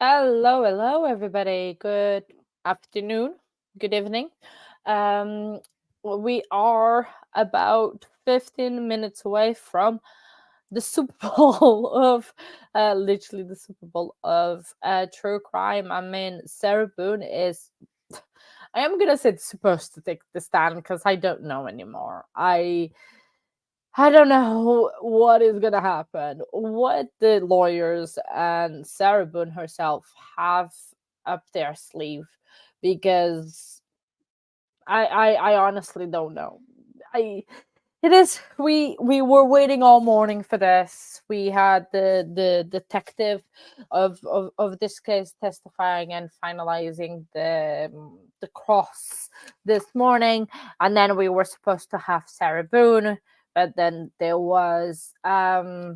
Hello, everybody. Good afternoon, good evening. Um, we are about 15 minutes away from the Super Bowl of, literally the Super Bowl of true crime. I mean, Sarah Boone is. I am gonna say supposed to take the stand because I don't know anymore. I don't know what is gonna happen. What the lawyers and Sarah Boone herself have up their sleeve, because I honestly don't know. I it is we were waiting all morning for this. We had the detective of this case testifying and finalizing the cross this morning, and then we were supposed to have Sarah Boone, but then there was a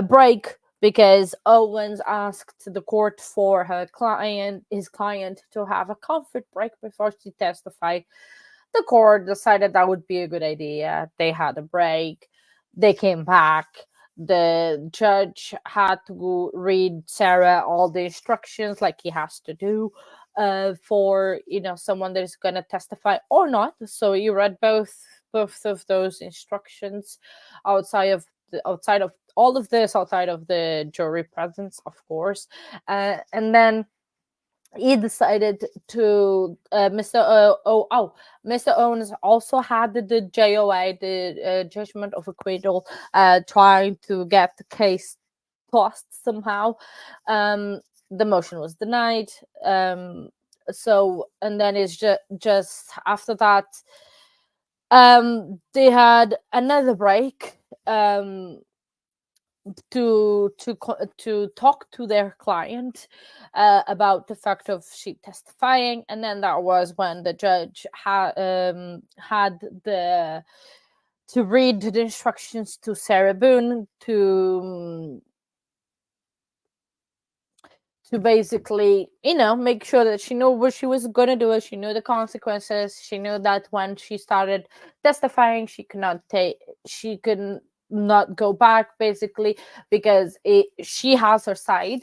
break because Owens asked the court for his client, to have a comfort break before she testified. The court decided that would be a good idea. They had a break. They came back. The judge had to read Sarah all the instructions like he has to do for someone that is going to testify or not. So you read both of those instructions outside of all of this, outside of the jury presence, of course, and then he decided to Mr. Owens also had the JOA, the judgment of acquittal, trying to get the case tossed somehow. um the motion was denied. And then it's just after that, they had another break, to talk to their client about the fact of she testifying, and then that was when the judge had the to read the instructions to Sarah Boone to basically, make sure that she knew what she was going to do. She knew the consequences. She knew that when she started testifying, she couldn't not go back, basically, because she has her side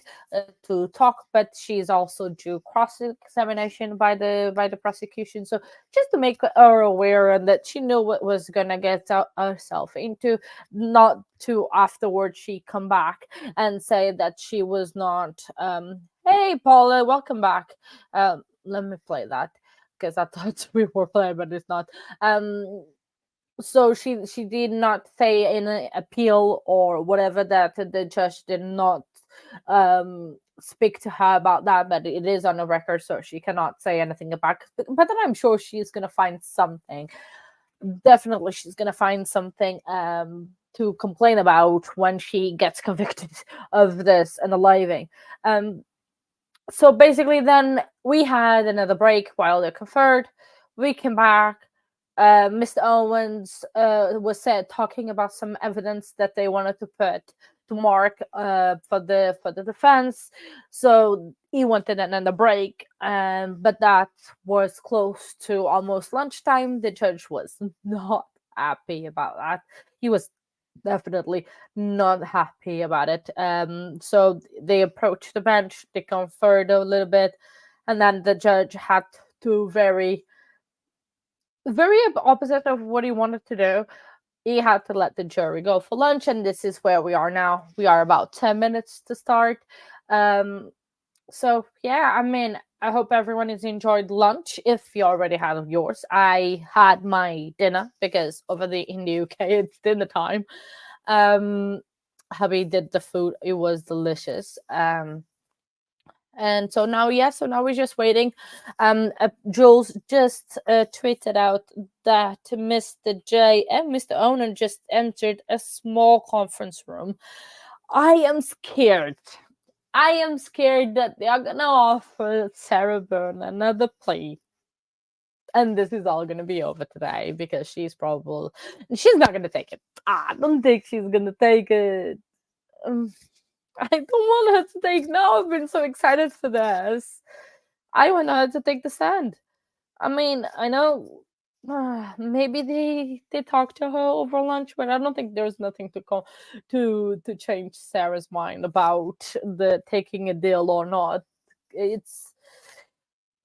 to talk, but she's also due cross-examination by the prosecution. So just to make her aware, and that she knew what was going to get herself into, not to afterwards she come back and say that she was not. Hey, Paula, welcome back. Let me play that because I thought we were playing, but it's not. So she did not say in an appeal or whatever that the judge did not speak to her about that, but it is on the record, so she cannot say anything about it. But then I'm sure she's gonna find something. Definitely she's gonna find something to complain about when she gets convicted of this and unaliving. So basically, then we had another break while they conferred. We came back. Mr. Owens was said talking about some evidence that they wanted to put to mark for the defense. So he wanted another break, but that was close to almost lunchtime. The judge was not happy about that. He was definitely not happy about it. So they approached the bench, they conferred a little bit, and then the judge had to very opposite of what he wanted to do. He had to let the jury go for lunch, and this is where we are now. We are about 10 minutes to start. So yeah, I mean, I hope everyone has enjoyed lunch. If you already had yours, I had my dinner because in the UK it's dinner time. Um, hubby did the food; it was delicious. And so now, yeah, so now we're just waiting. Jules just tweeted out that Mr. J and Mr. Onan just entered a small conference room. I am scared. I am scared that they are gonna offer Sarah Byrne another plea, and this is all gonna be over today because she's not gonna take it. I don't think she's gonna take it. Um, I don't want her to take. No, I've been so excited for this. I want her to take the stand. I mean, I know Maybe they talked to her over lunch, but I don't think there's nothing to to change Sarah's mind about the taking a deal or not. It's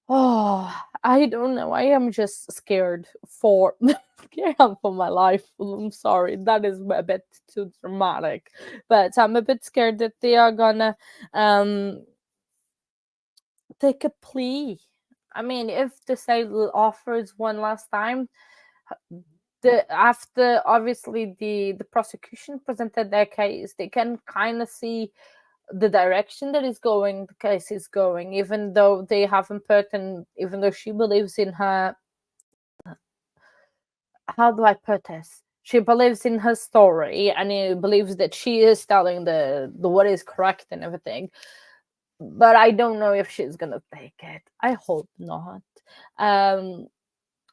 oh, I don't know. I am just scared for scared for my life. I'm sorry, that is a bit too dramatic, but I'm a bit scared that they are gonna um take a plea. I mean, if the state offers one last time, the after obviously the prosecution presented their case, they can kind of see the direction that is going the case is going, even though they haven't put and even though she believes in her, how do I put this, she believes in her story and he believes that she is telling the what is correct and everything, but I don't know if she's gonna take it. I hope not. um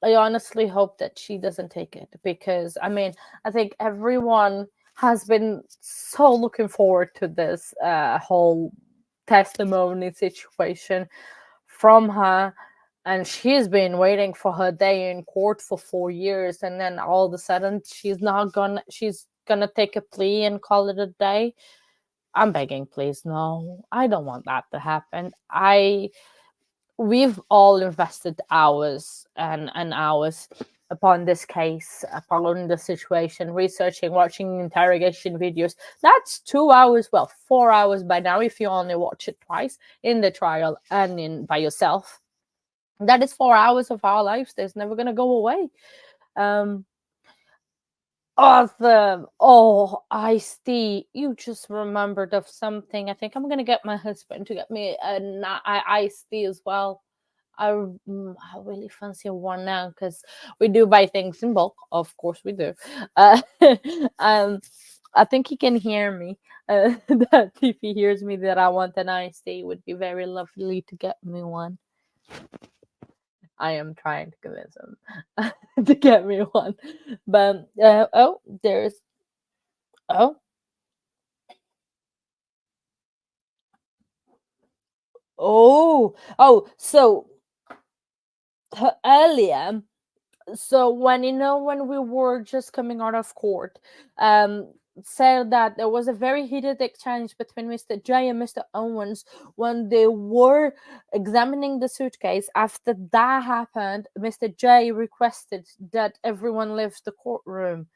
I honestly hope that she doesn't take it because I mean, I think everyone has been so looking forward to this whole testimony situation from her, and she's been waiting for her day in court for 4 years, and then all of a sudden she's gonna take a plea and call it a day. I'm begging, please, no, I don't want that to happen. We've all invested hours and hours upon this case, upon the situation, researching, watching interrogation videos. That's 2 hours, well, 4 hours by now if you only watch it twice in the trial and in by yourself. That is 4 hours of our lives. There's never gonna go away. Um, Awesome. Oh, Ice Tea. You just remembered of something. I think I'm gonna get my husband to get me an iced tea as well. I really fancy one now because we do buy things in bulk. Of course, we do. Uh, um, I think he can hear me. That if he hears me that I want an iced tea, it would be very lovely to get me one. I am trying to convince him to get me one. But oh, there's oh so earlier, so when when we were just coming out of court, um said that there was a very heated exchange between Mr. J and Mr. Owens when they were examining the suitcase. After that happened, Mr. J requested that everyone leaves the courtroom.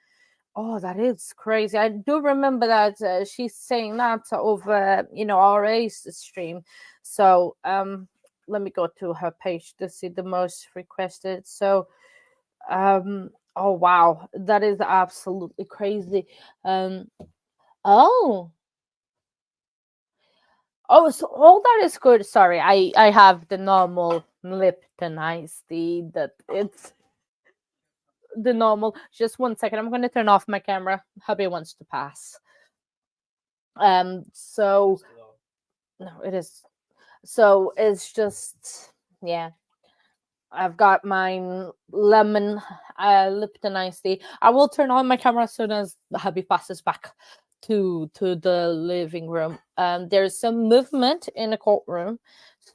Oh, that is crazy. I do remember that she's saying that over, our Ace stream. So, let me go to her page to see the most requested. So, oh wow, that is absolutely crazy. Um, oh, oh, so all that is good. Sorry, I have the normal Lipton iced tea that it's the normal. Just one second, I'm going to turn off my camera. Hubby wants to pass. So no, it is. So it's just yeah. I've got mine lemon Lipton iced tea. I will turn on my camera as soon as the hubby passes back to the living room. There's some movement in the courtroom,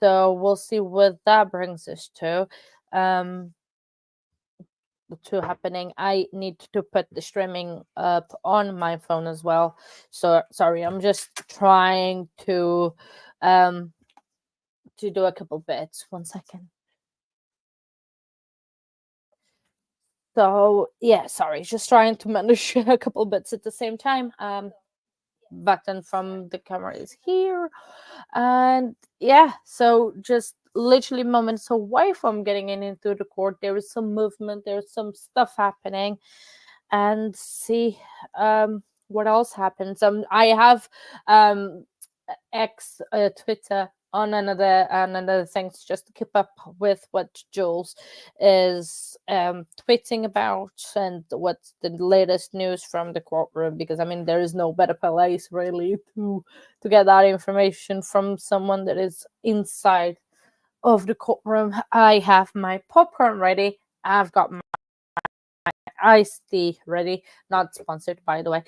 so we'll see what that brings us to. Um, to happening. I need to put the streaming up on my phone as well. So sorry, I'm just trying um to do a couple bits. 1 second. So yeah, sorry, just trying to manage a couple bits at the same time. Button from the camera is here, and yeah, so just literally moments away from getting into the court, there is some movement, there's some stuff happening, and see what else happens. I have um X Twitter on another things just to keep up with what Jules is tweeting about and what's the latest news from the courtroom, because I mean there is no better place really to get that information from someone that is inside of the courtroom. I have my popcorn ready. I've got iced tea ready, not sponsored by the way.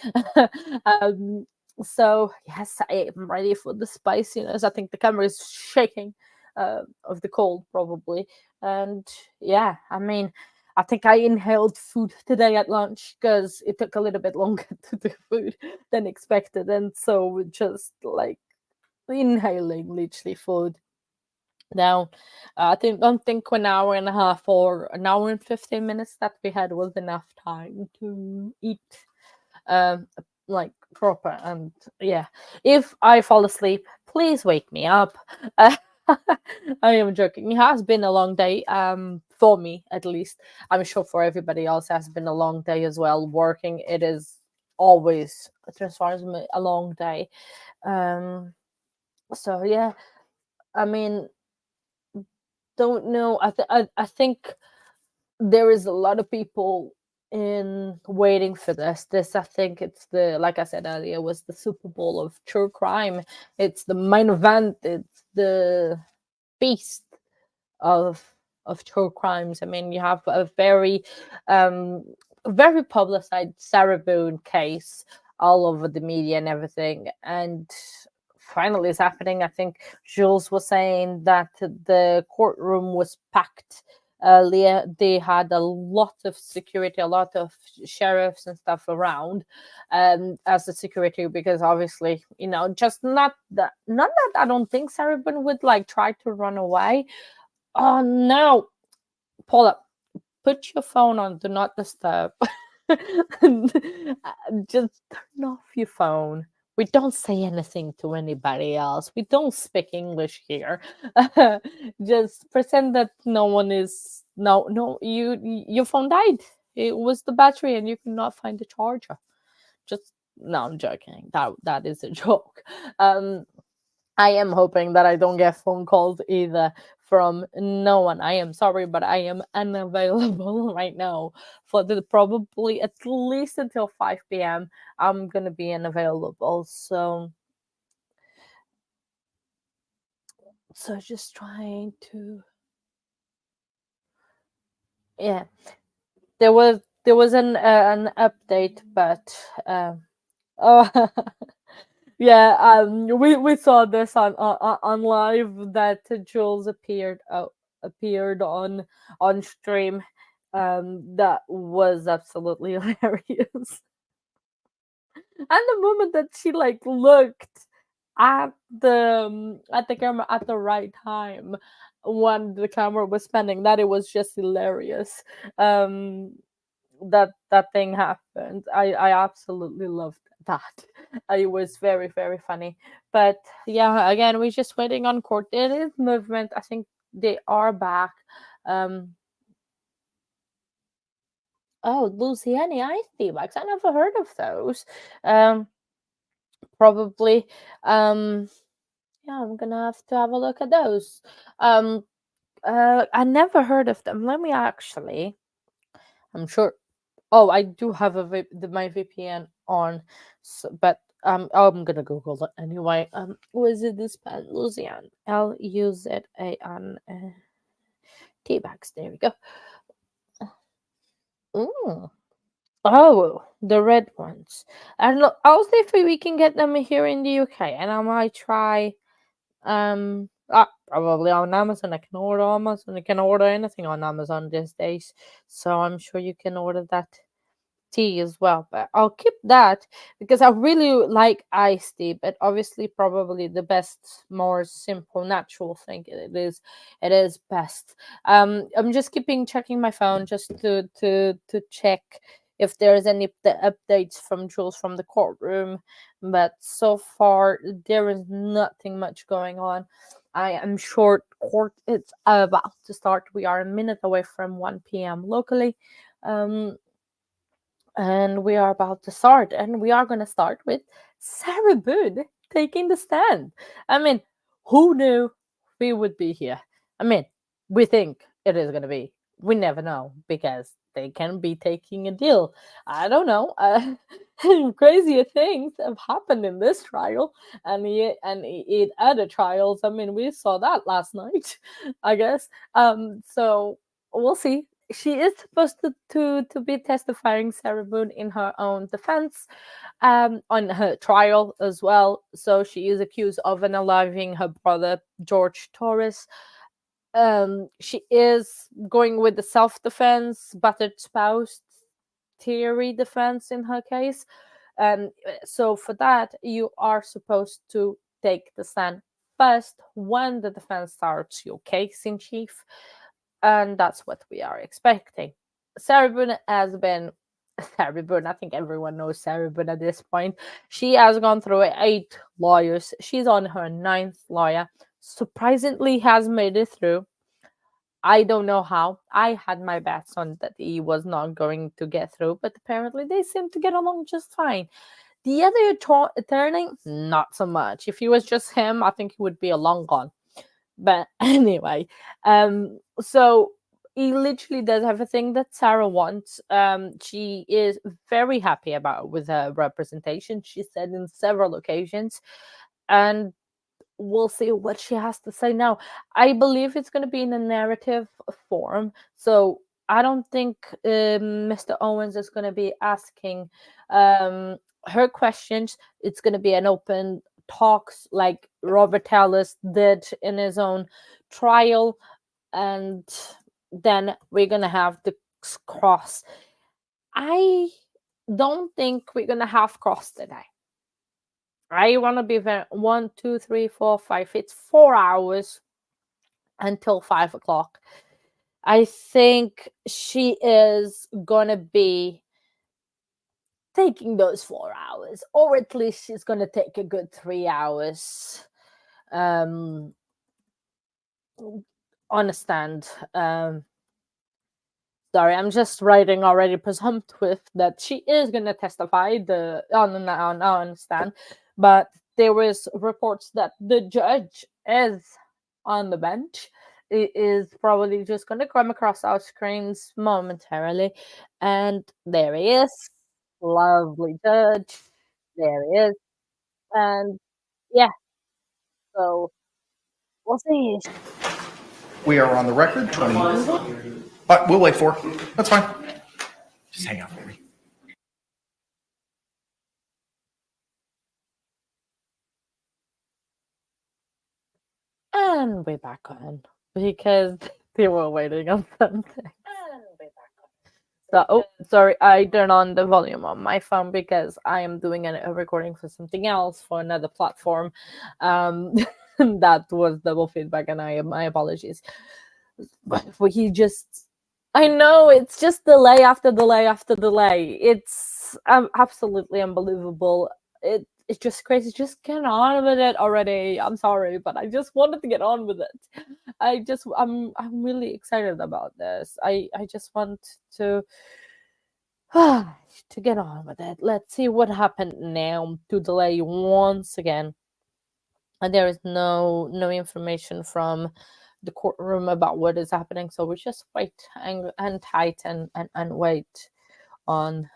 um, so yes, I am ready for the spiciness. I think the camera is shaking of the cold probably, and yeah, I mean, I think I inhaled food today at lunch because it took a little bit longer to do food than expected, and so just like inhaling literally food now. I think don't think 1 hour and a half or an hour and 15 minutes that we had was enough time to eat um like proper. And yeah, if I fall asleep, please wake me up. uh, I am joking. It has been a long day, for me at least. I'm sure for everybody else has been a long day as well. Working, it is always transforms me a long day. um so yeah, I mean, don't know. I think there is a lot of people in waiting for this. I think it's the, like I said earlier, was the Super Bowl of true crime. It's the main event. It's the feast of true crimes. I mean, you have a um very publicized Sarah Boone case all over the media and everything, and finally it's happening. I think Jules was saying that the courtroom was packed. They had a lot of security, a lot of sheriffs and stuff around, as the security, because obviously, just not that I don't think Sarah Boone would like try to run away. Oh no, Paula, put your phone on do not disturb. Just turn off your phone. We don't say anything to anybody else. We don't speak English here. Just pretend that no one is. No, no. Your phone died. It was the battery, and you cannot find the charger. Just no, I'm joking. That is a joke. Um, I am hoping that I don't get phone calls either from no one. I am sorry, but I am unavailable right now for the probably at least until 5 p.m. I'm gonna be unavailable. So just trying to, yeah. There was an update, but oh yeah, we saw this on live that Jules appeared on stream. That was absolutely hilarious. And the moment that she like looked at the camera at the right time when the camera was spanning, that it was just hilarious. Um, that thing happened. I absolutely loved that. It was very very funny. But yeah, again, we're just waiting on court. It is movement. I think they are back. Um, oh, Louisiana ice tea bags. I never heard of those. Um, probably. Um, yeah, I'm gonna have to have a look at those. Um, I never heard of them. Let me actually. I'm sure. Oh, I do have my VPN on, so, but I'm gonna Google it anyway. Was it this pen Luzian? Luzan tea bags. There we go. Ooh. Oh, the red ones. I don't know. I'll see if we can get them here in the UK, and I might try. Probably on Amazon. I can order Amazon. I can order anything on Amazon these days, so I'm sure you can order that tea as well. But I'll keep that because I really like iced tea. But obviously, probably the best, more simple, natural thing it is best. I'm just keeping checking my phone just to check if there's any updates from Jules from the courtroom. But so far, there is nothing much going on. I am sure court it's about to start. We are a minute away from 1 p.m. locally. Um, and we are about to start, and we are going to start with Sarah Boone taking the stand. I mean, who knew we would be here? I mean, we think it is going to be. We never know because they can be taking a deal. I don't know. Crazier things have happened in this trial and in other trials. I mean, we saw that last night, I guess. So we'll see. She is supposed to be testifying, Sarah Boone, in her own defense, on her trial as well. So she is accused of unaliving her brother Jorge Torres. She is going with the self-defense, battered spouse theory defense in her case. So for that, you are supposed to take the stand first when the defense starts your case in chief, and that's what we are expecting. Sarah Boone has been Sarah Boone. I think everyone knows Sarah Boone at this point. She has gone through 8 lawyers. She's on her ninth lawyer. Surprisingly, has made it through. I don't know how. I had my bets on that he was not going to get through, but apparently they seem to get along just fine. The other attorney, not so much. If it was just him, I think he would be a long gone. But anyway, so he literally does everything that Sarah wants. She is very happy about with her representation. She said in several occasions, and we'll see what she has to say now. I believe it's going to be in a narrative form, so I don't think Mr. Owens is going to be asking um, her questions. It's going to be an open talks like Robert Ellis did in his own trial, and then we're going to have the cross. I don't think we're going to have cross today. I want to be very 1, 2, 3, 4, 5. It's 4 hours until 5 o'clock. I think she is gonna be taking those 4 hours, or at least she's gonna take a good 3 hours um on a stand. Sorry, I'm just writing already presumptive that she is gonna testify on stand, but there was reports that the judge is on the bench. It is probably just gonna come across our screens momentarily, and there he is, lovely judge. There he is, and yeah, so we'll see. We are on the record. But we'll wait for her. That's fine. Just hang out for me. And we're back on because they were waiting on something. So, oh, sorry, I turned on the volume on my phone because I am doing a recording for something else for another platform. Um, that was double feedback, and my apologies. But he just, I know it's just delay after delay after delay. It's absolutely unbelievable. It's just crazy. Just get on with it already. I'm sorry, but I just wanted to get on with it. I'm really excited about this. I just want to to get on with it. Let's see what happened now to delay once again. And there is no information from the courtroom about what is happening, so we just wait and tight and wait on.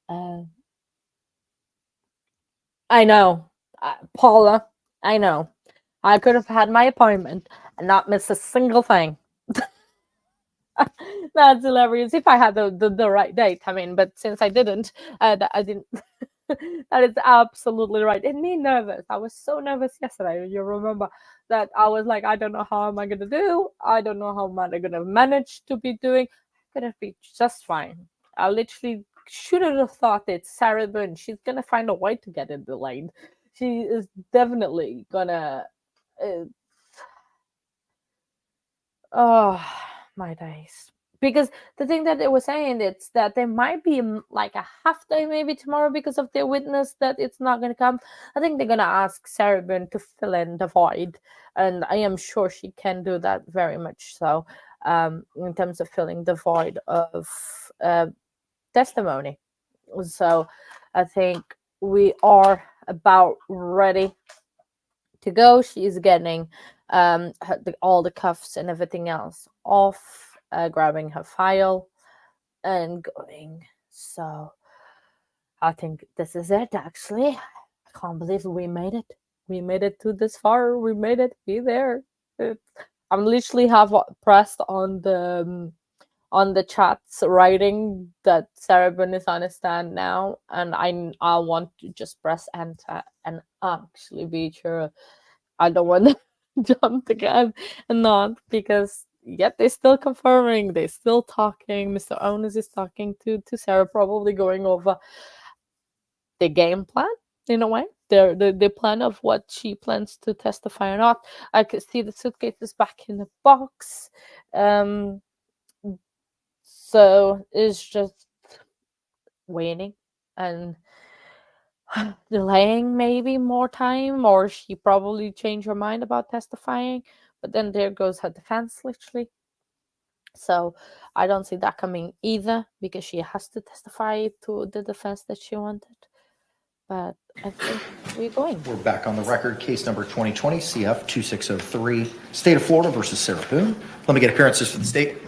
Uh, I know, Paula. I know. I could have had my appointment and not miss a single thing. That's hilarious. If I had the right date, I mean, but since I didn't, I didn't. That is absolutely right. It made me nervous. I was so nervous yesterday. You remember that I was like, I don't know how am I gonna do. I don't know how am I gonna manage to be doing. I'm gonna be just fine. I literally shouldn't have thought it. Sarah Boone. She's gonna find a way to get it delayed. She is definitely gonna. Uh, Oh, my days. Because the thing that they were saying it's that there might be like a half day maybe tomorrow because of their witness that it's not going to come. I think they're going to ask Sarah Boone to fill in the void, and I am sure she can do that very much so. In terms of filling the void of testimony. So I think we are about ready to go. She's getting all the cuffs and everything else off, grabbing her file and going. So I think this is it, actually. I can't believe we made it. We made it to this far. We made it. Be there. I'm literally have pressed on the chats writing that Sarah Boone is on a stand now, and I want to just press enter and actually be sure. I don't want jumped again and not, because yet they're still confirming, they're still talking. Mr. Onus is talking to Sarah, probably going over the game plan in a way. The plan of what she plans to testify or not. I could see the suitcase is back in the box. So it's just waiting and delaying maybe more time, or she probably changed her mind about testifying. But then there goes her defense, literally. So I don't see that coming either, because she has to testify to the defense that she wanted. But I think we're going. We're back on the record. Case number 2020 CF 2603, State of Florida versus Sarah Boone. Let me get appearances for the state.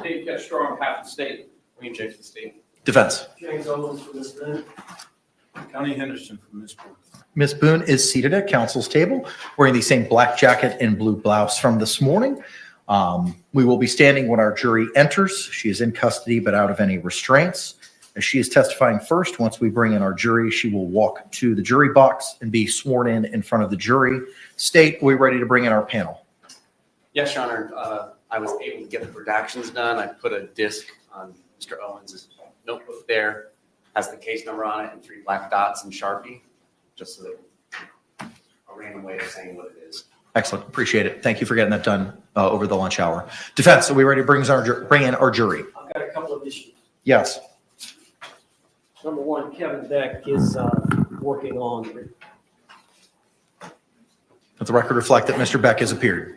Dave Castro on behalf of the state. William James for the state. Defense. James Owens for Ms. Boone. Connie Henderson for Ms. Boone. Ms. Boone is seated at counsel's table, wearing the same black jacket and blue blouse from this morning. We will be standing when our jury enters. She is in custody but out of any restraints. As she is testifying first, once we bring in our jury, she will walk to the jury box and be sworn in front of the jury. State, are we ready to bring in our panel? Yes, Your Honor. I was able to get the redactions done. I put a disc on Mr. Owens' notebook there, has the case number on it and 3 black dots in Sharpie, just so that a random way of saying what it is. Excellent. Appreciate it. Thank you for getting that done over the lunch hour. Defense, are we ready to bring in our jury? I've got a couple of issues. Yes. Number one, Kevin Beck is working on. Let the record reflect that Mr. Beck has appeared.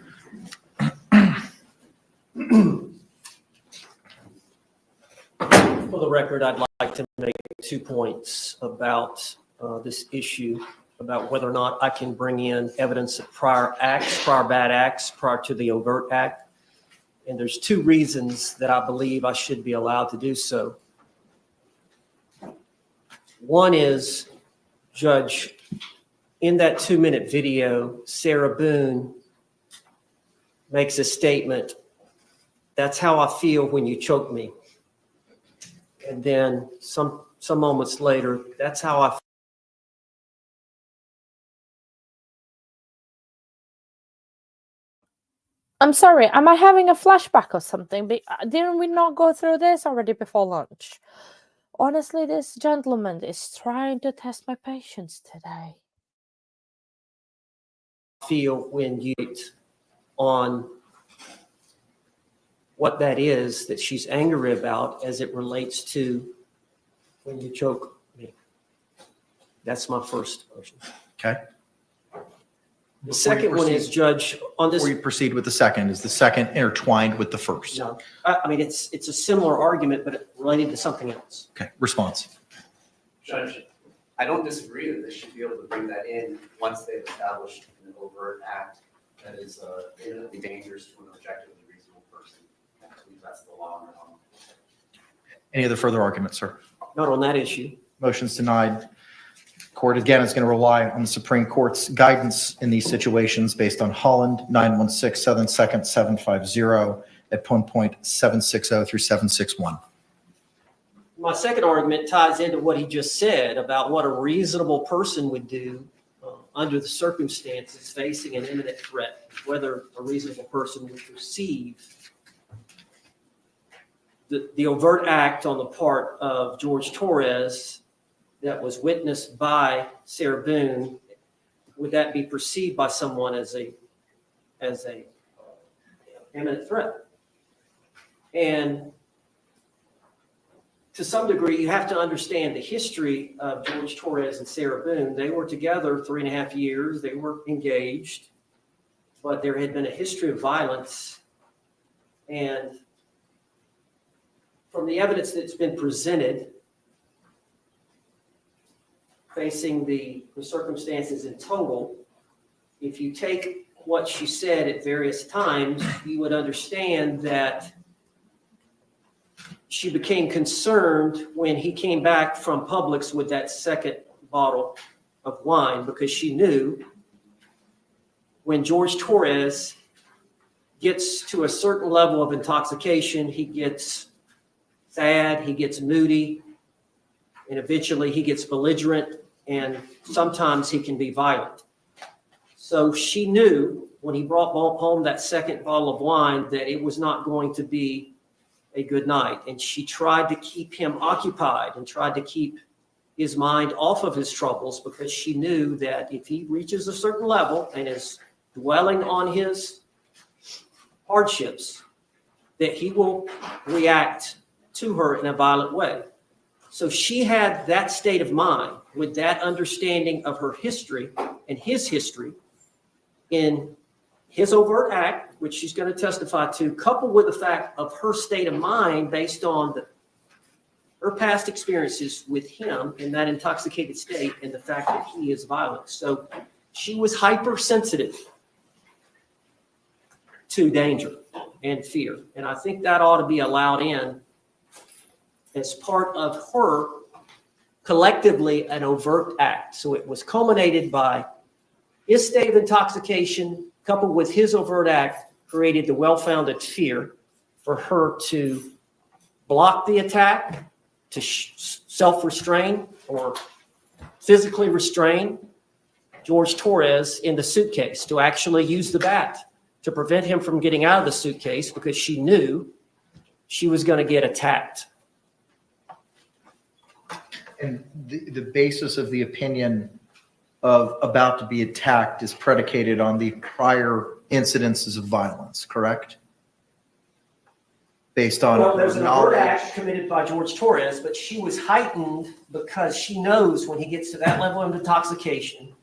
For the record, I'd like to make 2 points about this issue, about whether or not I can bring in evidence of prior bad acts, prior to the overt act. And there's 2 reasons that I believe I should be allowed to do so. One is, Judge, in that 2-minute video, Sarah Boone makes a statement, "That's how I feel when you choke me." And then some moments later, "That's how I feel." I'm sorry, am I having a flashback or something? Didn't we not go through this already before lunch? Honestly, this gentleman is trying to test my patience today. Feel when you on what that is that she's angry about as it relates to when you choke me. That's my first question. Okay. The second one is, Judge, on this. Before you proceed with the second, is the second intertwined with the first? No, I mean, it's a similar argument, but related to something else. Okay. Response. Judge, I don't disagree that they should be able to bring that in once they've established an overt act that is imminently dangerous to an objectively reasonable person. I believe that's the law. Any other further arguments, sir? Not on that issue. Motion's denied. Court, again, is going to rely on the Supreme Court's guidance in these situations based on Holland 916 7 2nd 750 at point 760 through 761. My second argument ties into what he just said about what a reasonable person would do under the circumstances facing an imminent threat, whether a reasonable person would perceive the overt act on the part of Jorge Torres that was witnessed by Sarah Boone. Would that be perceived by someone as a imminent threat? And to some degree, you have to understand the history of Jorge Torres and Sarah Boone. They were together 3.5 years. They were engaged, but there had been a history of violence. And from the evidence that's been presented, facing the circumstances in total, if you take what she said at various times, you would understand that she became concerned when he came back from Publix with that second bottle of wine, because she knew when Jorge Torres gets to a certain level of intoxication, he gets sad, he gets moody, and eventually he gets belligerent, and sometimes he can be violent. So she knew when he brought home that second bottle of wine that it was not going to be a good night. And she tried to keep him occupied and tried to keep his mind off of his troubles, because she knew that if he reaches a certain level and is dwelling on his hardships, that he will react to her in a violent way. So she had that state of mind with that understanding of her history and his history in his overt act, which she's going to testify to, coupled with the fact of her state of mind based on her past experiences with him in that intoxicated state and the fact that he is violent. So she was hypersensitive to danger and fear. And I think that ought to be allowed in as part of her collectively an overt act. So it was culminated by his state of intoxication coupled with his overt act created the well-founded fear for her to block the attack, to self-restrain or physically restrain Jorge Torres in the suitcase, to actually use the bat to prevent him from getting out of the suitcase because she knew she was going to get attacked. And the basis of the opinion of about to be attacked is predicated on the prior incidences of violence, correct? Based on Well, there's an overt knowledge. act committed by Jorge Torres, but she was heightened because she knows when he gets to that level of intoxication,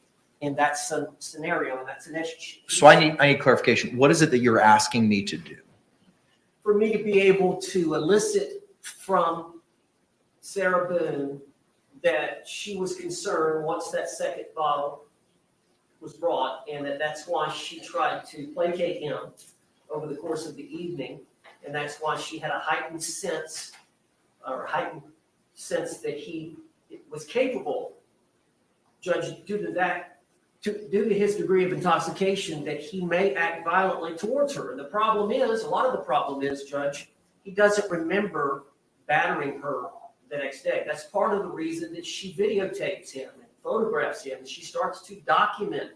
and that's a scenario, and that's an issue. So I need clarification. What is it that you're asking me to do? For me to be able to elicit from Sarah Boone that she was concerned once that second bottle was brought, and that's why she tried to placate him over the course of the evening, and that's why she had a heightened sense that he was capable, Judge, due to his degree of intoxication, that he may act violently towards her. And the problem is, a lot of the problem is, Judge, he doesn't remember battering her the next day. That's part of the reason that she videotapes him and photographs him. She starts to document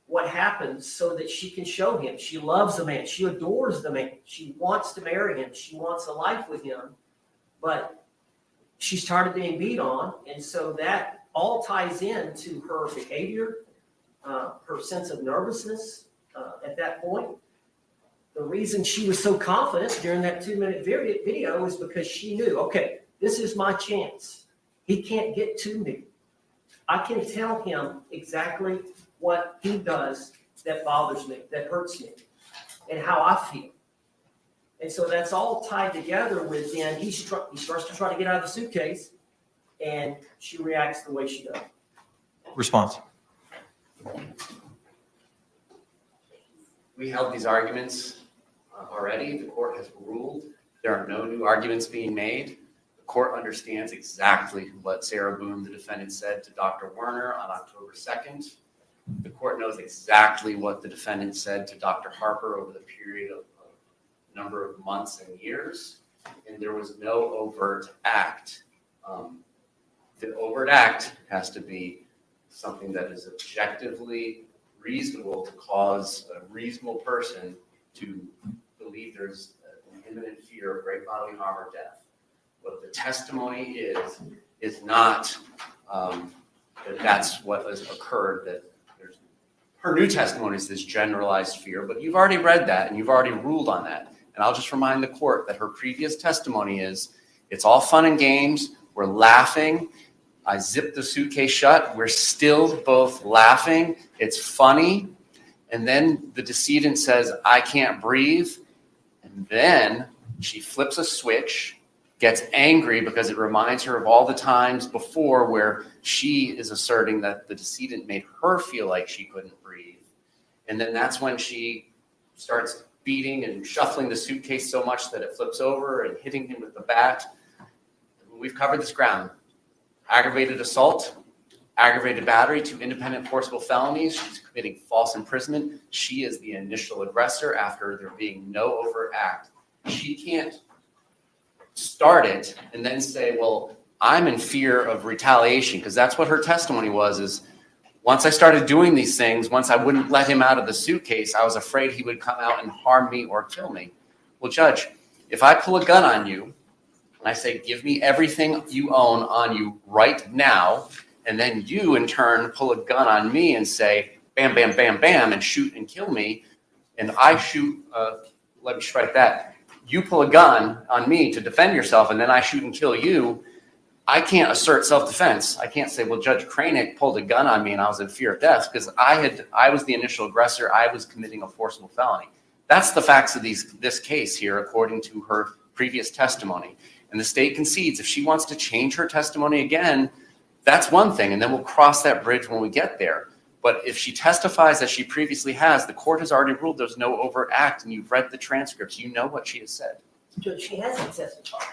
what happens so that she can show him. She loves the man. She adores the man. She wants to marry him. She wants a life with him. But she's tired of being beat on. And so that all ties into her behavior, her sense of nervousness at that point. The reason she was so confident during that 2-minute video is because she knew, okay, this is my chance. He can't get to me. I can tell him exactly what he does that bothers me, that hurts me, and how I feel. And so that's all tied together with then he starts to try to get out of the suitcase, and she reacts the way she does. Response. We held these arguments already. The court has ruled there are no new arguments being made. The court understands exactly what Sarah Boone, the defendant, said to Dr. Werner on October 2nd. The court knows exactly what the defendant said to Dr. Harper over the period of a number of months and years, and there was no overt act. The overt act has to be something that is objectively reasonable to cause a reasonable person to believe there's an imminent fear of great bodily harm or death. What the testimony is not that that's what has occurred, that there's her new testimony is this generalized fear, but you've already read that and you've already ruled on that. And I'll just remind the court that her previous testimony is, it's all fun and games, we're laughing, I zipped the suitcase shut, we're still both laughing, it's funny, and then the decedent says, I can't breathe, and then she flips a switch, gets angry because it reminds her of all the times before where she is asserting that the decedent made her feel like she couldn't breathe. And then that's when she starts beating and shuffling the suitcase so much that it flips over and hitting him with the bat. We've covered this ground. Aggravated assault, aggravated battery, 2 independent forcible felonies. She's committing false imprisonment. She is the initial aggressor after there being no overt act. She can't start it and then say, well, I'm in fear of retaliation, because that's what her testimony was, is Once I started doing these things, once I wouldn't let him out of the suitcase, I was afraid he would come out and harm me or kill me. Well, Judge, if I pull a gun on you and I say, give me everything you own on you right now, and then you in turn pull a gun on me and say, bam, bam, bam, bam, and shoot and kill me, and I shoot, let me strike that. You pull a gun on me to defend yourself, and then I shoot and kill you. I can't assert self-defense. I can't say, well, Judge Kranick pulled a gun on me and I was in fear of death because I was the initial aggressor. I was committing a forcible felony. That's the facts of this case here, according to her previous testimony. And the state concedes if she wants to change her testimony again, that's one thing, and then we'll cross that bridge when we get there. But if she testifies as she previously has, the court has already ruled there's no overt act, and you've read the transcripts. You know what she has said. Judge, she hasn't testified.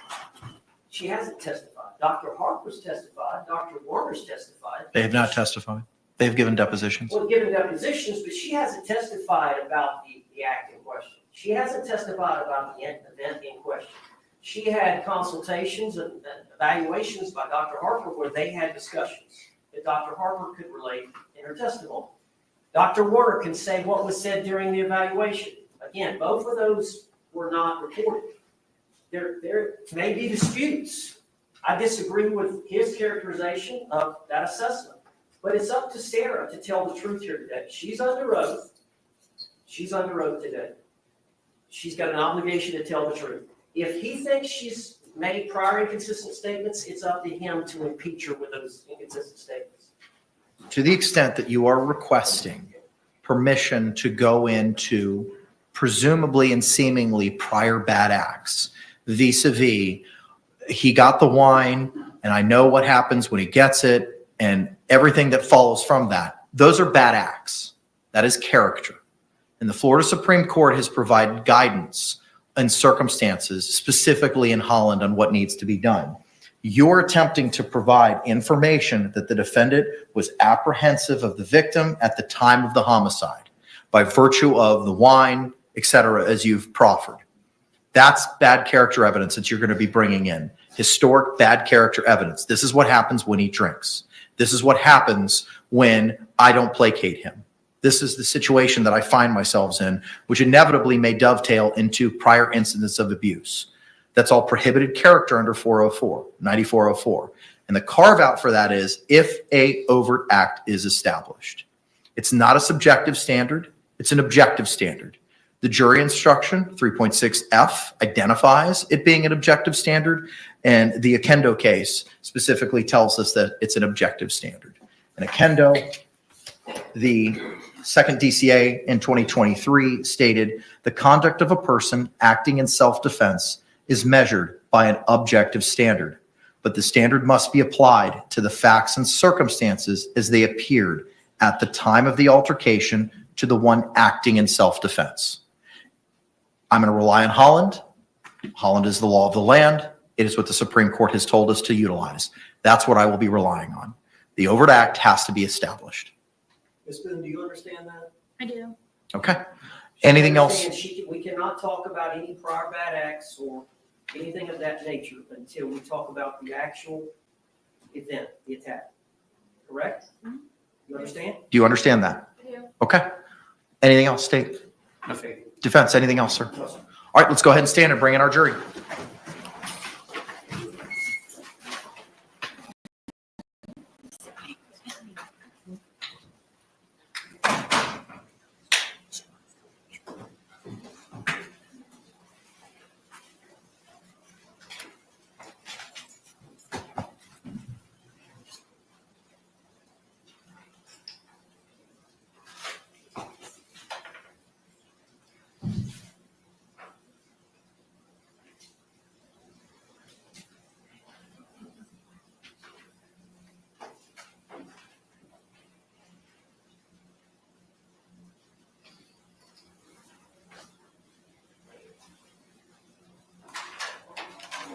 She hasn't testified. Dr. Harper's testified. Dr. Warner's testified. They have not testified. They've given depositions. Well, given depositions, but she hasn't testified about the act in question. She hasn't testified about the event in question. She had consultations and evaluations by Dr. Harper where they had discussions that Dr. Harper could relate in her testimony. Dr. Warner can say what was said during the evaluation. Again, both of those were not reported. There may be disputes. I disagree with his characterization of that assessment, but it's up to Sarah to tell the truth here today. She's under oath. She's under oath today. She's got an obligation to tell the truth. If he thinks she's made prior inconsistent statements, it's up to him to impeach her with those inconsistent statements. To the extent that you are requesting permission to go into presumably and seemingly prior bad acts, vis-a-vis, he got the wine and I know what happens when he gets it and everything that follows from that, those are bad acts. That is character. And the Florida Supreme Court has provided guidance and circumstances, specifically in Holland, on what needs to be done. You're attempting to provide information that the defendant was apprehensive of the victim at the time of the homicide by virtue of the wine, etc., as you've proffered. That's bad character evidence that you're going to be bringing in. Historic bad character evidence. This is what happens when he drinks. This is what happens when I don't placate him. This is the situation that I find myself in, which inevitably may dovetail into prior incidents of abuse. That's all prohibited character under 404, 9404. And the carve out for that is if a overt act is established. It's not a subjective standard. It's an objective standard. The jury instruction 3.6F identifies it being an objective standard, and the Akendo case specifically tells us that it's an objective standard. In Akendo, the second DCA in 2023 stated the conduct of a person acting in self-defense is measured by an objective standard, but the standard must be applied to the facts and circumstances as they appeared at the time of the altercation to the one acting in self-defense. I'm going to rely on Holland. Holland is the law of the land. It is what the Supreme Court has told us to utilize. That's what I will be relying on. The overt act has to be established. Ms. Boone, do you understand that? I do. Okay. Anything else? We cannot talk about any prior bad acts or anything of that nature until we talk about the actual event, the attack. Correct? You understand? Do you understand that? I do. Okay. Anything else, State? Okay. Defense, anything else, sir? All right, let's go ahead and stand and bring in our jury.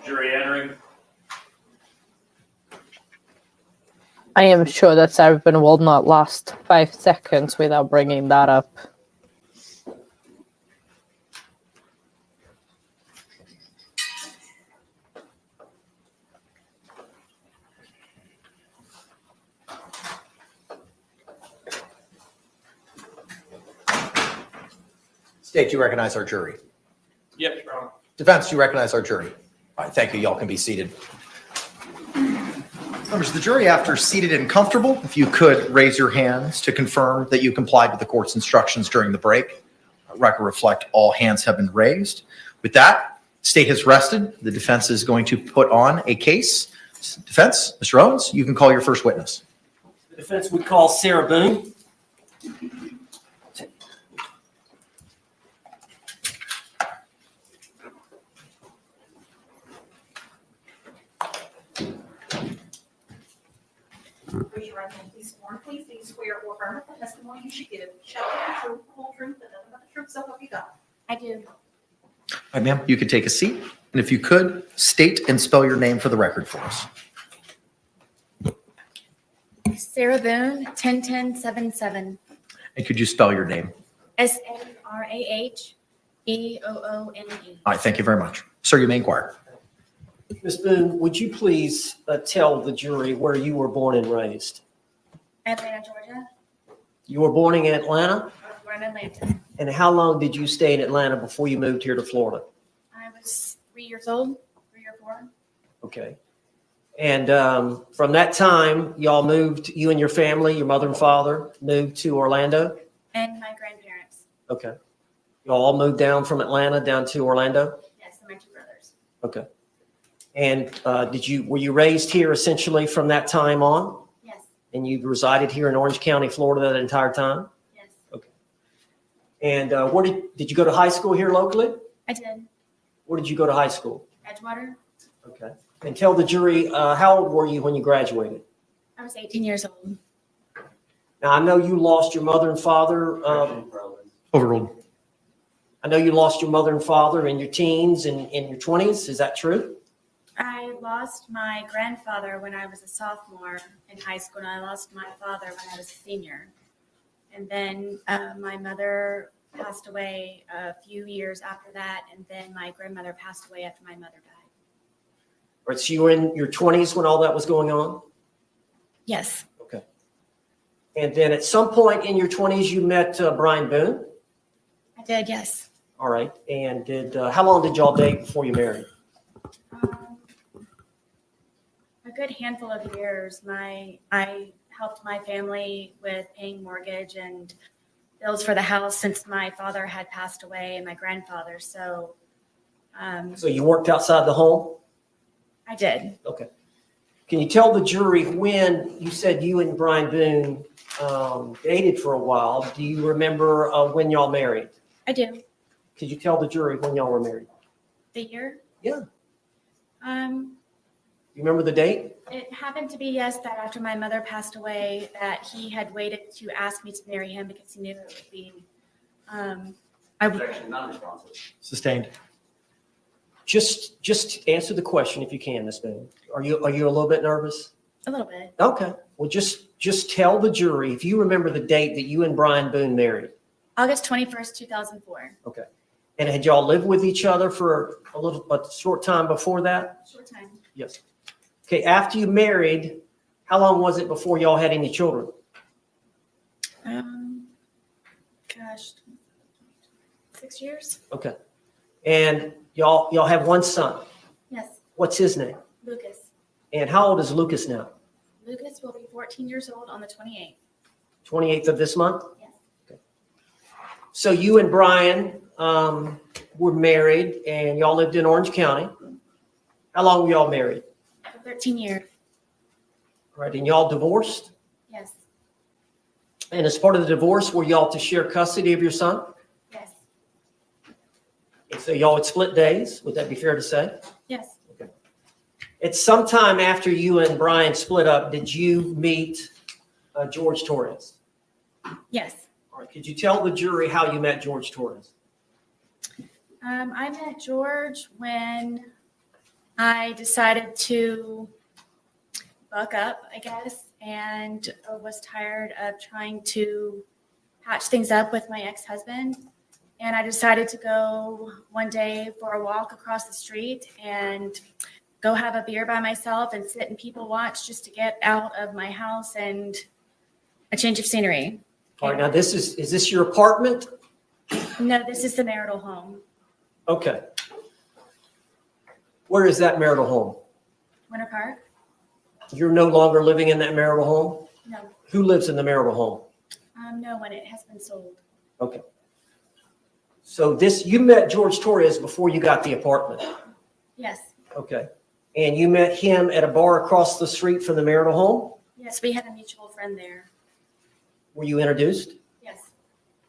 Jury entering. I am sure that everyone will not last 5 seconds without bringing that up. State, do you recognize our jury? Yes, Your Honor. Defense, do you recognize our jury? All right, thank you. Y'all can be seated. Members of the jury, after seated and comfortable, if you could raise your hands to confirm that you complied with the court's instructions during the break. Record reflect all hands have been raised. With that, state has rested. The defense is going to put on a case. Defense, Mr. Owens, you can call your first witness. The defense would call Sarah Boone. Raise your right hand, please. Sworn, please. Do you swear or affirm that the testimony you should give shall be the truth, the whole truth, and nothing but the truth, so help you God? I do. All right, ma'am, you could take a seat. And if you could, state and spell your name for the record for us. Sarah Boone, 101077. And could you spell your name? SARAHBOONE. All right, thank you very much. Sir, you may inquire. Ms. Boone, would you please tell the jury where you were born and raised? Atlanta, Georgia. You were born in Atlanta? I was born in Atlanta. And how long did you stay in Atlanta before you moved here to Florida? I was 3 years old, 3 or 4. Okay. And from that time, y'all moved, you and your family, your mother and father, moved to Orlando? And my grandparents. Okay. You all moved down from Atlanta down to Orlando? Yes, and my 2 brothers. Okay. And were you raised here essentially from that time on? Yes, And you've resided here in Orange County, Florida that entire time? yes. Okay. And where did you go to high school here locally? I did. Where did you go to high school? Edgewater. Okay. And tell the jury, how old were you when you graduated? I was 18 years old. Now, I know you lost your mother and father. Overruled. I know you lost your mother and father in your teens and in your 20s. Is that true? I lost my grandfather when I was a sophomore in high school, and I lost my father when I was a senior. And then my mother passed away a few years after that, and then my grandmother passed away after my mother died. All right, so you were in your 20s when all that was going on? Yes, Okay. And then at some point in your 20s, you met Brian Boone? I did, yes. All right. And how long did y'all date before you married? A good handful of years. I helped my family with paying mortgage and bills for the house since my father had passed away and my grandfather. So So you worked outside the home? I did. Okay. Can you tell the jury when you said you and Brian Boone dated for a while? Do you remember when y'all married? I do. Could you tell the jury when y'all were married? The year? Yeah. You remember the date? It happened to be, yes, that after my mother passed away, that he had waited to ask me to marry him because he knew it would be, Objection, non-responsive. Sustained. Just answer the question if you can, Ms. Boone. Are you a little bit nervous? a little bit. Okay. Well, just tell the jury if you remember the date that you and Brian Boone married. August 21st, 2004. Okay. And had y'all lived with each other for a short time before that? Short time. Yes. Okay. After you married, how long was it before y'all had any children? Gosh, 6 years? Okay. And y'all have one son. Yes. What's his name? Lucas. And how old is Lucas now? Lucas will be 14 years old on the 28th. 28th of this month? Yes. Okay. So you and Brian were married and y'all lived in Orange County. How long were y'all married? For 13 years. All right. And y'all divorced? Yes. And as part of the divorce, were y'all to share custody of your son? Yes. And so y'all would split days. Would that be fair to say? Yes. At some time after you and Brian split up, did you meet Jorge Torres? Yes. All right. Could you tell the jury how you met Jorge Torres? I met George when I decided to buck up, I guess, and was tired of trying to patch things up with my ex-husband. And I decided to go one day for a walk across the street and go have a beer by myself and sit and people watch just to get out of my house and a change of scenery. All right. Now is this your apartment? No, this is the marital home. Okay. Where is that marital home? Winter Park? You're no longer living in that marital home? No, Who lives in the marital home? no one. It has been sold. Okay. So you met George Torres before you got the apartment? Yes. Okay. And you met him at a bar across the street from the marital home? Yes, we had a mutual friend there. Were you introduced? Yes.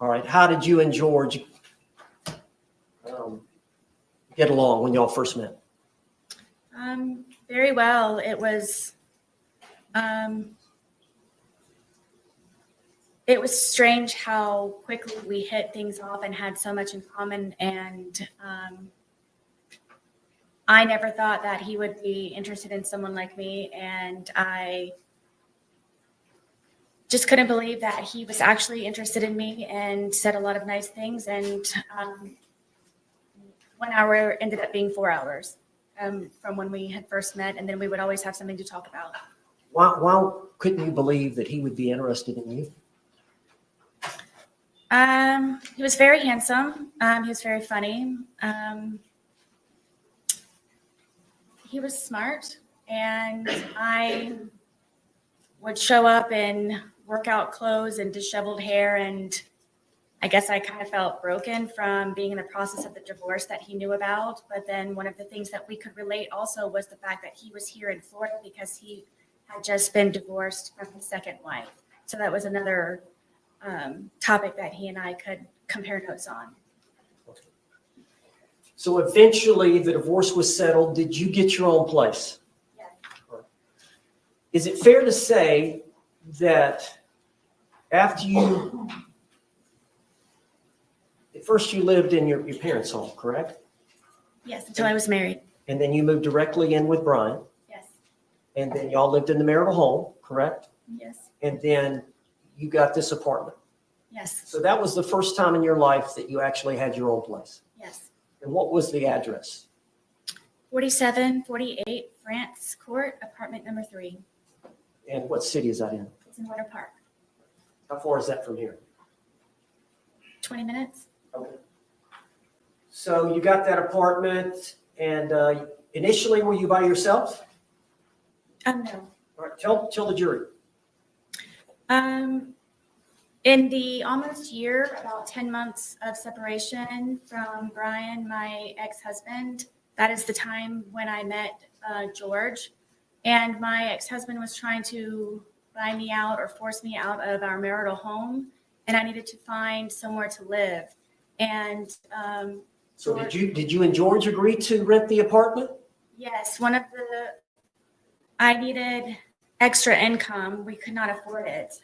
All right. How did you and George get along when y'all first met? Very well. It was strange how quickly we hit things off and had so much in common. And I never thought that he would be interested in someone like me. And I just couldn't believe that he was actually interested in me and said a lot of nice things. And 1 hour ended up being 4 hours from when we had first met. And then we would always have something to talk about. Why couldn't you believe that he would be interested in you? He was very handsome. He was very funny. He was smart, and I would show up in workout clothes and disheveled hair, and I guess I kind of felt broken from being in the process of the divorce that he knew about. But then one of the things that we could relate also was the fact that he was here in Florida because he had just been divorced from his second wife. So that was another topic that he and I could compare notes on. So eventually the divorce was settled. Did you get your own place? Yes. Is it fair to say that at first you lived in your parents' home, correct? Yes, until I was married. And then you moved directly in with Brian, Yes. and then y'all lived in the marital home, correct? Yes. And then you got this apartment. Yes. So that was the first time in your life that you actually had your own place. Yes. And what was the address? 4748 France Court, apartment number 3. And what city is that in? It's in Winter Park. How far is that from here? 20 minutes. Okay. So you got that apartment, and initially were you by yourself? No. All right, tell the jury. In the almost year, about 10 months of separation from Brian, my ex-husband, that is the time when I met George. And my ex-husband was trying to buy me out or force me out of our marital home, and I needed to find somewhere to live. And So did you and George agree to rent the apartment? yes, I needed extra income. We could not afford it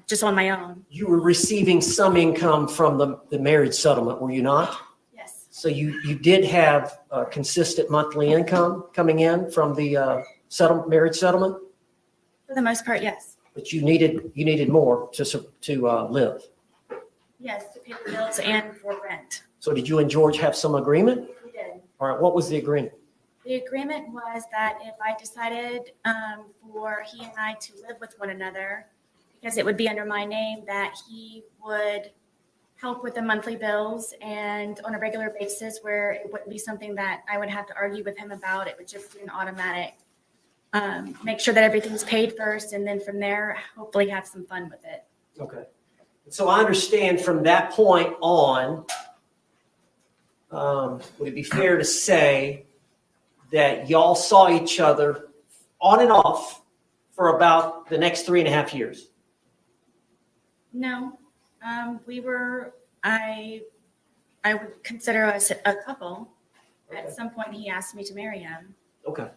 just on my own. You were receiving some income from the marriage settlement, were you not? Yes. So you did have a consistent monthly income coming in from the marriage settlement, For the most part, yes. but you needed more to live. Yes, to pay the bills and for rent. So did you and George have some agreement? We did. All right, what was the agreement? The agreement was that if I decided for he and I to live with one another, because it would be under my name, that he would help with the monthly bills and on a regular basis where it wouldn't be something that I would have to argue with him about. It would just be an automatic, make sure that everything's paid first, and then from there, hopefully have some fun with it. Okay. So I understand from that point on, would it be fair to say that y'all saw each other on and off for about the next 3.5 years? No, I would consider us a couple. At some point, he asked me to marry him. Okay.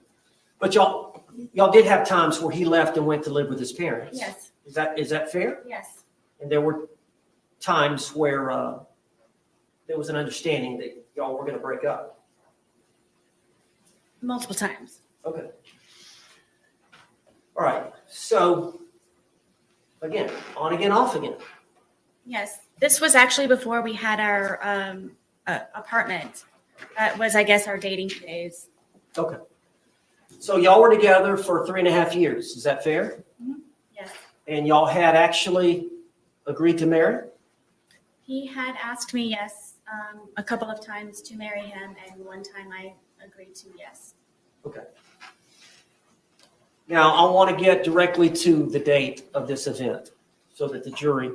But y'all did have times where he left and went to live with his parents. Yes, Is that fair? yes, And there were times where there was an understanding that y'all were going to break up. multiple times. Okay. All right. So again, on again, off again. Yes, this was actually before we had our apartment. That was, I guess, our dating days. Okay. So y'all were together for 3.5 years. Is that fair? Yes, And y'all had actually agreed to marry? He had asked me, yes, a couple of times to marry him, and one time I agreed to yes. Okay. Now, I want to get directly to the date of this event so that the jury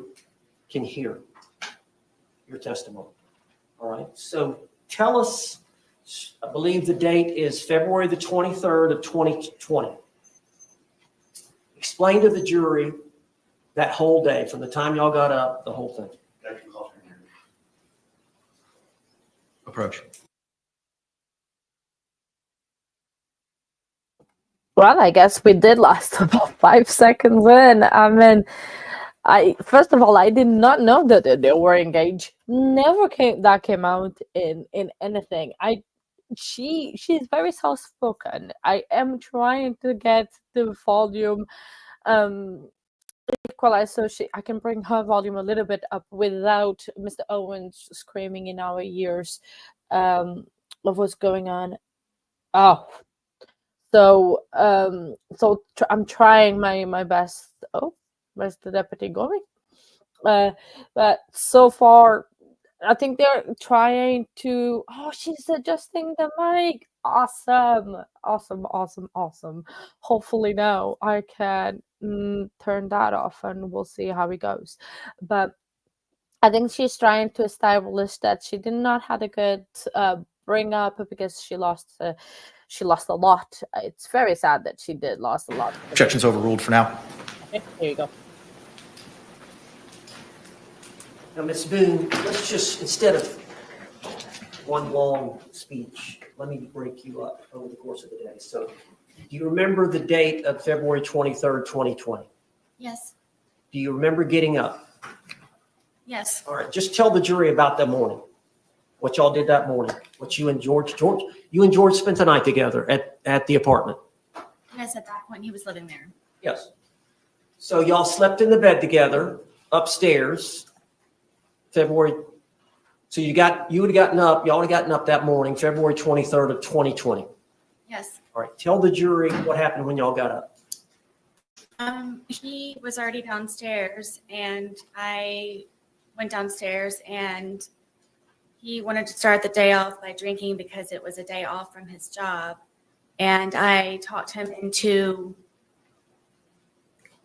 can hear your testimony. All right. So tell us, I believe the date is February the 23rd of 2020. Explain to the jury that whole day, from the time y'all got up, the whole thing. Approach. Well, I guess we did last about 5 seconds in. I mean, first of all, I did not know that they were engaged. Never came out in anything. She's very soft spoken. I am trying to get the volume equalized so I can bring her volume a little bit up without Mr. Owens screaming in our ears of what's going on. Oh. So, I'm trying my best. Oh, where's the deputy going? But so far, I think they're trying to. Oh, she's adjusting the mic. Awesome. Hopefully now I can turn that off, and we'll see how it goes. But I think she's trying to establish that she did not have a good bring up because she lost a lot. It's very sad that she did lost a lot. Objection's overruled for now. Okay, here you go. Now, Ms. Boone, let's just, instead of one long speech, let me break you up over the course of the day. So, do you remember the date of February 23rd, 2020? Yes. Do you remember getting up? Yes. All right, just tell the jury about that morning. What y'all did that morning. What you and George spent the night together at the apartment. Yes, at that point he was living there. Yes. So y'all slept in the bed together upstairs. February. So y'all would have gotten up that morning, February 23rd of 2020. Yes. All right. Tell the jury what happened when y'all got up. He was already downstairs, and I went downstairs, and he wanted to start the day off by drinking because it was a day off from his job. And I talked him into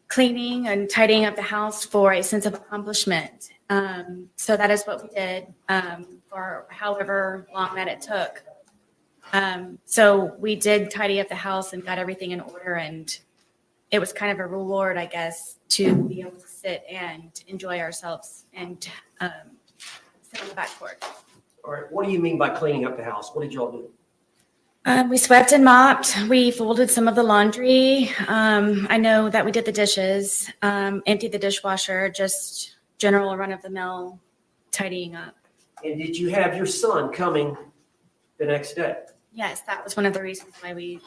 cleaning and tidying up the house for a sense of accomplishment. So that is what we did for however long that it took. So we did tidy up the house and got everything in order, and it was kind of a reward, I guess, to be able to sit and enjoy ourselves and sit on the back porch. All right. What do you mean by cleaning up the house? What did y'all do? We swept and mopped. We folded some of the laundry. I know that we did the dishes, emptied the dishwasher, just general run-of-the-mill tidying up. And did you have your son coming the next day? Yes, that was one of the reasons why we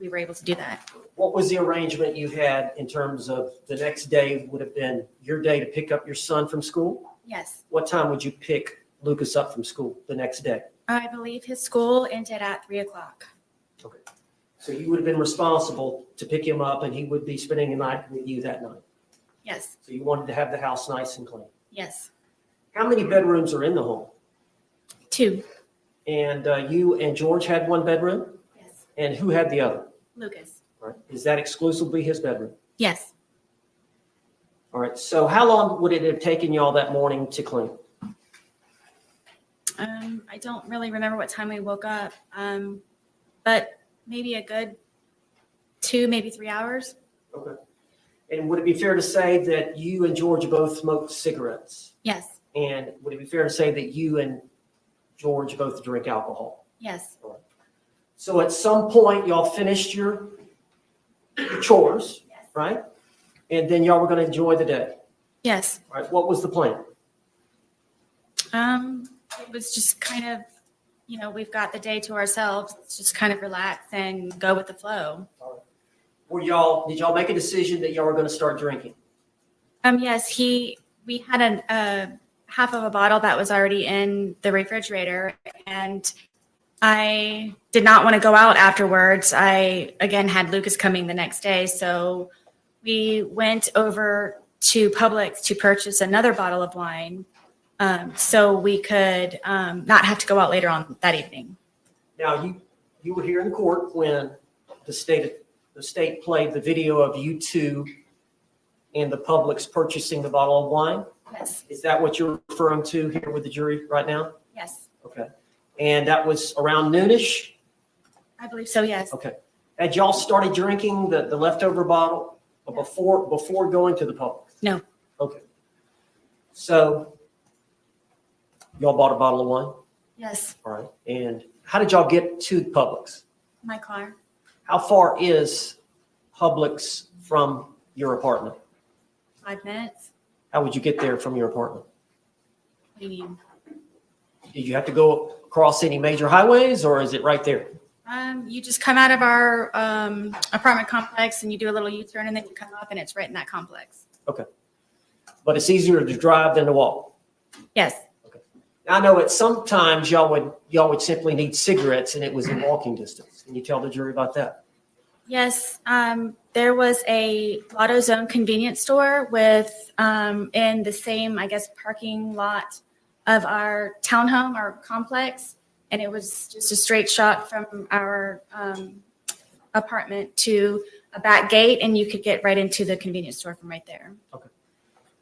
were able to do that. What was the arrangement you had in terms of the next day would have been your day to pick up your son from school? Yes. What time would you pick Lucas up from school the next day? I believe his school ended at 3:00. Okay. So you would have been responsible to pick him up, and he would be spending the night with you that night. Yes. So you wanted to have the house nice and clean. Yes. How many bedrooms are in the home? 2. And you and George had one bedroom? Yes. And who had the other? Lucas. All right. Is that exclusively his bedroom? Yes. All right. So how long would it have taken y'all that morning to clean? I don't really remember what time we woke up, but maybe a good 2, maybe 3 hours. Okay. And would it be fair to say that you and George both smoked cigarettes? Yes. And would it be fair to say that you and George both drink alcohol? Yes. So at some point, y'all finished your chores, Yes. right? And then y'all were going to enjoy the day. Yes. All right. What was the plan? It was just kind of, we've got the day to ourselves. Let's just kind of relax and go with the flow. Did y'all make a decision that y'all were going to start drinking? Yes, we had a half of a bottle that was already in the refrigerator, and I did not want to go out afterwards. I, again, had Lucas coming the next day, so we went over to Publix to purchase another bottle of wine, so we could not have to go out later on that evening. Now, you were here in court when the state played the video of you two and the public's purchasing the bottle of wine. Yes. Is that what you're referring to here with the jury right now? Yes, Okay. And that was around noonish? I believe so. Yes. Okay. Had y'all started drinking the leftover bottle before going to the public? No. Okay. So y'all bought a bottle of wine? Yes. All right. And how did y'all get to Publix? My car. How far is Publix from your apartment? 5 minutes. How would you get there from your apartment? What do you mean? Did you have to go across any major highways or is it right there? You just come out of our apartment complex and you do a little U-turn and then you come up and it's right in that complex. But it's easier to drive than to walk. Yes. I know at sometimes y'all would simply need cigarettes and it was in walking distance. Can you tell the jury about that? Yes. There was a AutoZone convenience store with in the same, I guess, parking lot of our townhome or complex. And it was just a straight shot from our apartment to a back gate, and you could get right into the convenience store from right there.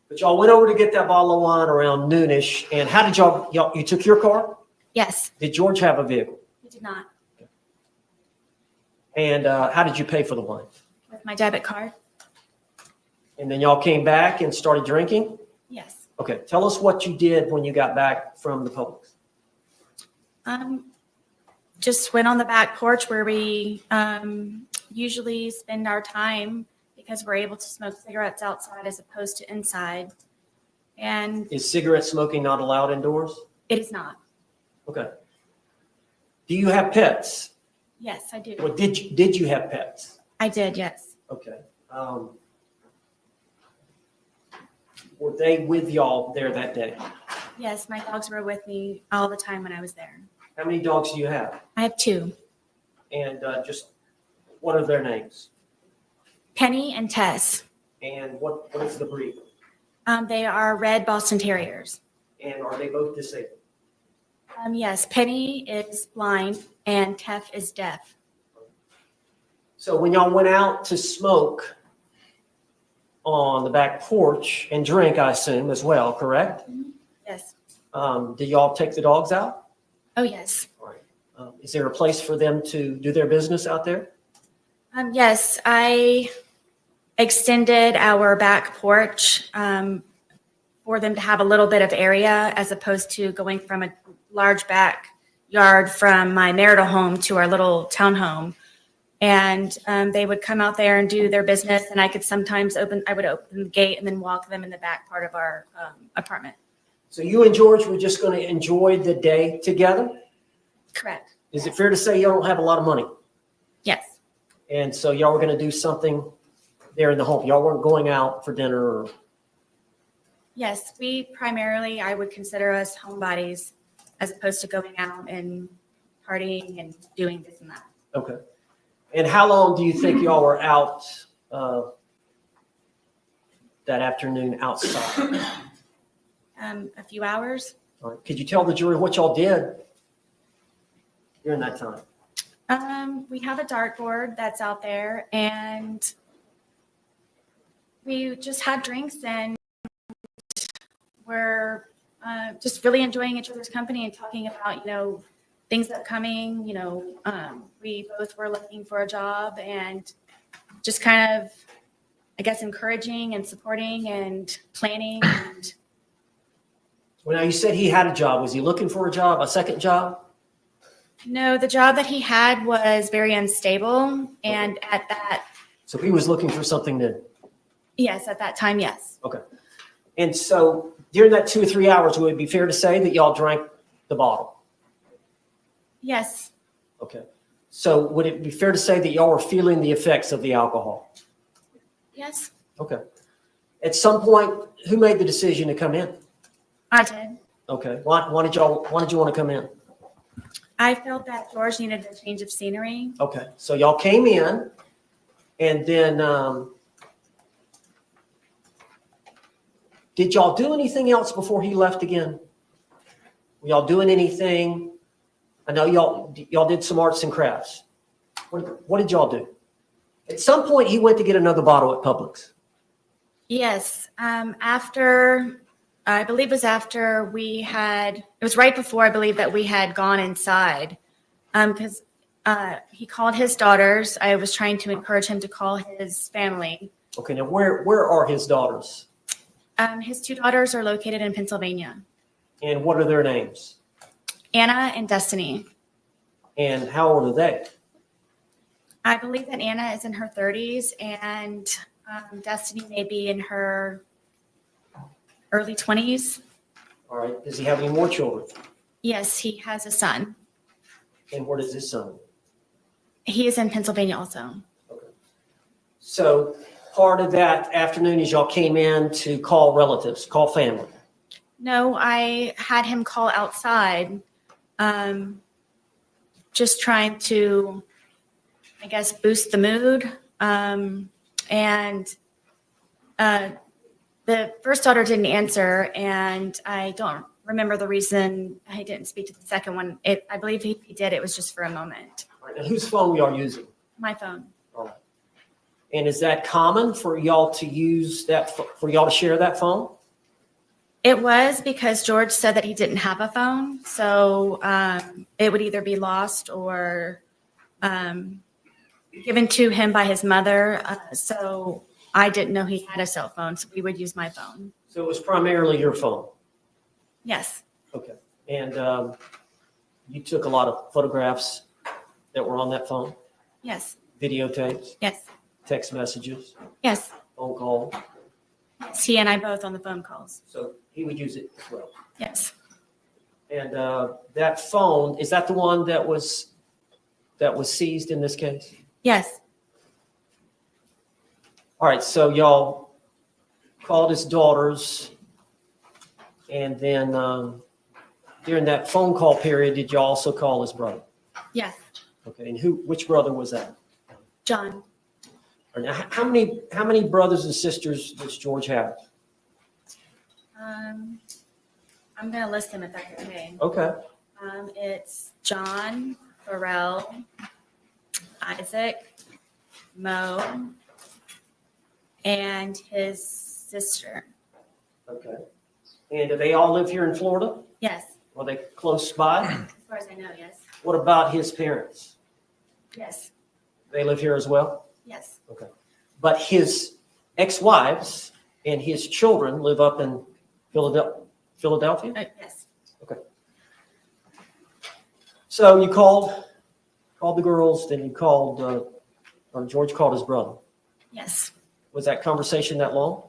But y'all went over to get that bottle of wine around noonish. And how did you took your car? Yes, Did George have a vehicle? we did not. And how did you pay for the wine? With my debit card. And then y'all came back and started drinking? Yes. Okay, tell us what you did when you got back from the Publix. Just went on the back porch where we usually spend our time because we're able to smoke cigarettes outside as opposed to inside. And Is cigarette smoking not allowed indoors? it is not. Okay. Do you have pets? Yes, I do. Well, did you have pets? I did, yes. Okay. Were they with y'all there that day? Yes, my dogs were with me all the time when I was there. How many dogs do you have? I have 2, And just what are their names? Penny and Tess. And what is the breed? They are red Boston Terriers. And are they both disabled? Yes, Penny is blind and Teff is deaf. So when y'all went out to smoke on the back porch and drink, I assume as well, correct? Yes. Did y'all take the dogs out? Oh, yes. All right. Is there a place for them to do their business out there? Yes, I extended our back porch for them to have a little bit of area as opposed to going from a large backyard from my marital home to our little townhome. And they would come out there and do their business, and I could sometimes I would open the gate and then walk them in the back part of our apartment. So you and George were just going to enjoy the day together? Correct. Is it fair to say y'all don't have a lot of money? Yes. And so y'all were going to do something there in the home? Y'all weren't going out for dinner or? Yes, we primarily, I would consider us homebodies as opposed to going out and partying and doing this and that. Okay. And how long do you think y'all were out that afternoon outside? A few hours. All right. Could you tell the jury what y'all did during that time? We have a dartboard that's out there, and we just had drinks, and we're just really enjoying each other's company and talking about, things upcoming. We both were looking for a job and just kind of, I guess, encouraging and supporting and planning. And Well, now you said he had a job. Was he looking for a job, a second job? no, the job that he had was very unstable, and at that, So he was looking for something new. yes, at that time, yes. Okay. And so during that 2 or 3 hours, would it be fair to say that y'all drank the bottle? Yes. Okay. So would it be fair to say that y'all were feeling the effects of the alcohol? Yes, Okay. At some point, who made the decision to come in? I did. Okay. Why did you want to come in? I felt that George needed a change of scenery. Okay. So y'all came in and then did y'all do anything else before he left again? Were y'all doing anything? I know y'all did some arts and crafts. What did y'all do? At some point, he went to get another bottle at Publix. Yes. I believe it was after it was right before I believe that we had gone inside. Because he called his daughters. I was trying to encourage him to call his family. Okay, now where are his daughters? His two daughters are located in Pennsylvania, And what are their names? Anna and Destiny. And how old are they? I believe that Anna is in her 30s and Destiny may be in her early 20s. All right, does he have any more children? Yes, he has a son. And where does his son? He is in Pennsylvania also. So part of that afternoon is y'all came in to call relatives, call family. No, I had him call outside, just trying to, I guess, boost the mood. The first daughter didn't answer, and I don't remember the reason I didn't speak to the second one. I believe he did. It was just for a moment. All right, and whose phone were y'all using? My phone. All right. And is that common for y'all to use for y'all to share that phone? It was because George said that he didn't have a phone, so it would either be lost or given to him by his mother. So I didn't know he had a cell phone, so we would use my phone. So it was primarily your phone? Yes. Okay. And you took a lot of photographs that were on that phone? Yes. Videotapes, Yes. text messages, Yes. phone call? Yes. He and I both on the phone calls. So he would use it as well. Yes. And that phone, is that the one that was seized in this case? Yes. All right, so y'all called his daughters, and then during that phone call period, did y'all also call his brother? Yes. Okay, and which brother was that? John. All right, now, how many brothers and sisters does George have? I'm going to list them if that's okay. Okay. It's John, Pharrell, Isaac, Mo, and his sister. Okay. And do they all live here in Florida? Yes. Are they close by? As far as I know, yes. What about his parents? Yes. They live here as well? Yes. Okay. But his ex-wives and his children live up in Philadelphia? Yes. So you called the girls, then you called, or George called his brother. Yes. Was that conversation that long?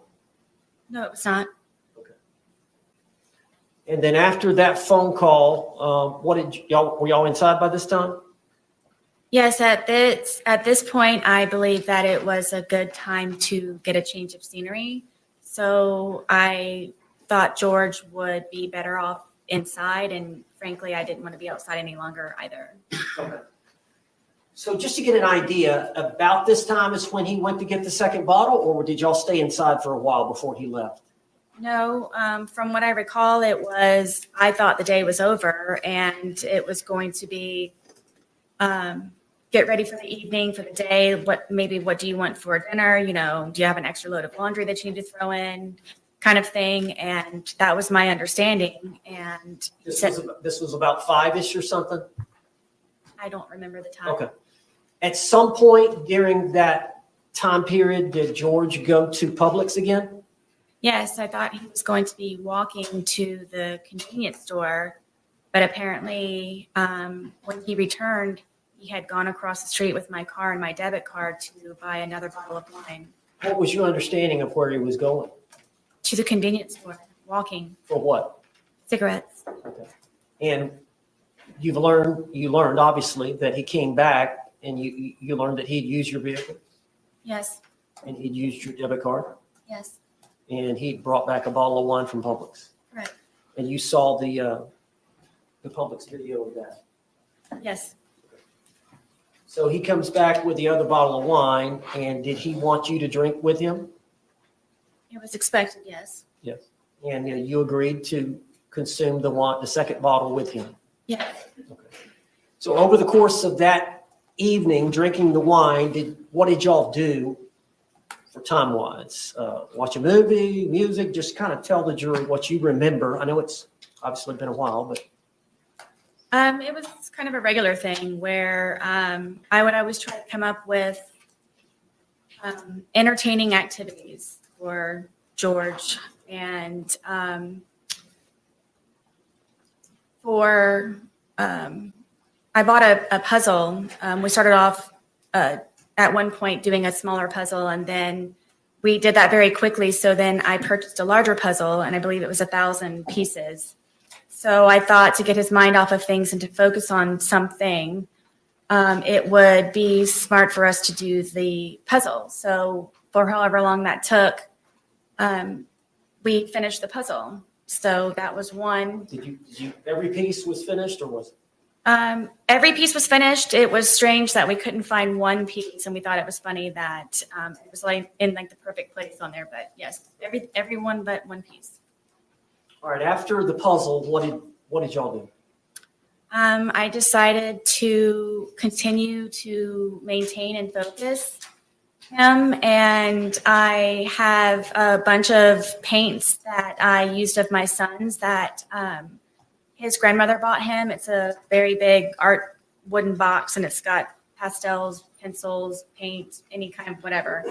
No, it was not. And then after that phone call, were y'all inside by this time? Yes, at this point, I believe that it was a good time to get a change of scenery. So I thought George would be better off inside, and frankly, I didn't want to be outside any longer either. Okay. So just to get an idea, about this time is when he went to get the second bottle, or did y'all stay inside for a while before he left? No, from what I recall, I thought the day was over and it was going to be get ready for the evening, for the day. What do you want for dinner? Do you have an extra load of laundry that you need to throw in, kind of thing? And that was my understanding. And This was about 5-ish or something? I don't remember the time. Okay. At some point during that time period, did George go to Publix again? Yes, I thought he was going to be walking to the convenience store, but apparently when he returned, he had gone across the street with my car and my debit card to buy another bottle of wine. What was your understanding of where he was going? To the convenience store, walking. For what? Cigarettes. Okay. And you learned obviously that he came back and you learned that he'd used your vehicle Yes, and he'd used your debit card yes, and he brought back a bottle of wine from Publix. correct. And you saw the Publix video of that. Yes, So he comes back with the other bottle of wine, and did he want you to drink with him? it was expected, yes. Yes. And you agreed to consumed the second bottle with him. Yes. So over the course of that evening, drinking the wine, what did y'all do for time-wise? Watch a movie, music, just kind of tell the jury what you remember. I know it's obviously been a while, but. It was kind of a regular thing where I would always try to come up with entertaining activities for George, and I bought a puzzle. We started off at one point doing a smaller puzzle, and then we did that very quickly. So then I purchased a larger puzzle, and I believe it was 1,000 pieces. So I thought to get his mind off of things and to focus on something, it would be smart for us to do the puzzle. So for however long that took, we finished the puzzle. So that was one. Did you every piece was finished, or was it? Every piece was finished. It was strange that we couldn't find one piece, and we thought it was funny that it was like in like the perfect place on there. But yes, every one but one piece. All right. After the puzzle, what did y'all do? I decided to continue to maintain and focus him, and I have a bunch of paints that I used of my son's that his grandmother bought him. It's a very big art wooden box, and it's got pastels, pencils, paint, any kind of whatever.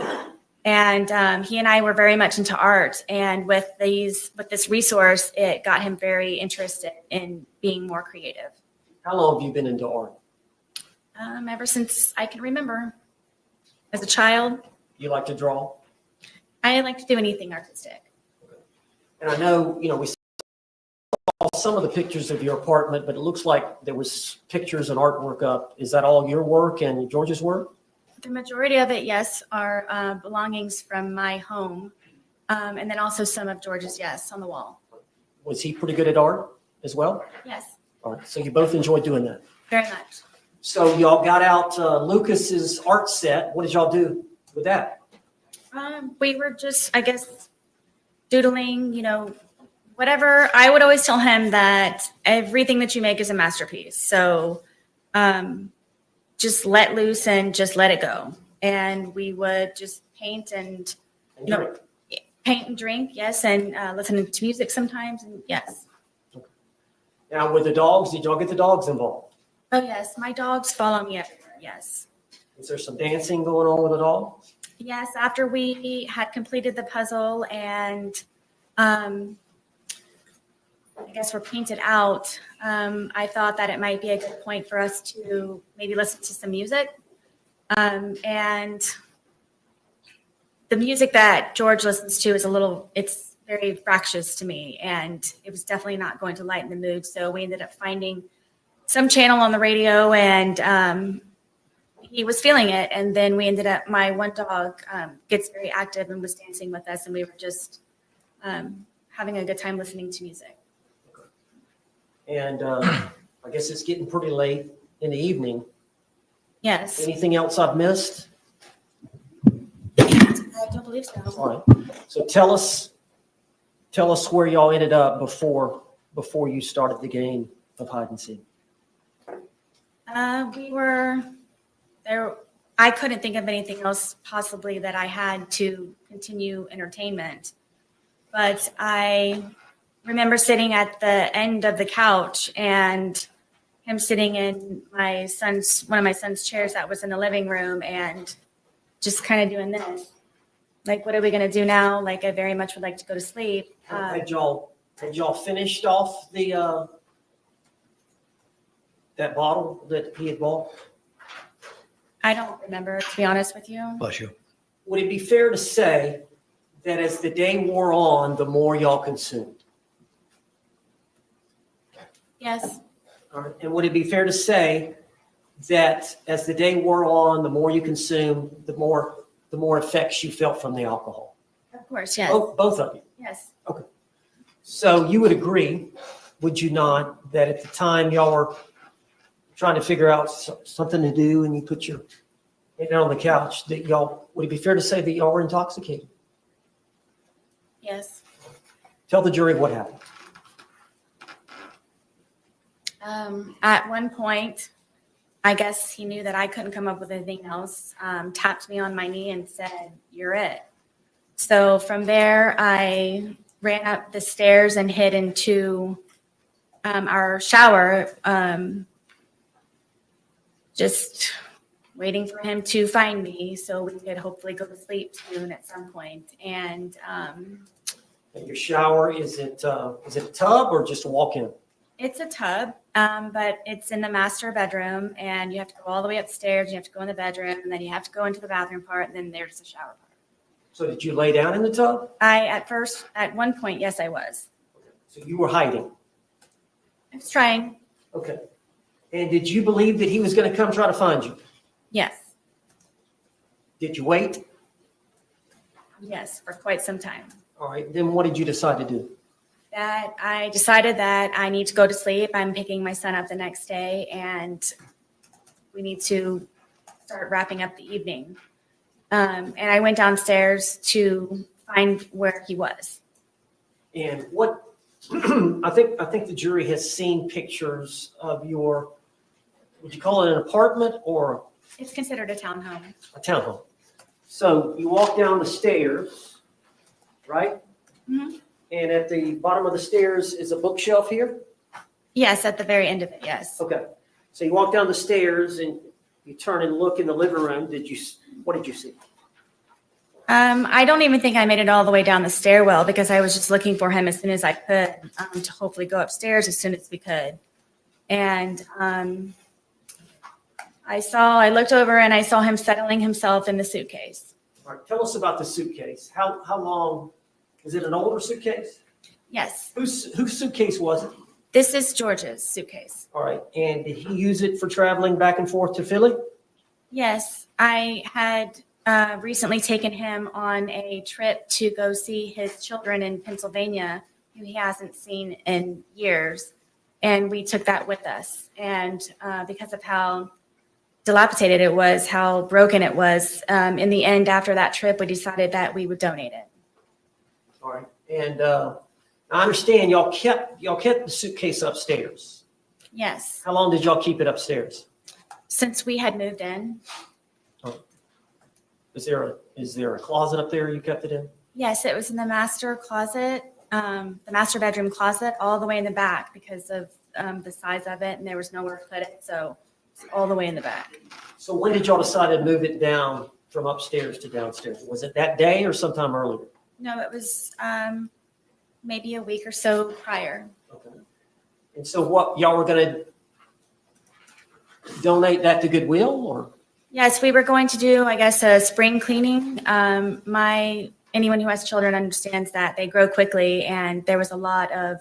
And he and I were very much into art, and with this resource, it got him very interested in being more creative. How long have you been into art? Ever since I can remember. As a child, You like to draw? I like to do anything artistic. And I know, we saw some of the pictures of your apartment, but it looks like there was pictures and artwork up. Is that all your work and George's work? The majority of it, yes, are belongings from my home. And then also some of George's, yes, on the wall. Was he pretty good at art as well? Yes, All right, so you both enjoyed doing that. very much. So y'all got out Lucas's art set. What did y'all do with that? We were just, I guess, doodling, whatever. I would always tell him that everything that you make is a masterpiece. So just let loose and just let it go. And we would just paint and Drink. paint and drink, yes, and listen to music sometimes, and yes. Now with the dogs, did y'all get the dogs involved? Oh, yes, my dogs follow me everywhere, yes. Is there some dancing going on with the dog? Yes, after we had completed the puzzle and I guess we're painted out, I thought that it might be a good point for us to maybe listen to some music. And the music that George listens to is it's very fractious to me, and it was definitely not going to lighten the mood. So we ended up finding some channel on the radio, and he was feeling it. And then we ended up, my one dog gets very active and was dancing with us, and we were just having a good time listening to music. And I guess it's getting pretty late in the evening. Yes, Anything else I've missed? I don't believe so. All right. So tell us where y'all ended up before you started the game of hide and seek. We were there. I couldn't think of anything else possibly that I had to continue entertainment. But I remember sitting at the end of the couch and him sitting in one of my son's chairs that was in the living room, and just kind of doing this. Like, what are we going to do now? Like, I very much would like to go to sleep. Had y'all finished off the that bottle that he had bought? I don't remember, to be honest with you. Bless you. Would it be fair to say that as the day wore on, the more y'all consumed? Yes. All right. And would it be fair to say that as the day wore on, the more you consumed, the more effects you felt from the alcohol? Of course, yes. Both of you. Yes. So you would agree, would you not, that at the time y'all were trying to figure out something to do and you put your head down on the couch, that would it be fair to say that y'all were intoxicated? Yes. Tell the jury what happened. At one point, I guess he knew that I couldn't come up with anything else, tapped me on my knee and said, "You're it." So from there, I ran up the stairs and hid into our shower, just waiting for him to find me so we could hopefully go to sleep soon at some point. And Your shower, is it a tub or just a walk-in? it's a tub, but it's in the master bedroom, and you have to go all the way upstairs. You have to go in the bedroom, and then you have to go into the bathroom part, and then there's the shower part. So did you lay down in the tub? At one point, yes, I was. So you were hiding. I was trying. Okay. And did you believe that he was going to come try to find you? Yes. Did you wait? Yes, for quite some time. All right. Then what did you decide to do? That I decided that I need to go to sleep. I'm picking my son up the next day, and we need to start wrapping up the evening. And I went downstairs to find where he was. And what I think the jury has seen pictures of your, would you call it an apartment or It's considered a townhome. a townhome? So you walk down the stairs, right? Mhm. And at the bottom of the stairs is a bookshelf here? Yes, at the very end of it, yes. Okay. So you walk down the stairs and you turn and look in the living room. What did you see? I don't even think I made it all the way down the stairwell because I was just looking for him as soon as I could, to hopefully go upstairs as soon as we could. And I looked over and I saw him settling himself in the suitcase. All right. Tell us about the suitcase. How long, is it an older suitcase? Yes, Whose suitcase was it? this is George's suitcase. All right. And did he use it for traveling back and forth to Philly? Yes, I had recently taken him on a trip to go see his children in Pennsylvania, who he hasn't seen in years. And we took that with us. And because of how dilapidated it was, how broken it was, in the end, after that trip, we decided that we would donate it. All right. And I understand y'all kept the suitcase upstairs. Yes, How long did y'all keep it upstairs? since we had moved in. Is there a closet up there you kept it in? Yes, it was in the master closet, the master bedroom closet, all the way in the back because of the size of it, and there was nowhere to put it, so it's all the way in the back. So when did y'all decide to move it down from upstairs to downstairs? Was it that day or sometime earlier? No, it was maybe a week or so prior. Okay. And so what, y'all were gonna donate that to Goodwill or? Yes, we were going to do, I guess, a spring cleaning. Anyone who has children understands that they grow quickly, and there was a lot of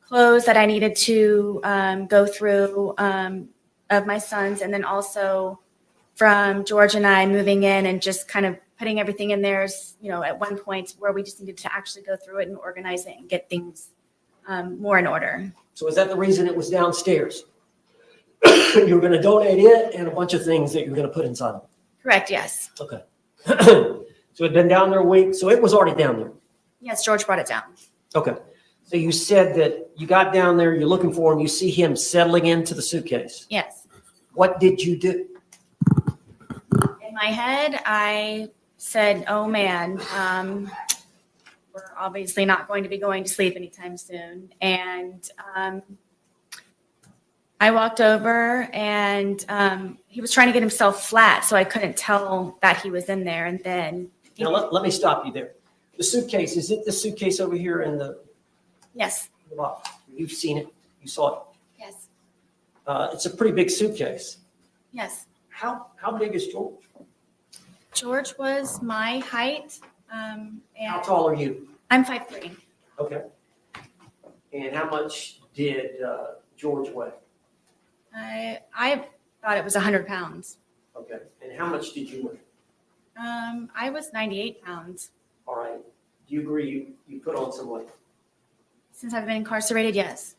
clothes that I needed to go through of my sons, and then also from George and I moving in and just kind of putting everything in there, at one point where we just needed to actually go through it and organize it and get things more in order. So is that the reason it was downstairs? You were gonna donate it and a bunch of things that you were gonna put inside of it? Correct, yes. Okay. So it'd been down there a week, so it was already down there. Yes, George brought it down. Okay. So you said that you got down there, you're looking for him, you see him settling into the suitcase. Yes. What did you do? In my head, I said, oh man, we're obviously not going to be going to sleep anytime soon. And I walked over and he was trying to get himself flat, so I couldn't tell that he was in there. And then, Now, let me stop you there. The suitcase, is it the suitcase over here in the yes, box? You've seen it, you saw it. yes, It's a pretty big suitcase. yes. How big is George? George was my height. How And tall are you? I'm 5'3". Okay. And how much did George weigh? I thought it was 100 pounds. Okay. And how much did you weigh? I was 98 pounds. All right. Do you agree you put on some weight? Since I've been incarcerated, yes.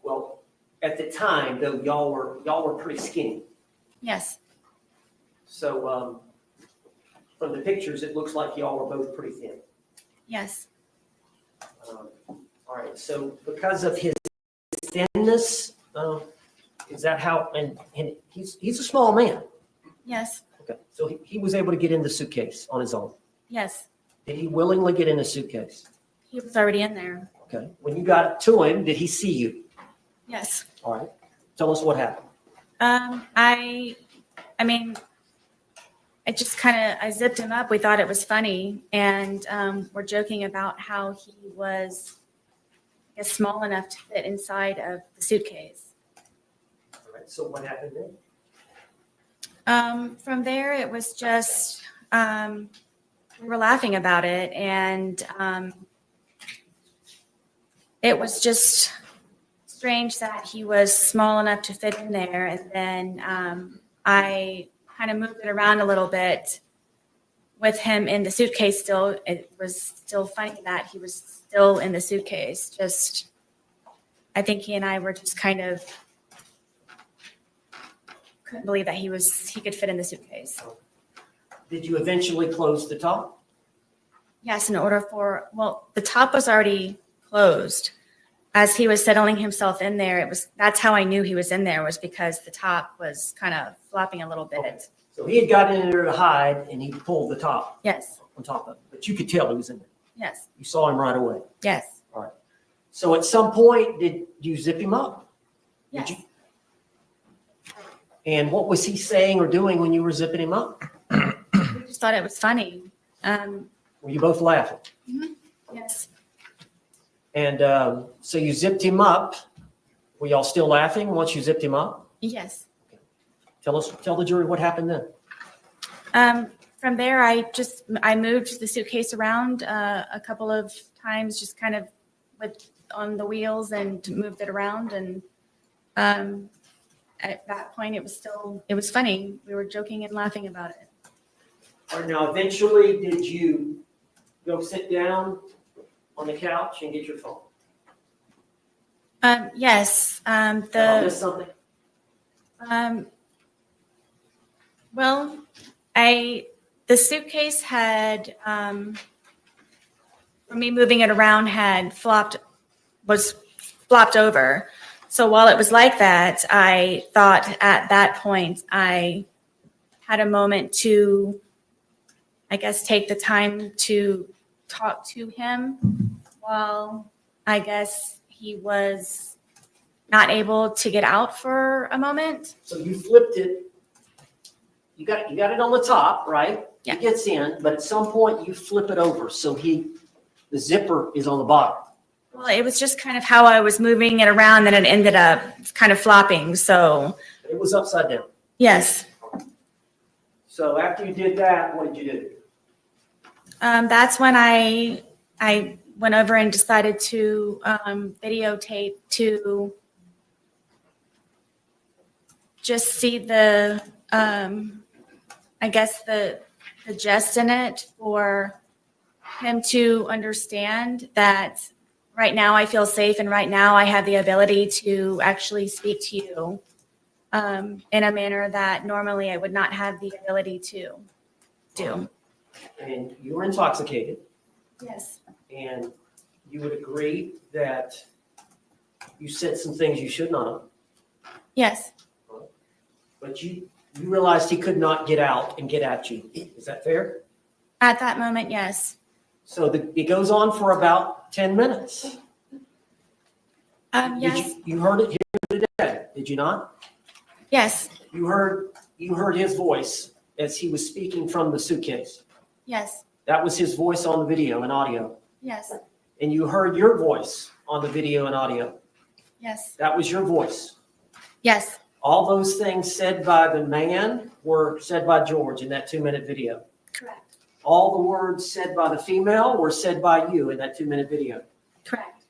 Well, at the time, though, y'all were pretty skinny. Yes, So from the pictures, it looks like y'all were both pretty thin. yes, All right. So because of his thinness? Is that how, and he's a small man. Yes, Okay, so he was able to get in the suitcase on his own. yes. Did he willingly get in the suitcase? He was already in there. Okay, when you got to him, did he see you? Yes. All right, tell us what happened. I mean, I zipped him up. We thought it was funny. And we're joking about how he was, I guess, small enough to fit inside of the suitcase. All right, so what happened then? From there, it was just, we were laughing about it. And it was just strange that he was small enough to fit in there. And then I kind of moved it around a little bit with him in the suitcase still. It was still funny that he was still in the suitcase. Just, I think he and I were just kind of, couldn't believe that he could fit in the suitcase. Did you eventually close the top? Yes, the top was already closed. As he was settling himself in there, that's how I knew he was in there, was because the top was kind of flopping a little bit. Okay. So he had gotten in there to hide and he pulled the top Yes, on top of it, but you could tell he was in there. yes, You saw him right away. yes, All right. So at some point, did you zip him up? Did yes. you? And what was he saying or doing when you were zipping him up? We just thought it was funny. Were you both laughing? Yes, And so you zipped him up. Were y'all still laughing once you zipped him up? yes. Tell the jury what happened then. From there, I moved the suitcase around a couple of times, just kind of on the wheels, and moved it around. And at that point, it was funny. We were joking and laughing about it. All right, now eventually, did you go sit down on the couch and get your phone? Yes. Did I miss something? Well, the suitcase had, for me moving it around, was flopped over. So while it was like that, I thought at that point I had a moment to, I guess, take the time to talk to him while I guess he was not able to get out for a moment. So you flipped it. You got it on the top, right? Yeah. It gets in, but at some point you flip it over so the zipper is on the bottom. Well, it was just kind of how I was moving it around that it ended up kind of flopping. So, It was upside down. yes, So after you did that, what did you do? that's when I went over and decided to videotape to just see the, I guess, the jest in it, for him to understand that right now I feel safe, and right now I have the ability to actually speak to you in a manner that normally I would not have the ability to do. And you were intoxicated, Yes. and you would agree that you said some things you should not have, Yes. but you realized he could not get out and get at you. Is that fair? At that moment, yes. So it goes on for about 10 minutes. Yes. You heard it here today, did you not? Yes. You heard his voice as he was speaking from the suitcase. Yes. That was his voice on the video and audio. Yes. And you heard your voice on the video and audio. Yes. That was your voice. Yes. All those things said by the man were said by George in that 2-minute video. Correct. All the words said by the female were said by you in that 2-minute video. Correct.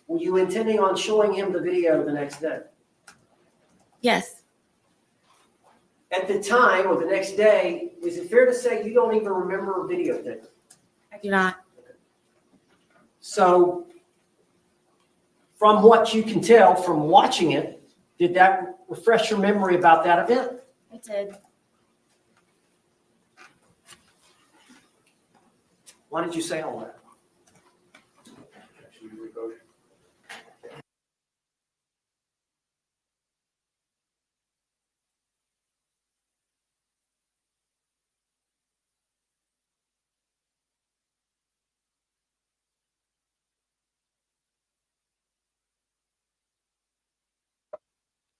Were you intending on showing him the video the next day? Yes. At the time or the next day, is it fair to say you don't even remember a videotape? I do not. So from what you can tell from watching it, did that refresh your memory about that event? I did. Why did you say all that?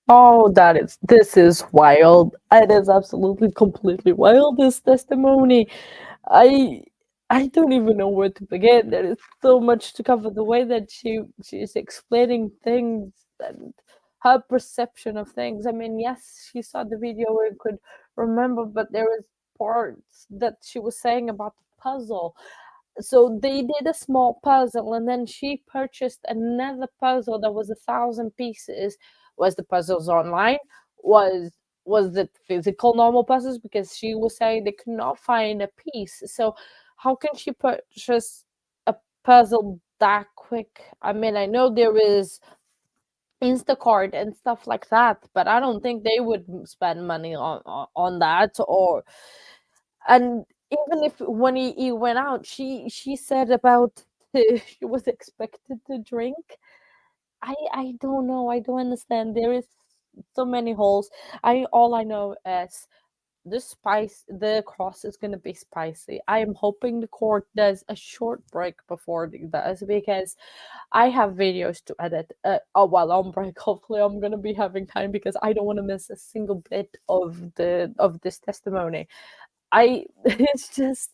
Oh, this is wild. It is absolutely completely wild, this testimony. I I don't even know where to begin. There is so much to cover. The way that she's explaining things and her perception of things. I mean, yes, she saw the video and could remember, but there is parts that she was saying about the puzzle. So they did a small puzzle, and then she purchased another puzzle that was 1,000 pieces. Was the puzzles online? Was was it physical normal puzzles? Because she was saying they could not find a piece. So how can she purchase a puzzle that quick? I mean, I know there is Instacart and stuff like that, but I don't think they would spend money on that. Or and even if when he went out, she said about she was expected to drink. I don't know. I don't understand. There is so many holes. I all I know is the cross is gonna be spicy. I am hoping the court does a short break before it does, because I have videos to edit. While on break, hopefully I'm gonna be having time, because I don't want to miss a single bit of this testimony. I it's just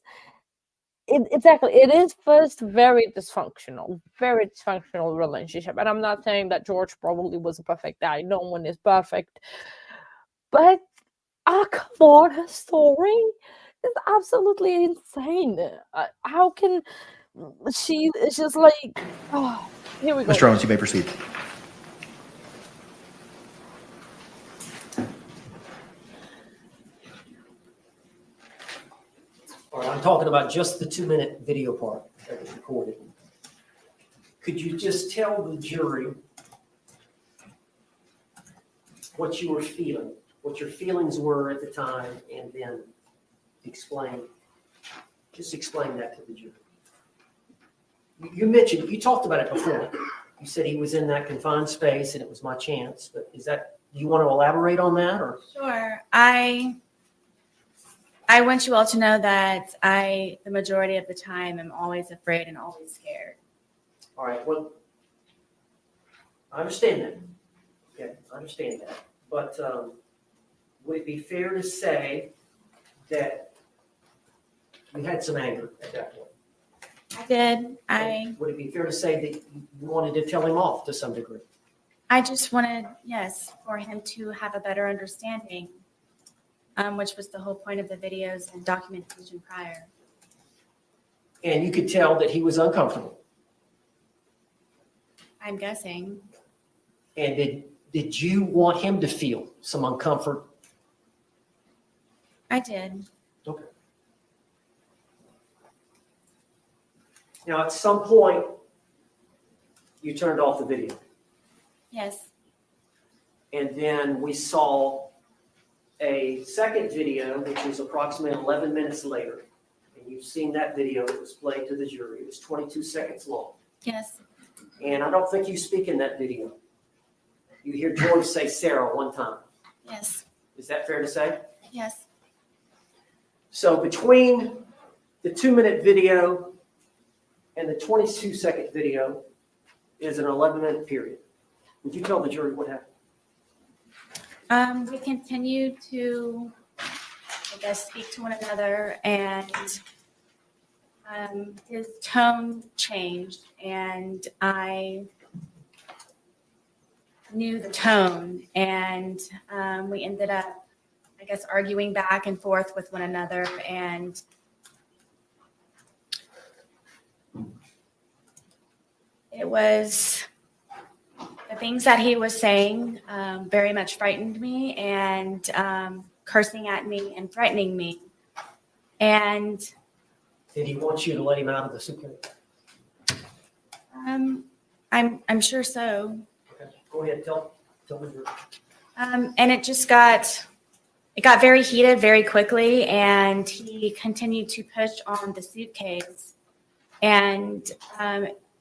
exactly, it is first very dysfunctional relationship, and I'm not saying that George probably was a perfect guy. No one is perfect, but come on, her story is absolutely insane. How can she? It's just like, oh, here we go. Mr. Owens, you may proceed. All right, I'm talking about just the 2-minute video part that was recorded. Could you just tell the jury what you were feeling, what your feelings were at the time, and then explain that to the jury? You mentioned, you talked about it before. You said he was in that confined space and it was my chance, but do you want to elaborate on that, or? Sure. I want you all to know that the majority of the time, am always afraid and always scared. All right, well, I understand that. Okay, I understand that. But would it be fair to say that you had some anger at that point? I did. Would it be fair to say that you wanted to tell him off to some degree? I just wanted, yes, for him to have a better understanding, which was the whole point of the videos and documentation prior. And you could tell that he was uncomfortable. I'm guessing. And did you want him to feel some uncomfort? I did. Okay. Now, at some point, you turned off the video. Yes. And then we saw a second video, which was approximately 11 minutes later. And you've seen that video. It was played to the jury. It was 22 seconds long. Yes. And I don't think you speak in that video. You hear George say Sarah one time. Yes. Is that fair to say? Yes. So between the 2-minute video and the 22-second video is an 11-minute period. Would you tell the jury what happened? We continued to, I guess, speak to one another, and his tone changed, and I knew the tone, and we ended up, I guess, arguing back and forth with one another, and it was the things that he was saying very much frightened me, and cursing at me and threatening me. And Did he want you to let him out of the suitcase? I'm sure so. Okay, go ahead, tell the jury. And it just got very heated very quickly, and he continued to push on the suitcase. And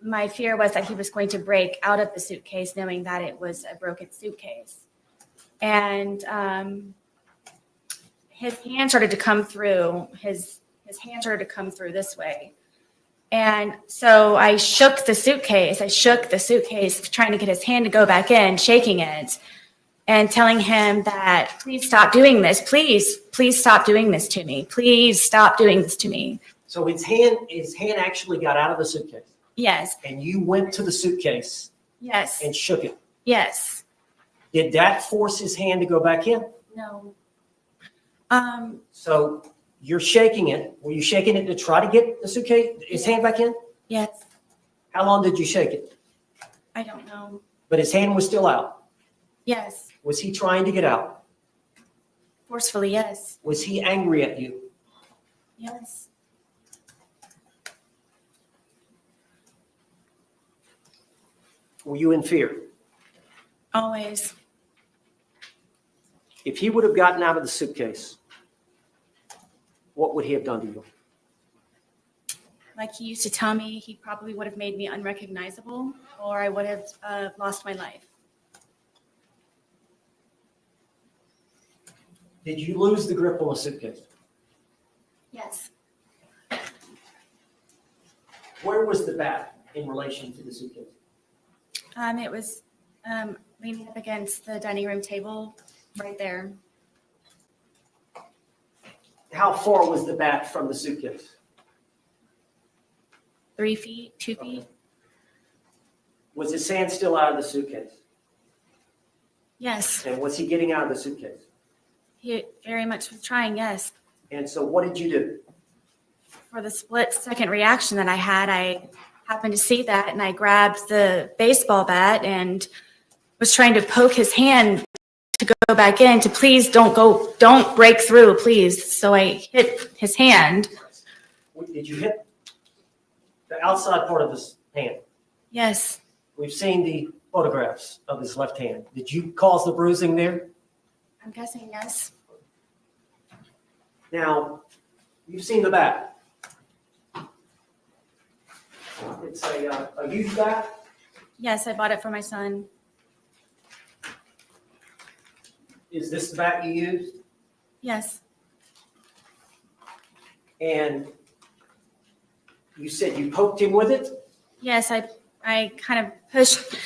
my fear was that he was going to break out of the suitcase, knowing that it was a broken suitcase. And his hand started to come through. His hand started to come through this way. And so I shook the suitcase. Trying to get his hand to go back in, shaking it. and telling him that, please stop doing this. Please stop doing this to me. Please stop doing this to me. So his hand actually got out of the suitcase, Yes, and you went to the suitcase yes, and shook it. yes. Did that force his hand to go back in? No. So you're shaking it. Were you shaking it to try to get the suitcase, his hand back in? Yes, How long did you shake it? I don't know. But his hand was still out. Yes, Was he trying to get out? forcefully, yes, Was he angry at you? yes. Were you in fear? Always. If he would have gotten out of the suitcase, what would he have done to you? Like he used to tell me, he probably would have made me unrecognizable, or I would have lost my life. Did you lose the grip on the suitcase? Yes. Where was the bat in relation to the suitcase? It was leaning up against the dining room table right there. How far was the bat from the suitcase? 3 feet, 2 feet. Was his hand still out of the suitcase? Yes. And was he getting out of the suitcase? He very much was trying, yes. And so what did you do? For the split second reaction that I had, I happened to see that and I grabbed the baseball bat and was trying to poke his hand to go back in to please don't break through, please. So I hit his hand. Did you hit the outside part of his hand? Yes, We've seen the photographs of his left hand. Did you cause the bruising there? I'm guessing yes. Now, you've seen the bat. It's a youth bat. Yes, I bought it for my son. Is this the bat you used? Yes, And you said you poked him with it? yes, I kind of pushed,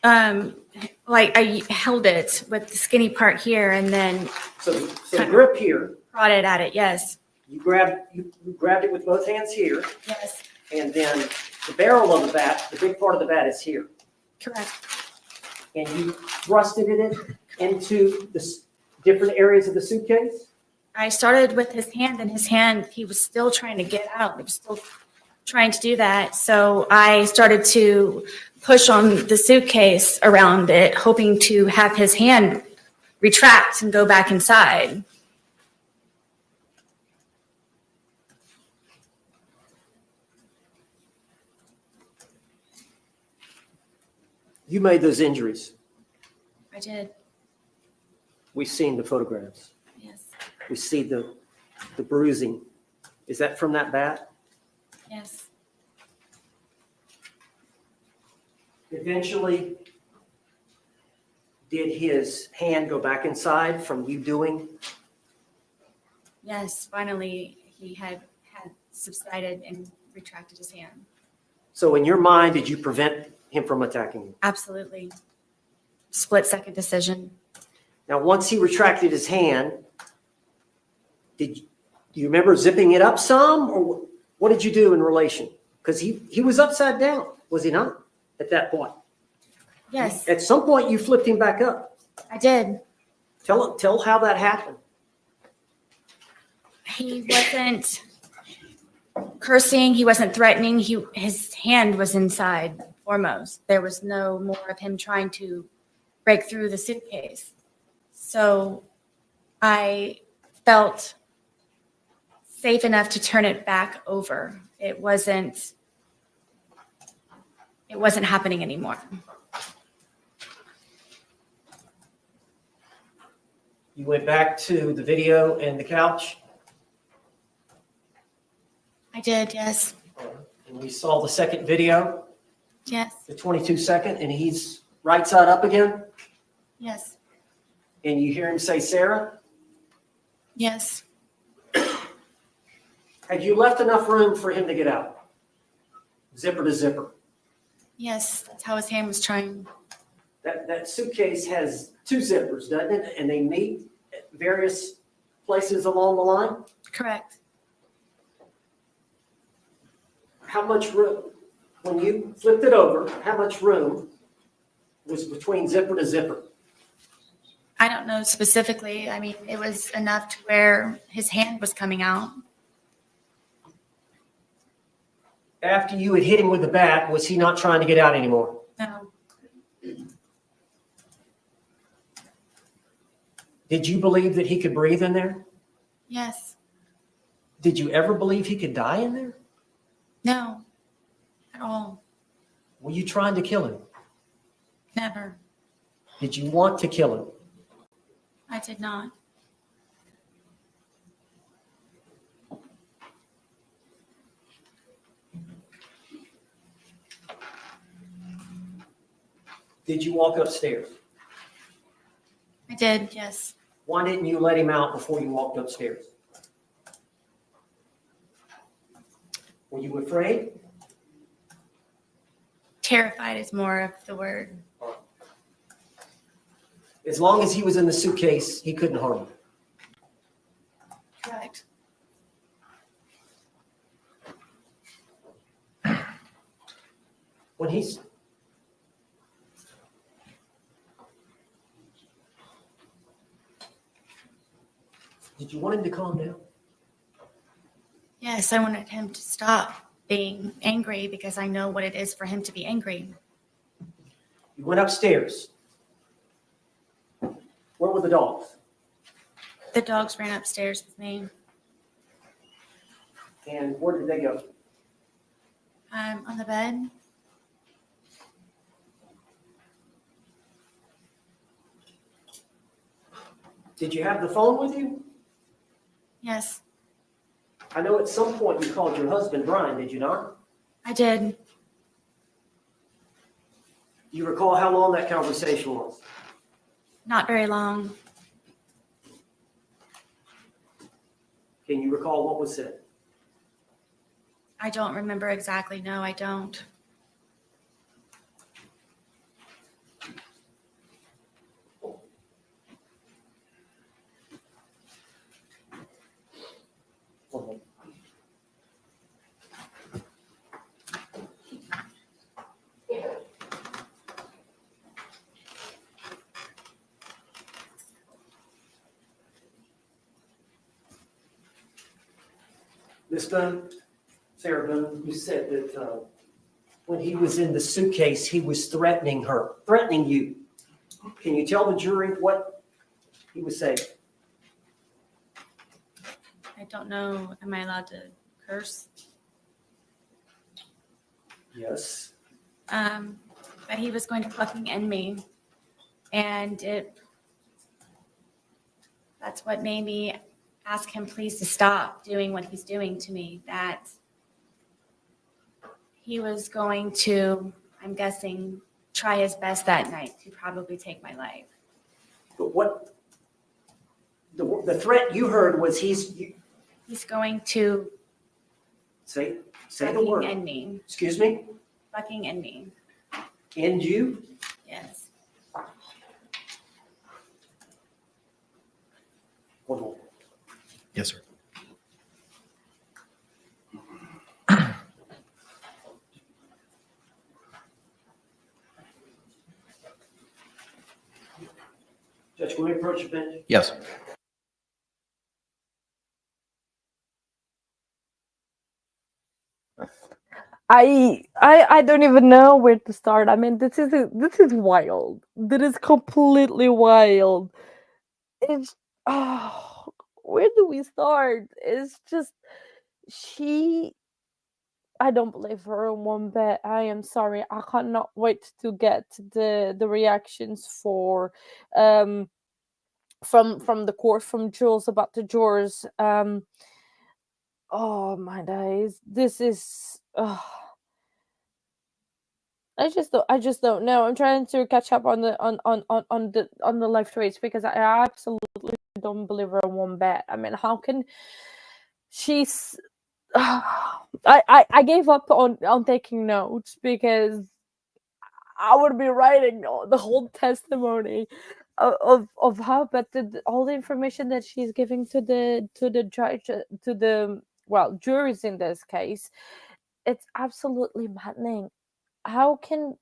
like I held it with the skinny part here and then So the grip here, prodded at it. Yes, you grabbed it with both hands here, yes, and then the barrel of the bat, the big part of the bat is here. correct. And you thrusted it into the different areas of the suitcase? I started with his hand, and his hand, he was still trying to get out. He was still trying to do that. So I started to push on the suitcase around it, hoping to have his hand retract and go back inside. You made those injuries. I did, We've seen the photographs. yes, We see the bruising. Is that from that bat? yes. Eventually, did his hand go back inside from you doing? Yes, finally, he had subsided and retracted his hand. So in your mind, did you prevent him from attacking you? Absolutely. Split second decision. Now, once he retracted his hand, do you remember zipping it up some, or what did you do in relation? Because he was upside down, was he not, at that point? Yes, At some point, you flipped him back up. I did. Tell how that happened. He wasn't cursing. He wasn't threatening. His hand was inside foremost. There was no more of him trying to break through the suitcase. So I felt safe enough to turn it back over. It wasn't happening anymore. You went back to the video and the couch, I did, yes. and we saw the second video, Yes, the 22-second, and he's right side up again, yes, and you hear him say, "Sarah." yes. Had you left enough room for him to get out? Zipper to zipper. Yes, that's how his hand was trying. That suitcase has 2 zippers, doesn't it? And they meet at various places along the line? Correct. How much room, when you flipped it over, how much room was between zipper to zipper? I don't know specifically. I mean, it was enough to where his hand was coming out. After you had hit him with the bat, was he not trying to get out anymore? No. Did you believe that he could breathe in there? Yes. Did you ever believe he could die in there? No. At all. Were you trying to kill him? Never. Did you want to kill him? I did not. Did you walk upstairs? I did, yes. Why didn't you let him out before you walked upstairs? Were you afraid? Terrified is more of the word. As long as he was in the suitcase, he couldn't harm you. Correct. When he's Did you want him to calm down? Yes, I wanted him to stop being angry because I know what it is for him to be angry. You went upstairs. Where were the dogs? The dogs ran upstairs with me. And where did they go? On the bed. Did you have the phone with you? Yes, I know at some point you called your husband Brian, did you not? I did. Do you recall how long that conversation was? Not very long. Can you recall what was said? I don't remember exactly. No, I don't. Miss Boone, Sarah Boone, you said that when he was in the suitcase, he was threatening you. Can you tell the jury what he was saying? I don't know. Am I allowed to curse? Yes. But he was going to fucking end me. And that's what made me ask him please to stop doing what he's doing to me. That he was going to, I'm guessing, try his best that night to probably take my life. But what the threat you heard was He's going to say the fucking word. end me. Excuse me? Fucking end me. End you? Yes. One more. Yes, sir. Judge, can we approach the bench? Yes. I don't even know where to start. I mean, this is wild. That is completely wild. It's where do we start? It's just she. I don't believe her one bit. I am sorry. I cannot wait to get the reactions for from the court from Jules about the jurors. Oh my days. This is I just don't know. I'm trying to catch up on the live tweets because I absolutely don't believe her one bit. I mean, how can she's I gave up on taking notes because I would be writing the whole testimony of how, but all the information that she's giving to the judge, to the, well, juries in this case, it's absolutely maddening. How can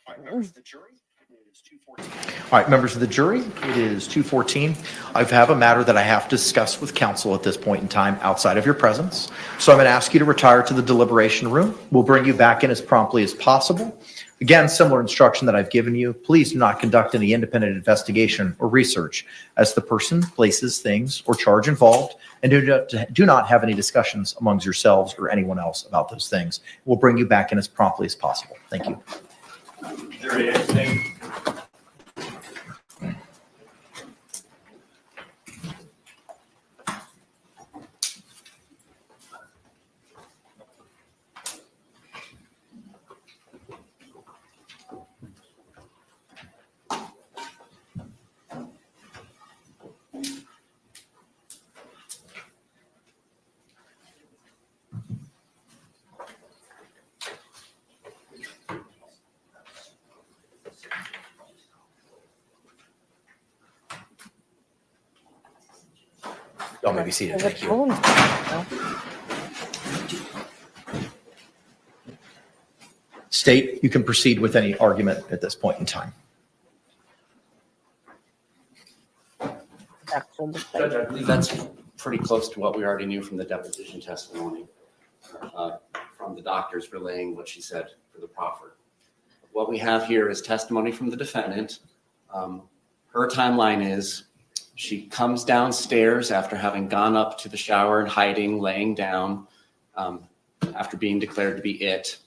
All right, members of the jury, it is 2:14. All right, members of the jury, it is 2:14. I have a matter that I have to discuss with counsel at this point in time outside of your presence. So I'm going to ask you to retire to the deliberation room. We'll bring you back in as promptly as possible. Again, similar instruction that I've given you. Please do not conduct any independent investigation or research as the person, places, things, or charge involved, and do not have any discussions amongst yourselves or anyone else about those things. We'll bring you back in as promptly as possible. Thank you. There it is. Thank you. Y'all may be seated. the Thank you. phones? State, you can proceed with any argument at this point in time. Judge, I believe that's pretty close to what we already knew from the deposition testimony, from the doctors relaying what she said for the proffer. What we have here is testimony from the defendant. Her timeline is she comes downstairs after having gone up to the shower and hiding, laying down, after being declared to be it.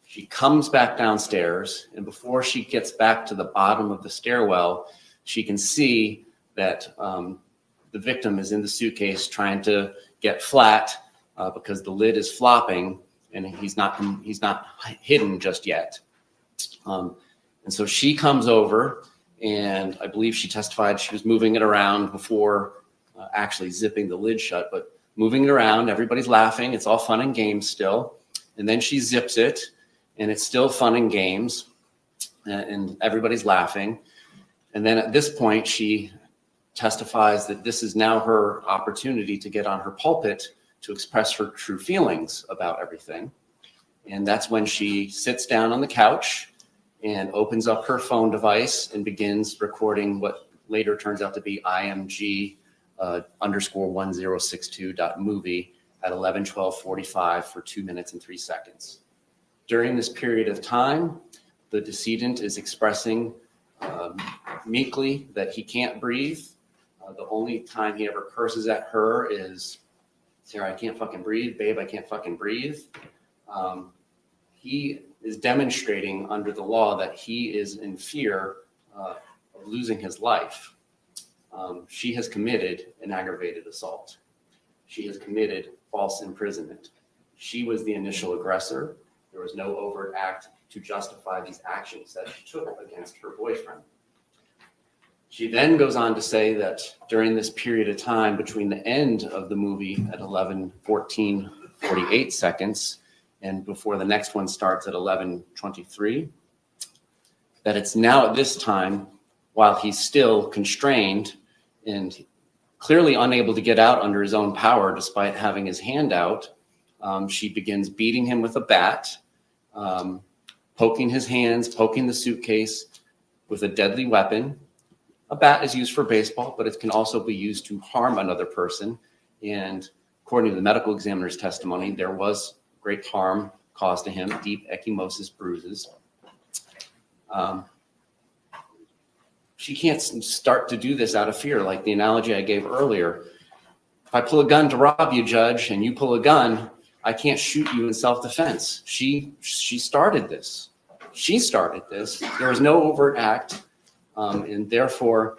She comes back downstairs, and before she gets back to the bottom of the stairwell, she can see that the victim is in the suitcase trying to get flat because the lid is flopping and he's not hidden just yet. And so she comes over, and I believe she testified she was moving it around before actually zipping the lid shut, but moving it around, everybody's laughing. It's all fun and games still. And then she zips it, and it's still fun and games, and everybody's laughing. And then at this point, she testifies that this is now her opportunity to get on her pulpit to express her true feelings about everything. And that's when she sits down on the couch and opens up her phone device and begins recording what later turns out to be IMG _1062.movie at 11:12:45 for 2 minutes and 3 seconds. During this period of time, the decedent is expressing meekly that he can't breathe. The only time he ever curses at her is, Sarah, I can't fucking breathe. Babe, I can't fucking breathe. He is demonstrating under the law that he is in fear of losing his life. She has committed an aggravated assault. She has committed false imprisonment. She was the initial aggressor. There was no overt act to justify these actions that she took against her boyfriend. She then goes on to say that during this period of time between the end of the movie at 11:14:48 seconds and before the next one starts at 11:23, that it's now at this time, while he's still constrained and clearly unable to get out under his own power despite having his hand out, she begins beating him with a bat, poking his hands, poking the suitcase with a deadly weapon. A bat is used for baseball, but it can also be used to harm another person. And according to the medical examiner's testimony, there was great harm caused to him, deep ecchymosis bruises. She can't start to do this out of fear, like the analogy I gave earlier. If I pull a gun to rob you, Judge, and you pull a gun, I can't shoot you in self-defense. She started this. She started this. There was no overt act. And therefore,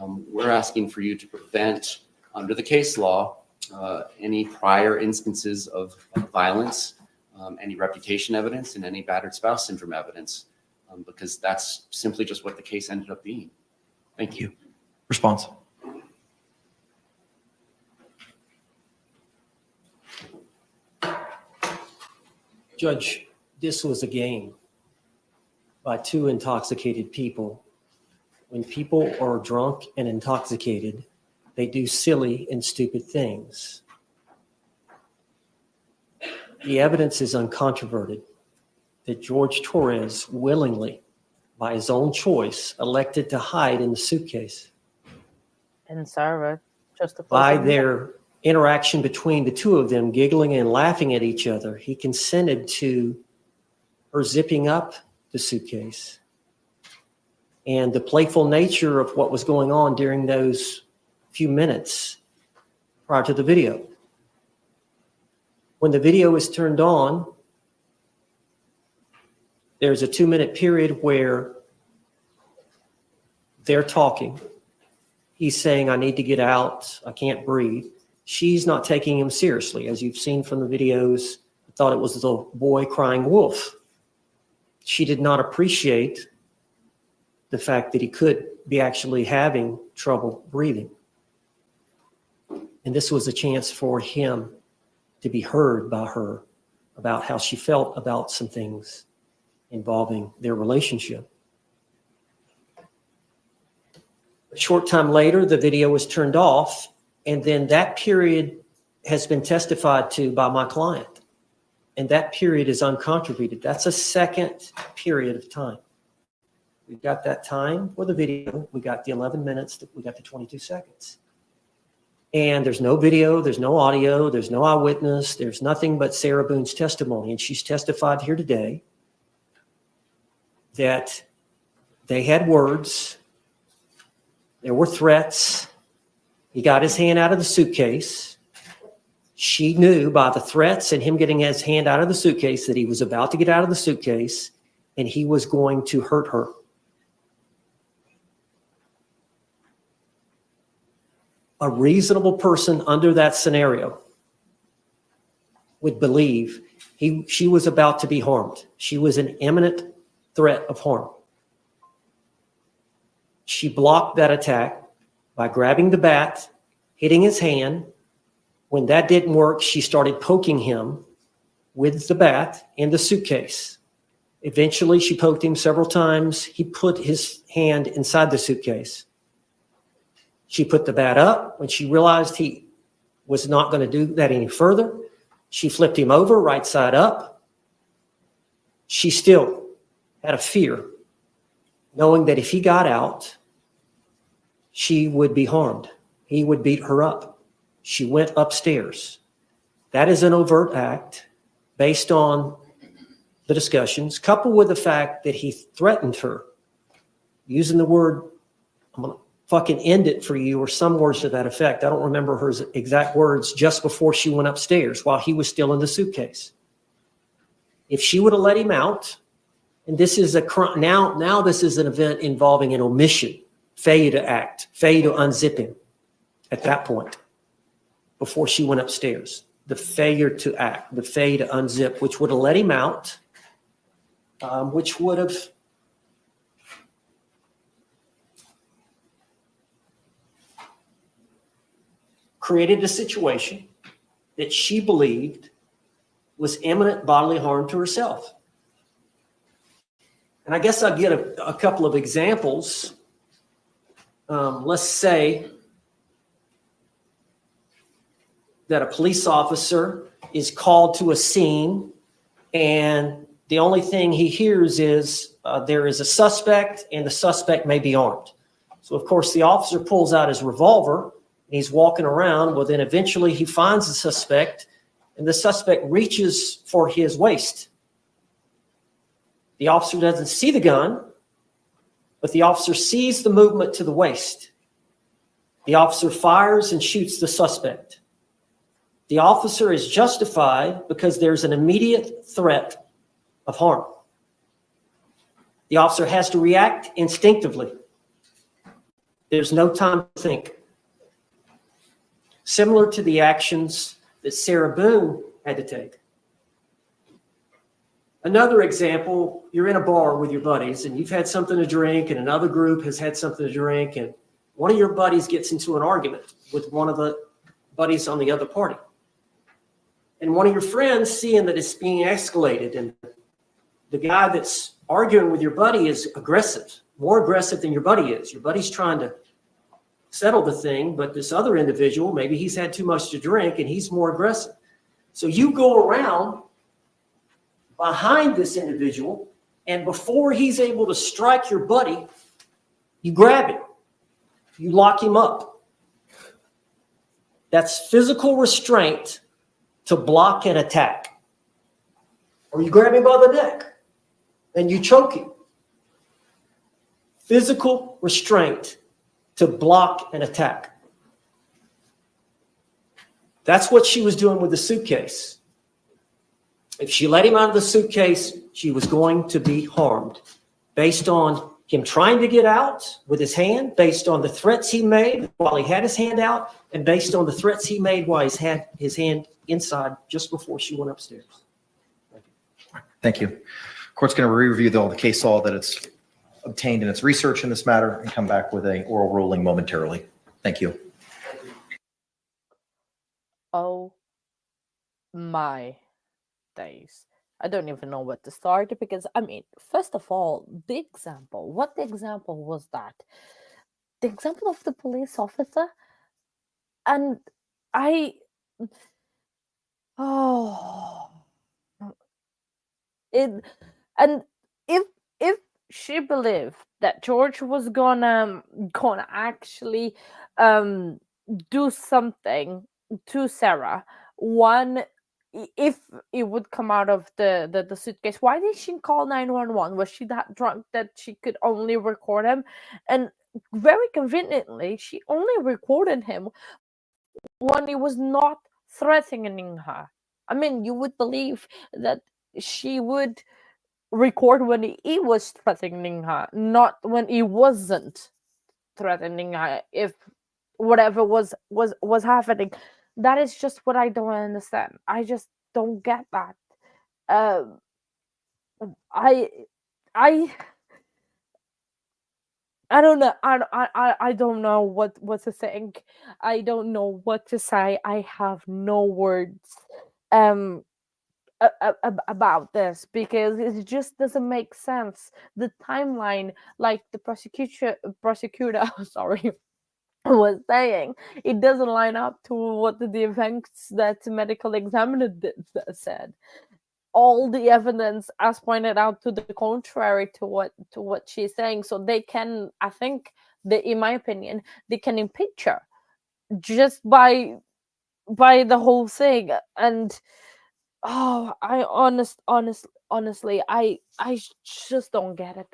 we're asking for you to prevent, under the case law, any prior instances of violence, any reputation evidence, and any battered spouse syndrome evidence, because that's simply just what the case ended up being. Thank you. Response. Judge, this was a game. by two intoxicated people. When people are drunk and intoxicated, they do silly and stupid things. The evidence is uncontroverted that Jorge Torres willingly, by his own choice, elected to hide in the suitcase. And Sarah, just to By their interaction between the two of them, giggling and laughing at each other, he consented to her zipping up the suitcase. And the playful nature of what was going on during those few minutes prior to the video. When the video is turned on, there's a 2-minute period where they're talking. He's saying, I need to get out. I can't breathe. She's not taking him seriously. As you've seen from the videos, I thought it was the boy crying wolf. She did not appreciate the fact that he could be actually having trouble breathing. And this was a chance for him to be heard by her about how she felt about some things involving their relationship. A short time later, the video was turned off, and then that period has been testified to by my client. And that period is uncontroverted. That's a second period of time. We got that time for the video. We got the 11 minutes. We got the 22 seconds. And there's no video. There's no audio. There's no eyewitness. There's nothing but Sarah Boone's testimony. And she's testified here today that they had words. There were threats. He got his hand out of the suitcase. She knew by the threats and him getting his hand out of the suitcase that he was about to get out of the suitcase and he was going to hurt her. A reasonable person under that scenario would believe she was about to be harmed. She was an imminent threat of harm. She blocked that attack by grabbing the bat, hitting his hand. When that didn't work, she started poking him with the bat in the suitcase. Eventually, she poked him several times. He put his hand inside the suitcase. She put the bat up. When she realized he was not going to do that any further, she flipped him over right side up. She still had a fear, knowing that if he got out, she would be harmed. He would beat her up. She went upstairs. That is an overt act based on the discussions, coupled with the fact that he threatened her, using the word, I'm going to fucking end it for you, or some words to that effect. I don't remember her exact words, just before she went upstairs while he was still in the suitcase. If she would have let him out, and this is a crime, now this is an event involving an omission, failure to act, failure to unzip him at that point before she went upstairs. The failure to act, the failure to unzip, which would have let him out, which would have created a situation that she believed was imminent bodily harm to herself. And I guess I'll get a couple of examples. Let's say that a police officer is called to a scene and the only thing he hears is there is a suspect and the suspect may be armed. So, of course, the officer pulls out his revolver and he's walking around. Well, then eventually he finds the suspect and the suspect reaches for his waist. The officer doesn't see the gun, but the officer sees the movement to the waist. The officer fires and shoots the suspect. The officer is justified because there's an immediate threat of harm. The officer has to react instinctively. There's no time to think. Similar to the actions that Sarah Boone had to take. Another example, you're in a bar with your buddies and you've had something to drink and another group has had something to drink and one of your buddies gets into an argument with one of the buddies on the other party. And one of your friends, seeing that it's being escalated and the guy that's arguing with your buddy is aggressive, more aggressive than your buddy is. Your buddy's trying to settle the thing, but this other individual, maybe he's had too much to drink and he's more aggressive. So you go around behind this individual, and before he's able to strike your buddy, you grab him, you lock him up. That's physical restraint to block an attack. Or you grab him by the neck and you choke him. Physical restraint to block an attack. That's what she was doing with the suitcase. If she let him out of the suitcase, she was going to be harmed based on him trying to get out with his hand, based on the threats he made while he had his hand out, and based on the threats he made while he had his hand inside just before she went upstairs. Thank you. Court's going to re-review all the case law that it's obtained in its research in this matter and come back with an oral ruling momentarily. Thank you. Oh my days. I don't even know where to start because, I mean, first of all, the example. What the example was that? The example of the police officer? And it, and if she believed that George was gonna actually do something to Sarah, one, if it would come out of the suitcase, why did she call 911? Was she that drunk that she could only record him? And very conveniently, she only recorded him when he was not threatening her. I mean, you would believe that she would record when he was threatening her, not when he wasn't threatening her. If whatever was happening, that is just what I don't understand. I just don't get that. I don't know. I don't know what to think. I don't know what to say. I have no words about this because it just doesn't make sense. The timeline, like the prosecutor, sorry, was saying, it doesn't line up to what the events that the medical examiner said. All the evidence as pointed out to the contrary to what she's saying, so they can, I think, in my opinion, they can impeach her just by the whole thing. And honestly, I just don't get it.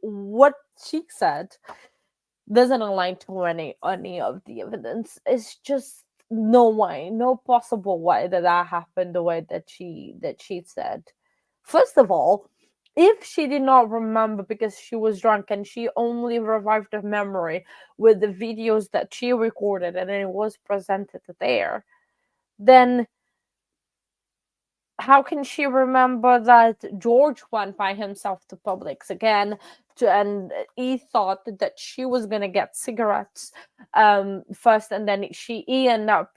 What she said doesn't align to any of the evidence. It's just no way, no possible way that happened the way that she said. First of all, if she did not remember because she was drunk and she only revived her memory with the videos that she recorded and it was presented there, then how can she remember that George went by himself to Publix again and he thought that she was going to get cigarettes first, and then he ended up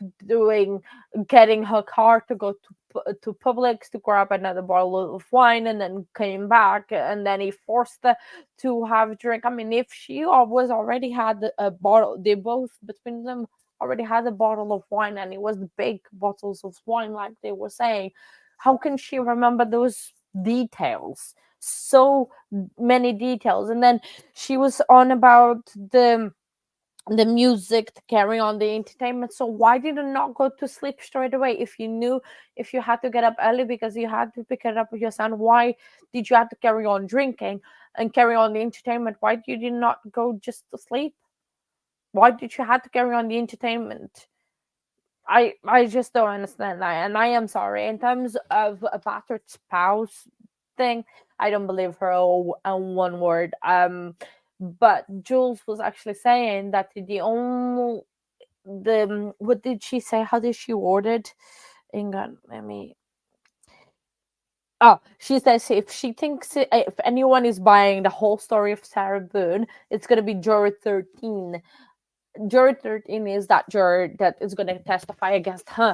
getting her car to go to Publix to grab another bottle of wine, and then came back, and then he forced her to have a drink. I mean, if she already had a bottle, they both between them already had a bottle of wine, and it was big bottles of wine like they were saying, how can she remember those details? So many details. And then she was on about the music to carry on the entertainment. So why did you not go to sleep straight away? If you knew, if you had to get up early because you had to pick it up with your son, why did you have to carry on drinking and carry on the entertainment? Why did you not go just to sleep? Why did you have to carry on the entertainment? I just don't understand that, and I am sorry. In terms of a battered spouse thing, I don't believe her on one word. But Jules was actually saying that what did she say? How did she word it? Hang on, let me. Oh, she says if anyone is buying the whole story of Sarah Boone, it's gonna be jury 13. Jury 13 is that juror that is going to testify against her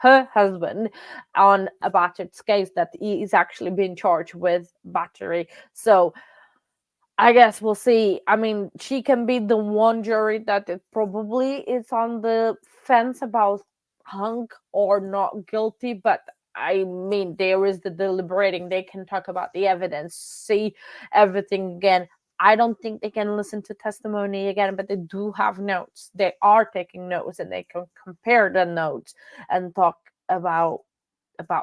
her husband on a battered case that he is actually being charged with battery. So I guess we'll see. I mean, she can be the one jury that it probably is on the fence about hung or not guilty, but I mean, there is the deliberating. They can talk about the evidence, see everything again. I don't think they can listen to testimony again, but they do have notes. They are taking notes, and they can compare the notes and talk about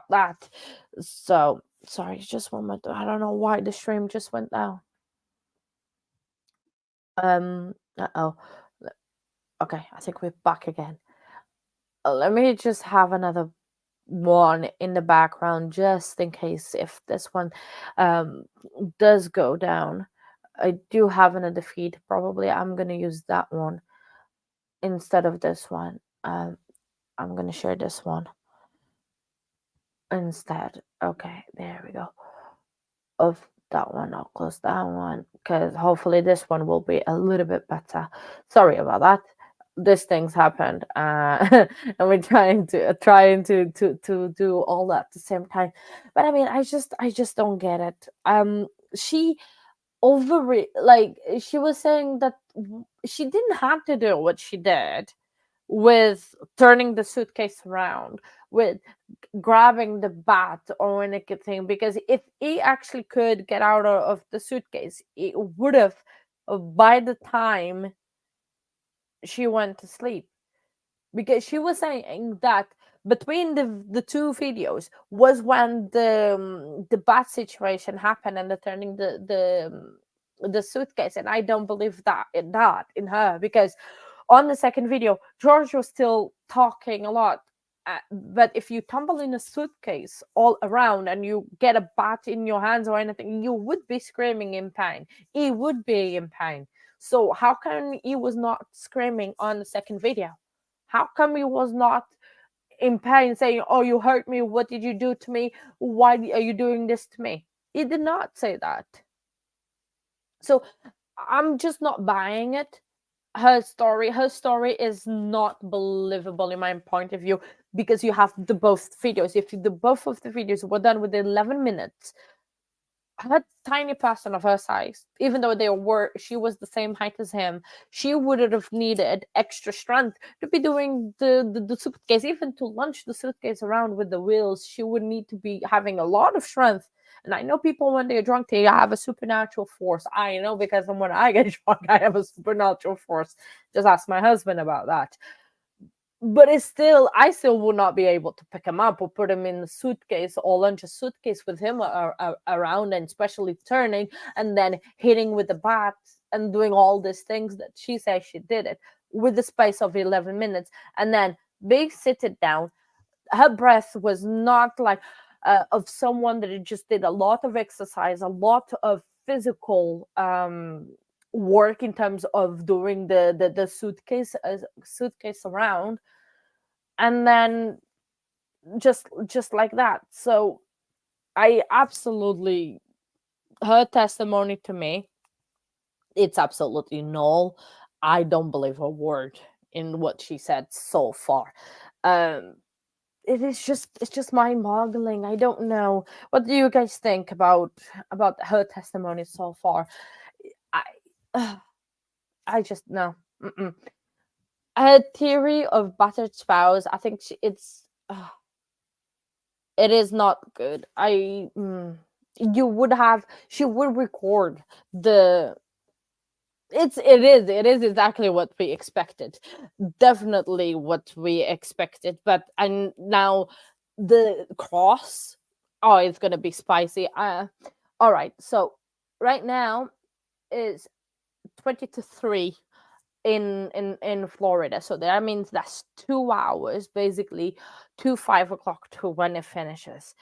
that. So sorry, just one minute. I don't know why the stream just went down. Uh-oh. Okay, I think we're back again. Let me just have another one in the background just in case if this one does go down. I do have another feed. Probably I'm gonna use that one instead of this one. I'm gonna share this one instead. Okay, there we go. Of that one, I'll close that one because hopefully this one will be a little bit better. Sorry about that. These things happened, and we're trying to do all that at the same time. But I mean, I just don't get it. She like she was saying that she didn't have to do what she did with turning the suitcase around, with grabbing the bat or anything, because if he actually could get out of the suitcase, it would have by the time she went to sleep. Because she was saying that between the two videos was when the bat situation happened and the turning the suitcase, and I don't believe that in her, because on the second video George was still talking a lot, but if you tumble in a suitcase all around and you get a bat in your hands or anything, you would be screaming in pain. He would be in pain. So how come he was not screaming on the second video? How come he was not in pain saying, "Oh, you hurt me, what did you do to me, why are you doing this to me"? He did not say that. So I'm just not buying it. Her story is not believable in my point of view, because you have the both videos. If the both of the videos were done with 11 minutes, her tiny person of her size, even though she was the same height as him, she would have needed extra strength to be doing the suitcase, even to launch the suitcase around with the wheels. She would need to be having a lot of strength. And I know people, when they're drunk, they have a supernatural force. I know, because when I get drunk, I have a supernatural force. Just ask my husband about that. But I still would not be able to pick him up or put him in the suitcase or launch a suitcase with him around, and especially turning and then hitting with the bat and doing all these things that she says she did it with the space of 11 minutes. And then being seated down, her breath was not like of someone that just did a lot of exercise, a lot of physical work in terms of doing the suitcase around, and then just like that. So I absolutely, her testimony to me, it's absolutely null. I don't believe a word in what she said so far. It's just mind-boggling. I don't know. What do you guys think about her testimony so far? I just no. Her theory of battered spouse, I think it is not good. She would record the. It is exactly what we expected. Definitely what we expected. But and now the cross, oh, it's gonna be spicy. All right. So right now is 20-3 in Florida. So that means that's 2 hours, basically, to 5 o'clock to when it finishes.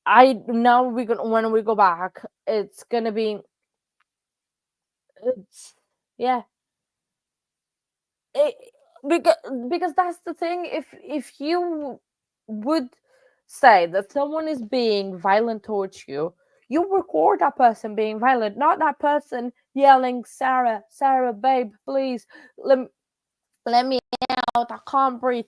When we go back, it's gonna be. Yeah. Because that's the thing. If you would say that someone is being violent towards you, you record that person being violent, not that person yelling, Sarah, babe, please let me out, I can't breathe."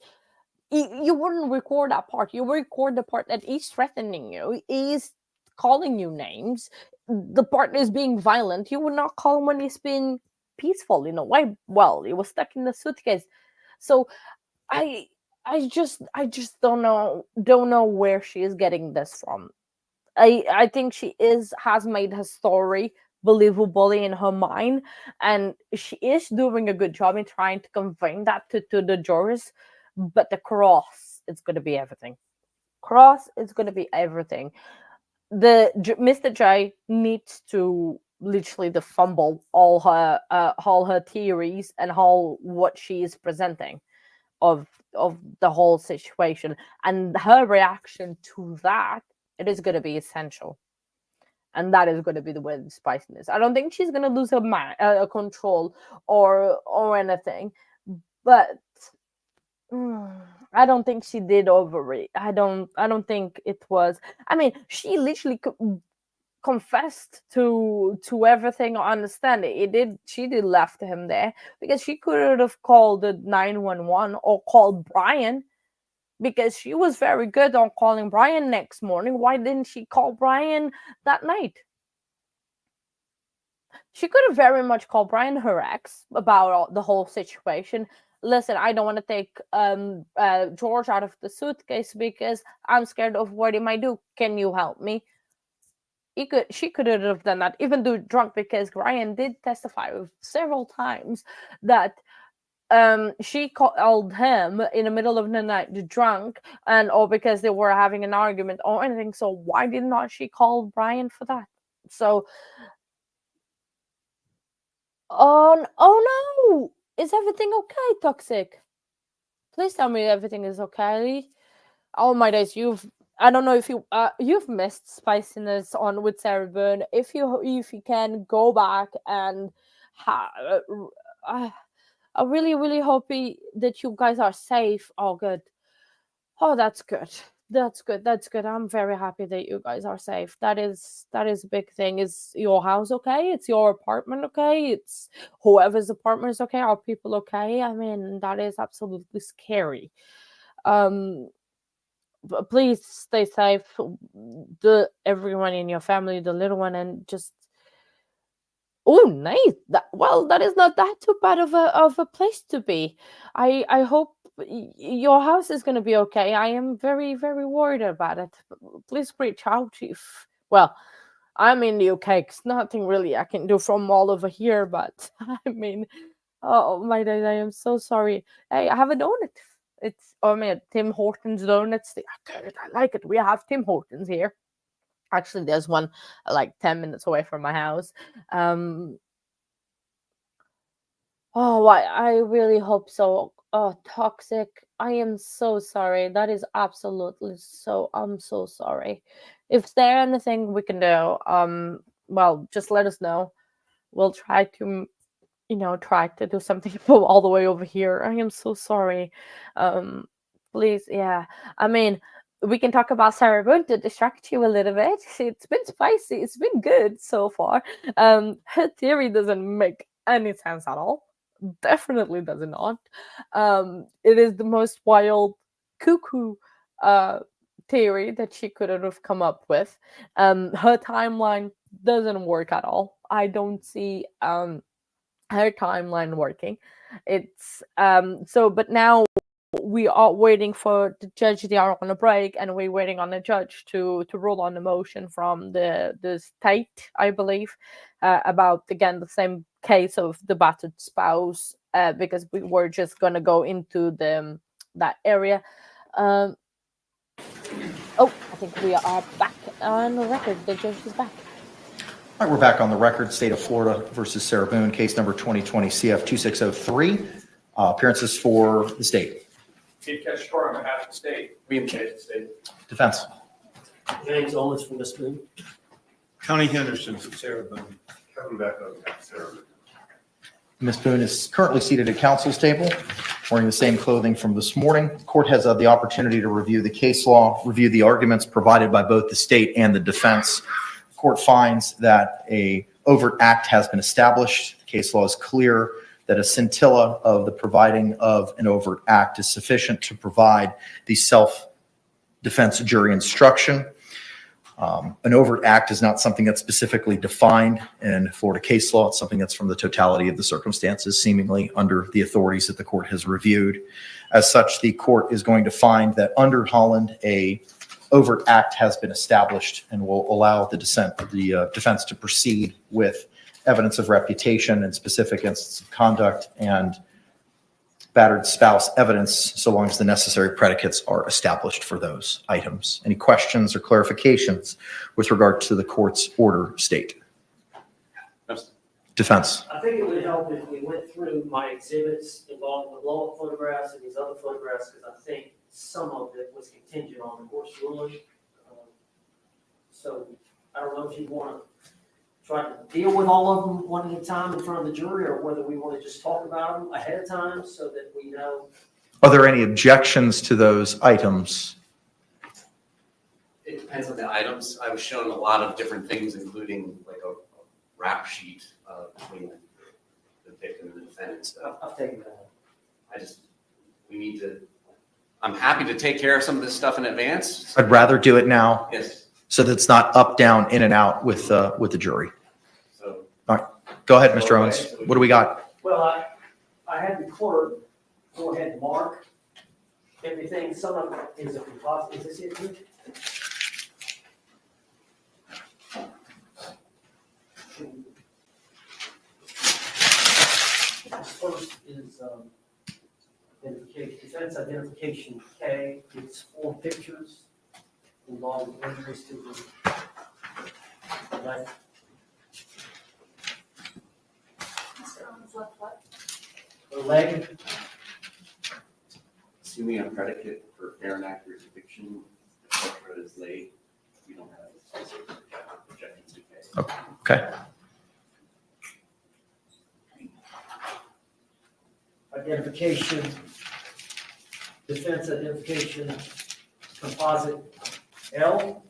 you wouldn't record that part. You record the part that he's threatening you, he's calling you names, the part is being violent. You would not call him when he's being peaceful in a way. Well, he was stuck in the suitcase. So I just don't know where she is getting this from. I think she has made her story believable in her mind, and she is doing a good job in trying to convey that to the jurors. But the cross is going to be everything. Cross is going to be everything. Mr. J needs to literally fumble all her theories and all what she is presenting of the whole situation, and her reaction to that, it is going to be essential, and that is going to be the way the spiciness. I don't think she's going to lose her control or anything, but I don't think she did overreach. I don't think it was. I mean, she literally confessed to everything. I understand it. She did left him there because she could have called the 911 or called Brian, because she was very good on calling Brian next morning. Why didn't she call Brian that night? She could have very much called Brian, her ex, about the whole situation. Listen, I don't want to take George out of the suitcase because I'm scared of what he might do. Can you help me? She could have done that, even though drunk, because Brian did testify several times that she called him in the middle of the night drunk, or because they were having an argument or anything. So why did not she call Brian for that? So, oh no, is everything okay, Toxic? Please tell me everything is okay. Oh my days, I don't know if you've missed spiciness on with Sarah Boone. If you can go back and I really hope that you guys are safe. Oh, good. Oh, that's good. That's good. That's good. I'm very happy that you guys are safe. That is a big thing. Is your house okay? It's your apartment okay? It's whoever's apartment is okay. Are people okay? I mean, that is absolutely scary. Please stay safe. Everyone in your family, the little one, and just. Oh, nice. That is not that too bad of a place to be. I hope your house is going to be okay. I am very, very worried about it. Please reach out if. Well, I'm in the UK. 'Cause nothing really I can do from all over here. But I mean, oh my days, I am so sorry. Hey, I have a donut. Tim Hortons donuts. Good, I like it. We have Tim Hortons here. Actually, there's one like 10 minutes away from my house. Oh, I really hope so. Oh, Toxic, I am so sorry. That is absolutely so. I'm so sorry. If there anything we can do, well, just let us know. We'll try to, try to do something from all the way over here. I am so sorry. Please, yeah. I mean, we can talk about Sarah Boone to distract you a little bit. It's been spicy. It's been good so far. Her theory doesn't make any sense at all. Definitely does not. It is the most wild, cuckoo theory that she could have come up with. Her timeline doesn't work at all. I don't see her timeline working. It's but now we are waiting for the judge. They are on a break, and we're waiting on the judge to rule on the motion from the state, I believe, about again the same case of the battered spouse, because we were just gonna go into that area. I think we are back on the record. The judge is back. All right, we're back on the record. State of Florida versus Sarah Boone, case number 2020 CF 2603. Appearances for the state. Chief Castro on behalf of the state. William J. the state. Defense. James Owens from Miss Boone. Connie Henderson from Sarah Boone. Kevin Beck on behalf of Sarah Boone. Ms. Boone is currently seated at counsel's table, wearing the same clothing from this morning. The court has the opportunity to review the case law, review the arguments provided by both the state and the defense. The court finds that a overt act has been established. The case law is clear that a scintilla of the providing of an overt act is sufficient to provide the self-defense jury instruction. An overt act is not something that's specifically defined in Florida case law. It's something that's from the totality of the circumstances, seemingly under the authorities that the court has reviewed. As such, the court is going to find that under Holland, a overt act has been established and will allow the defense to proceed with evidence of reputation and specific instances of conduct and battered spouse evidence, so long as the necessary predicates are established for those items. Any questions or clarifications with regard to the court's order state? Defense. I think it would help if we went through my exhibits involving the blow-up photographs and these other photographs, because I think some of it was contingent on the court's ruling. So I don't know if you want to try to deal with all of them one at a time in front of the jury, or whether we want to just talk about them ahead of time so that we know. Are there any objections to those items? It depends on the items. I was shown a lot of different things, including like a rap sheet between the victim and the defendant. So I've taken that. I'm happy to take care of some of this stuff in advance. I'd rather do it now Yes. so that it's not up, down, in and out with the jury. So Go ahead, Mr. Owens. What do we got? Well, I had the clerk go ahead and mark everything. Some of it is a composite. Is this it? Rich? This first is identification, defense identification K. It's 4 pictures involving injuries to the leg. Mr. Owens left what? The leg. assuming a predicate for fair and accurate depiction, et cetera, is laid, we don't have a specific objections to case. Okay. Identification, defense identification, composite L,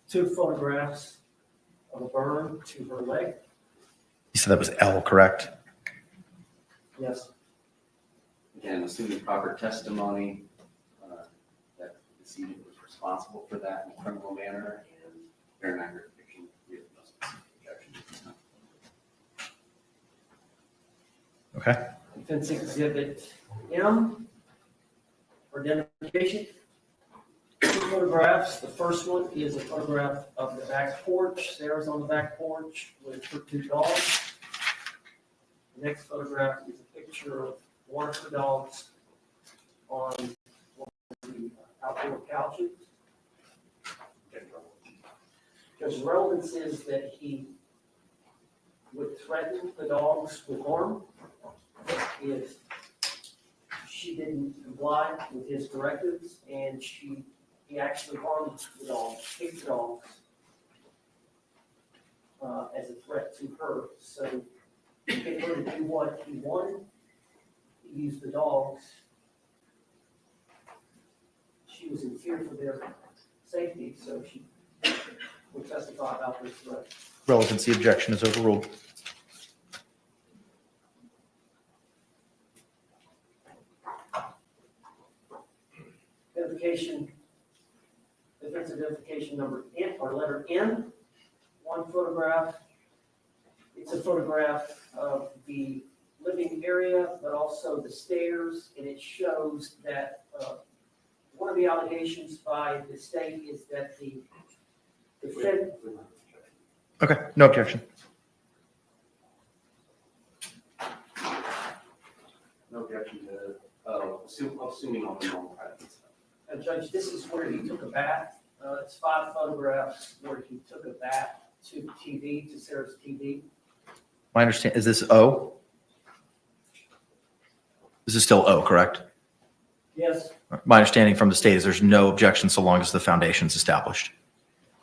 2 photographs of a burn to her leg. You said that was L, correct? Yes. Again, assuming proper testimony, that the decedent was responsible for that in a criminal manner and fair and accurate depiction, we have no specific objections. Okay. Defense exhibit M, for identification. 2 photographs. The first one is a photograph of the back porch. Sarah's on the back porch with her 2 dogs. The next photograph is a picture of one of the dogs on one of the outdoor couches. Because relevance is that he would threaten the dogs with harm if she didn't comply with his directives, and he actually harmed the dogs, kicked the dogs as a threat to her. So to get her to do what he wanted, he used the dogs. She was in fear for their safety, so she would testify about this threat. Relevancy objection is overruled. Identification, defense identification number N, or letter N, 1 photograph. It's a photograph of the living area, but also the stairs, and it shows that one of the allegations by the state is that the defendant. Okay, no objection. No objection to, assuming all the normal practice. Judge, this is where he took a bath. It's 5 photographs where he took a bath to TV, to Sarah's TV. My understanding, is this O? This is still O, correct? Yes. My understanding from the state is there's no objection so long as the foundation's established.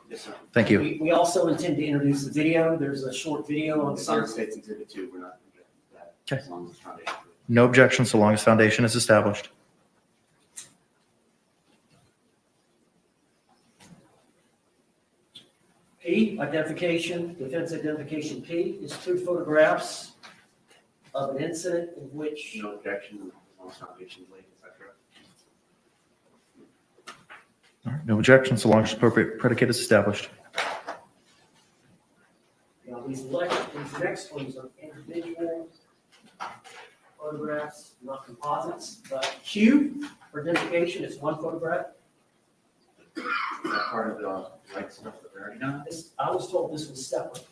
Yes, sir. Thank you. We also intend to introduce the video. There's a short video on It's on Sarah's. State's Exhibit 2, we're not objecting to that. Okay. As long as it's foundation. No objection so long as foundation is established. P, identification, defense identification P, is 2 photographs of an incident in which No objection, on foundation laid, et cetera. All right, no objection, so long as appropriate predicate is established. these next ones are individual photographs, not composites, but Q for identification is one photograph. Is that part of the right stuff that we already done? I was told this was separate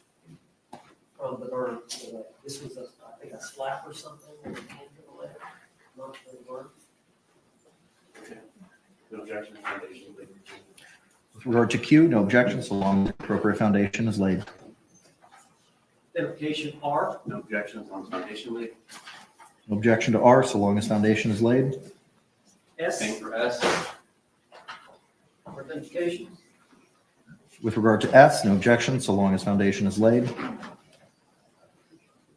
from the burn. This was, I think, a slap or something. Not for the burn. No objection, foundation laid. With regard to Q, no objection, so long as the appropriate foundation is laid. Identification R. No objection, as long as foundation laid. No objection to R, so long as foundation is laid. S Same for S. for identification. With regard to S, no objection, so long as foundation is laid.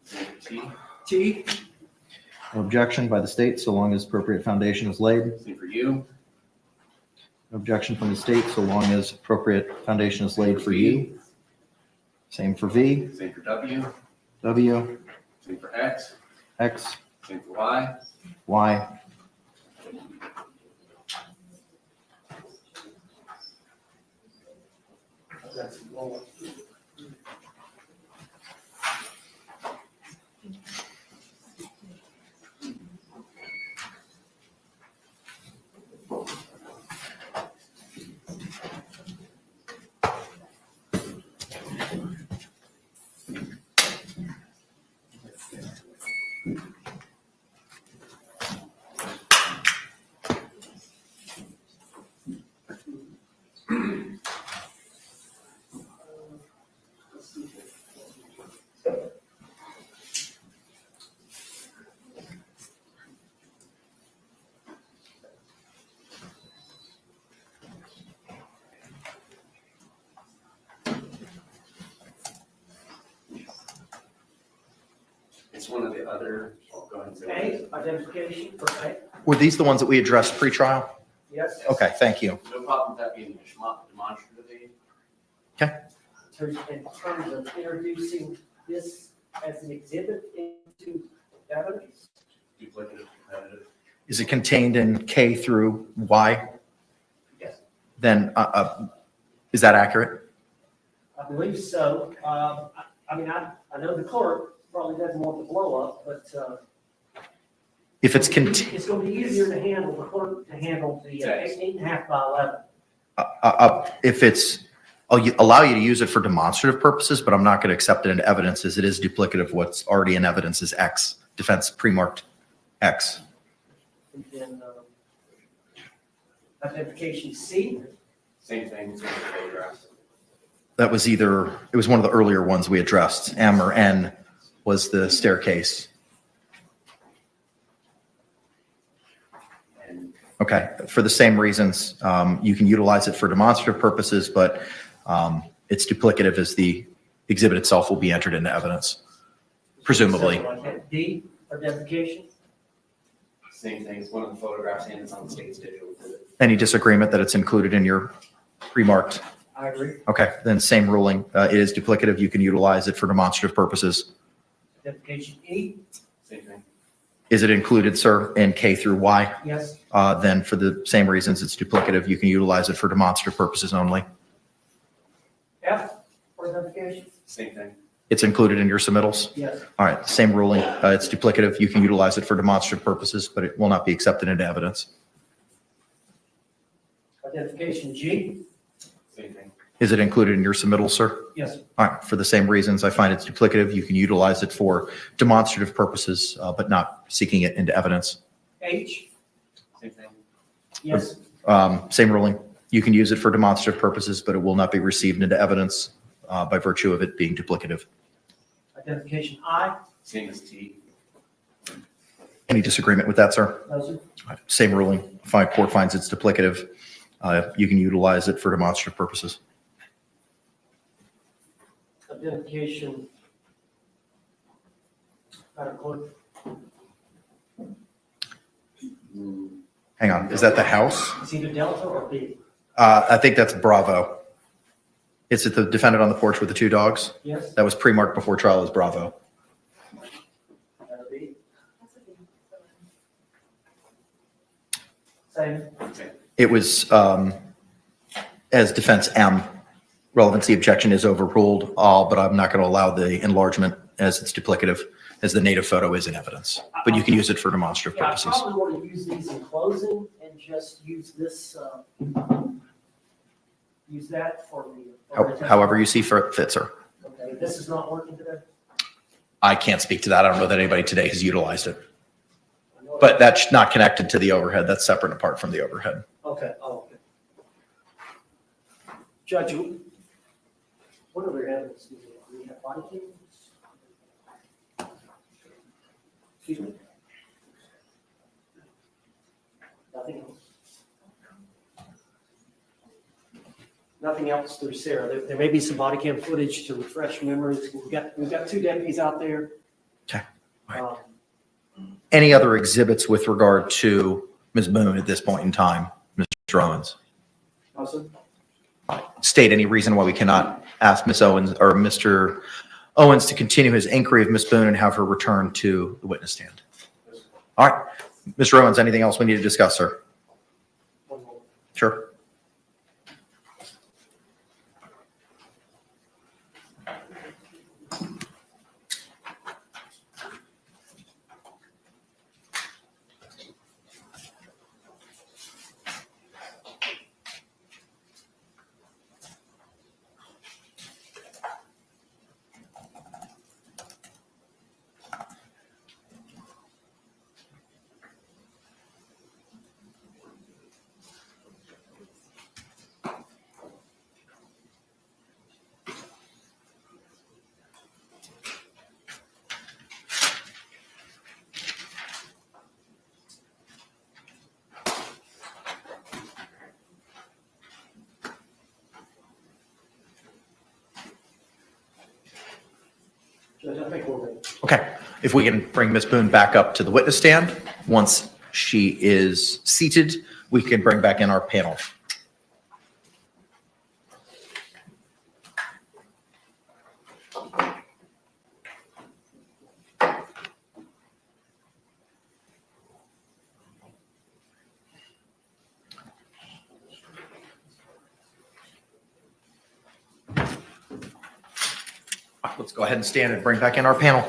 Same for T. T. No objection by the state, so long as appropriate foundation is laid. Same for U. No objection from the state, so long as appropriate foundation is laid for U. Same for V, Same for W. W, Same for X. X, Same for Y. Y. That's lower. It's one of the other, I'll go ahead and say. A, identification for A. Were these the ones that we addressed pre-trial? Yes. Okay, thank you. No problem with that being demonstrative aid. In terms of introducing this as an exhibit into evidence. Duplicative, competitive. Is it contained in K through Y? Yes. Then, is that accurate? I believe so. I mean, I know the clerk probably doesn't want the blow up, but If it's it's going to be easier to handle, the clerk to handle the Yes. 8.5 by 11. if it's, I'll allow you to use it for demonstrative purposes, but I'm not going to accept it into evidence as it is duplicative of what's already in evidence as X, defense pre-marked X. And then identification C. Same thing, same photographs. That was either, it was one of the earlier ones we addressed. M or N was the staircase. And Okay, for the same reasons, you can utilize it for demonstrative purposes, but it's duplicative as the exhibit itself will be entered into evidence, presumably. D, identification. same thing, it's one of the photographs and it's on the state's digital exhibit. Any disagreement that it's included in your pre-marked? I agree. Okay, then same ruling. It is duplicative. You can utilize it for demonstrative purposes. Identification E. Same thing. Is it included, sir, in K through Y? Yes. Then for the same reasons, it's duplicative. You can utilize it for demonstrative purposes only. F for identification. Same thing. It's included in your submittals? Yes. All right, same ruling. It's duplicative. You can utilize it for demonstrative purposes, but it will not be accepted into evidence. Identification G. Same thing. Is it included in your submittal, sir? Yes. All right, for the same reasons, I find it's duplicative. You can utilize it for demonstrative purposes, but not seeking it into evidence. H. Same thing. Yes. Same ruling. You can use it for demonstrative purposes, but it will not be received into evidence by virtue of it being duplicative. Identification I. Same as T. Any disagreement with that, sir? No, sir. All right, same ruling. Court finds it's duplicative. You can utilize it for demonstrative purposes. Identification. Madam Clerk. Hang on, is that the house? It's either Delta or B. I think that's Bravo. Is it the defendant on the porch with the two dogs? Yes. That was pre-marked before trial as Bravo. That'll be. Same. It was, as defense M, relevancy objection is overruled, but I'm not going to allow the enlargement as it's duplicative, as the native photo is in evidence. But you can use it for demonstrative Yeah, I purposes. probably want to use these in closing and just use this, use that for the. However you see fit, sir. Okay, this is not working today? I can't speak to that. I don't know that anybody today has utilized it. But that's not connected to the overhead. That's separate and apart from the overhead. Okay, okay. Judge, what other evidence do we have? Do we have body cams? Excuse me? Nothing else? Nothing else through Sarah. There may be some body cam footage to refresh memories. We've got 2 deputies out there. Okay. All Um, Any other exhibits with regard to Ms. Boone at this point in time, Mr. Owens? Counsel? State any reason why we cannot ask Ms. Owens or Mr. Owens to continue his inquiry of Ms. Boone and have her return to the witness stand. All right. Mr. Owens, anything else we need to discuss, sir? Sure. Judge, I think we're ready. Okay. If we can bring Ms. Boone back up to the witness stand. Once she is seated, we can bring back in our panel. Let's go ahead and stand and bring back in our panel.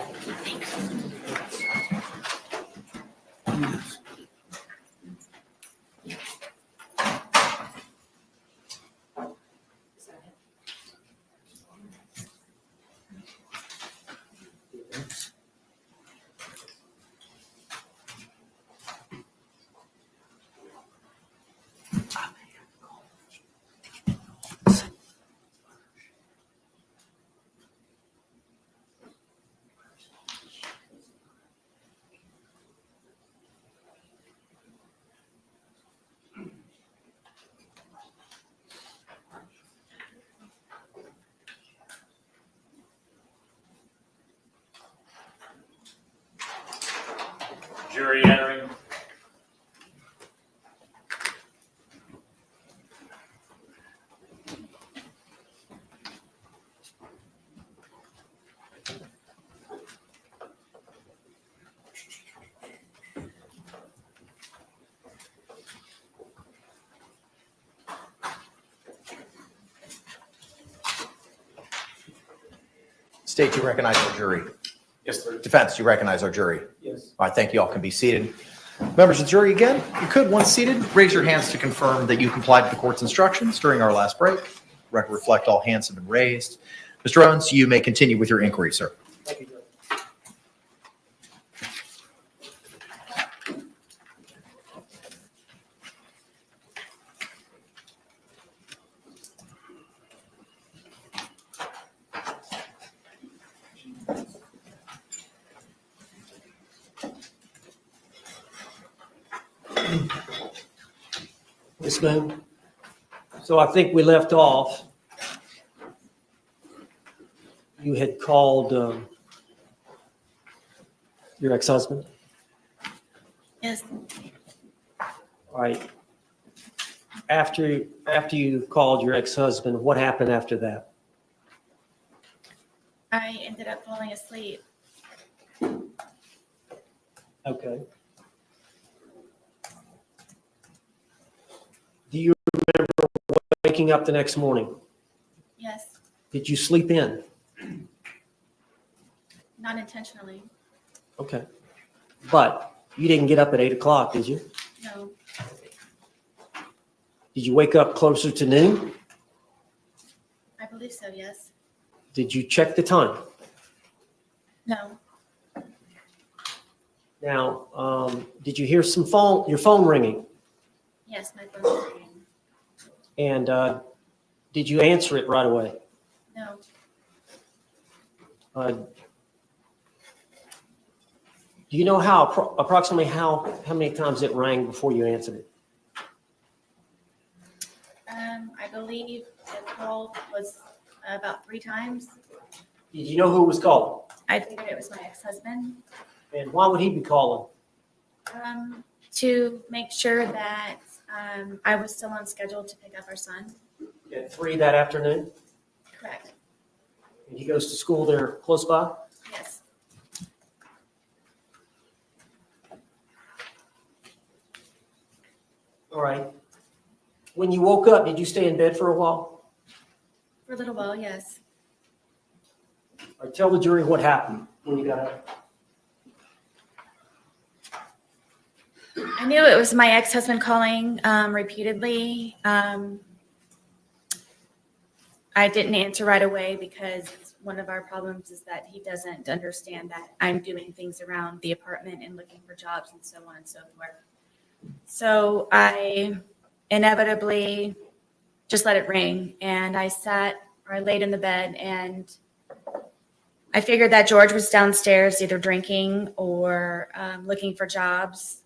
Jury entering. State, you recognize our jury. Yes, sir. Defense, you recognize our jury. Yes. All right, thank you. All can be seated. Members of the jury, again, you could, once seated, raise your hands to confirm that you complied with the court's instructions during our last break. Record reflect all hands have been raised. Mr. Owens, you may continue with your inquiry, sir. Thank you, Judge. Ms. Boone? So I think we left off. You had called your ex-husband? Yes. All right. After you called your ex-husband, what happened after that? I ended up falling asleep. Okay. waking up the next morning, Yes, did you sleep in? not intentionally. Okay. But you didn't get up at 8 o'clock, did you? No, Did you wake up closer to noon? I believe so, yes. Did you check the time? No, Now, did you hear your phone ringing? yes, my phone was ringing. And did you answer it right away? No, Do you know approximately how many times it rang before you answered it? I believe the call was about 3 times. Did you know who was calling? I figured it was my ex-husband. And why would he be calling? To make sure that I was still on schedule to pick up our son. At 3 that afternoon? Correct. And he goes to school there close by? Yes. All right. When you woke up, did you stay in bed for a while? For a little while, yes. Or tell the jury what happened when you got up. I knew it was my ex-husband calling repeatedly. I didn't answer right away because one of our problems is that he doesn't understand that I'm doing things around the apartment and looking for jobs and so on and so forth. So I inevitably just let it ring, and I laid in the bed, and I figured that George was downstairs either drinking or looking for jobs,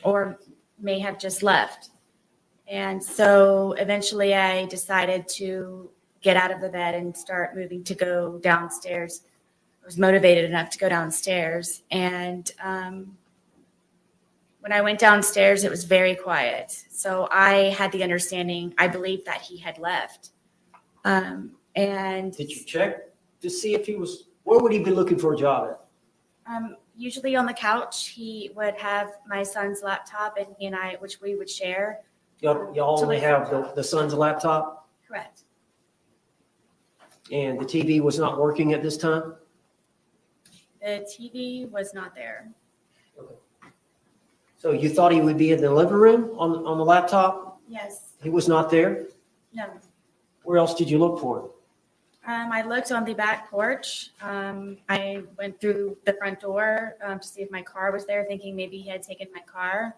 or may have just left. And so eventually I decided to get out of the bed and start moving to go downstairs. I was motivated enough to go downstairs. And when I went downstairs, it was very quiet. So I had the understanding, I believed that he had left. And Did you check to see if where would he be looking for a job at? Usually on the couch, he would have my son's laptop, and he and I, which we would share. Y'all only have the son's laptop, Correct. and the TV was not working at this time? The TV was not there. So you thought he would be in the living room on the laptop? Yes. He was not there? No. Where else did you look for him? I looked on the back porch. I went through the front door to see if my car was there, thinking maybe he had taken my car.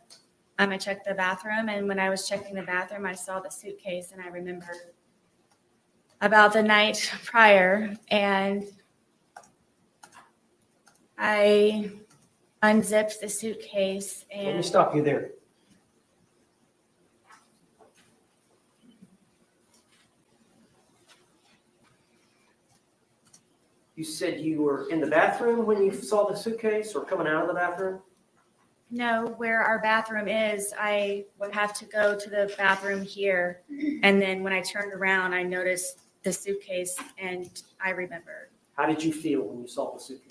I checked the bathroom, and when I was checking the bathroom, I saw the suitcase, and I remembered about the night prior, and I unzipped the suitcase Let me and stop you there. You said you were in the bathroom when you saw the suitcase, or coming out of the bathroom? know where our bathroom is. I would have to go to the bathroom here. And then when I turned around, I noticed the suitcase and I remembered. How did you feel when you saw the suitcase?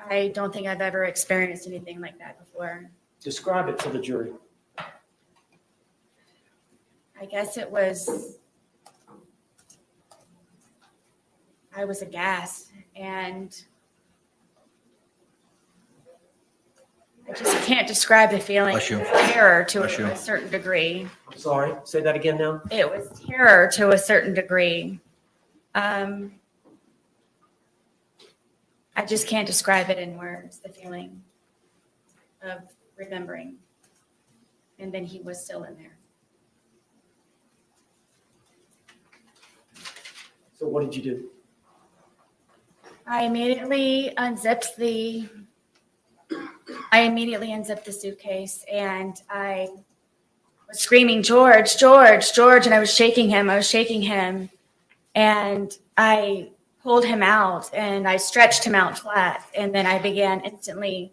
I don't think I've ever experienced anything like that before. Describe it for the jury. I guess I was aghast, and I just can't describe the feeling. Bless you. Terror to Bless you. a certain degree. I'm sorry, say that again now. It was terror to a certain degree. I just can't describe it in words, the feeling of remembering. And then he was still in there. So what did you do? I immediately unzipped the suitcase, and I was screaming, George, George, George, and I was shaking him. And I pulled him out, and I stretched him out flat, and then I began instantly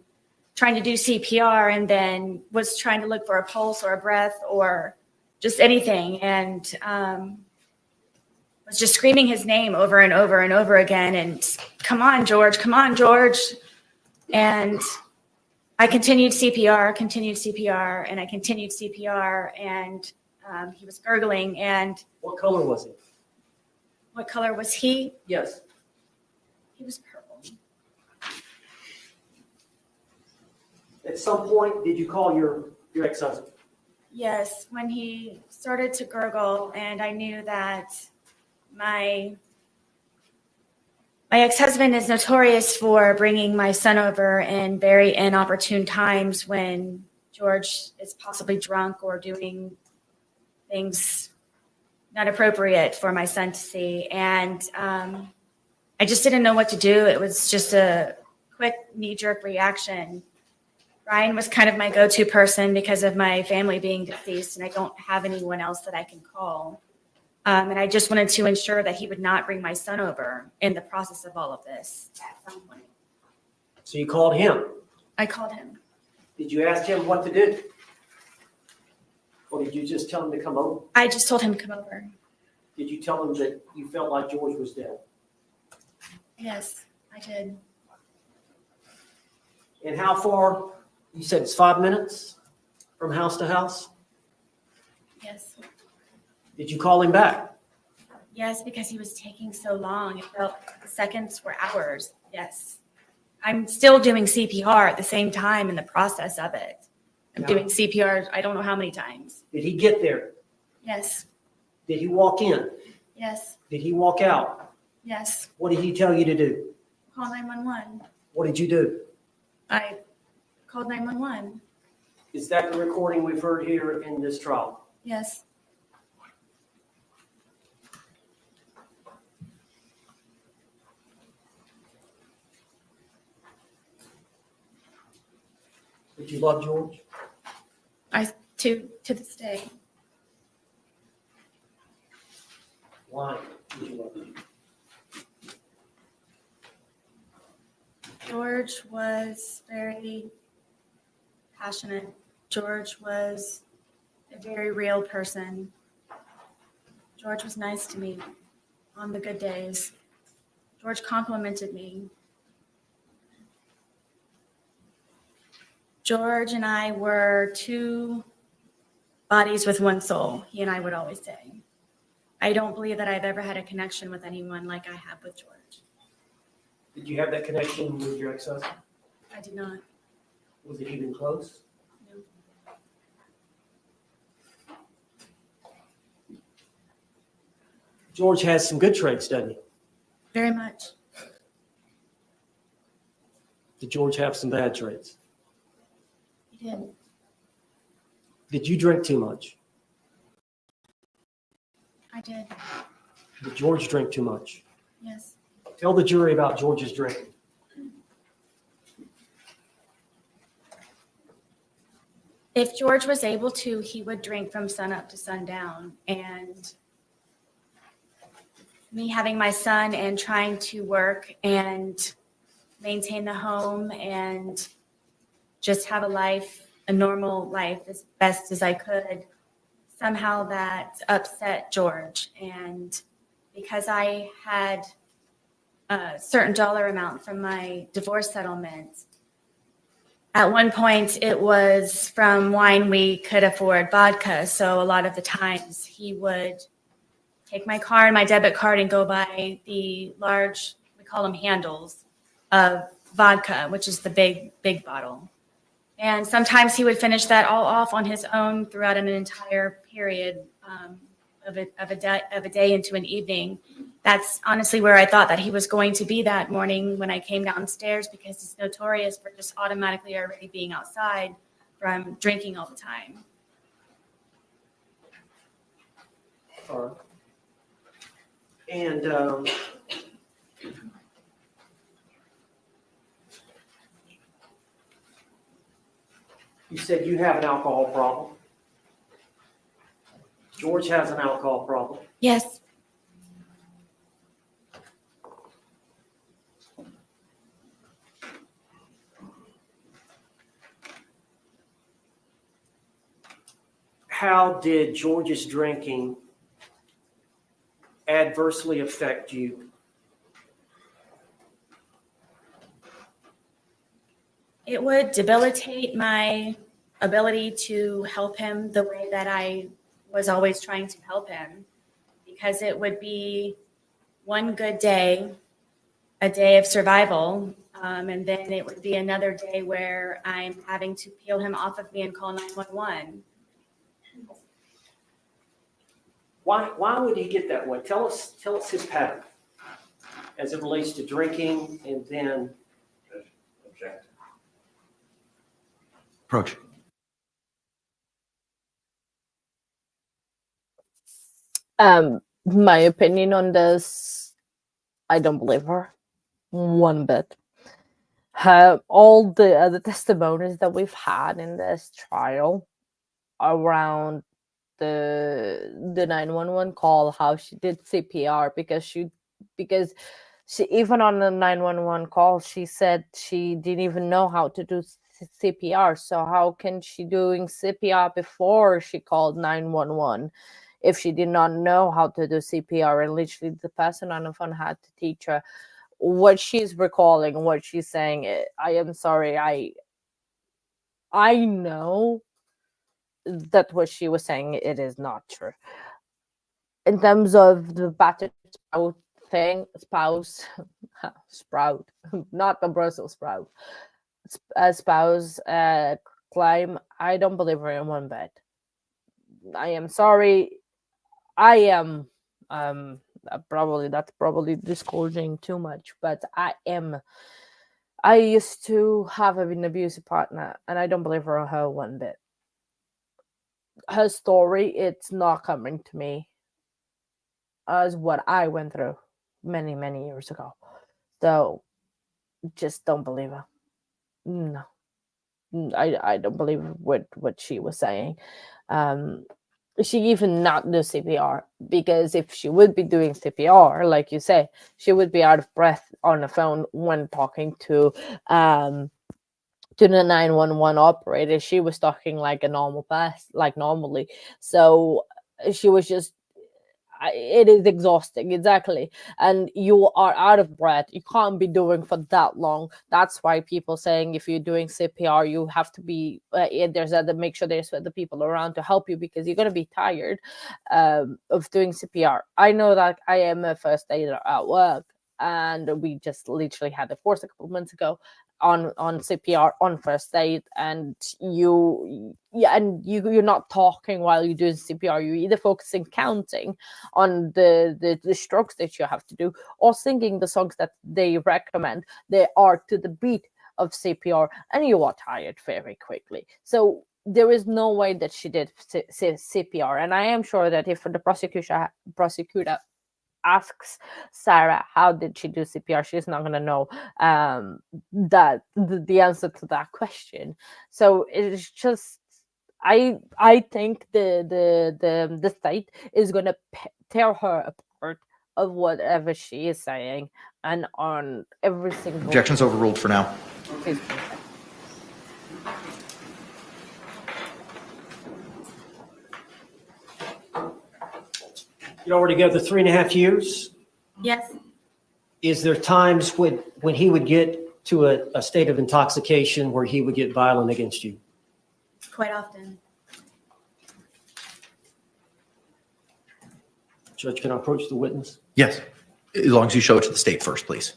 trying to do CPR, and then was trying to look for a pulse or a breath or just anything, and was just screaming his name over and over and over again, and come on, George, and I continued CPR, and I continued CPR, and He was gurgling, and What color was it? what color was he? Yes. He was purple. At some point, did you call your ex-husband? Yes, when he started to gurgle, and I knew that my ex-husband is notorious for bringing my son over in very inopportune times when George is possibly drunk or doing things not appropriate for my son to see. And I just didn't know what to do. It was just a quick knee-jerk reaction. Ryan was kind of my go-to person because of my family being deceased, and I don't have anyone else that I can call. And I just wanted to ensure that he would not bring my son over in the process of all of this at some point. So you called him. I called him. Did you ask him what to do? Or did you just tell him to come over? I just told him to come over. Did you tell him that you felt like George was dead? Yes, I did. And how far? You said it's 5 minutes from house to house? Yes. Did you call him back? Yes, because he was taking so long. It felt the seconds were hours. Yes. I'm still doing CPR at the same time in the process of it. I'm Yeah. doing CPR, I don't know how many times. Did he get there? Yes, Did he walk in? yes, Did he walk out? yes. What did he tell you to do? Call 911. What did you do? I called 911. Is that the recording we've heard here in this trial? Yes. Did you love George? To this day. Why did you love him? George was very passionate. George was a very real person. George was nice to me on the good days. George complimented me. George and I were two bodies with one soul, he and I would always say. I don't believe that I've ever had a connection with anyone like I have with George. Did you have that connection with your ex-husband? I did not. Was it even close? No. George has some good traits, doesn't he? Very much. Did George have some bad traits? He did. Did you drink too much? I did. Did George drink too much? Yes. Tell the jury about George's drinking. If George was able to, he would drink from sunup to sundown. And me having my son and trying to work and maintain the home and just have a life, a normal life as best as I could, somehow that upset George. And because I had a certain dollar amount from my divorce settlement, at one point it was from wine we could afford vodka. So a lot of the times he would take my card, my debit card, and go buy the large, we call them handles, of vodka, which is the big bottle. And sometimes he would finish that all off on his own throughout an entire period of a day into an evening. That's honestly where I thought that he was going to be that morning when I came downstairs, because he's notorious for just automatically already being outside from drinking all the time. All right. And you said you have an alcohol problem. George has an alcohol problem. Yes. How did George's drinking adversely affect you? It would debilitate my ability to help him the way that I was always trying to help him, because it would be one good day, a day of survival, and then it would be another day where I'm having to peel him off of me and call 911. Why would he get that way? Tell us his pattern as it relates to drinking and then Object. Approach. My opinion on this, I don't believe her one bit. All the other testimonies that we've had in this trial around the 911 call, how she did CPR, because she even on the 911 call, she said she didn't even know how to do CPR. So how can she doing CPR before she called 911 if she did not know how to do CPR? And literally the person on the phone had to teach her. What she's recalling, what she's saying, I am sorry, I know that what she was saying, it is not true. In terms of the battered spouse, sprout, not the Brussels sprout, spouse claim, I don't believe her in one bit. I am sorry. I am that's probably disclosing too much, but I used to have an abusive partner, and I don't believe her one bit. Her story, it's not coming to me as what I went through many, many years ago. So just don't believe her. No. I don't believe what she was saying. She even not do CPR, because if she would be doing CPR, like you say, she would be out of breath on the phone when talking to the 911 operator. She was talking like a normal person, like normally. So she was just, it is exhausting, exactly. And you are out of breath. You can't be doing for that long. That's why people saying if you're doing CPR, you have to be make sure there's other people around to help you, because you're going to be tired of doing CPR. I know that I am a first aider at work, and we just literally had a course a couple of months ago on CPR, on first aid, and you're not talking while you're doing CPR. You're either focusing, counting on the strokes that you have to do, or singing the songs that they recommend. They are to the beat of CPR, and you are tired very quickly. So there is no way that she did CPR, and I am sure that if the prosecutor asks Sarah how did she do CPR, she's not going to know that the answer to that question. So it's just, I think the state is going to tear her apart of whatever she is saying, and on every single Objections overruled for now. case. you already go the 3.5 years. Yes, Is there times when he would get to a state of intoxication where he would get violent against you? quite often. Judge, can I approach the witness? Yes, as long as you show it to the state first, please.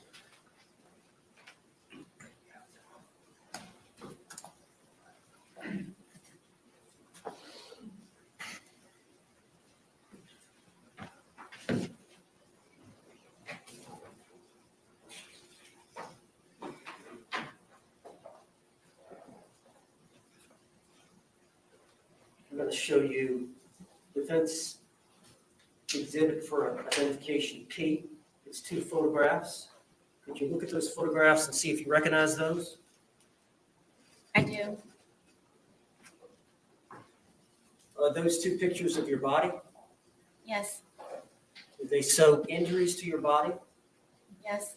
I'm going to show you defense exhibit for identification P. It's 2 photographs. Could you look at those photographs and see if you recognize those? I do. Are those 2 pictures of your body? Yes, Do they show injuries to your body? yes,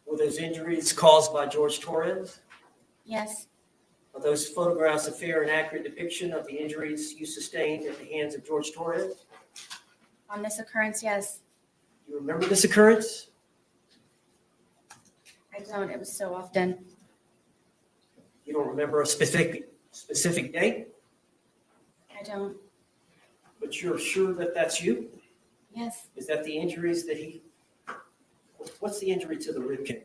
Were those injuries caused by Jorge Torres? yes, Are those photographs a fair and accurate depiction of the injuries you sustained at the hands of Jorge Torres? on this occurrence, yes. Do you remember this occurrence? I don't, it was so often. You don't remember a specific date? I don't. But you're sure that that's you? Yes. Is that the injuries that what's the injury to the rib cage?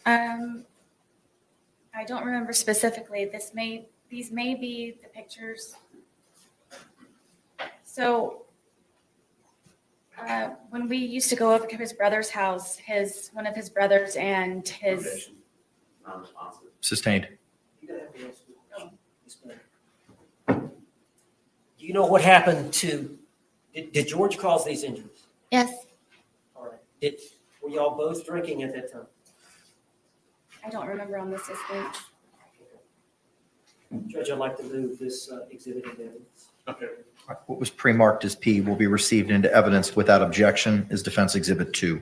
I don't remember specifically. These may be the pictures. So when we used to go over to his brother's house, one of his brothers and his, Probation. Non-responsive. Sustained. You gotta have the answer to the question. Do you know what happened to, did George cause these injuries? yes, All right. Were y'all both drinking at that time? I don't remember on this instance. Judge, I'd like to move this exhibit into evidence. Okay. What was pre-marked as P will be received into evidence without objection as Defense Exhibit 2.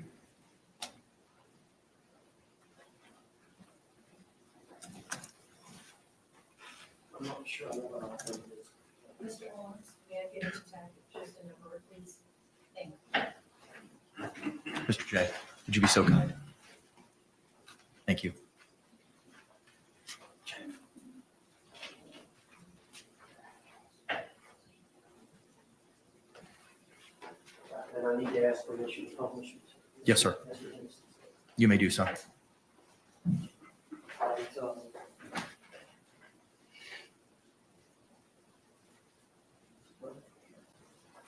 I'm not sure I know what I'll do this. Mr. Owens, may I get into tact, just a number, please? Thank you. Mr. J, would you be so kind? Thank you. And I need to ask permission to publish it. Yes, sir. You may do so. Right,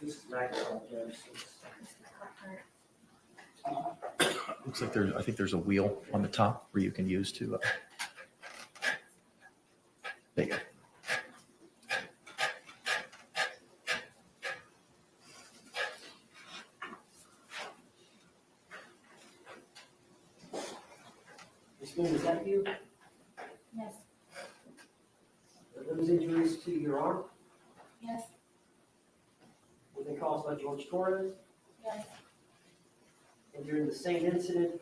this is Maxwell, Judge. Looks like I think there's a wheel on the top where you can use to. There you go. Ms. Boone, is that you? Yes, Are those injuries to your arm? yes, Were they caused by Jorge Torres? yes, And during the same incident,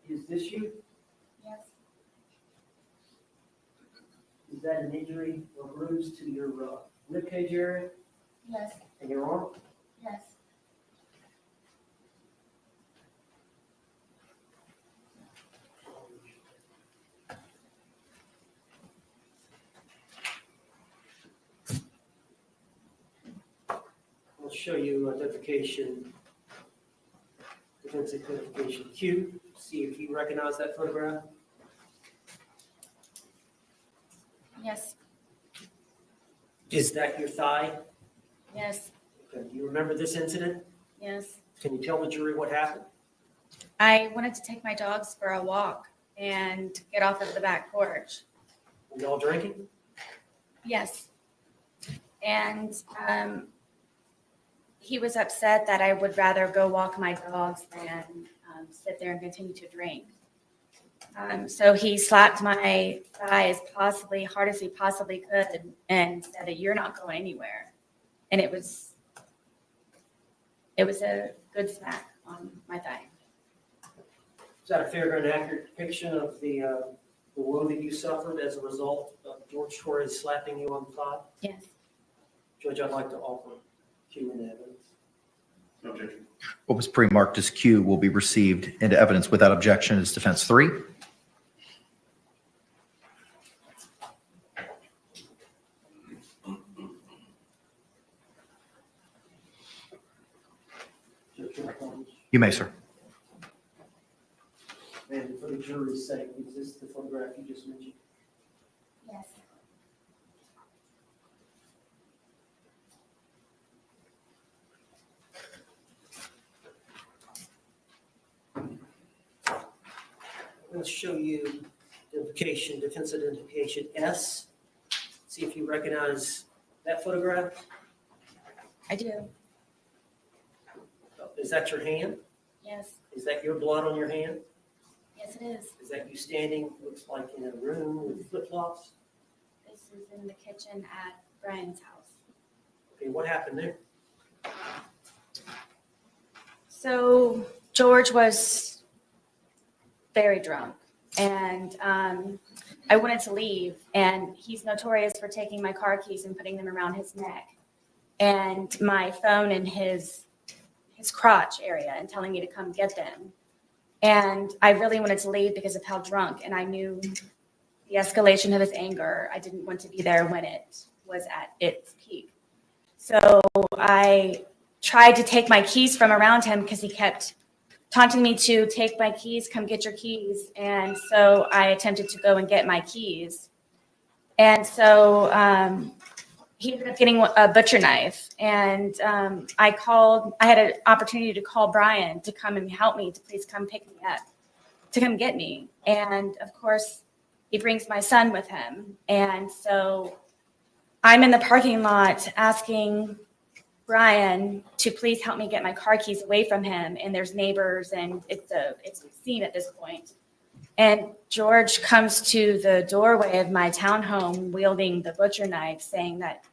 is this you? yes, Is that an injury or bruise to your rib cage area yes, and your arm? yes. I'll show you identification, defense identification Q. See if you recognize that photograph. Yes, Is that your thigh? yes, Okay. Do you remember this incident? yes. Can you tell the jury what happened? I wanted to take my dogs for a walk and get off of the back porch. Were y'all drinking? Yes. And he was upset that I would rather go walk my dogs than sit there and continue to drink. So he slapped my thigh as hard as he possibly could and said that you're not going anywhere. And it was a good smack on my thigh. Is that a fair and accurate depiction of the wound that you suffered as a result of Jorge Torres slapping you on the thigh? Yes. Judge, I'd like to offer Q in evidence. No objection. What was pre-marked as Q will be received into evidence without objection as Defense 3. Judge, can I publish? You may, sir. And for the jury's sake, is this the photograph you just mentioned? Yes. Let's show you identification, defense identification S. See if you recognize that photograph. I do. Is that your hand? Yes. Is that your blood on your hand? Yes, it is. Is that you standing, looks like in a room with flip-flops? This is in the kitchen at Brian's house. Okay, what happened there? So George was very drunk, and I wanted to leave, and he's notorious for taking my car keys and putting them around his neck and my phone in his crotch area and telling me to come get them. And I really wanted to leave because of how drunk, and I knew the escalation of his anger. I didn't want to be there when it was at its peak. So I tried to take my keys from around him because he kept taunting me to take my keys, come get your keys. And so I attempted to go and get my keys. And so he ended up getting a butcher knife. And I had an opportunity to call Brian to come and help me, to please come pick me up, to come get me. And of course, he brings my son with him. And so I'm in the parking lot asking Brian to please help me get my car keys away from him. And there's neighbors, and it's a scene at this point. And George comes to the doorway of my townhome wielding the butcher knife, saying that,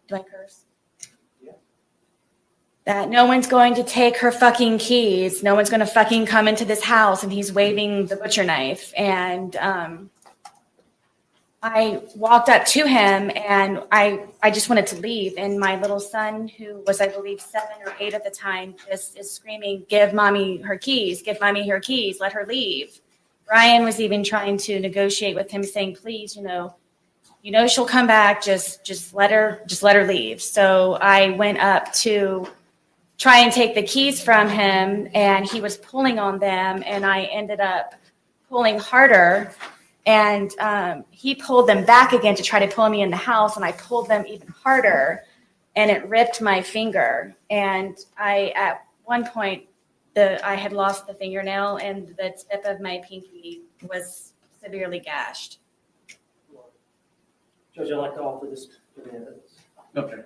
do I curse? Yeah. That no one's going to take her fucking keys. No one's going to fucking come into this house. And he's waving the butcher knife. And I walked up to him, and I just wanted to leave. And my little son, who was, I believe, 7 or 8 at the time, just is screaming, give mommy her keys, give mommy her keys, let her leave. Brian was even trying to negotiate with him, saying, please, you know she'll come back, just let her leave. So I went up to try and take the keys from him, and he was pulling on them, and I ended up pulling harder. And he pulled them back again to try to pull me in the house, and I pulled them even harder, and it ripped my finger. And at one point, I had lost the fingernail, and the tip of my pinky was severely gashed. Judge, I'd like to offer this to the evidence. Okay.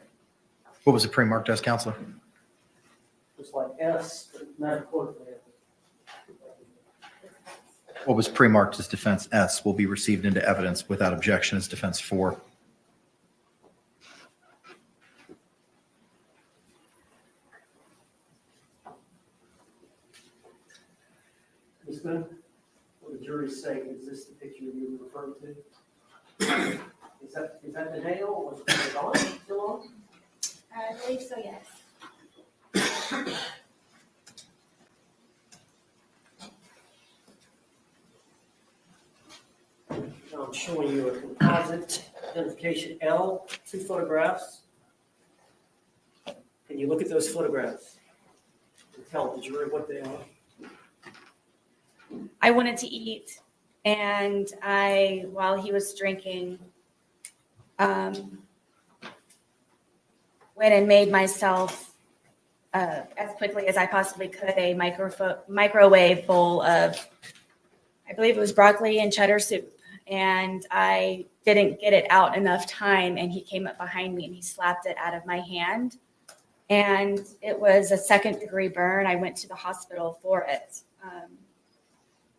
What was it pre-marked as, Counselor? Looks like S, but not important. What was pre-marked as defense S will be received into evidence without objection as defense 4. Ms. Boone, what the jury say, is this the picture you were referring to? Is that the nail, or was it on, still on? I believe so, yes. Now I'm showing you a composite identification L, 2 photographs. Can you look at those photographs and tell the jury what they are? I wanted to eat, and while he was drinking, went and made myself, as quickly as I possibly could, a microwave bowl of, I believe it was broccoli and cheddar soup. And I didn't get it out enough time, and he came up behind me and he slapped it out of my hand. And it was a 2nd-degree burn. I went to the hospital for it. Are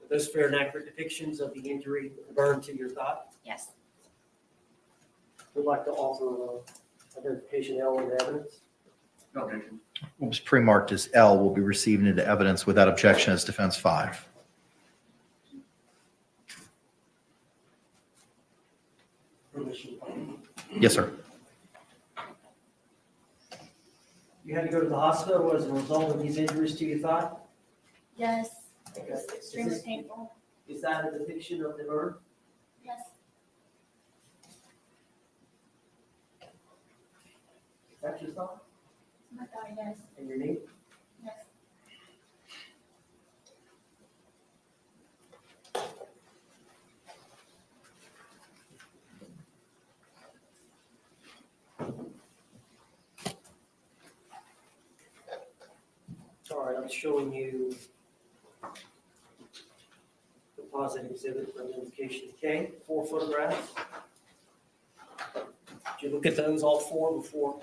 those fair and accurate depictions of the injury, the burn to your thigh? Yes. We'd like to offer identification L into evidence. Okay. What was pre-marked as L will be received into evidence without objection as defense 5. Permission. Yes, sir. You had to go to the hospital as a result of these injuries to your thigh? Yes. Okay. It was extremely painful. Is that a depiction of the burn? Yes. Is that your thigh My thigh, yes. and your knee? Yes. All right, I'm showing you composite exhibit for identification K, 4 photographs. Did you look at those, all 4, before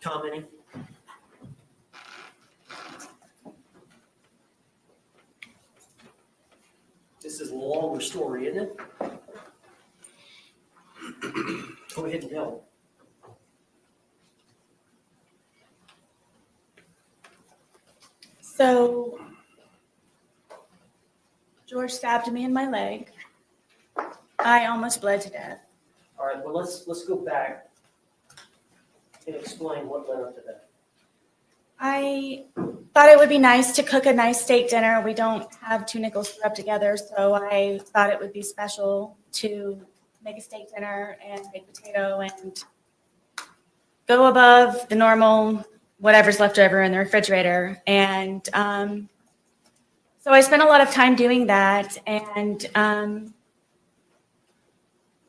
commenting? This is a longer story, isn't it? Go ahead and tell. So George stabbed me in my leg. I almost bled to death. All right, well, let's go back and explain what led up to that. I thought it would be nice to cook a nice steak dinner. We don't have 2 nickels to rub together, so I thought it would be special to make a steak dinner and baked potato and go above the normal whatever's left over in the refrigerator. And so I spent a lot of time doing that. And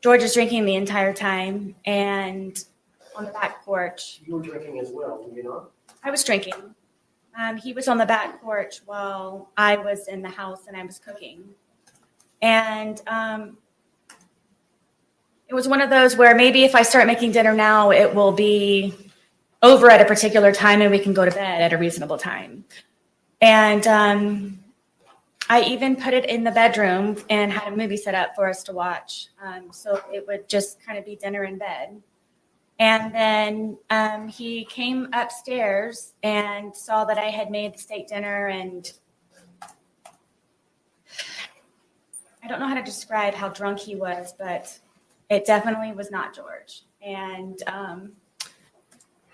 George is drinking the entire time and on the back porch. You were drinking as well, were you not? I was drinking. He was on the back porch while I was in the house and I was cooking. And it was one of those where maybe if I start making dinner now, it will be over at a particular time and we can go to bed at a reasonable time. And I even put it in the bedroom and had a movie set up for us to watch. So it would just kind of be dinner in bed. And then he came upstairs and saw that I had made the steak dinner, and I don't know how to describe how drunk he was, but it definitely was not George. And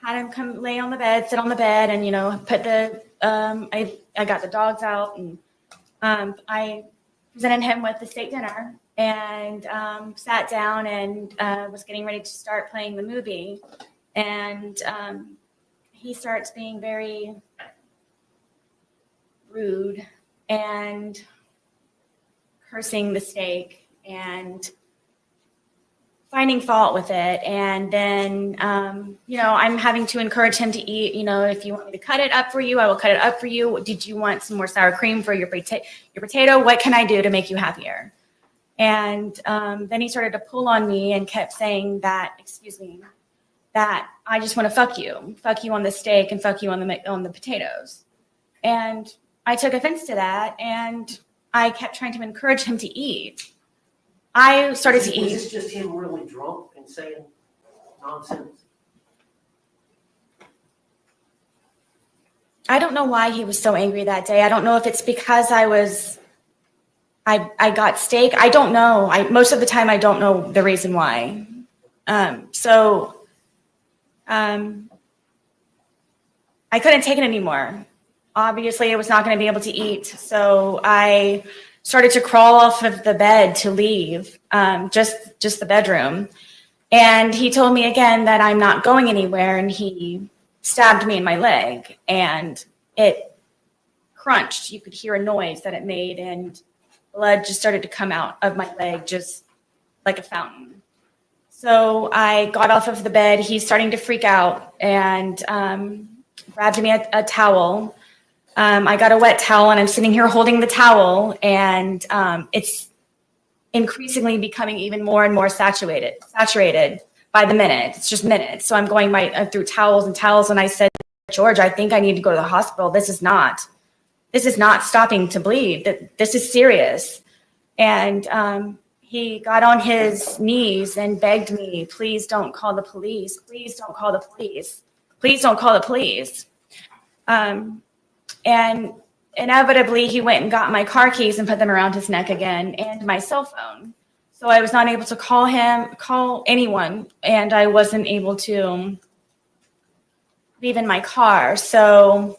had him come lay on the bed, sit on the bed, and, you know, put the, I got the dogs out, and I presented him with the steak dinner and sat down and was getting ready to start playing the movie. And he starts being very rude and cursing the steak and finding fault with it. And then, you know, I'm having to encourage him to eat. You know, if you want me to cut it up for you, I will cut it up for you. Did you want some more sour cream for your potato? What can I do to make you happier? And then he started to pull on me and kept saying that, excuse me, that I just want to fuck you on the steak and fuck you on the potatoes. And I took offense to that, and I kept trying to encourage him to eat. I started to eat. Was this just him really drunk and saying nonsense? I don't know why he was so angry that day. I don't know if it's because I got steak. I don't know. Most of the time I don't know the reason why. I couldn't take it anymore. Obviously, I was not going to be able to eat. So I started to crawl off of the bed to leave, just the bedroom. And he told me again that I'm not going anywhere, and he stabbed me in my leg, and it crunched. You could hear a noise that it made, and blood just started to come out of my leg, just like a fountain. So I got off of the bed. He's starting to freak out and grabbed me a towel. I got a wet towel, and I'm sitting here holding the towel, and it's increasingly becoming even more and more saturated by the minute. It's just minutes. So I'm going through towels, and I said, George, I think I need to go to the hospital. This is not stopping to bleed. This is serious. And he got on his knees and begged me, please don't call the police. Please don't call the police. Please don't call the police. And inevitably, he went and got my car keys and put them around his neck again, and my cell phone. So I was not able to call anyone, and I wasn't able to leave in my car. So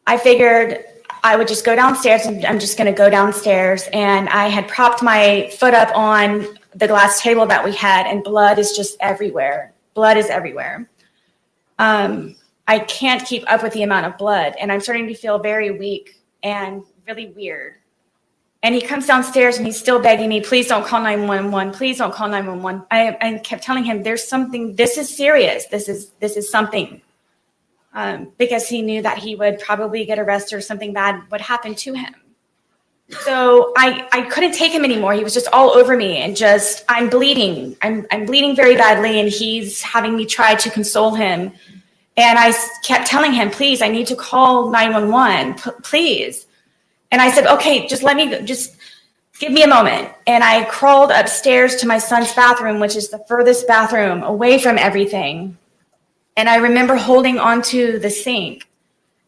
I figured I would just go downstairs, and I'm just going to go downstairs. And I had propped my foot up on the glass table that we had, and blood is just everywhere. Blood is everywhere. I can't keep up with the amount of blood, and I'm starting to feel very weak and really weird. And he comes downstairs, and he's still begging me, please don't call 911. Please don't call 911. I kept telling him, there's something, this is serious. This is something. Because he knew that he would probably get arrested or something bad would happen to him. So I couldn't take him anymore. He was just all over me, and just, I'm bleeding. I'm bleeding very badly, and he's having me try to console him. And I kept telling him, please, I need to call 911, please. And I said, okay, just give me a moment. And I crawled upstairs to my son's bathroom, which is the furthest bathroom away from everything. And I remember holding onto the sink,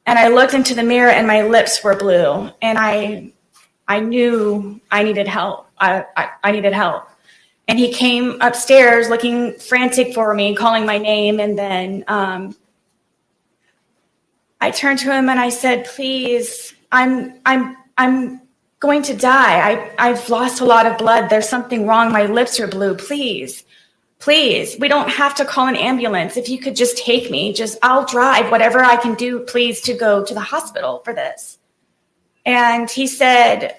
and I looked into the mirror, and my lips were blue. And I knew I needed help. I needed help. And he came upstairs looking frantic for me, calling my name. And then I turned to him and I said, please, I'm going to die. I've lost a lot of blood. There's something wrong. My lips are blue. Please, please, we don't have to call an ambulance. If you could just take me, I'll drive whatever I can do, please, to go to the hospital for this. And he said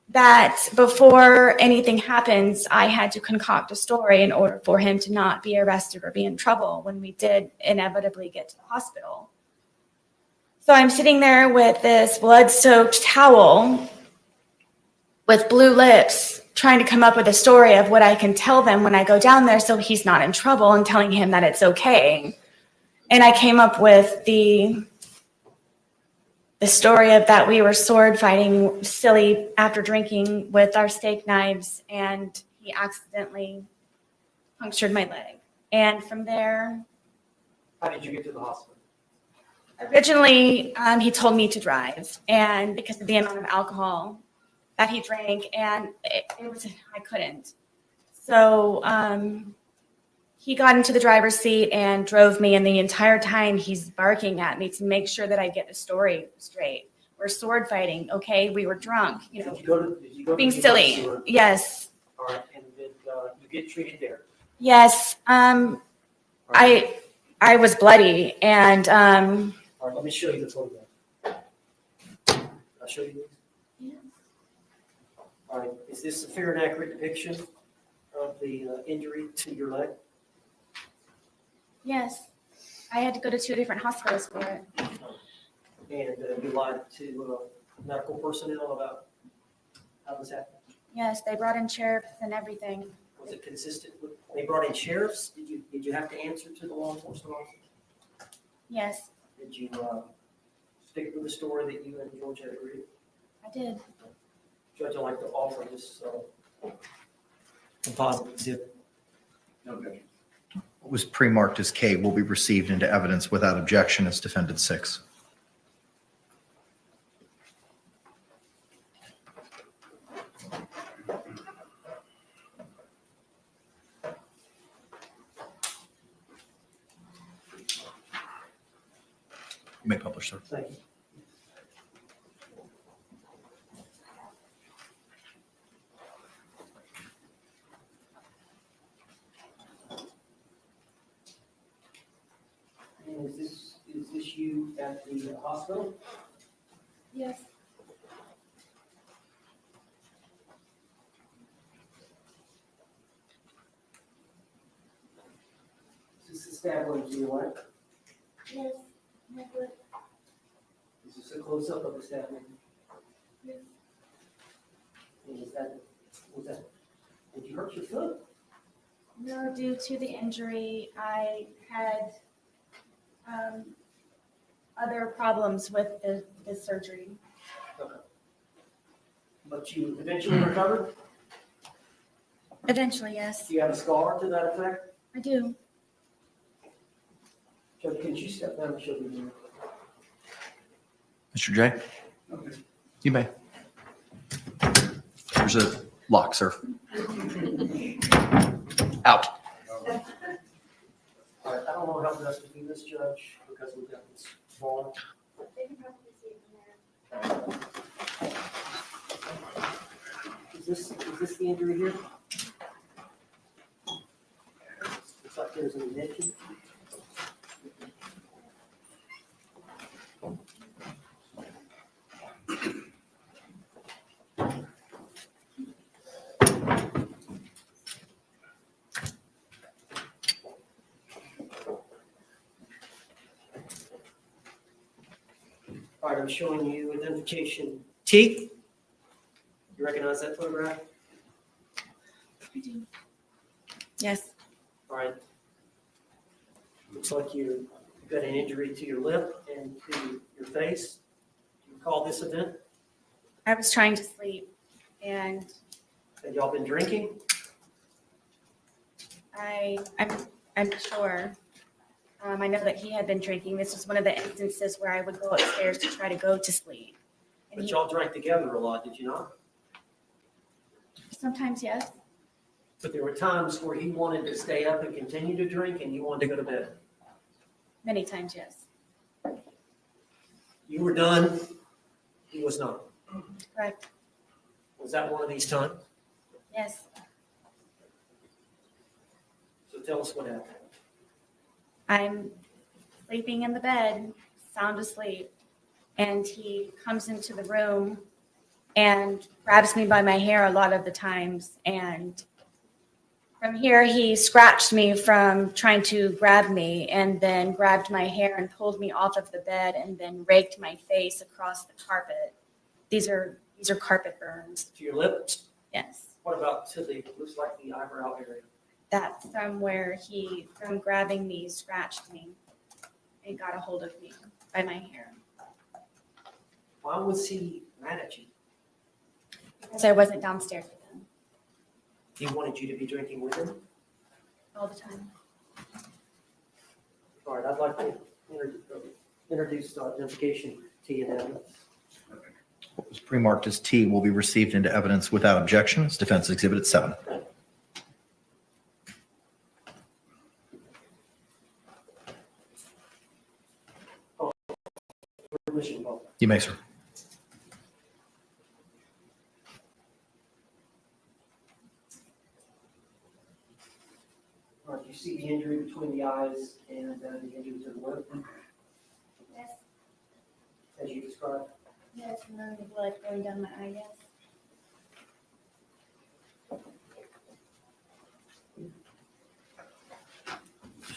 that before anything happens, I had to concoct a story in order for him to not be arrested or be in trouble when we did inevitably get to the hospital. So I'm sitting there with this blood-soaked towel with blue lips, trying to come up with a story of what I can tell them when I go down there so he's not in trouble, and telling him that it's okay. And I came up with the story of that we were sword fighting silly after drinking with our steak knives, and he accidentally punctured my leg. And from there, How did you get to the hospital? originally he told me to drive, and because of the amount of alcohol that he drank, and I couldn't. So he got into the driver's seat and drove me, and the entire time he's barking at me to make sure that I get the story straight. We're sword fighting, okay? We were drunk, Did you go to being the silly. emergency room? Yes, All right, and did you get treated there? yes. All right. I was bloody, and All right, let me show you the photograph. I'll show you these. All right, is this a fair and accurate depiction of the injury to your leg? yes, I had to go to 2 different hospitals for it. And you lied to medical personnel about how this happened? Yes, they brought in sheriffs and everything. Was it consistent with, they brought in sheriffs? Did you have to answer to the law enforcement officer? Yes, Did you stick with the story that you and George had agreed? I did. Judge, I'd like to offer this composite zip. No objection. What was pre-marked as K will be received into evidence without objection as defendant 6. You may publish, sir. Thank you. And is this you at the hospital? Yes. Is this established to your leg? Yes. My foot. Is this a close-up of the stab wound? Yes. And was that, did you hurt your foot? No, due to the injury, I had other problems with the surgery. Okay. But you eventually recovered? Eventually, yes. Do you have a scar to that effect? I do. Judge, could you step down and show me? Mr. J? You may. There's a lock, sir. Out. All right, I don't know how best to do this, Judge, because we've got this bond. Is this the injury here? Looks like there's an admission. All right, I'm showing you identification T. You recognize that photograph? I do. Yes. All right. Looks like you've got an injury to your lip and to your face. Do you recall this event? I was trying to sleep, and Have y'all been drinking? I'm sure. I know that he had been drinking. This was one of the instances where I would go upstairs to try to go to sleep. And But he, y'all drank together a lot, did you not? sometimes, yes. But there were times where he wanted to stay up and continue to drink and you wanted to go to bed. Many times, yes. You were done, he was not. Correct. Was that one of these times? Yes. So tell us what happened. I'm sleeping in the bed, sound asleep, and he comes into the room and grabs me by my hair a lot of the times. And from here, he scratched me from trying to grab me, and then grabbed my hair and pulled me off of the bed, and then raked my face across the carpet. These are carpet burns. To your lips? Yes. What about to the, looks like the eyebrow area? That's from where he, from grabbing me, scratched me and got a hold of me by my hair. Why was he mad at you? Because I wasn't downstairs with him He wanted you to be drinking with him? all the time. All right, I'd like to introduce identification to you now. What was pre-marked as T will be received into evidence without objection as Defense Exhibit 7. Permission vote. You may, sir. All right, you see the injury between the eyes and the injury to the lip, Yes, as you described? yes, and then the blood going down my eye, yes.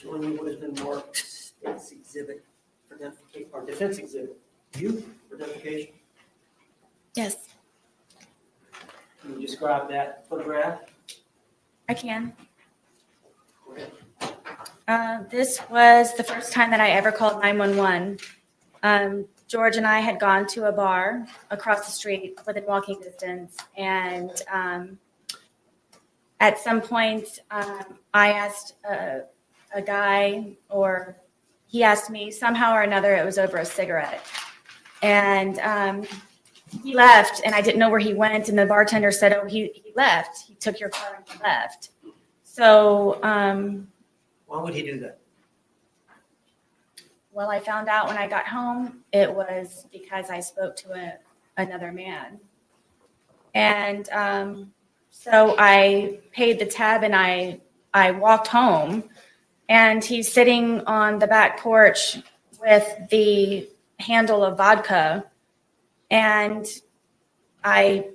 Showing you what has been marked as exhibit for identification, or defense exhibit. You for identification. Yes, Can you describe that photograph? I can. Go ahead. This was the first time that I ever called 911. George and I had gone to a bar across the street within walking distance, and at some point, I asked a guy, or he asked me, somehow or another, it was over a cigarette. And he left, and I didn't know where he went, and the bartender said, oh, he left. He took your car and he left. So, Why would he do that? well, I found out when I got home, it was because I spoke to another man. And so I paid the tab, and I walked home, and he's sitting on the back porch with the handle of vodka. And I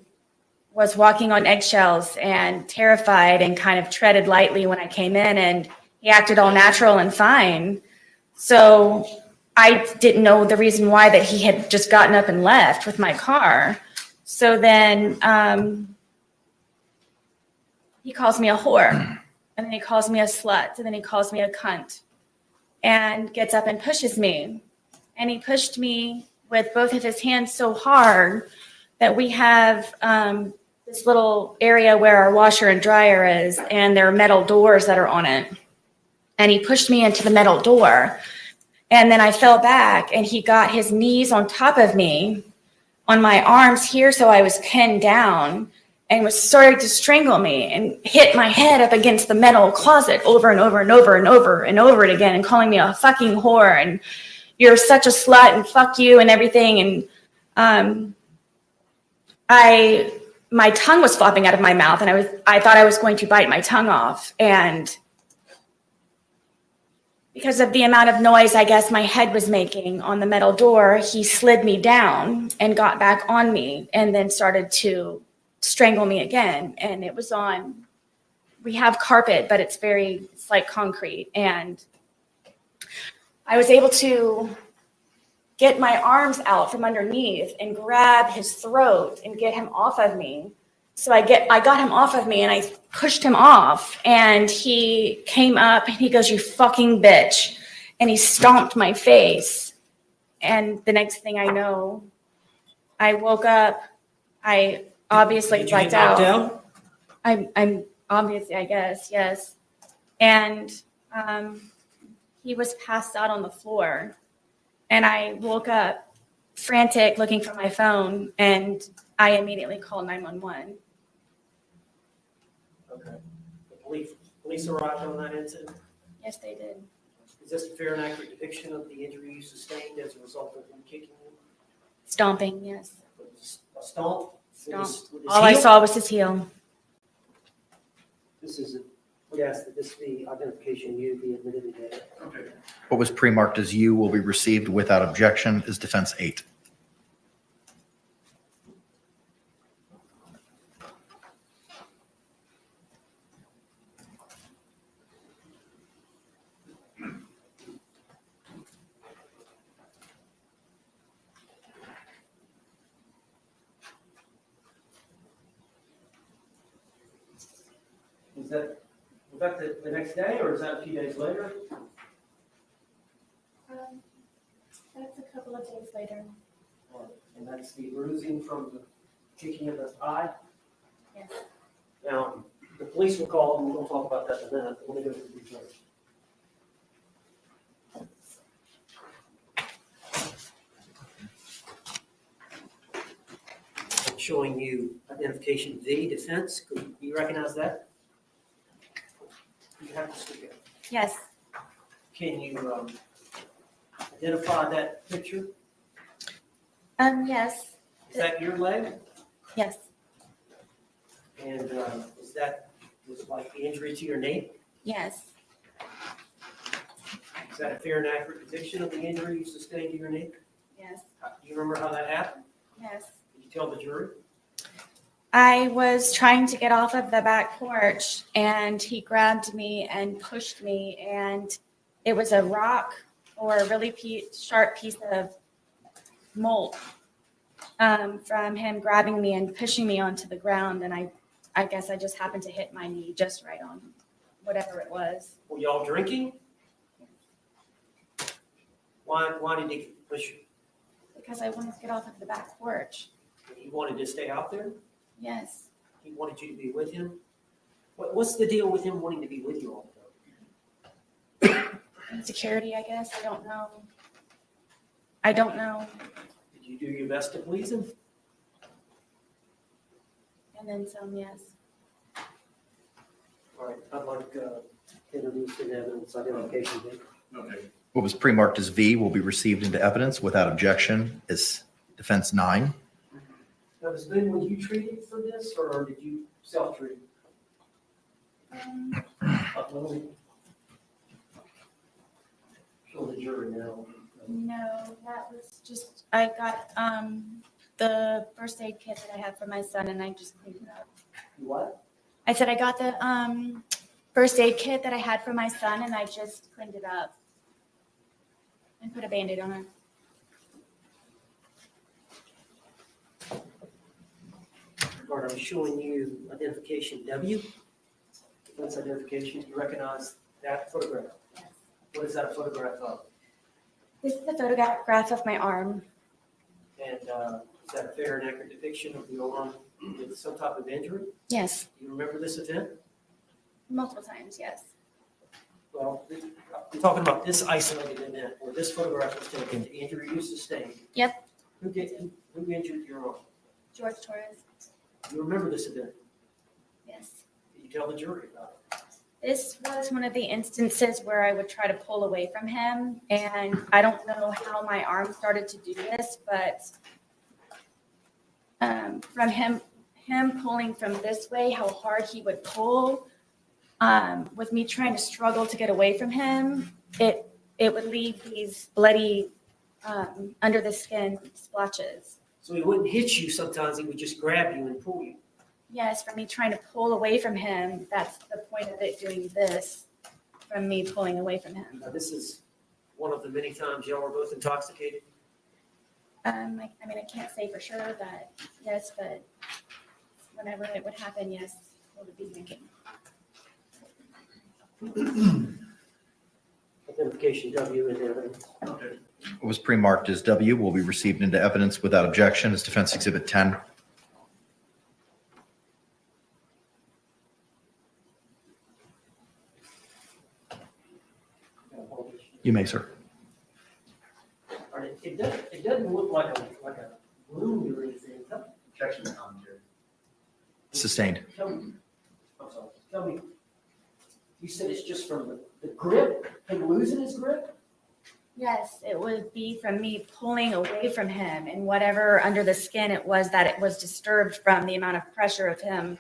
was walking on eggshells and terrified and kind of treaded lightly when I came in, and he acted all natural and fine. So I didn't know the reason why that he had just gotten up and left with my car. So then he calls me a whore, and then he calls me a slut, and then he calls me a cunt, and gets up and pushes me. And he pushed me with both of his hands so hard that we have this little area where our washer and dryer is, and there are metal doors that are on it. And he pushed me into the metal door. And then I fell back, and he got his knees on top of me on my arms here, so I was pinned down, and was starting to strangle me and hit my head up against the metal closet over and over and over and over and over it again, and calling me a fucking whore, and you're such a slut, and fuck you, and everything. And my tongue was flopping out of my mouth, and I thought I was going to bite my tongue off. And because of the amount of noise, I guess, my head was making on the metal door, he slid me down and got back on me, and then started to strangle me again. And it was on, we have carpet, but it's like concrete. And I was able to get my arms out from underneath and grab his throat and get him off of me. So I got him off of me, and I pushed him off, and he came up and he goes, you fucking bitch. And he stomped my face. And the next thing I know, I woke up. I obviously Did you get blacked knocked out. out? I'm obviously, I guess, yes. And he was passed out on the floor. And I woke up frantic, looking for my phone, and I immediately called 911. Okay. The police arrived on that incident. Yes, they did. Is this a fair and accurate depiction of the injury you sustained as a result of him kicking you? Stomping, yes. A stomp? All I saw was his heel. This is, we ask that this be identification you be admitted today. Okay. What was pre-marked as U will be received without objection as defense 8. Was that the next day, or is that a few days later? That's a couple of days later. And that's the bruising from the kicking of the eye? Yes. Now, the police were called, and we'll talk about that in a minute. Let me go through these notes. I'm showing you identification V, defense. Could you recognize that? You have to speak up. Yes. Can you identify that picture? Yes. Is that your leg? Yes. And was that like the injury to your knee? Yes. Is that a fair and accurate depiction of the injury you sustained to your knee? Yes. Do you remember how that happened? Yes. Did you tell the jury? I was trying to get off of the back porch and he grabbed me and pushed me, and it was a rock or a really sharp piece of mold from him grabbing me and pushing me onto the ground. And I guess I just happened to hit my knee just right on whatever it was. Were y'all drinking? Why did he push you? Because I wanted to get off of the back porch. He wanted to stay out there? Yes. He wanted you to be with him? What's the deal with him wanting to be with you all the time? Insecurity, I guess. I don't know. I don't know. Did you do your best to please him? And then some, yes. All right, I'd like to introduce the evidence identification. Okay. What was pre-marked as V will be received into evidence without objection as defense 9. Now, was Boone, were you treated for this, or did you self-treat? Let me show the jury now. No, that was just, I got the first aid kit that I had for my son and I just cleaned it up. What? I said I got the first aid kit that I had for my son and I just cleaned it up and put a Band-Aid on it. Bart, I'm showing you identification W. That's identification. You recognize that photograph? Yes. What is that a photograph of? This is a photograph of my arm. And is that a fair and accurate depiction of your arm with some type of injury? Yes, Do you remember this event? multiple times, yes. Well, I'm talking about this isolated event where this photograph was taken, the injury you sustained. Yep. Who injured your arm? Jorge Torres, You remember this event? yes. Did you tell the jury about it? This was one of the instances where I would try to pull away from him, and I don't know how my arm started to do this, but from him pulling from this way, how hard he would pull, with me trying to struggle to get away from him, it would leave these bloody under the skin splotches. So he wouldn't hit you sometimes, he would just grab you and pull you. Yes, from me trying to pull away from him, that's the point of it doing this, from me pulling away from him. Now, this is one of the many times y'all were both intoxicated. I mean, I can't say for sure that, yes, but whenever it would happen, yes, I would be drinking. Identification W and evidence. Okay. What was pre-marked as W will be received into evidence without objection as defense exhibit 10. You may, sir. All right, it doesn't look like a wound or anything. Objection to commentary. Sustained. Tell me, you said it's just from the grip, him losing his grip? Yes, it would be from me pulling away from him and whatever under the skin it was that it was disturbed from the amount of pressure of him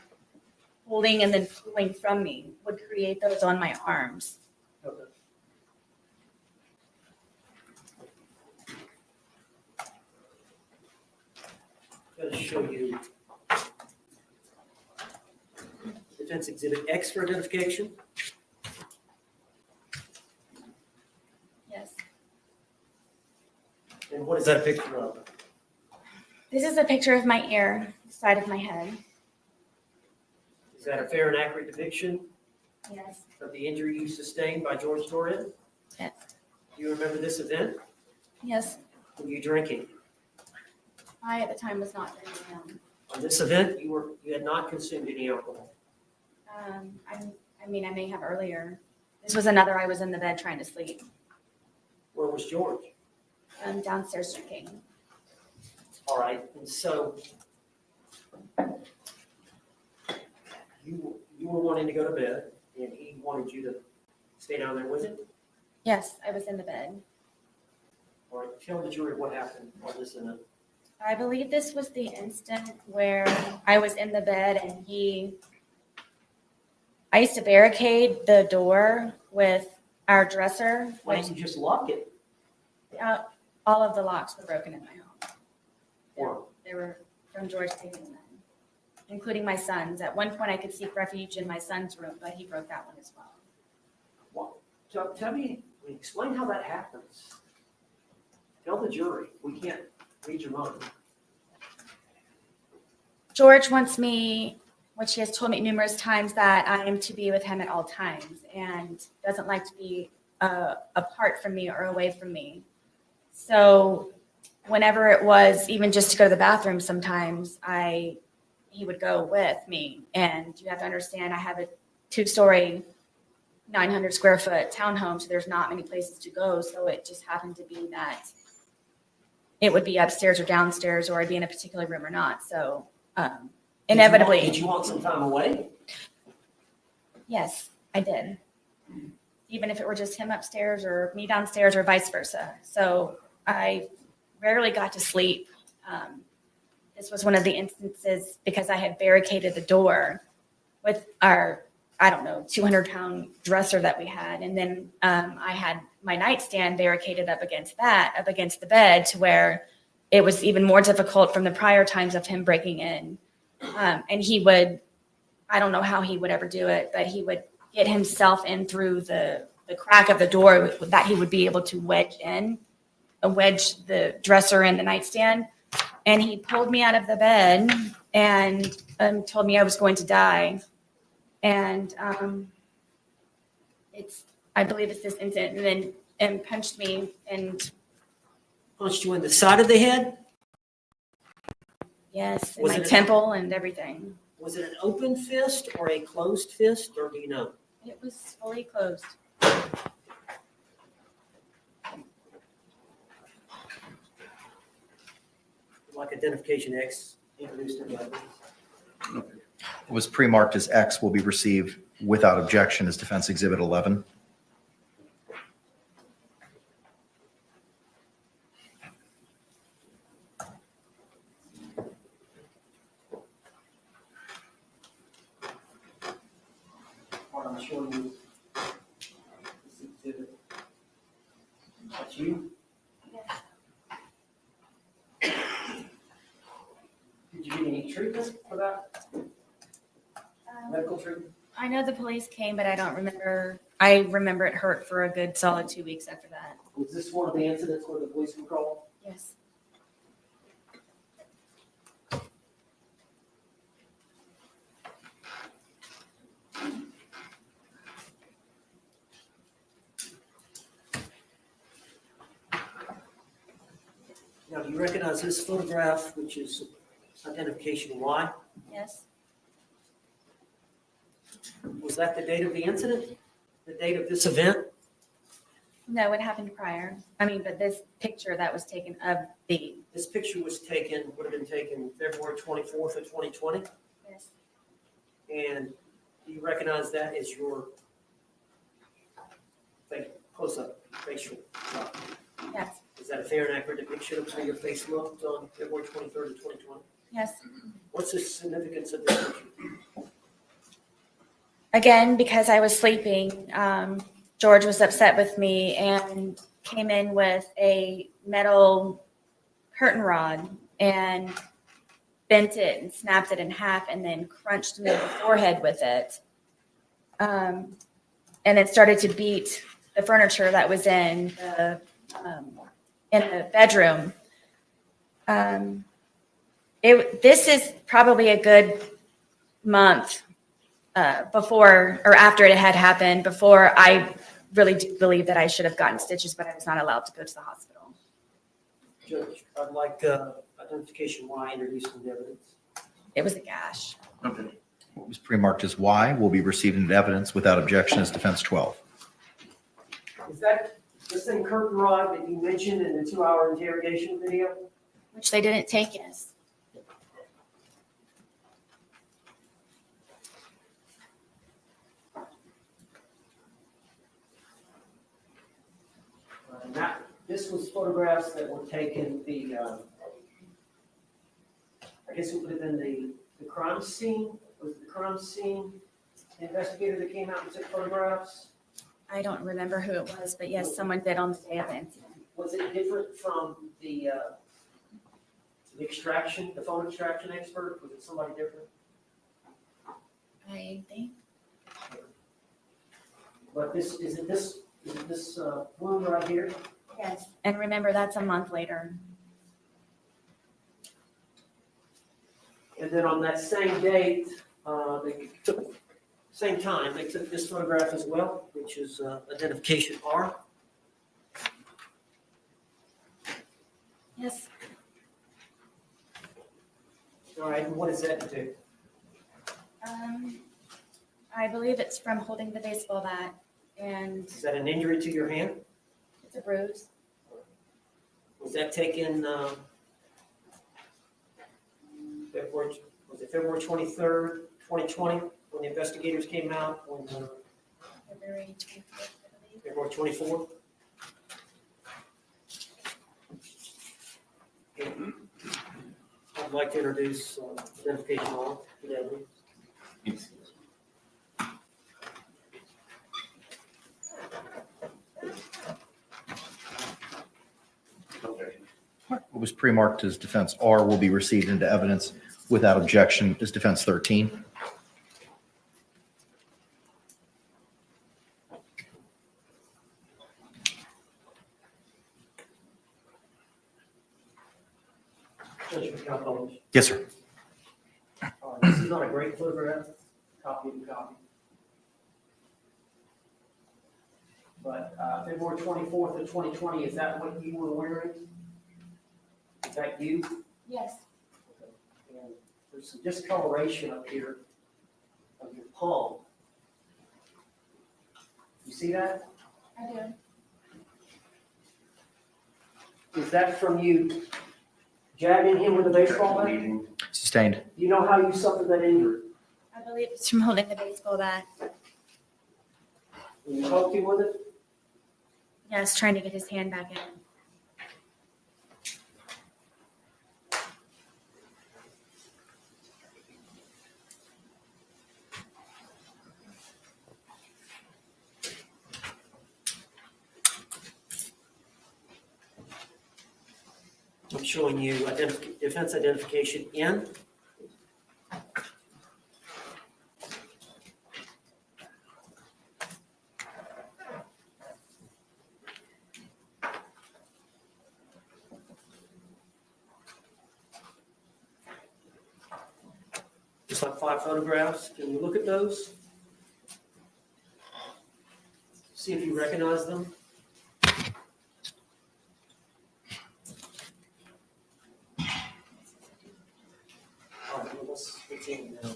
holding and then pulling from me would create those on my arms. Okay. I'm going to show you Defense Exhibit X for identification. Yes. And what is that a picture of? This is a picture of my ear, the side of my head. Is that a fair and accurate depiction Yes. of the injury you sustained by Jorge Torres? Yes. Do you remember this event? Yes. Were you drinking? I at the time was not drinking. On this event, you had not consumed any alcohol. I mean, I may have earlier. This was another, I was in the bed trying to sleep. Where was George? Downstairs drinking. All right, and so you were wanting to go to bed, and he wanted you to stay down there with him? Yes, I was in the bed. All right, tell the jury what happened on this event. I believe this was the instant where I was in the bed and I used to barricade the door with our dresser. Why didn't you just lock it? All of the locks were broken in my home. Or They were from George taking them, including my son's. At one point, I could seek refuge in my son's room, but he broke that one as well. what? Tell me, explain how that happens. Tell the jury. We can't read your mind. George wants me, which he has told me numerous times, that I am to be with him at all times and doesn't like to be apart from me or away from me. So whenever it was even just to go to the bathroom, sometimes he would go with me. And you have to understand, I have a 2-story, 900 square foot townhome, so there's not many places to go. So it just happened to be that it would be upstairs or downstairs, or I'd be in a particular room or not. So inevitably. Did you want some time away? Yes, I did. Even if it were just him upstairs or me downstairs or vice versa. So I rarely got to sleep. This was one of the instances because I had barricaded the door with our, 200-pound dresser that we had. And then I had my nightstand barricaded up against the bed, to where it was even more difficult from the prior times of him breaking in. And he would, I don't know how he would ever do it, but he would get himself in through the crack of the door that he would be able to wedge the dresser and the nightstand. And he pulled me out of the bed and told me I was going to die. And I believe it's this incident, and punched me and Punched you in the side of the head? yes, in Was my it- temple and everything. Was it an open fist or a closed fist, or do you know? It was fully closed. Like identification X introduced in the Was pre-marked as X will be received without objection as Defense Exhibit 11. part I'm showing you. This exhibit. That's you? Did you get any treatment for that? Medical treatment? I know the police came, but I don't remember. I remember it hurt for a good solid 2 weeks after that. Was this one of the incidents where the police were called? Yes. Now, do you recognize this photograph, which is identification Y? Yes. Was that the date of the incident? The date of this event? No, it happened prior. But this picture that was taken of the, This picture was taken, would have been taken February 24th of 2020. yes, And do you recognize that as your close-up facial? Yes, Is that a fair and accurate depiction of how your face looked on February 23rd of 2020? yes. What's the significance of this picture? Again, because I was sleeping, George was upset with me and came in with a metal curtain rod and bent it and snapped it in half and then crunched me in the forehead with it. And then started to beat the furniture that was in the bedroom. This is probably a good month before or after it had happened, before I really do believe that I should have gotten stitches, but I was not allowed to go to the hospital. Judge, I'd like identification why introducing the evidence. It was a gash. Okay. What was pre-marked as Y will be received into evidence without objection as defense 12. Is that the same curtain rod that you mentioned in the 2-hour interrogation video? Which they didn't take, yes. This was photographs that were taken I guess it would have been the crime scene. Was it the crime scene investigator that came out and took photographs? I don't remember who it was, but yes, someone did on the day of the incident. Was it different from the extraction, the phone extraction expert? Was it somebody different? I think. But is it this wound right here? Yes. And remember, that's a month later. And then on that same date, they took, same time, they took this photograph as well, which is identification R. Yes. All right, and what does that do? I believe it's from holding the baseball bat, and Is that an injury to your hand? it's a bruise. Was that taken, February 23rd, 2020, when the investigators came out, when, February 24th, I believe. February 24th? I'd like to introduce identification on today. What was pre-marked as defense R will be received into evidence without objection as defense 13. Judge McAlpine. Yes, sir. This is not a great photograph, copy to copy. But February 24th of 2020, is that what you were wearing? Is that you? Yes. And there's some discoloration up here of your palm. You see that? I do. Is that from you jabbing him with a baseball bat? Sustained. Do you know how you suffered that injury? I believe it's from holding the baseball bat. When you poked him with it? Yes, trying to get his hand back in. I'm showing you defense identification N. Just like 5 photographs. Can you look at those? See if you recognize them. All right, well, let's continue now.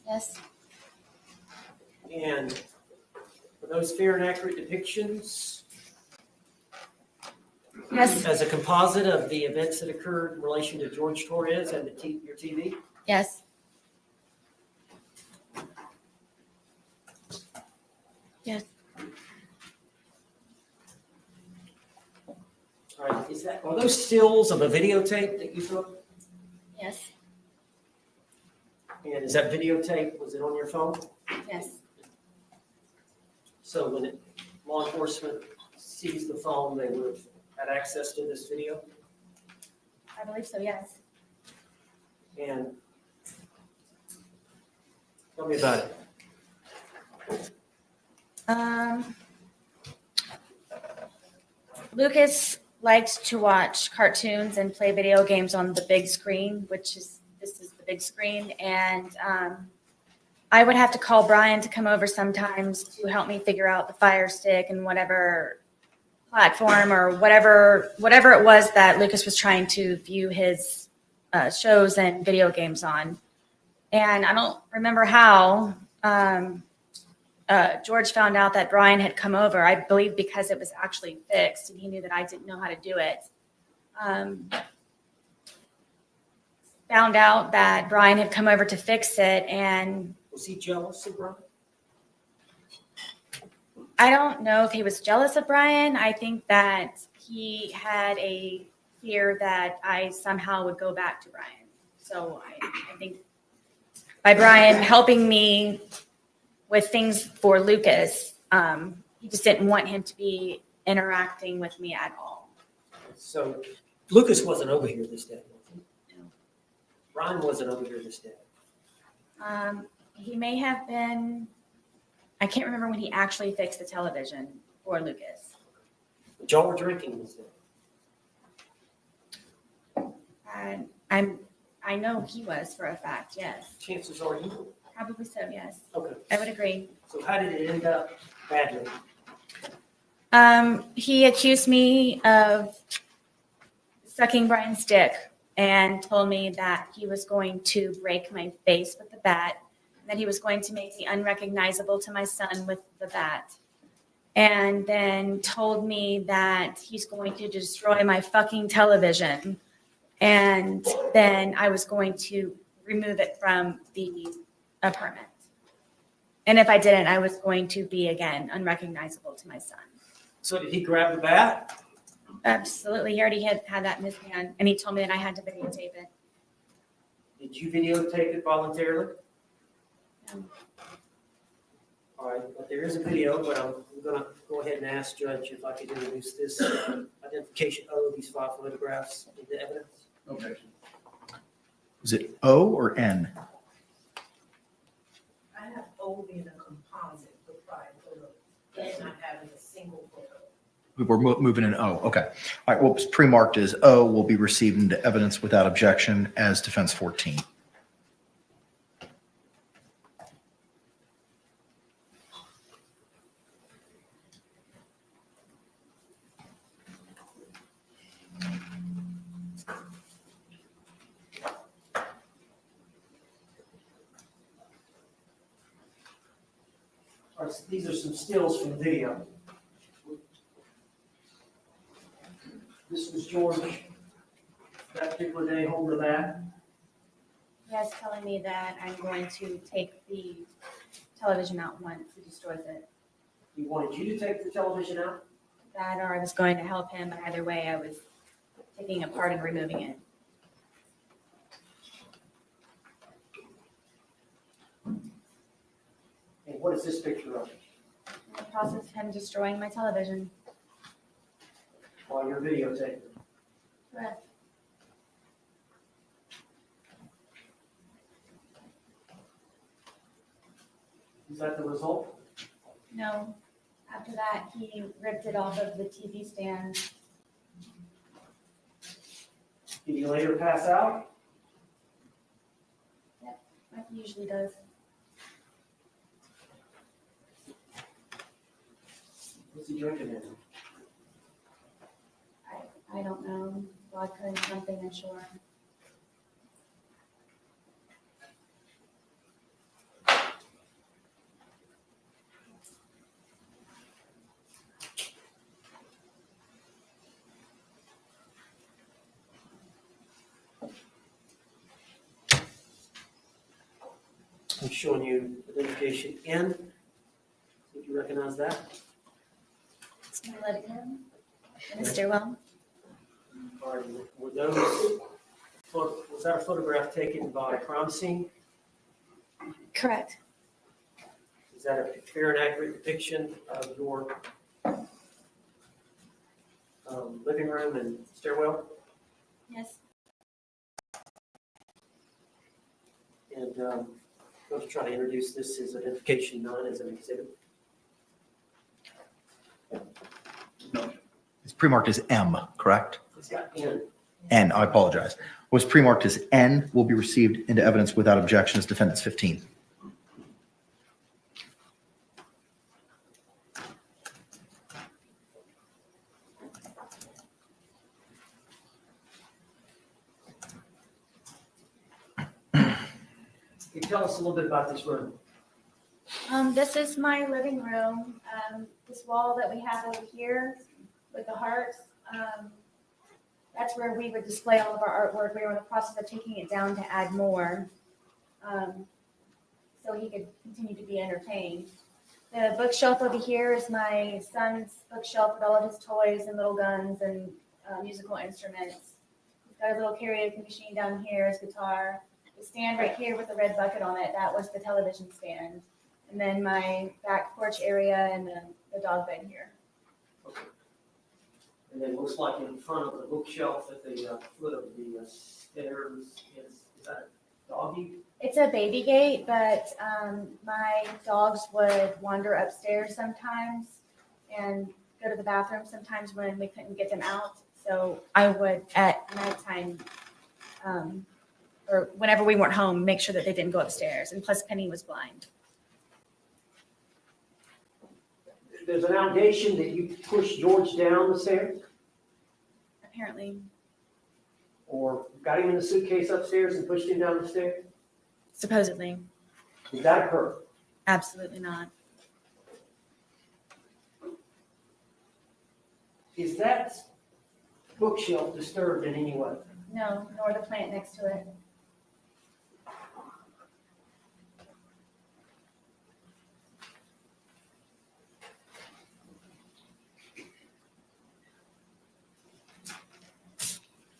Yes. And for those fair and accurate depictions, Yes. as a composite of the events that occurred in relation to Jorge Torres and your TV? Yes. Yes. All right, are those stills of a videotape that you took? Yes, And is that videotape, was it on your phone? yes, So when law enforcement sees the phone, they would have had access to this video? I believe so, yes. And tell me about it. Lucas liked to watch cartoons and play video games on the big screen, this is the big screen. And I would have to call Brian to come over sometimes to help me figure out the Fire Stick and whatever platform or whatever it was that Lucas was trying to view his shows and video games on. And I don't remember how George found out that Brian had come over. I believe because it was actually fixed and he knew that I didn't know how to do it. Found out that Brian had come over to fix it, and Was he jealous of Brian? I don't know if he was jealous of Brian. I think that he had a fear that I somehow would go back to Brian. So I think by Brian helping me with things for Lucas, he just didn't want him to be interacting with me at all. So Lucas wasn't over here this day, was he? No. Brian wasn't over here this day. He may have been, I can't remember when he actually fixed the television for Lucas. But y'all were drinking this day. And I know he was for a fact, yes. Chances are you. Probably so, yes. Okay. I would agree. So how did it end up badly? He accused me of sucking Brian's dick and told me that he was going to break my face with the bat, and that he was going to make me unrecognizable to my son with the bat. And then told me that he's going to destroy my fucking television. And then I was going to remove it from the apartment. And if I didn't, I was going to be, again, unrecognizable to my son. So did he grab the bat? Absolutely. He already had that in his hand, and he told me that I had to videotape it. Did you videotape it voluntarily? No. All right, but there is a video, but I'm gonna go ahead and ask Judge if I could introduce this identification of these 5 photographs into evidence. Okay. Is it O or N? I have O being a composite with 5 photos, and not having a single photo. We're moving in O. Okay. All right. What's pre-marked as O will be received into evidence without objection as defense 14. All right, so these are some stills from the video. This was George that particular day holding the bat. He was telling me that I'm going to take the television out once he destroys it. He wanted you to take the television out. That or I was going to help him, but either way, I was taking it apart and removing it. And what is this picture of? In the process of him destroying my television. While you're videotaping. Correct. Is that the result? No. After that, he ripped it off of the TV stand. Did he later pass out? Like he usually does. What's he drinking in? I don't know. Vodka and something, I'm sure. I'm showing you identification N. Did you recognize that? Can I let it go? In the stairwell? All right, were those, was that a photograph taken by a crime scene? Correct. Is that a fair and accurate depiction of your living room and stairwell? Yes. And I'm going to try to introduce this as identification, not as an exhibit. It's pre-marked as M, correct? It's got N. N, I apologize. Was pre-marked as N will be received into evidence without objection as defendants 15. Can you tell us a little bit about this room? This is my living room. This wall that we have over here with the hearts, that's where we would display all of our artwork. We were in the process of taking it down to add more, so he could continue to be entertained. The bookshelf over here is my son's bookshelf with all of his toys and little guns and musical instruments. He's got a little karaoke machine down here, his guitar. The stand right here with the red bucket on it, that was the television stand. And then my back porch area and the dog bed here. Okay. And then it looks like in front of the bookshelf at the foot of the stairs is that a doggy? It's a baby gate, but my dogs would wander upstairs sometimes and go to the bathroom sometimes when we couldn't get them out. So I would, at nighttime, or whenever we weren't home, make sure that they didn't go upstairs. And plus Penny was blind. There's an allegation that you pushed George down the stairs Apparently, or got him in the suitcase upstairs and pushed him down the stairs? supposedly, Did that occur? absolutely not. Is that bookshelf disturbed in any way? No, nor the plant next to it.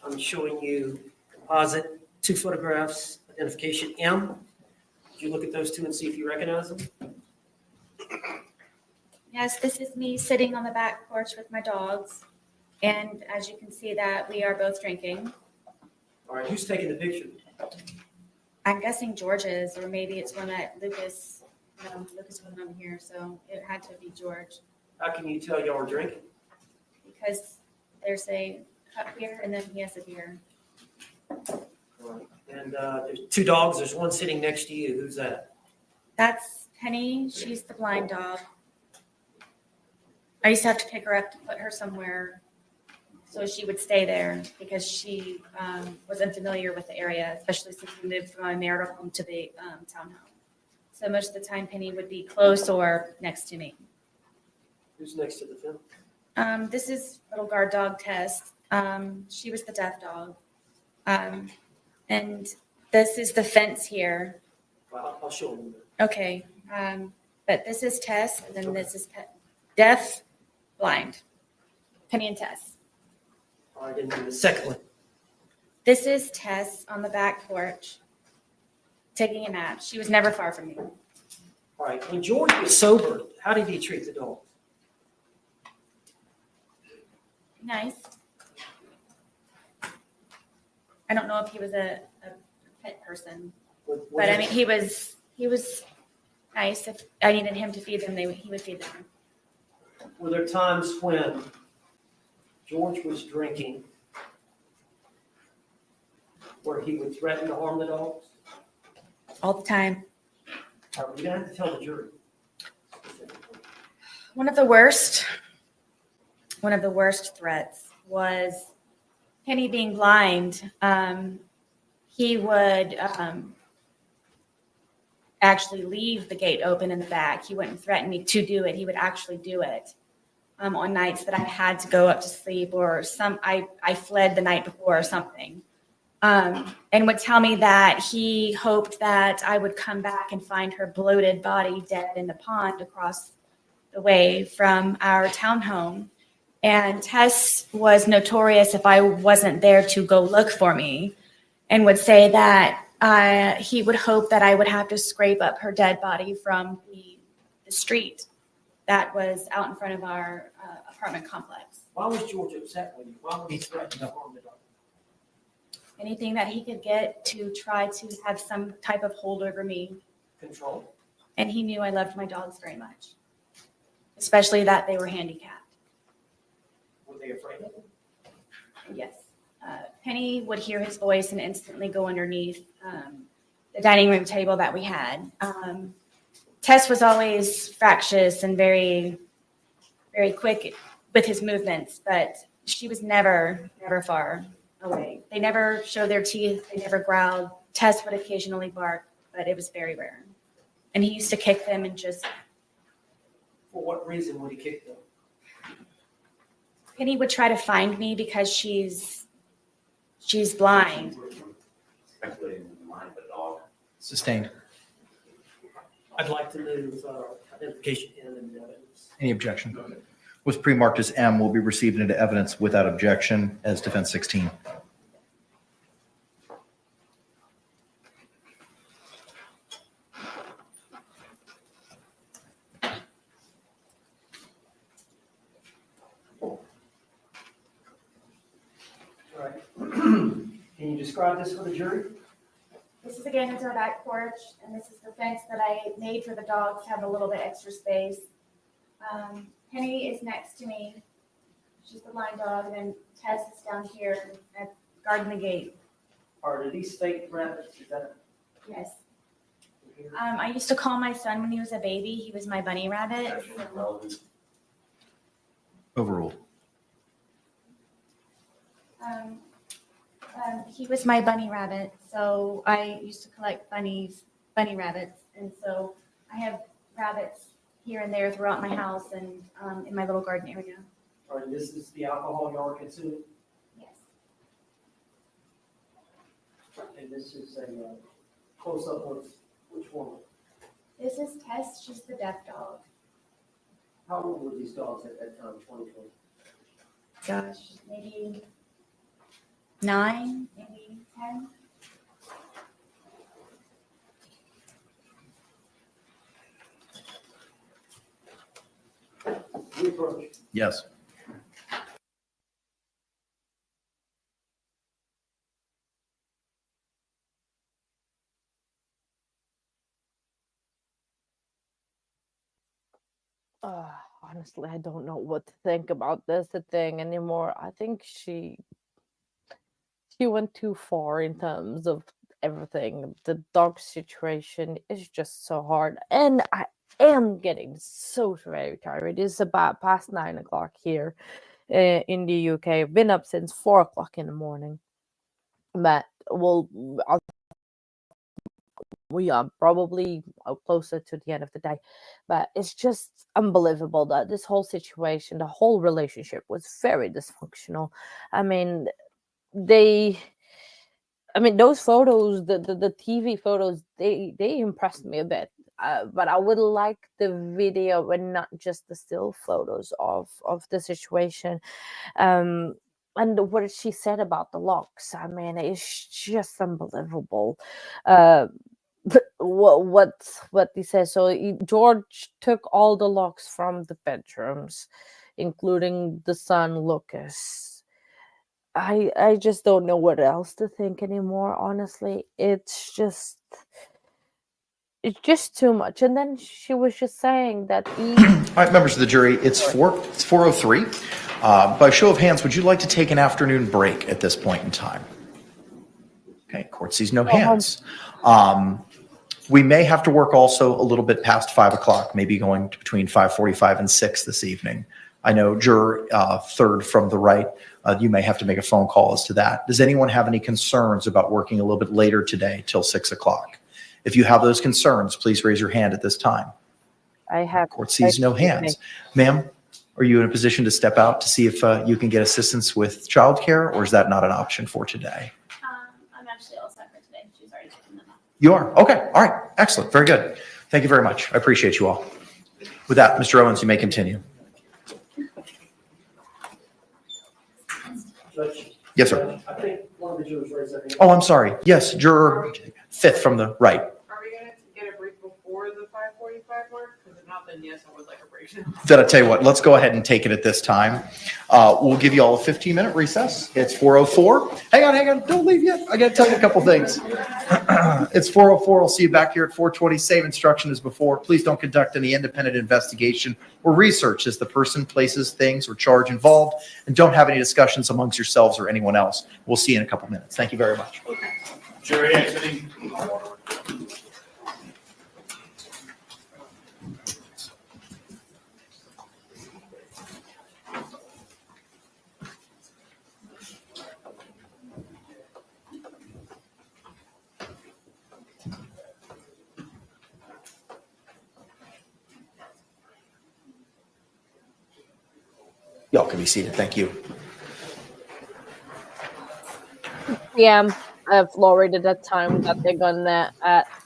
I'm showing you composite, 2 photographs, identification M. Did you look at those 2 and see if you recognize them? Yes, this is me sitting on the back porch with my dogs. And as you can see that we are both drinking. All right, who's taking the picture? I'm guessing George is, or maybe it's one that Lucas, no, Lucas wasn't over here, so it had to be George. How can you tell y'all are drinking? Because there's a cup here and then he has a beer. All right. And there's 2 dogs. There's one sitting next to you. Who's that? That's Penny, she's the blind dog. I used to have to pick her up to put her somewhere so she would stay there because she was unfamiliar with the area, especially since we moved from my marital home to the townhome. So most of the time Penny would be close or next to me. Who's next to the film? This is little guard dog Tess. She was the deaf dog. And this is the fence here. Well, I'll show them. Okay. But this is Tess, and then this is deaf, blind. Penny and Tess. All right, and then the second one. This is Tess on the back porch taking a nap. She was never far from me. All right, when George was sober, how did he treat the dogs? Nice. I don't know if he was a pet person, but I mean, he was nice. If I needed him to feed them, he would feed them. Were there times when George was drinking where he would threaten to harm the dogs? All the time. All right, you're gonna have to tell the jury. One of the worst threats was Penny being blind. He would actually leave the gate open in the back. He wouldn't threaten me to do it. He would actually do it on nights that I had to go up to sleep or I fled the night before or something. And would tell me that he hoped that I would come back and find her bloated body dead in the pond across the way from our townhome. And Tess was notorious if I wasn't there to go look for me, and would say that he would hope that I would have to scrape up her dead body from the street that was out in front of our apartment complex. Why was George upset with you? Why was he threatening to harm the dog? Anything that he could get to try to have some type of hold over me. Control? And he knew I loved my dogs very much, especially that they were handicapped. Were they afraid of him? Yes. Penny would hear his voice and instantly go underneath the dining room table that we had. Tess was always fractious and very, very quick with his movements, but she was never far away. They never showed their teeth. They never growled. Tess would occasionally bark, but it was very rare. And he used to kick them and just. For what reason would he kick them? Penny would try to find me because she's blind. Speculating in the mind of a dog. Sustained. I'd like to move identification in and evidence. Any objection? Was pre-marked as M will be received into evidence without objection as defense 16. All right. Can you describe this for the jury? This is again is our back porch, and this is the fence that I made for the dogs to have a little bit extra space. Penny is next to me. She's the blind dog, and then Tess is down here guarding the gate. Are these fake rabbits? Is that Yes. here? I used to call my son when he was a baby. He was my bunny rabbit. Actually relevant. Overruled. He was my bunny rabbit, so I used to collect bunny rabbits, and so I have rabbits here and there throughout my house and in my little garden area. All right, this is the alcohol y'all are consuming, Yes. and this is a close-up of which one? This is Tess. She's the deaf dog. How old were these dogs at that time, 2020? Gosh, maybe 9, maybe 10. We approach. Yes. Honestly, I don't know what to think about this thing anymore. I think she went too far in terms of everything. The dog situation is just so hard, and I am getting so very tired. It's about past 9 o'clock here in the UK. I've been up since 4 o'clock in the morning, but we are probably closer to the end of the day, but it's just unbelievable that this whole situation, the whole relationship was very dysfunctional. I mean, those photos, the TV photos, they impressed me a bit. But I would like the video and not just the still photos of the situation. And what she said about the locks, I mean, it's just unbelievable. What he says. So George took all the locks from the bedrooms, including the son Lucas. I just don't know what else to think anymore. Honestly, it's just too much. And then she was just saying that he. All right, members of the jury, it's 4:03. By show of hands, would you like to take an afternoon break at this point in time? Okay, court sees no hands. We may have to work also a little bit past 5 o'clock, maybe going between 5:45 and 6 this evening. I know juror third from the right, you may have to make a phone call as to that. Does anyone have any concerns about working a little bit later today till 6 o'clock? If you have those concerns, please raise your hand at this time. I have. Court sees no hands. Ma'am, are you in a position to step out to see if you can get assistance with childcare, or is that not an option for today? I'm actually all set for today. She's already taken them up. You are? Okay. All right. Excellent. Very good. Thank you very much. I appreciate you all. With that, Mr. Owens, you may continue. Yes, sir. I think one of the jurors raised their hand. Oh, I'm sorry. Yes, juror fifth from the right. Are we gonna get a break before the 5:45 mark? Because if not, then yes, I would like a break. Then I tell you what, let's go ahead and take it at this time. We'll give you all a 15-minute recess. It's 4:04. Hang on. Don't leave yet. I got to tell you a couple things. It's 4:04. I'll see you back here at 4:20. Same instruction as before. Please don't conduct any independent investigation or research as the person, places, things, or charge involved, and don't have any discussions amongst yourselves or anyone else. We'll see you in a couple minutes. Thank you very much. Jury exiting. Y'all can be seated. Thank you. PM Florida that time that they're gonna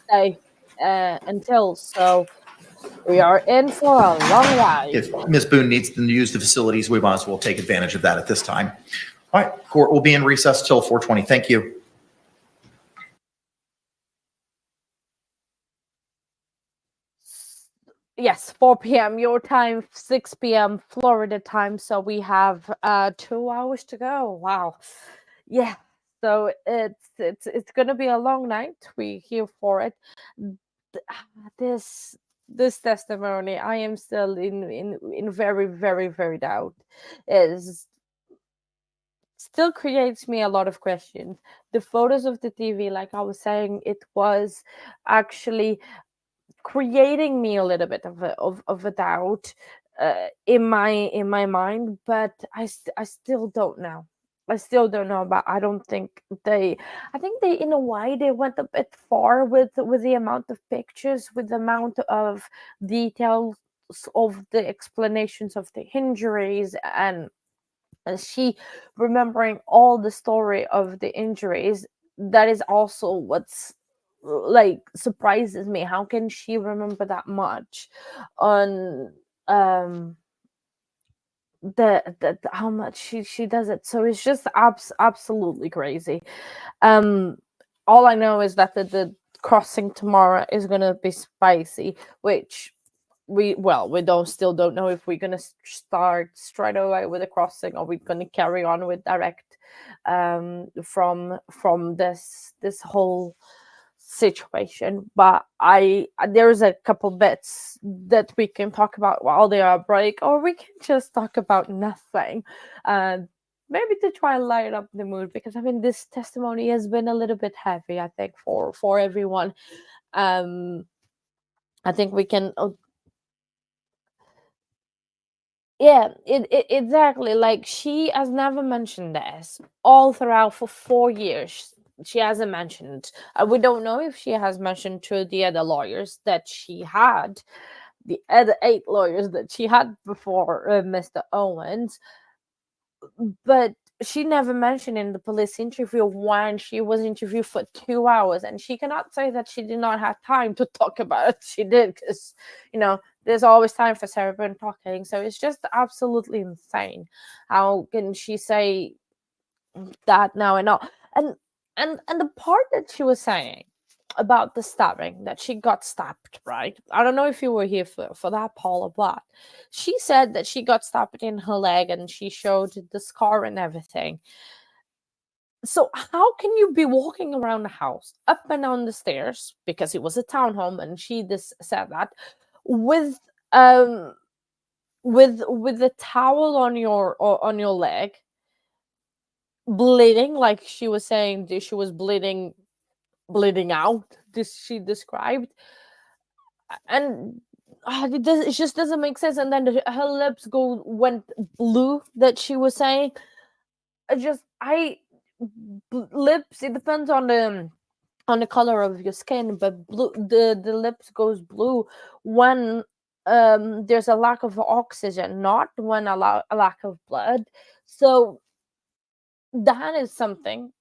stay until. So we are in for a long ride. If Ms. Boone needs to use the facilities, we might as well take advantage of that at this time. All right, court will be in recess till 4:20. Thank you. Yes, 4 p.m. your time, 6 p.m. Florida time. So we have 2 hours to go. Wow. Yeah. So it's gonna be a long night. We're here for it. This testimony, I am still in very, very, very doubt. Is still creates me a lot of questions. The photos of the TV, like I was saying, it was actually creating me a little bit of a doubt in my mind, but I still don't know. I still don't know, but I don't think I think they in a way they went a bit far with the amount of pictures, with the amount of details of the explanations of the injuries, and she remembering all the story of the injuries. That is also what's like surprises me. How can she remember that much on how much she does it? So it's just absolutely crazy. All I know is that the crossing tomorrow is gonna be spicy, which we don't know if we're gonna start straight away with a crossing or we're gonna carry on with direct from this whole situation. But there's a couple bits that we can talk about while they are break, or we can just talk about nothing, maybe to try and light up the mood, because I mean this testimony has been a little bit heavy, I think, for everyone. I think we can yeah, exactly. Like she has never mentioned this all throughout for 4 years. She hasn't mentioned. We don't know if she has mentioned to the other lawyers that she had, the other 8 lawyers that she had before Mr. Owens, but she never mentioned in the police interview when she was interviewed for 2 hours, and she cannot say that she did not have time to talk about it. She did, because there's always time for Sarah Boone talking. So it's just absolutely insane. How can she say that now and all? And the part that she was saying about the stabbing, that she got stabbed, right? I don't know if you were here for that, Paula, but she said that she got stabbed in her leg and she showed the scar and everything. So how can you be walking around the house, up and down the stairs, because it was a townhome, and she just said that, with a towel on your leg, bleeding, like she was saying, she was bleeding out, this she described, and it just doesn't make sense. And then her lips went blue, that she was saying. Lips, it depends on the color of your skin, but blue, the lips goes blue when there's a lack of oxygen, not when a lack of blood. So that is something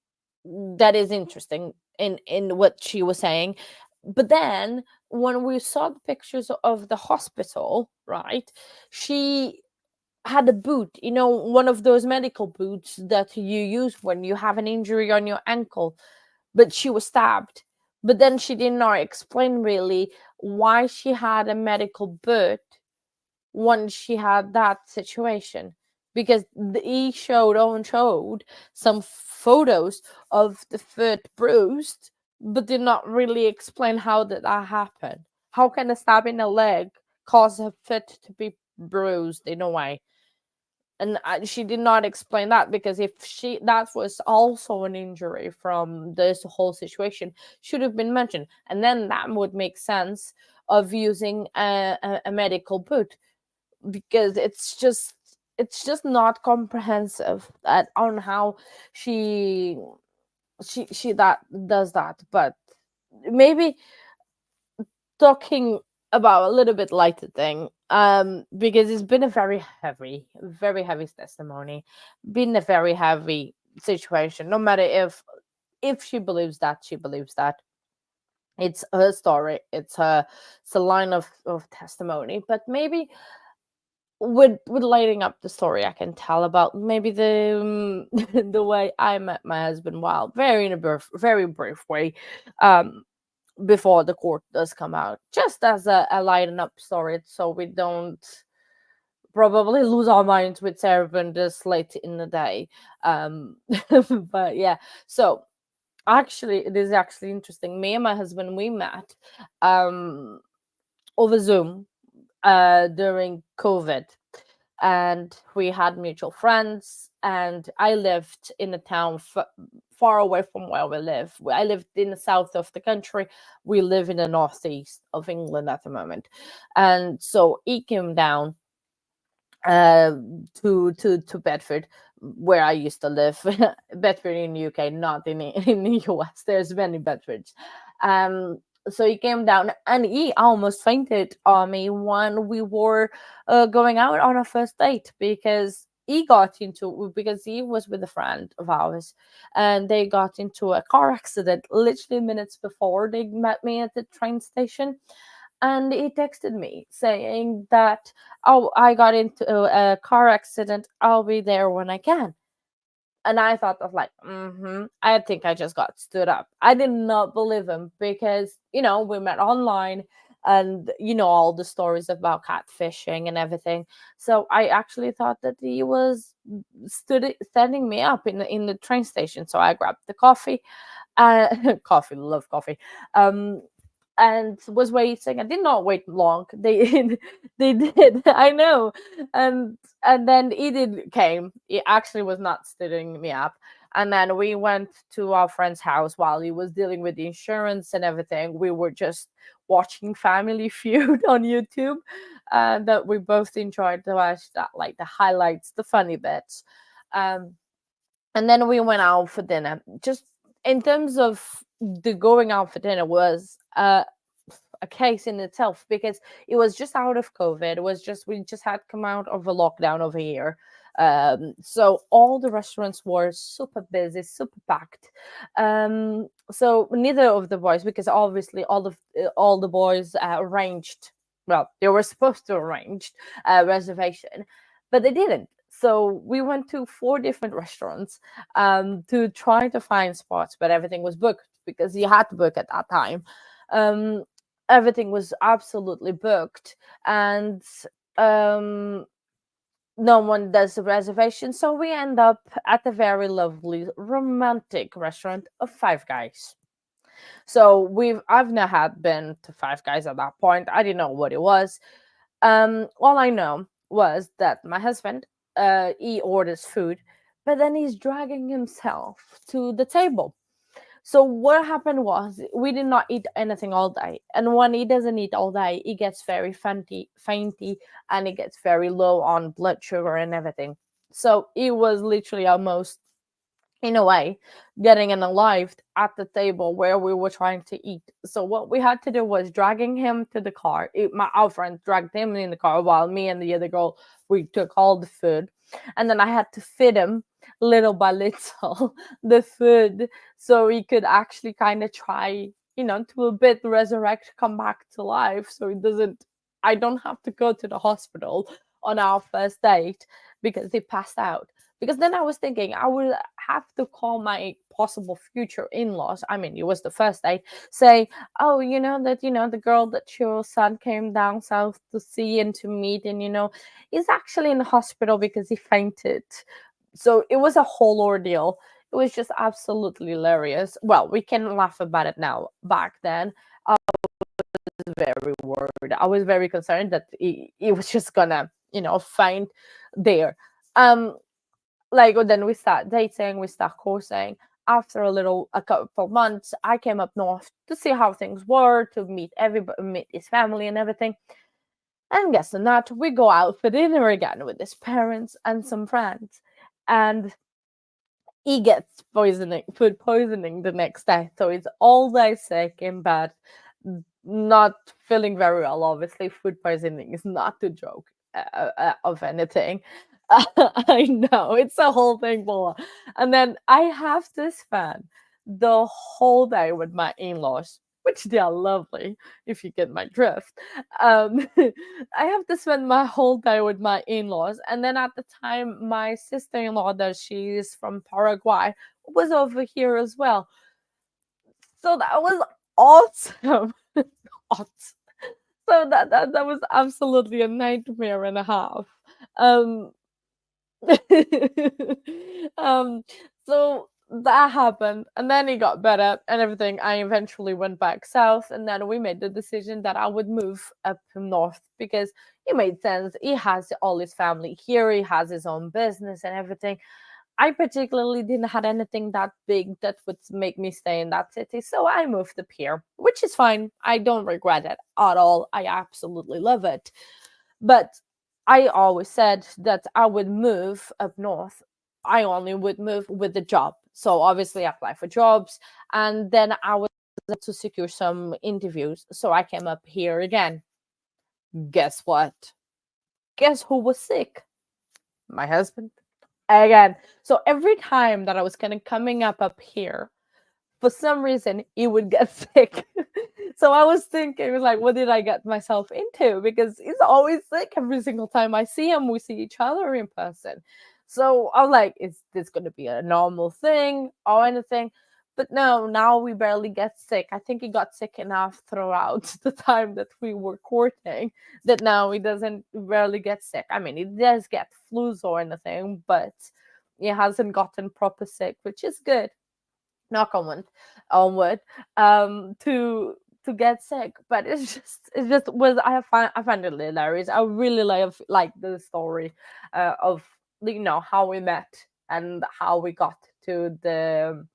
that is interesting in what she was saying. But then when we saw the pictures of the hospital, right, she had a boot, one of those medical boots that you use when you have an injury on your ankle, but she was stabbed. But then she did not explain really why she had a medical boot once she had that situation. Because Owen showed some photos of the foot bruised, but did not really explain how did that happen. How can a stab in a leg cause a foot to be bruised in a way? And she did not explain that, because if that was also an injury from this whole situation, should have been mentioned, and then that would make sense of using a medical boot, because it's just not comprehensive on how she that does that. But maybe talking about a little bit lighter thing, because it's been a very heavy testimony, been a very heavy situation. No matter if she believes that, it's her story, it's a line of testimony. But maybe with lighting up the story, I can tell about maybe the the way I met my husband. Wow, very brief way. Um, Before the court does come out, just as a lighten up story, so we don't probably lose our minds with Sarah this late in the day. Um, but yeah, so actually, it is actually interesting. Me and my husband, we met um, over Zoom during COVID, and we had mutual friends. And I lived in a town far away from where we live. I lived in the south of the country. We live in the northeast of England at the moment. And so he came down uh, to Bedford, where I used to live. Bedford in the UK, not in the US. There's many Bedfords. Um, so he came down and he almost fainted on me when we were going out on a first date, because because he was with a friend of ours, and they got into a car accident literally minutes before they met me at the train station. And he texted me saying that, oh, I got into a car accident, I'll be there when I can. And I thought of like, I think I just got stood up. I did not believe him, because we met online, and all the stories about catfishing and everything. So I actually thought that he was standing me up in the train station. So I grabbed the coffee, coffee, love coffee, um and was waiting. I did not wait long. They they did. I know. And then he did came. He actually was not sitting me up. And then we went to our friend's house while he was dealing with the insurance and everything. We were just watching Family Feud on YouTube, that we both enjoyed to watch, that like the highlights, the funny bits. Um, and then we went out for dinner. Just in terms of the going out for dinner was a case in itself, because it was just out of COVID. It was just we just had come out of a lockdown over here. So all the restaurants were super busy, super packed. So neither of the boys, because obviously all the boys arranged. Well, they were supposed to arrange a reservation, but they didn't. So we went to 4 different restaurants to try to find spots, but everything was booked, because you had to book at that time. Um, Everything was absolutely booked, and um, no one does the reservation. So we end up at a very lovely romantic restaurant of Five Guys. So I've not had been to Five Guys at that point. I didn't know what it was. All I know was that my husband, he orders food, but then he's dragging himself to the table. So what happened was we did not eat anything all day, and when he doesn't eat all day, he gets very fainty, and he gets very low on blood sugar and everything. So he was literally almost, in a way, getting unalived at the table where we were trying to eat. So what we had to do was dragging him to the car. Our friend dragged him in the car, while me and the other girl, we took all the food, and then I had to feed him little by little the food, so he could actually kind of try, to a bit resurrect, come back to life, so he doesn't. I don't have to go to the hospital on our first date because he passed out. Because then I was thinking I would have to call my possible future in-laws. I mean, it was the first date. Say, oh, the girl that your son came down south to see and to meet, and is actually in the hospital because he fainted. So it was a whole ordeal. It was just absolutely hilarious. Well, we can laugh about it now. Back then, I was very worried. I was very concerned that he was just gonna, faint there. Like then we start dating, we start courting. After a couple months, I came up north to see how things were, to meet everybody, meet his family and everything. And guess or not, we go out for dinner again with his parents and some friends. And he gets food poisoning the next day. So he's all day sick in bed, not feeling very well. Obviously, food poisoning is not a joke of anything. I know it's a whole thing, Paula. And then I have to spend the whole day with my in-laws, which they are lovely, if you get my drift. I have to spend my whole day with my in-laws, and then at the time, my sister-in-law, that she's from Paraguay, was over here as well. So that was awesome. Awesome. So that was absolutely a nightmare and a half. Um, so that happened, and then he got better and everything. I eventually went back south, and then we made the decision that I would move up north because it made sense. He has all his family here, he has his own business and everything. I particularly didn't have anything that big that would make me stay in that city, so I moved up here, which is fine. I don't regret it at all. I absolutely love it. But I always said that I would move up north. I only would move with a job. So obviously apply for jobs, and then I was able to secure some interviews. So I came up here again. Guess what? Guess who was sick? My husband. Again. So every time that I was kind of coming up here, for some reason he would get sick. So I was thinking, like, what did I get myself into? Because he's always sick every single time I see him. We see each other in person. So I was like, is this going to be a normal thing or anything? But no, now we barely get sick. I think he got sick enough throughout the time that we were courting that now he doesn't rarely get sick. I mean, he does get flus or anything, but he hasn't gotten proper sick, which is good. Knock on wood, to get sick. But it just was, I find it hilarious. I really like the story of how we met and how we got to the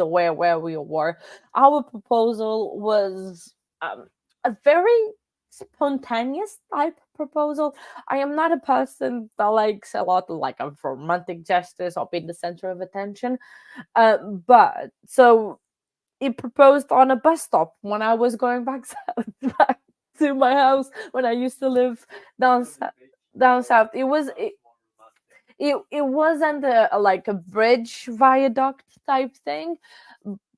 where we were. Our proposal was a very spontaneous type proposal. I am not a person that likes a lot of romantic gestures or being the center of attention. But so he proposed on a bus stop when I was going back south, back to my house when I used to live down south. Down south, it wasn't like a bridge viaduct type thing,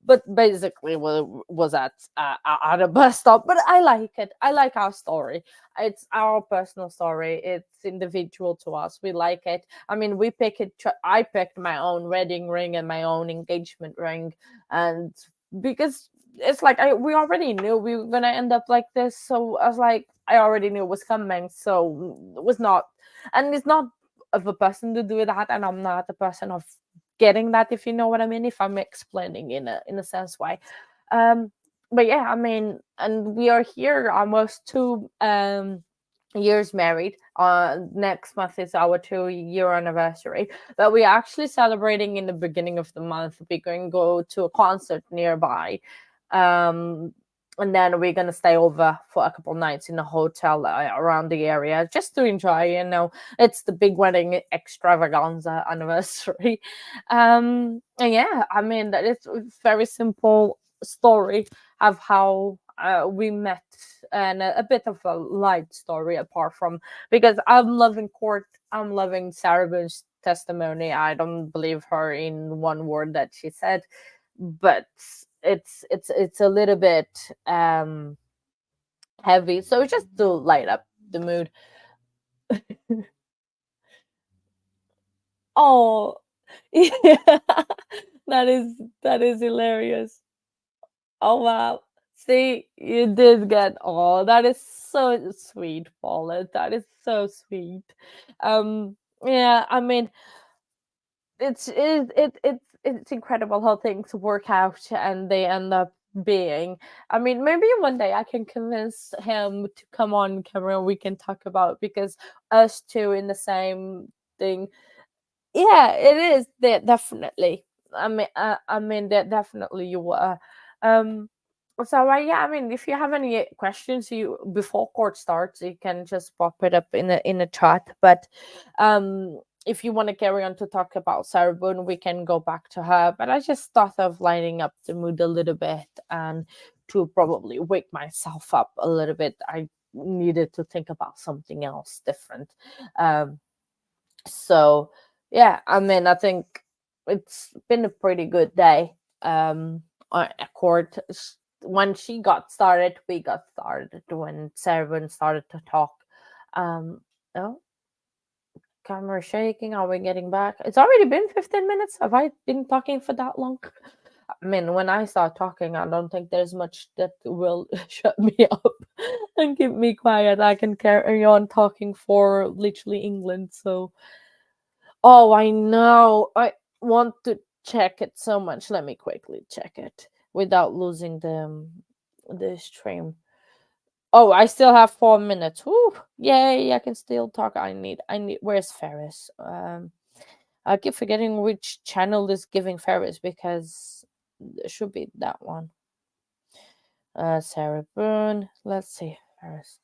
but basically was at a bus stop. But I like it. I like our story. It's our personal story. It's individual to us. We like it. I mean, we pick it. I picked my own wedding ring and my own engagement ring, and because it's like we already knew we were gonna end up like this. So I was like, I already knew it was coming. So it was not, and it's not of a person to do that, and I'm not a person of getting that, if you know what I mean, if I'm explaining in a sense why. But yeah, I mean, and we are here almost 2 years married. Next month is our 2-year anniversary, but we're actually celebrating in the beginning of the month. We're going to go to a concert nearby, and then we're going to stay over for a couple nights in a hotel around the area just to enjoy. It's the big wedding extravaganza anniversary. And yeah, I mean, that is a very simple story of how we met, and a bit of a light story apart from, because I'm loving court. I'm loving Sarah Boone's testimony. I don't believe her in one word that she said, but it's a little bit heavy, so just to light up the mood. Oh, yeah, that is hilarious. Oh wow. See, you did get that is so sweet, Paula. That is so sweet. Yeah, I mean it's incredible how things work out and they end up being. I mean, maybe one day I can convince him to come on camera and we can talk about because us two in the same thing. Yeah, it is. Definitely. I mean that definitely you were. Um, so yeah, I mean, if you have any questions, you before court starts, you can just pop it up in a chat. But if you want to carry on to talk about Sarah Boone, we can go back to her. But I just thought of lighting up the mood a little bit and to probably wake myself up a little bit. I needed to think about something else different. Um, so yeah, I mean, I think it's been a pretty good day at court. When she got started, we got started. When Sarah started to talk, oh, camera shaking. Are we getting back? It's already been 15 minutes. Have I been talking for that long? I mean, when I start talking, I don't think there's much that will shut me up and keep me quiet. I can carry on talking for literally England. So oh, I know. I want to check it so much. Let me quickly check it without losing the stream. Oh, I still have 4 minutes. Whew. Yay, I can still talk. I need where's Ferris? I keep forgetting which channel is giving Ferris because it should be that one. Sarah Boone. Let's see. Ferris.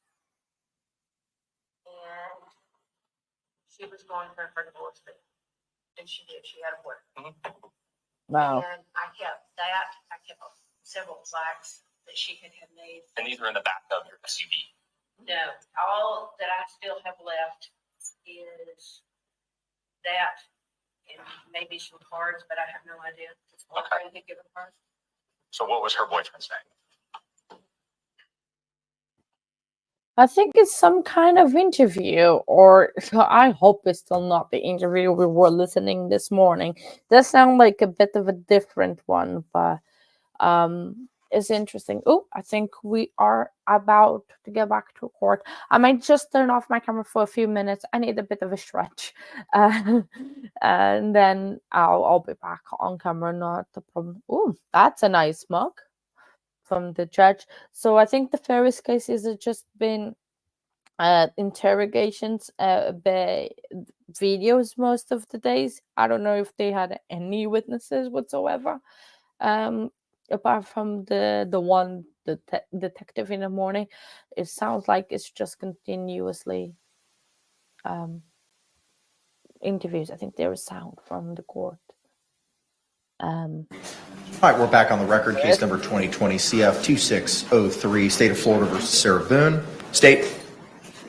And she was going for her divorce, and she did, she had a work. Wow. And I kept that, I kept several plaques that she had made. And these are in the back of your SUV. No, all that I still have left is that and maybe some cards, but I have no idea. It's one friend had given her. So what was her boyfriend saying? I think it's some kind of interview, or I hope it's still not the interview we were listening this morning. Does sound like a bit of a different one, but it's interesting. Oh, I think we are about to get back to court. I might just turn off my camera for a few minutes. I need a bit of a stretch, and then I'll be back on camera. Not the problem. Oh, that's a nice mug from the judge. So I think the Ferris case has just been interrogations by videos most of the days. I don't know if they had any witnesses whatsoever, apart from the one detective in the morning. It sounds like it's just continuously interviews. I think there is sound from the court. All right, we're back on the record. Case number 2020 CF 2603, State of Florida versus Sarah Boone. State.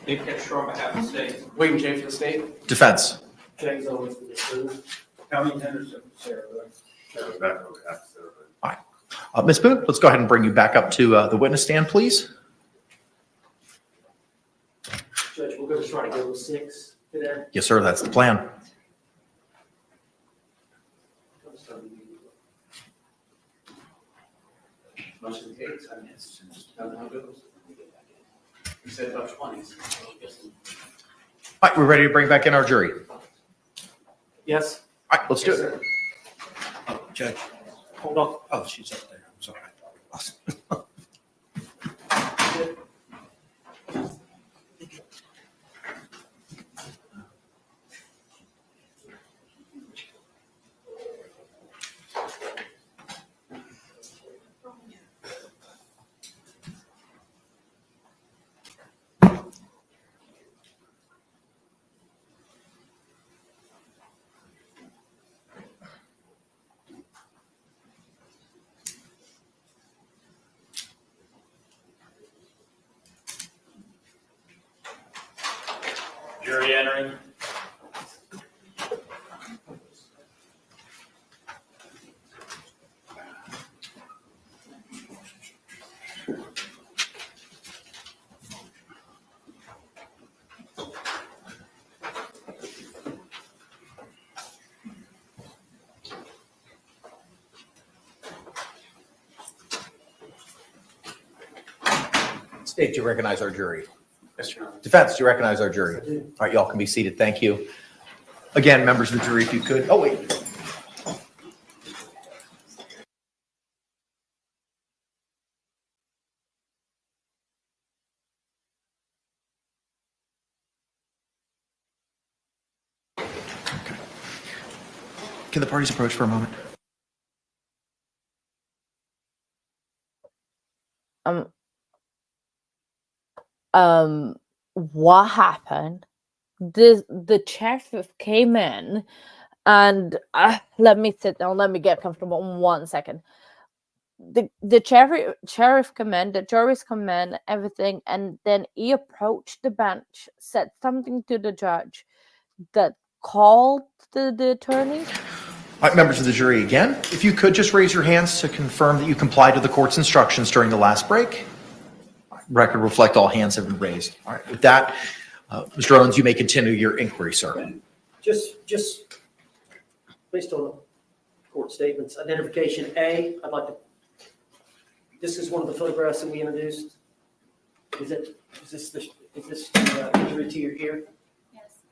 Dave Ketchner on behalf of the state. William J. for the state. Defense. James Owens for the school. County Henderson for Sarah Boone. Kevin Beck on behalf of Sarah Boone. Ms. Boone, let's go ahead and bring you back up to the witness stand, please. Judge, we're going to try to go with 6 today. Yes, sir, that's the plan. Motion takes, I mean, it's just how it goes. You said about 20s. All right, we're ready to bring back in our jury. Yes? All right, let's do it. Oh, Judge. Hold on. Oh, she's up there. I'm sorry. Awesome. Jury entering. State, do you recognize our jury? Yes, Your Honor. Defense, do you recognize our jury? I do. All right, y'all can be seated. Thank you. Again, members of the jury, if you could. Oh, wait. Can the parties approach for a moment? What happened? The sheriff came in, and let me sit down. Let me get comfortable. 1 second. The sheriff come in, the juries come in, everything, and then he approached the bench, said something to the judge that called the attorney. All right, members of the jury, again, if you could just raise your hands to confirm that you complied with the court's instructions during the last break. Record reflect all hands have been raised. All right, with that, Mr. Owens, you may continue your inquiry, sir. Just based on the court statements, identification A, I'd like to, this is one of the photographs that we introduced. Is this injury to your ear? Yes.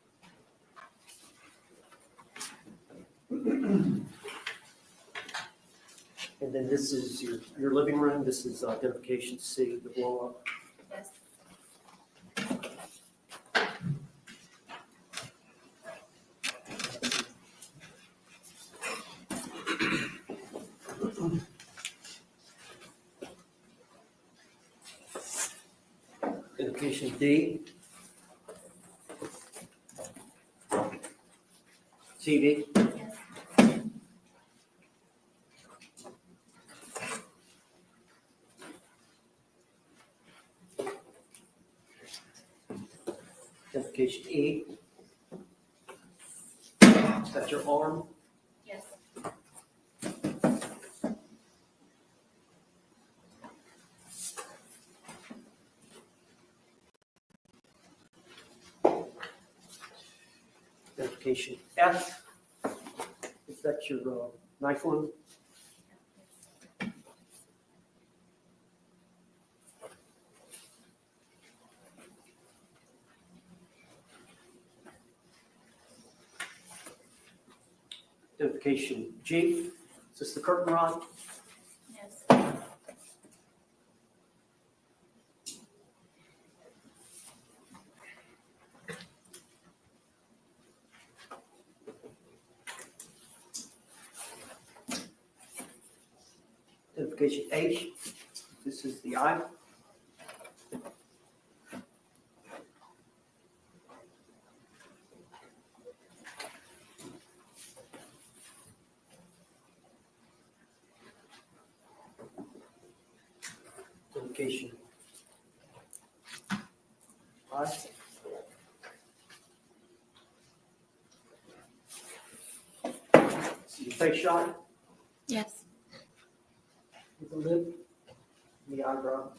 And then this is your living room. This is identification C, the blow up. Yes. Identification D. TV. Yes. Identification E. Is that your arm? Yes. Identification F. Is that your knife wound? Identification G. Is this the curtain rod? Yes. Identification H. This is the eye. Identification I. See your face shot, Yes. with the lip, the eyebrow.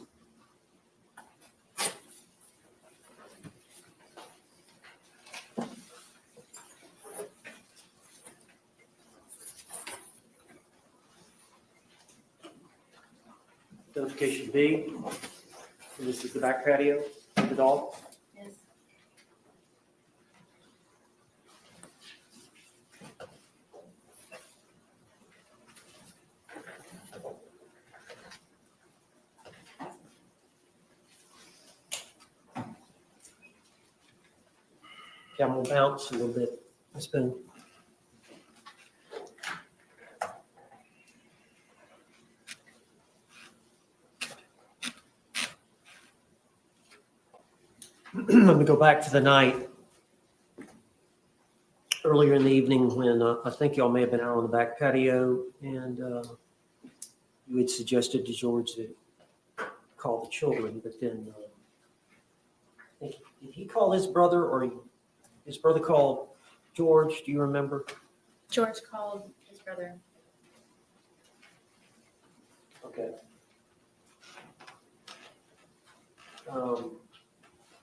Identification B. And this is the back patio of the dog. Yes. Okay, I'm gonna bounce a little bit. It's been. I'm gonna go back to the night earlier in the evening when I think y'all may have been out on the back patio and you had suggested to George to call the children, but then I think, did he call his brother or his brother called George? Do you remember? George called his brother. Okay.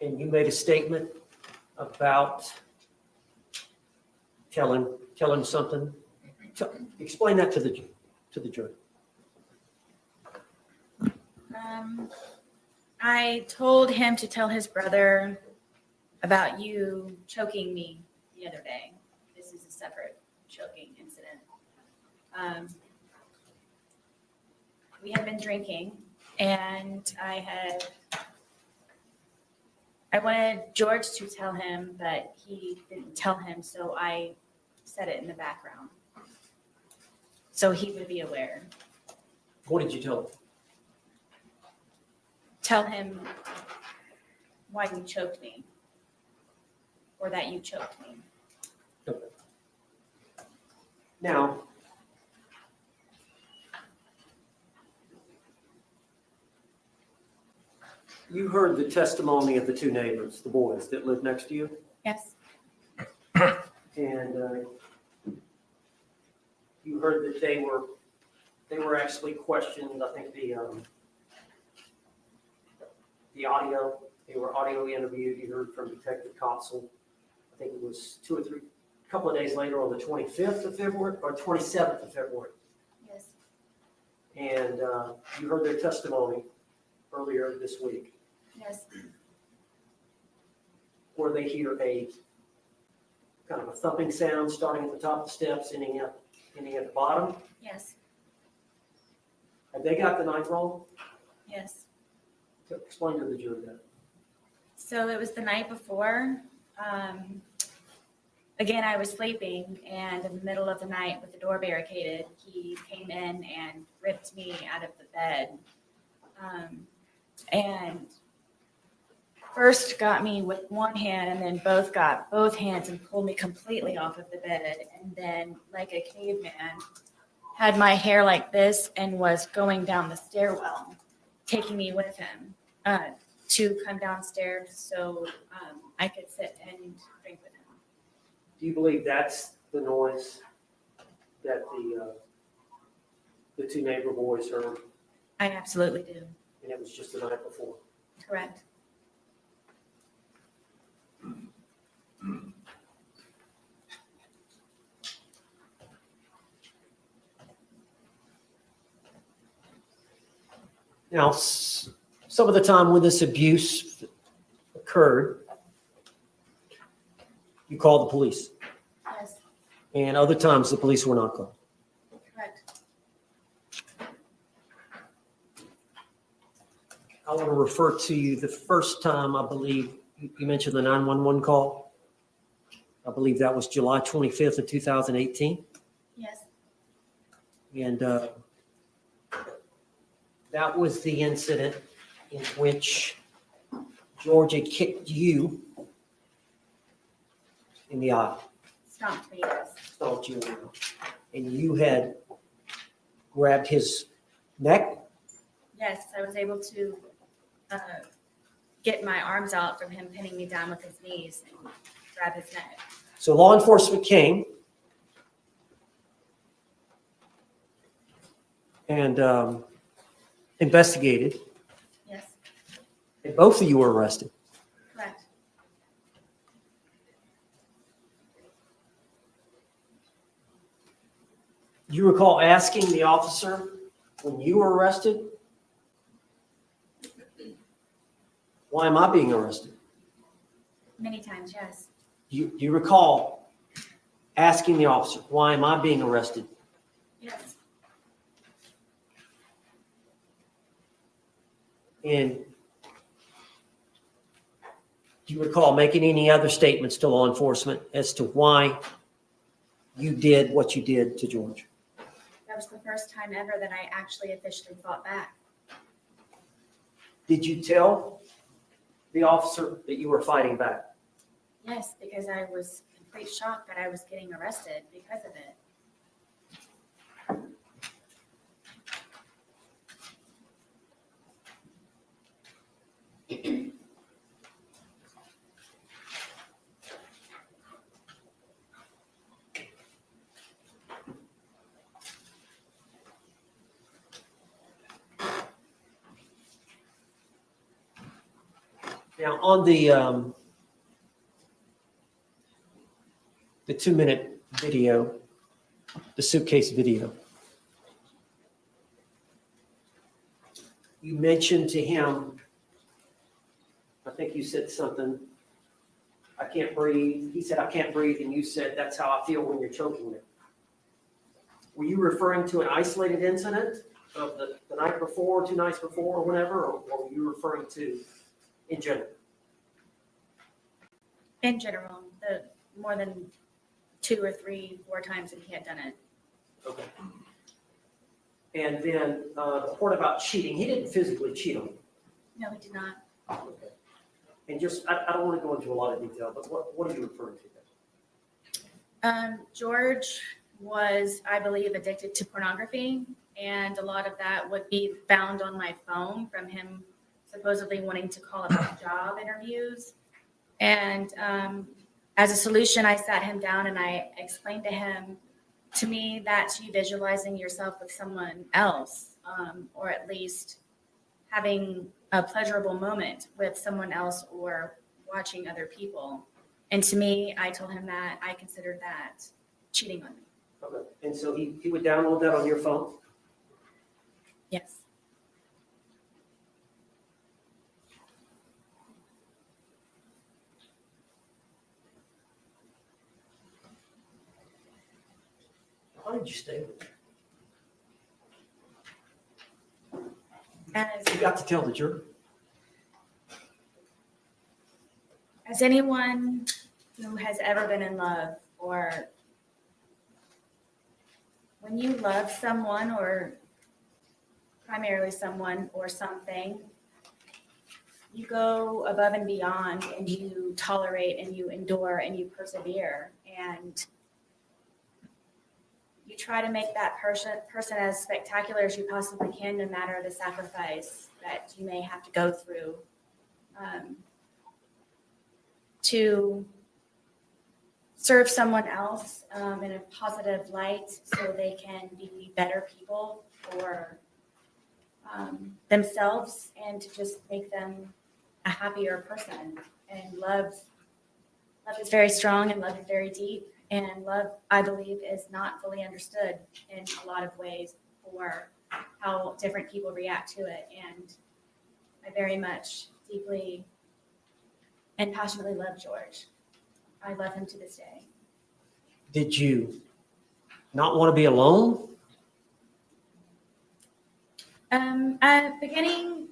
And you made a statement about tell him something. Explain that to the jury. I told him to tell his brother about you choking me the other day. This is a separate choking incident. We had been drinking, and I wanted George to tell him, but he didn't tell him, so I said it in the background. So he would be aware. What did you tell him? Tell him why you choked me, or that you choked me. Now, you heard the testimony of the two neighbors, the boys that live next to you, Yes, and you heard that they were actually questioned. I think the audio, they were audio interviewed. You heard from Detective Copsel. I think it was a couple of days later on the 25th of February or 27th of February. yes, And you heard their testimony earlier this week. yes, Where they hear a kind of a thumping sound starting at the top of the steps, ending at the bottom. yes, Have they got the night wrong? yes. Explain to the jury that. So it was the night before. Again, I was sleeping, and in the middle of the night with the door barricaded, he came in and ripped me out of the bed. And first got me with one hand, and then got both hands and pulled me completely off of the bed. And then, like a caveman, had my hair like this and was going down the stairwell, taking me with him to come downstairs so I could sit and drink with him. Do you believe that's the noise that the two neighbor boys heard, I absolutely do. and it was just the night before? Correct. Now, some of the time when this abuse occurred, you called the police, Yes, and other times the police were not called. correct. I want to refer to you the first time, I believe, you mentioned the 911 call. I believe that was July 25th of 2018. Yes, And that was the incident in which Georgia kicked you in the eye, stomped me, yes. stomped you in the eye. And you had grabbed his neck. Yes, I was able to get my arms out from him pinning me down with his knees and grab his neck. So law enforcement came and investigated, Yes, and both of you were arrested. correct. Do you recall asking the officer when you were arrested, why am I being arrested? Many times, yes. Do you recall asking the officer, why am I being arrested? Yes, And do you recall making any other statements to law enforcement as to why you did what you did to George? that was the first time ever that I actually officially fought back. Did you tell the officer that you were fighting back? Yes, because I was in complete shock that I was getting arrested because of it. Now, on the 2-minute video, the suitcase video, you mentioned to him think you said something, I can't breathe. He said, I can't breathe, and you said, that's how I feel when you're choking me. Were you referring to an isolated incident of the night before, 2 nights before, or whatever, or were you referring to in general? In general, the more than 2 or 3, 4 times that he had done it. Okay. And then the part about cheating, he didn't physically cheat on you. No, he did not. Okay. And just, I don't want to go into a lot of detail, but what are you referring to? George was, I believe, addicted to pornography, and a lot of that would be found on my phone from him supposedly wanting to call up job interviews. And as a solution, I sat him down and I explained to him, to me, that's you visualizing yourself with someone else, or at least having a pleasurable moment with someone else or watching other people. And to me, I told him that I considered that cheating on me. Okay. And so he would download that on your phone? Yes. How did you stay with him? You got to tell the jury. As anyone who has ever been in love, or when you love someone, or primarily someone or something, you go above and beyond, and you tolerate and you endure and you persevere, and you try to make that person as spectacular as you possibly can, no matter the sacrifice that you may have to go through to serve someone else in a positive light so they can be better people for themselves, and to just make them a happier person. And love is very strong, and love is very deep. And love, I believe, is not fully understood in a lot of ways for how different people react to it. And I very much, deeply, and passionately love George. I love him to this day. Did you not want to be alone? Beginning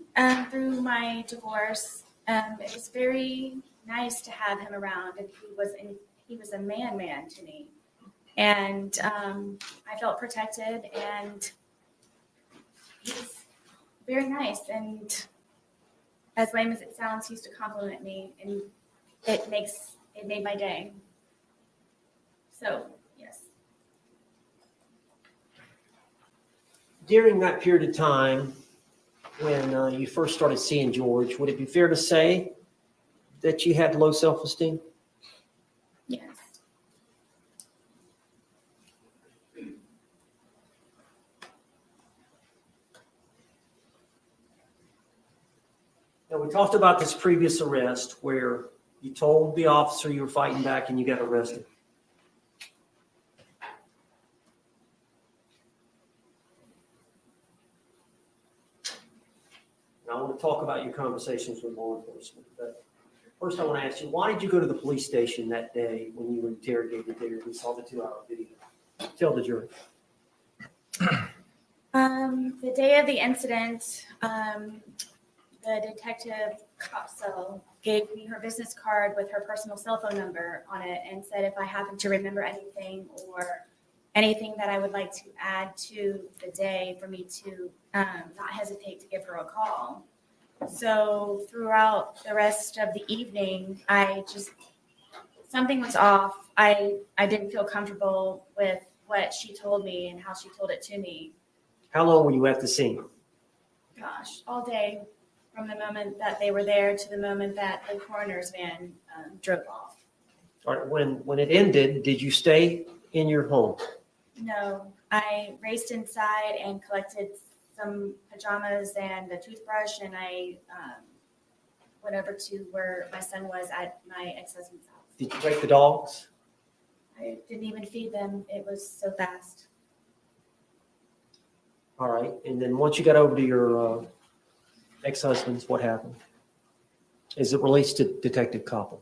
through my divorce, it was very nice to have him around, and he was a man to me, and I felt protected, and he's very nice, and as lame as it sounds, he used to compliment me, and it made my day. So yes. During that period of time when you first started seeing George, would it be fair to say that you had low self-esteem? Yes. Now, we talked about this previous arrest where you told the officer you were fighting back and you got arrested. Now, I want to talk about your conversations with law enforcement. But first, I want to ask you, why did you go to the police station that day when you were interrogated there? We saw the 2-hour video. Tell the jury. The day of the incident, the detective Copsell gave me her business card with her personal cell phone number on it, and said if I happened to remember anything or anything that I would like to add to the day, for me to not hesitate to give her a call. So throughout the rest of the evening, something was off. I didn't feel comfortable with what she told me and how she told it to me. How long were you at the scene? Gosh, all day, from the moment that they were there to the moment that the coroner's van drove off. All right, when it ended, did you stay in your home? No, I raced inside and collected some pajamas and a toothbrush, and I went over to where my son was at my ex-husband's house. Did you take the dogs? I didn't even feed them. It was so fast. All right, and then once you got over to your ex-husband's, what happened? as it relates to Detective Copley?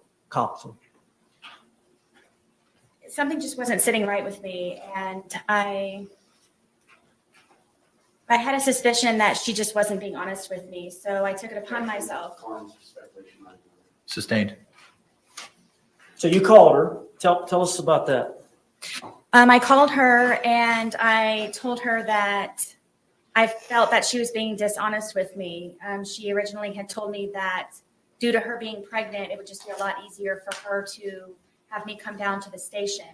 Something just wasn't sitting right with me, and I had a suspicion that she just wasn't being honest with me, so I took it upon myself. Sustained. So you called her. Tell us about that. I called her and I told her that I felt that she was being dishonest with me. She originally had told me that due to her being pregnant, it would just be a lot easier for her to have me come down to the station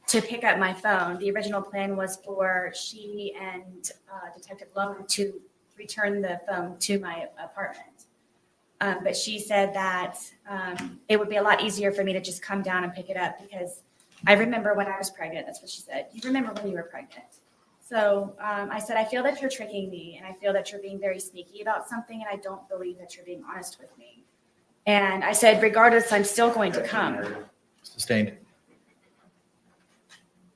to pick up my phone. The original plan was for she and Detective Loman to return the phone to my apartment. But she said that it would be a lot easier for me to just come down and pick it up because I remember when I was pregnant. That's what she said. You remember when you were pregnant. So I said, I feel that you're tricking me and I feel that you're being very sneaky about something and I don't believe that you're being honest with me. And I said, regardless, I'm still going to come. Sustained.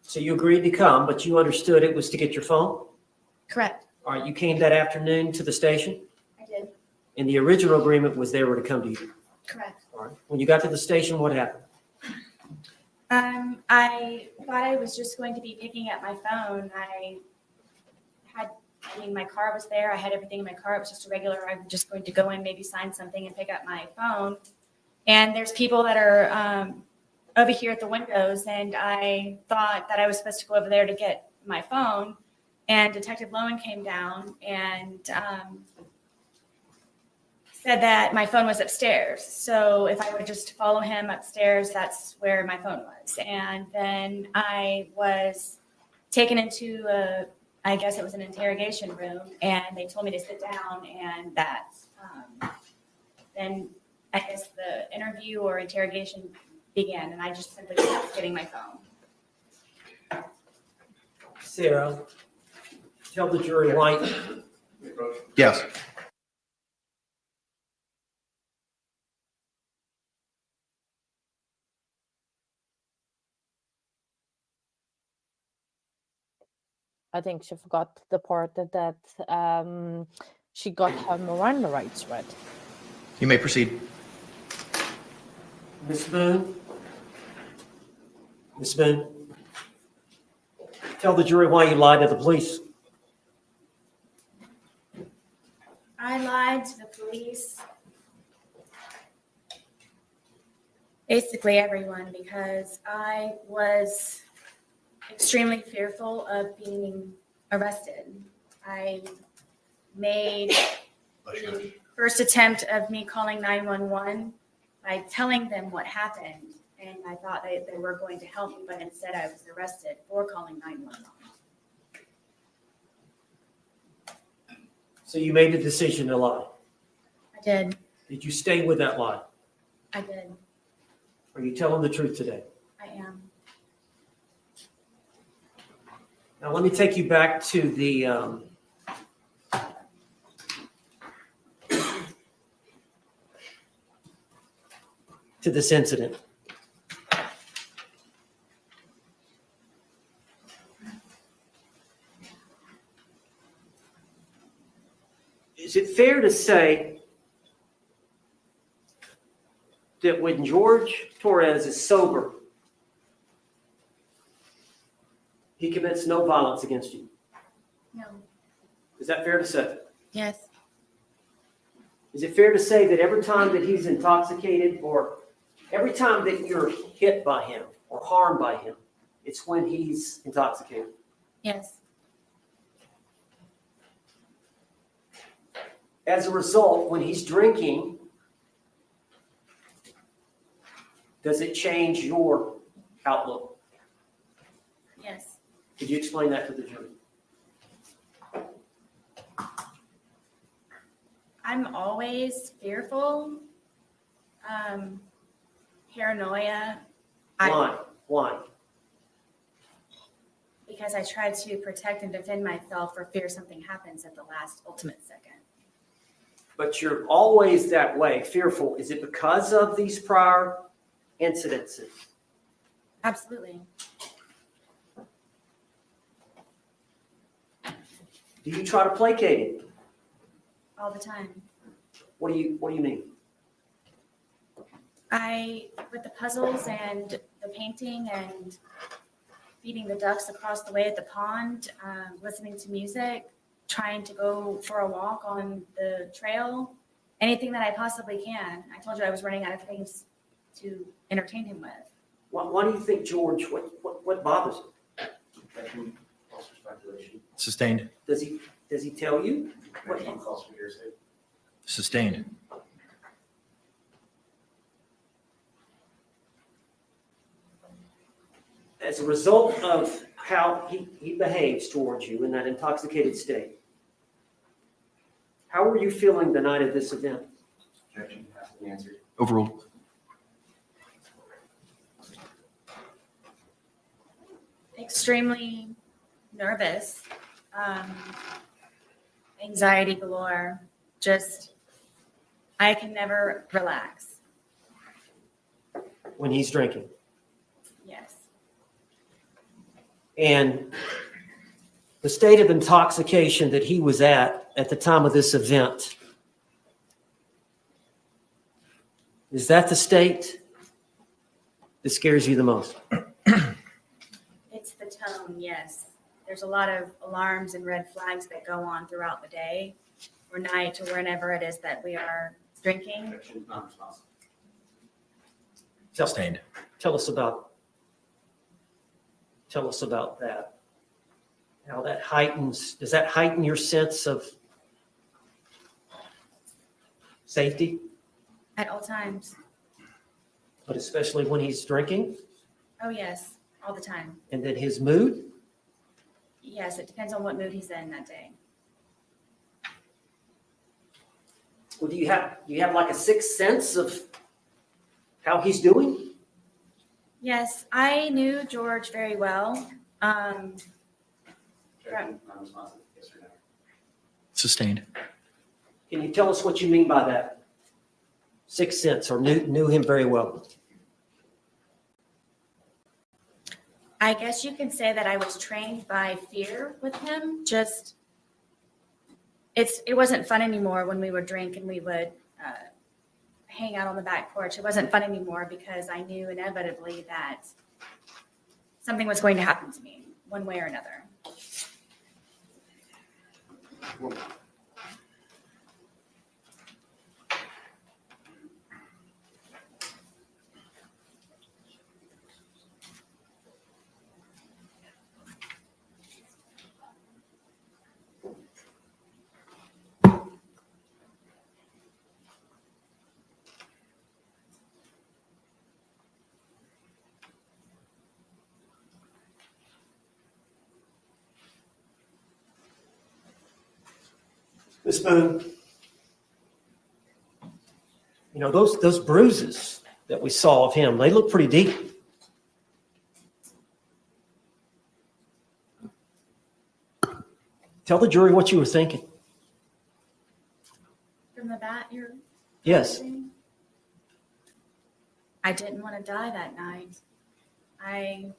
So you agreed to come, but you understood it was to get your phone? Correct. All right, you came that afternoon to the station, I did. and the original agreement was they were to come to you. Correct. All right. When you got to the station, what happened? I thought I was just going to be picking up my phone. My car was there. I had everything in my car. It was just a regular, I'm just going to go in, maybe sign something and pick up my phone. And there's people that are over here at the windows. And I thought that I was supposed to go over there to get my phone. And Detective Lowen came down and said that my phone was upstairs. So if I would just follow him upstairs, that's where my phone was. And then I was taken into I guess it was an interrogation room, and they told me to sit down, and that then I guess the interview or interrogation began, and I just simply kept getting my phone. Sarah, tell the jury why. Yes. I think she forgot the part that she got her Miranda rights read. You may proceed. Ms. Boone? Ms. Boone? Tell the jury why you lied to the police. I lied to the police, basically everyone, because I was extremely fearful of being arrested. I made the first attempt of me calling 911 by telling them what happened, and I thought they were going to help me, but instead I was arrested for calling 911. So you made the decision to lie. I did. Did you stay with that lie? I did. Are you telling the truth today? I am. Now, let me take you back to the to this incident. Is it fair to say that when Jorge Torres is sober, he commits no violence against you? No. Is that fair to say? Yes. Is it fair to say that every time that he's intoxicated or every time that you're hit by him or harmed by him, it's when he's intoxicated? Yes. As a result, when he's drinking, does it change your outlook? Yes. Could you explain that to the jury? I'm always fearful, paranoia. Why? Because I try to protect and defend myself for fear something happens at the last ultimate second. But you're always that way, fearful. Is it because of these prior incidences? Absolutely. Do you try to placate him? All the time. What do you mean? With the puzzles and the painting and feeding the ducks across the way at the pond, listening to music, trying to go for a walk on the trail, anything that I possibly can. I told you I was running out of things to entertain him with. Why do you think George, what bothers him? Sustained. Does he tell you? Sustained. As a result of how he behaves towards you in that intoxicated state, how were you feeling the night of this event? Objection has been answered. Overruled. Extremely nervous, anxiety galore, just, I can never relax. When he's drinking? Yes. And the state of intoxication that he was at the time of this event, is that the state that scares you the most? It's the tone, yes. There's a lot of alarms and red flags that go on throughout the day or night or whenever it is that we are drinking. Objection non-responsive. Sustained. Tell us about that. How that does that heighten your sense of safety, At all times. but especially when he's drinking? Oh, yes, all the time. And then his mood? Yes, it depends on what mood he's in that day. Well, do you have like a sixth sense of how he's doing? Yes, I knew George very well. Objection non-responsive. Yes or no? Sustained. Can you tell us what you mean by that? Sixth sense, or knew him very well? I guess you can say that I was trained by fear with him. Just, it wasn't fun anymore when we would drink and we would hang out on the back porch. It wasn't fun anymore because I knew inevitably that something was going to happen to me one way or another. Miss Boone, you know, those bruises that we saw of him, they look pretty deep. Tell the jury what you were thinking. From the bat, you're Yes. I didn't want to die that night. I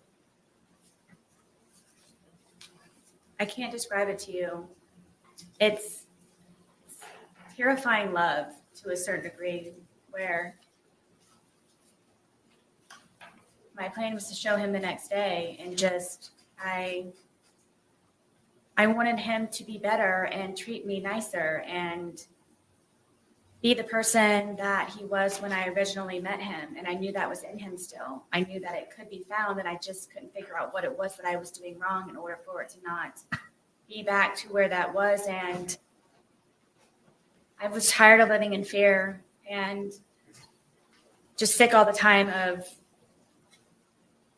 can't describe it to you. It's terrifying love to a certain degree, where my plan was to show him the next day, and just I wanted him to be better and treat me nicer and be the person that he was when I originally met him. And I knew that was in him still. I knew that it could be found, and I just couldn't figure out what it was that I was doing wrong in order for it to not be back to where that was. And I was tired of living in fear and just sick all the time of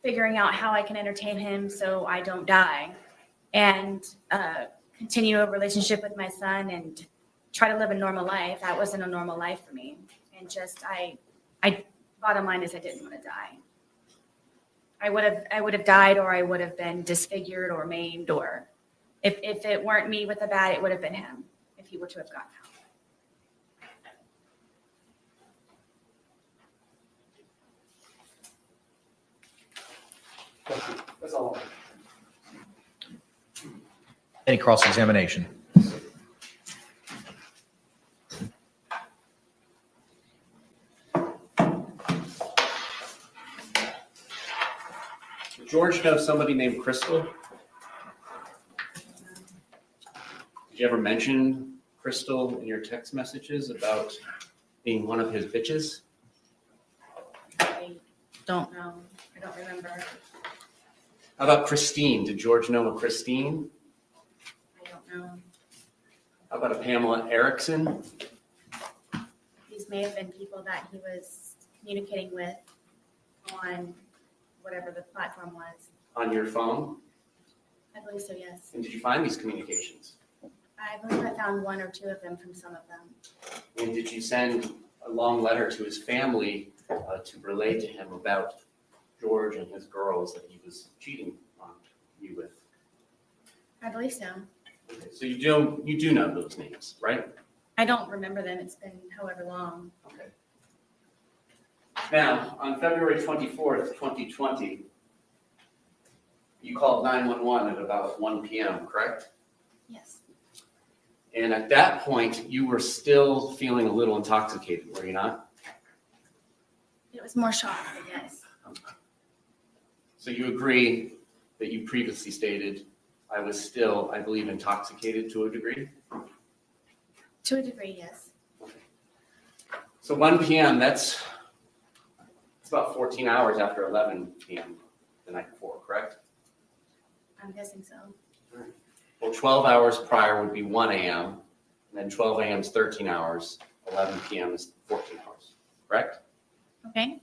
figuring out how I can entertain him so I don't die, and continue a relationship with my son and try to live a normal life. That wasn't a normal life for me. And just, I bottom line is I didn't want to die. I would have died, or I would have been disfigured or maimed, or if it weren't me with the bat, it would have been him if he were to have gotten out. That's all. Any cross-examination? George know somebody named Crystal? Did you ever mention Crystal in your text messages about being one of his bitches? I don't know. I don't remember. How about Christine? Did George know a Christine? I don't know. How about a Pamela Erickson? These may have been people that he was communicating with on whatever the platform was. On your phone? I believe so, yes. And did you find these communications? I believe I found one or two of them from some of them. And did you send a long letter to his family to relay to him about George and his girls that he was cheating on you with? I believe so. Okay, so you do know those names, right? I don't remember them. It's been however long. Okay. Now, on February 24th, 2020, you called 911 at about 1 p.m., correct? Yes. And at that point, you were still feeling a little intoxicated, were you not? It was more shock, I guess. So you agree that you previously stated, I was still, I believe, intoxicated to a degree? To a degree, yes. So 1 p.m., it's about 14 hours after 11 p.m. the night before, correct? I'm guessing so. Well, 12 hours prior would be 1 a.m., and then 12 a.m. is 13 hours, 11 p.m. is 14 hours, correct? Okay.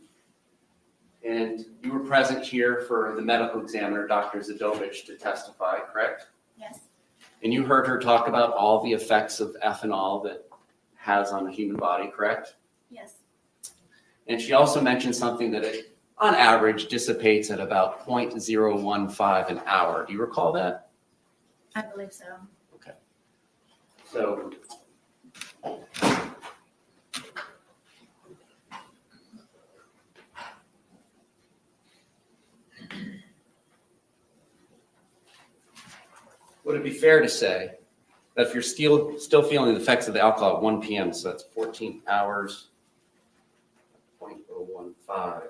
And you were present here for the medical examiner, Dr. Zadovich, to testify, correct? Yes. And you heard her talk about all the effects of ethanol that has on the human body, correct? Yes. And she also mentioned something that it, on average, dissipates at about 0.015 an hour. Do you recall that? I believe so. Okay. So would it be fair to say that if you're still feeling the effects of the alcohol at 1 p.m., so that's 14 hours, 0.015,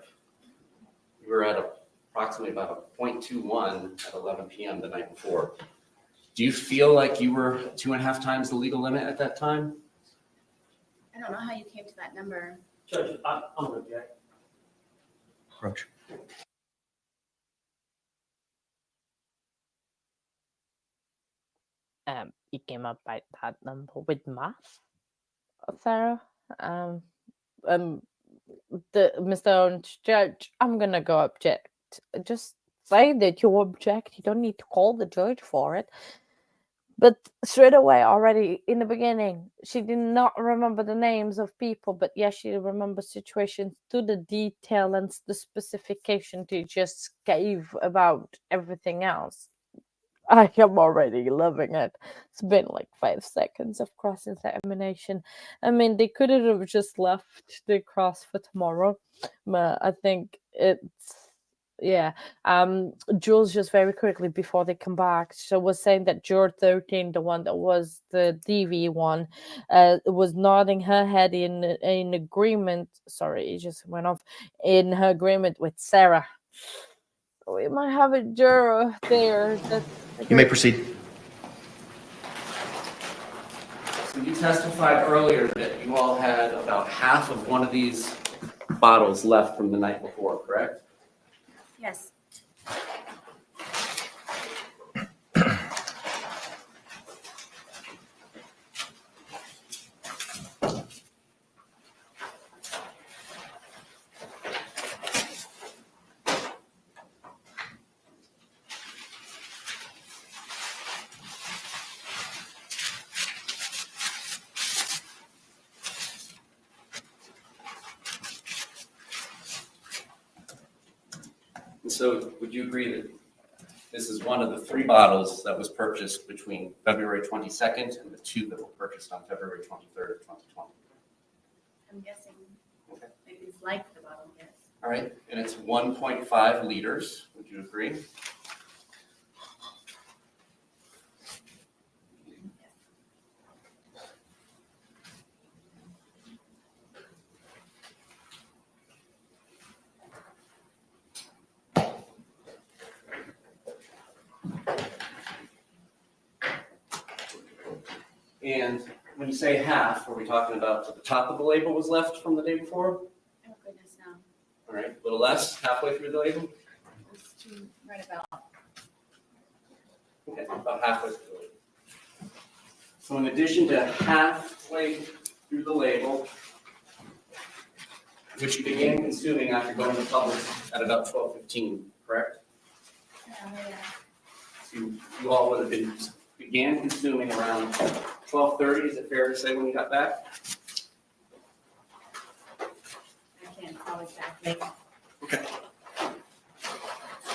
you were at approximately about a 0.21 at 11 p.m. the night before. Do you feel like you were 2.5 times the legal limit at that time? I don't know how you came to that number. Judge, I'm going to object. Approach. You came up by that number with math, Sarah. The Mr. Orange Judge, I'm gonna go object. Just say that you object. You don't need to call the judge for it. But straight away, already in the beginning, she did not remember the names of people, but yes, she remembers situations to the detail and the specification she just gave about everything else. I am already loving it. It's been like 5 seconds of cross examination. I mean, they could have just left the cross for tomorrow, but I think it's yeah. Jules just very quickly before they come back, so was saying that Juror 13, the one that was the DV one, was nodding her head in agreement. Sorry, it just went off in her agreement with Sarah. We might have a juror there that. You may proceed. So you testified earlier that you all had about half of one of these bottles left from the night before, correct? Yes. And so would you agree that this is one of the 3 bottles that was purchased between February 22nd and the 2 that were purchased on February 23rd of 2020? I'm guessing. Okay. Maybe it's like the bottle, yes. All right, and it's 1.5 liters. Would you agree? And when you say half, are we talking about the top of the label was left from the day before? Oh goodness, no. All right, a little less, halfway through the label? It's right about. Okay, about halfway through the label. So in addition to halfway through the label, which you began consuming after going to Publix at about 12:15, correct? Yeah. So you all would have began consuming around 12:30, is it fair to say, when you got back? I can't call exactly. Okay.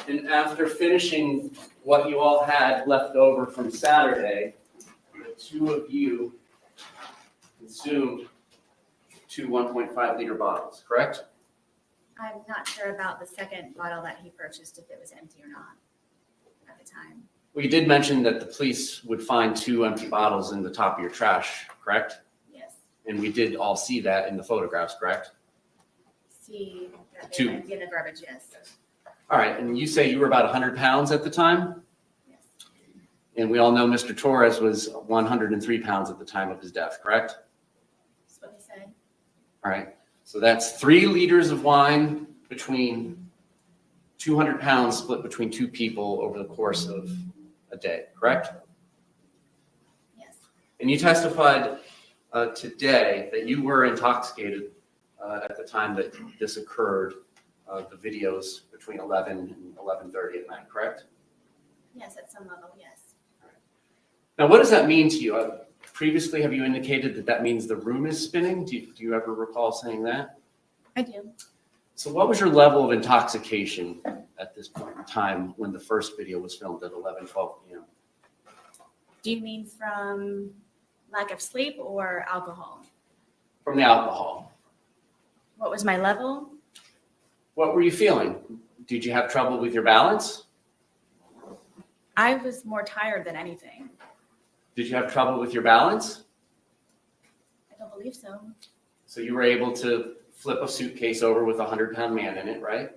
And after finishing what you all had left over from Saturday, the two of you consumed two 1.5 liter bottles, correct? I'm not sure about the second bottle that he purchased, if it was empty or not at the time. Well, you did mention that the police would find two empty bottles in the top of your trash, correct? Yes. And we did all see that in the photographs, correct? See that Two. they empty in the garbage, yes. All right, and you say you were about 100 pounds at the time? Yes. And we all know Mr. Torres was 103 pounds at the time of his death, correct? That's what he said. All right, so that's 3 liters of wine between 200 pounds split between two people over the course of a day, correct? Yes. And you testified today that you were intoxicated at the time that this occurred, the videos between 11 and 11:30 at night, correct? Yes, at some level, yes. Now, what does that mean to you? Previously, have you indicated that that means the room is spinning? Do you ever recall saying that? I do. So what was your level of intoxication at this point in time when the first video was filmed at 11:12 p.m.? Do you mean from lack of sleep or alcohol? From the alcohol. What was my level? What were you feeling? Did you have trouble with your balance? I was more tired than anything. Did you have trouble with your balance? I don't believe so. So you were able to flip a suitcase over with a 100-pound man in it, right?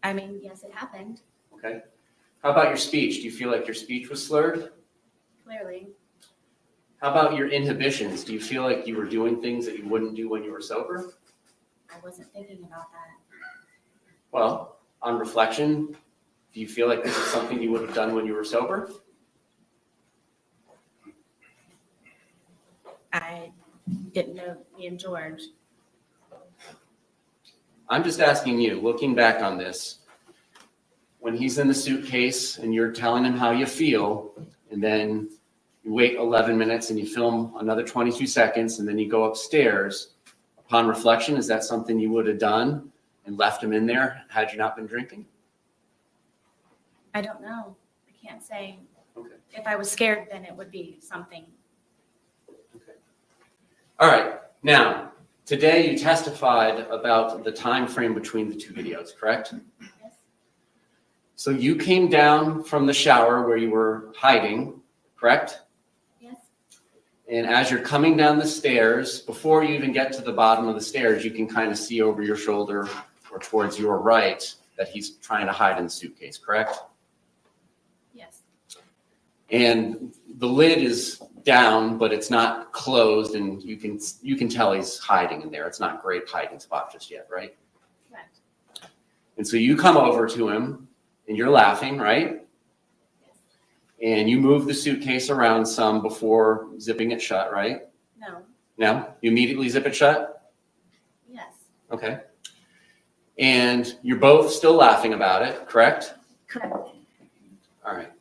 I mean, yes, it happened, Okay. How about your speech? Do you feel like your speech was slurred? clearly. How about your inhibitions? Do you feel like you were doing things that you wouldn't do when you were sober? I wasn't thinking about that. Well, on reflection, do you feel like this is something you would have done when you were sober? I didn't know me and George. I'm just asking you, looking back on this, when he's in the suitcase and you're telling him how you feel, and then you wait 11 minutes and you film another 22 seconds, and then you go upstairs, upon reflection, is that something you would have done and left him in there had you not been drinking? I don't know. I can't say. Okay. If I was scared, then it would be something. All right. Now, today you testified about the time frame between the two videos, correct? Yes. So you came down from the shower where you were hiding, correct? Yes. And as you're coming down the stairs, before you even get to the bottom of the stairs, you can kind of see over your shoulder or towards your right that he's trying to hide in the suitcase, correct? Yes. And the lid is down, but it's not closed, and you can tell he's hiding in there. It's not a great hiding spot just yet, right? Correct. And so you come over to him, and you're laughing, right? Yes. And you move the suitcase around some before zipping it shut, right? No. No? You immediately zip it shut? Yes. Okay. And you're both still laughing about it, correct? Correct. All right.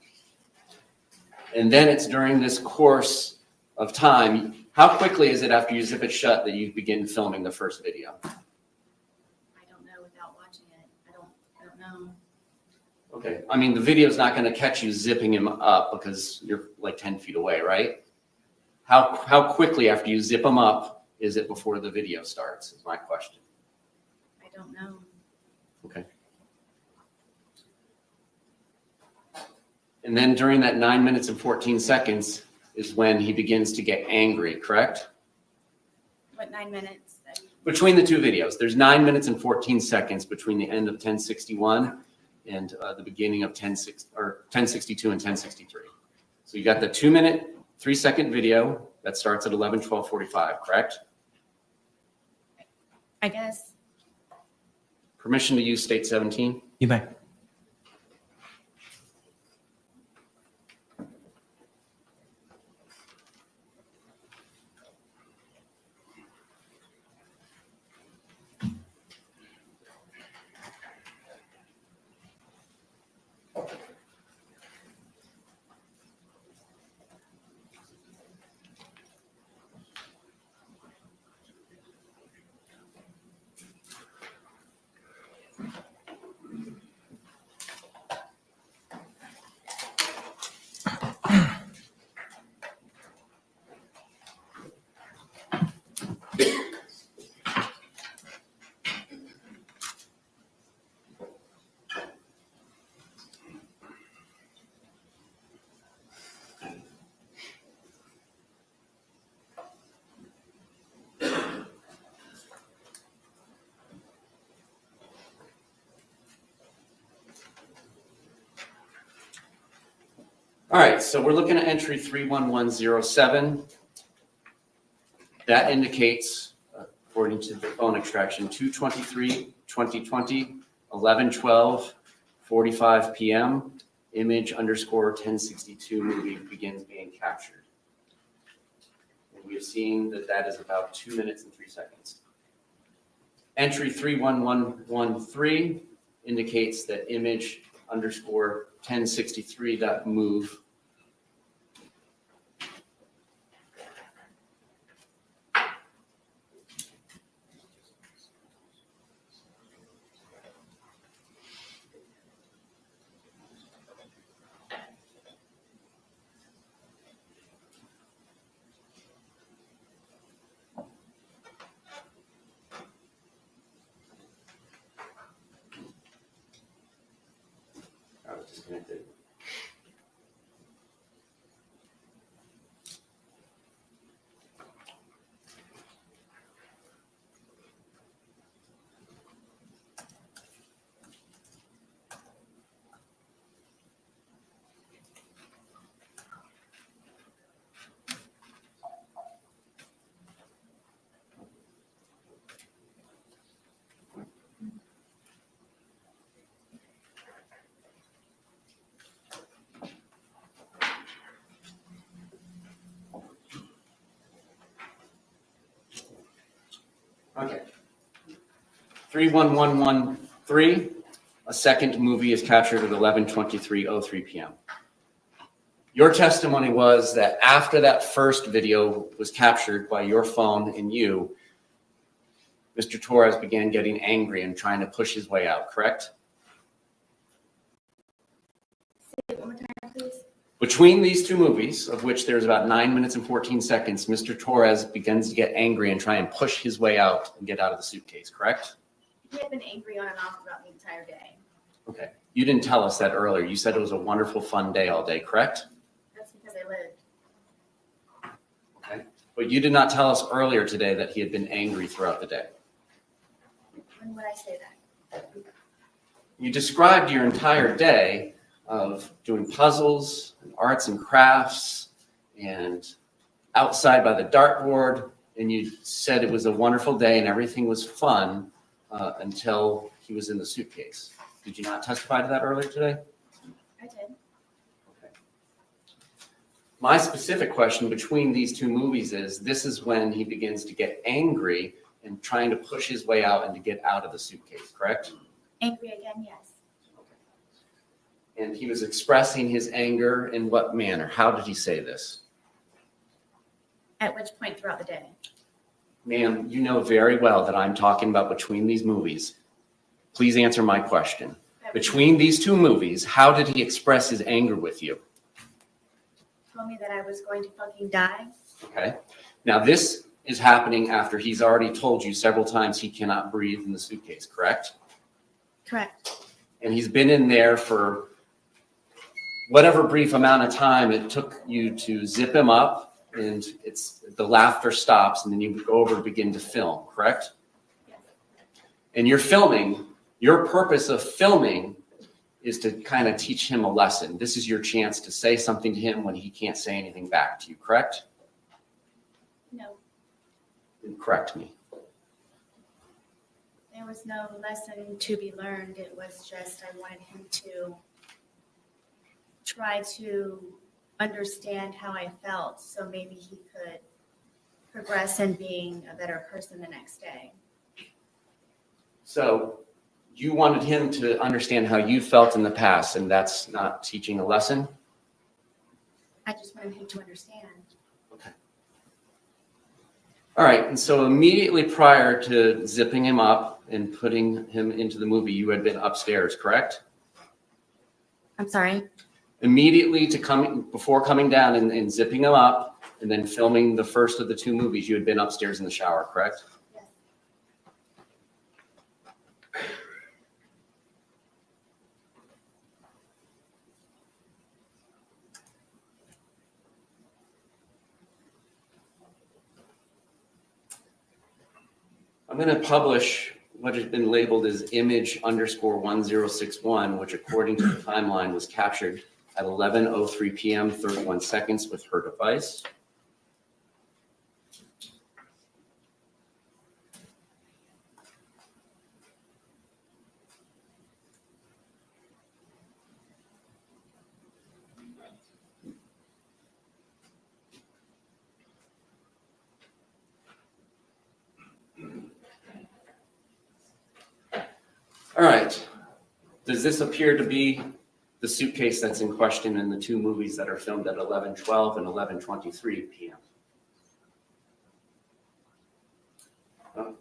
And then it's during this course of time, how quickly is it after you zip it shut that you begin filming the first video? I don't know without watching it. I don't know. Okay. I mean, the video's not going to catch you zipping him up because you're like 10 feet away, right? How quickly after you zip him up is it before the video starts, is my question. I don't know. Okay. And then during that 9 minutes and 14 seconds is when he begins to get angry, correct? What, 9 minutes? Between the two videos, there's 9 minutes and 14 seconds between the end of 1061 and the beginning of 1062 and 1063. So you got the 2 minute 3-second video that starts at 11:12:45, correct? I guess. Permission to use state 17? You may. All right, so we're looking at entry 31107. That indicates, according to the phone extraction, 2/23/2020, 11:12:45 p.m. Image _ 1062 movie begins being captured. And we have seen that that is about 2 minutes and 3 seconds. Entry 31113 indicates that image _ 1063.move disconnected. Okay. 31113, a second movie is captured at 11:23:03 p.m. Your testimony was that after that first video was captured by your phone and you, Mr. Torres began getting angry and trying to push his way out, correct? Say it one more time, please. Between these two movies, of which there's about 9 minutes and 14 seconds, Mr. Torres begins to get angry and try and push his way out and get out of the suitcase, correct? He had been angry on and off throughout the entire day. Okay. You didn't tell us that earlier. You said it was a wonderful, fun day all day, correct? That's because I lived. Okay. But you did not tell us earlier today that he had been angry throughout the day. When would I say that? You described your entire day of doing puzzles and arts and crafts and outside by the dartboard, and you said it was a wonderful day and everything was fun until he was in the suitcase. Did you not testify to that earlier today? I did. Okay. My specific question between these two movies is, this is when he begins to get angry and trying to push his way out and to get out of the suitcase, correct? Angry again, yes. And he was expressing his anger in what manner? How did he say this? At which point throughout the day? Ma'am, you know very well that I'm talking about between these movies. Please answer my question. Between these two movies, how did he express his anger with you? Told me that I was going to fucking die. Okay. Now this is happening after he's already told you several times he cannot breathe in the suitcase, correct? Correct. And he's been in there for whatever brief amount of time it took you to zip him up, and the laughter stops, and then you go over and begin to film, correct? Yes. And you're filming, your purpose of filming is to kind of teach him a lesson. This is your chance to say something to him when he can't say anything back to you, correct? No, Then correct me. there was no lesson to be learned. It was just I wanted him to try to understand how I felt, so maybe he could progress in being a better person the next day. So you wanted him to understand how you felt in the past, and that's not teaching a lesson? I just wanted him to understand. Okay. All right, and so immediately prior to zipping him up and putting him into the movie, you had been upstairs, correct? I'm sorry? Immediately before coming down and zipping him up and then filming the first of the two movies, you had been upstairs in the shower, correct? Yes. I'm going to publish what has been labeled as image_1061, which according to the timeline was captured at 11:03 p.m. 31 seconds with her device. All right. Does this appear to be the suitcase that's in question in the two movies that are filmed at 11:12 and 11:23 p.m.? No?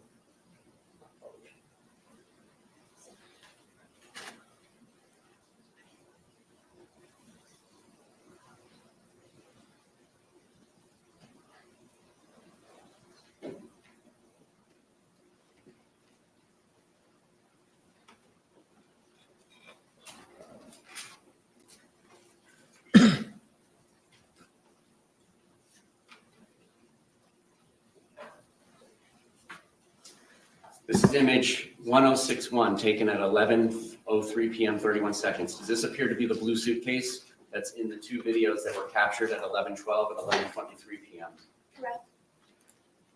This is image 1061 taken at 11:03 p.m. 31 seconds. Does this appear to be the blue suitcase that's in the two videos that were captured at 11:12 and 11:23 p.m.? Correct.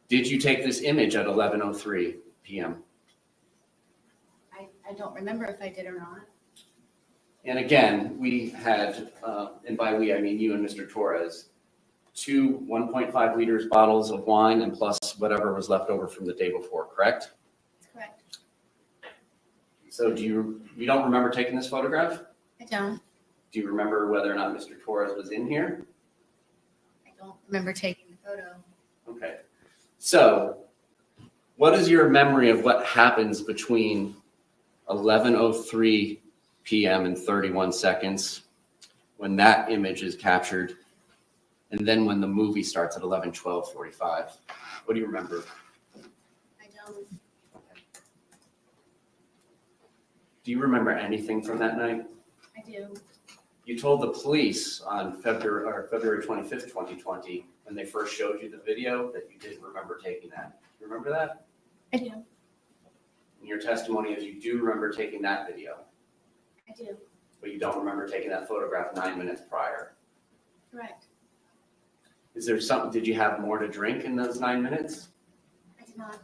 Did you take this image at 11:03 p.m.? I don't remember if I did or not. And again, we had, and by we, I mean you and Mr. Torres, two 1.5 liters bottles of wine and plus whatever was left over from the day before, correct? Correct. So you don't remember taking this photograph? I don't. Do you remember whether or not Mr. Torres was in here? I don't remember taking the photo. Okay. So what is your memory of what happens between 11:03 p.m. and 31 seconds when that image is captured and then when the movie starts at 11:12:45? What do you remember? I don't. Do you remember anything from that night? I do. You told the police on February 25th, 2020, when they first showed you the video, that you didn't remember taking that. You remember that? I do. And your testimony is you do remember taking that video, I do. but you don't remember taking that photograph 9 minutes prior. Correct. Is there something, did you have more to drink in those 9 minutes? I did not.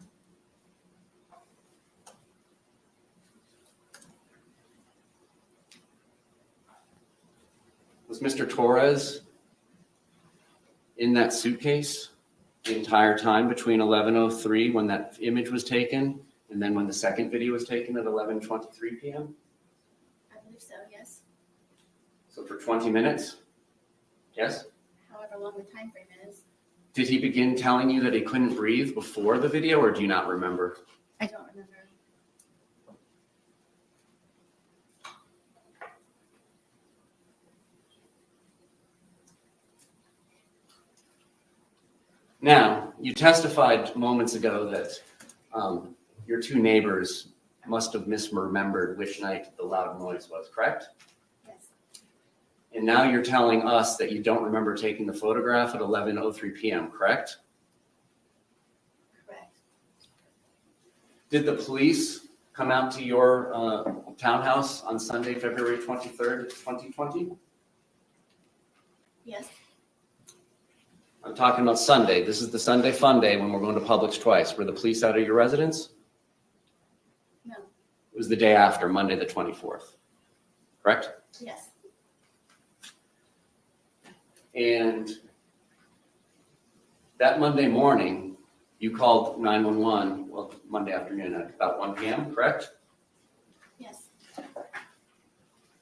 Was Mr. Torres in that suitcase the entire time between 11:03 when that image was taken and then when the second video was taken at 11:23 p.m.? I believe so, yes. So for 20 minutes? Yes? However long the time frame is. Did he begin telling you that he couldn't breathe before the video, or do you not remember? I don't remember. Now, you testified moments ago that your two neighbors must have misremembered which night the loud noise was, correct? Yes. And now you're telling us that you don't remember taking the photograph at 11:03 p.m., correct? Correct. Did the police come out to your townhouse on Sunday, February 23rd, 2020? Yes. I'm talking about Sunday. This is the Sunday fun day when we're going to Publix twice. Were the police out of your residence? No. It was the day after, Monday, the 24th. Correct? Yes. And that Monday morning, you called 911, well, Monday afternoon at about 1 p.m., correct? Yes.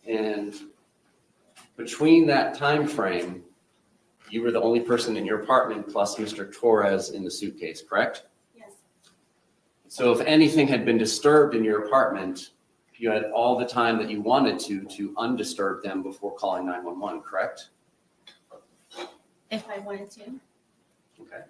And between that time frame, you were the only person in your apartment plus Mr. Torres in the suitcase, correct? Yes. So if anything had been disturbed in your apartment, you had all the time that you wanted to undisturb them before calling 911, correct? If I wanted to. Okay.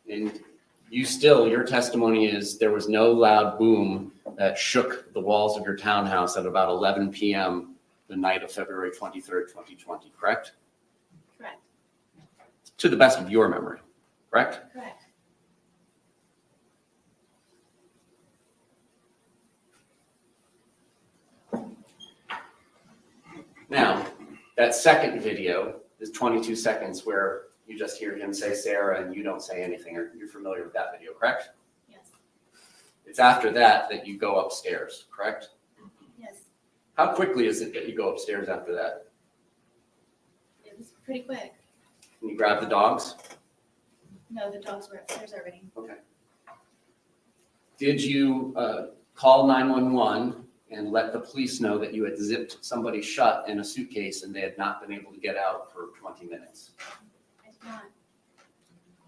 And you still, your testimony is there was no loud boom that shook the walls of your townhouse at about 11 p.m. the night of February 23rd, 2020, correct? Correct. To the best of your memory, correct? Correct. Now, that second video is 22 seconds where you just hear him say Sarah and you don't say anything, or you're familiar with that video, correct? Yes. It's after that that you go upstairs, correct? Yes. How quickly is it that you go upstairs after that? It was pretty quick. Can you grab the dogs? No, the dogs were upstairs already. Okay. Did you call 911 and let the police know that you had zipped somebody shut in a suitcase and they had not been able to get out for 20 minutes? I did not.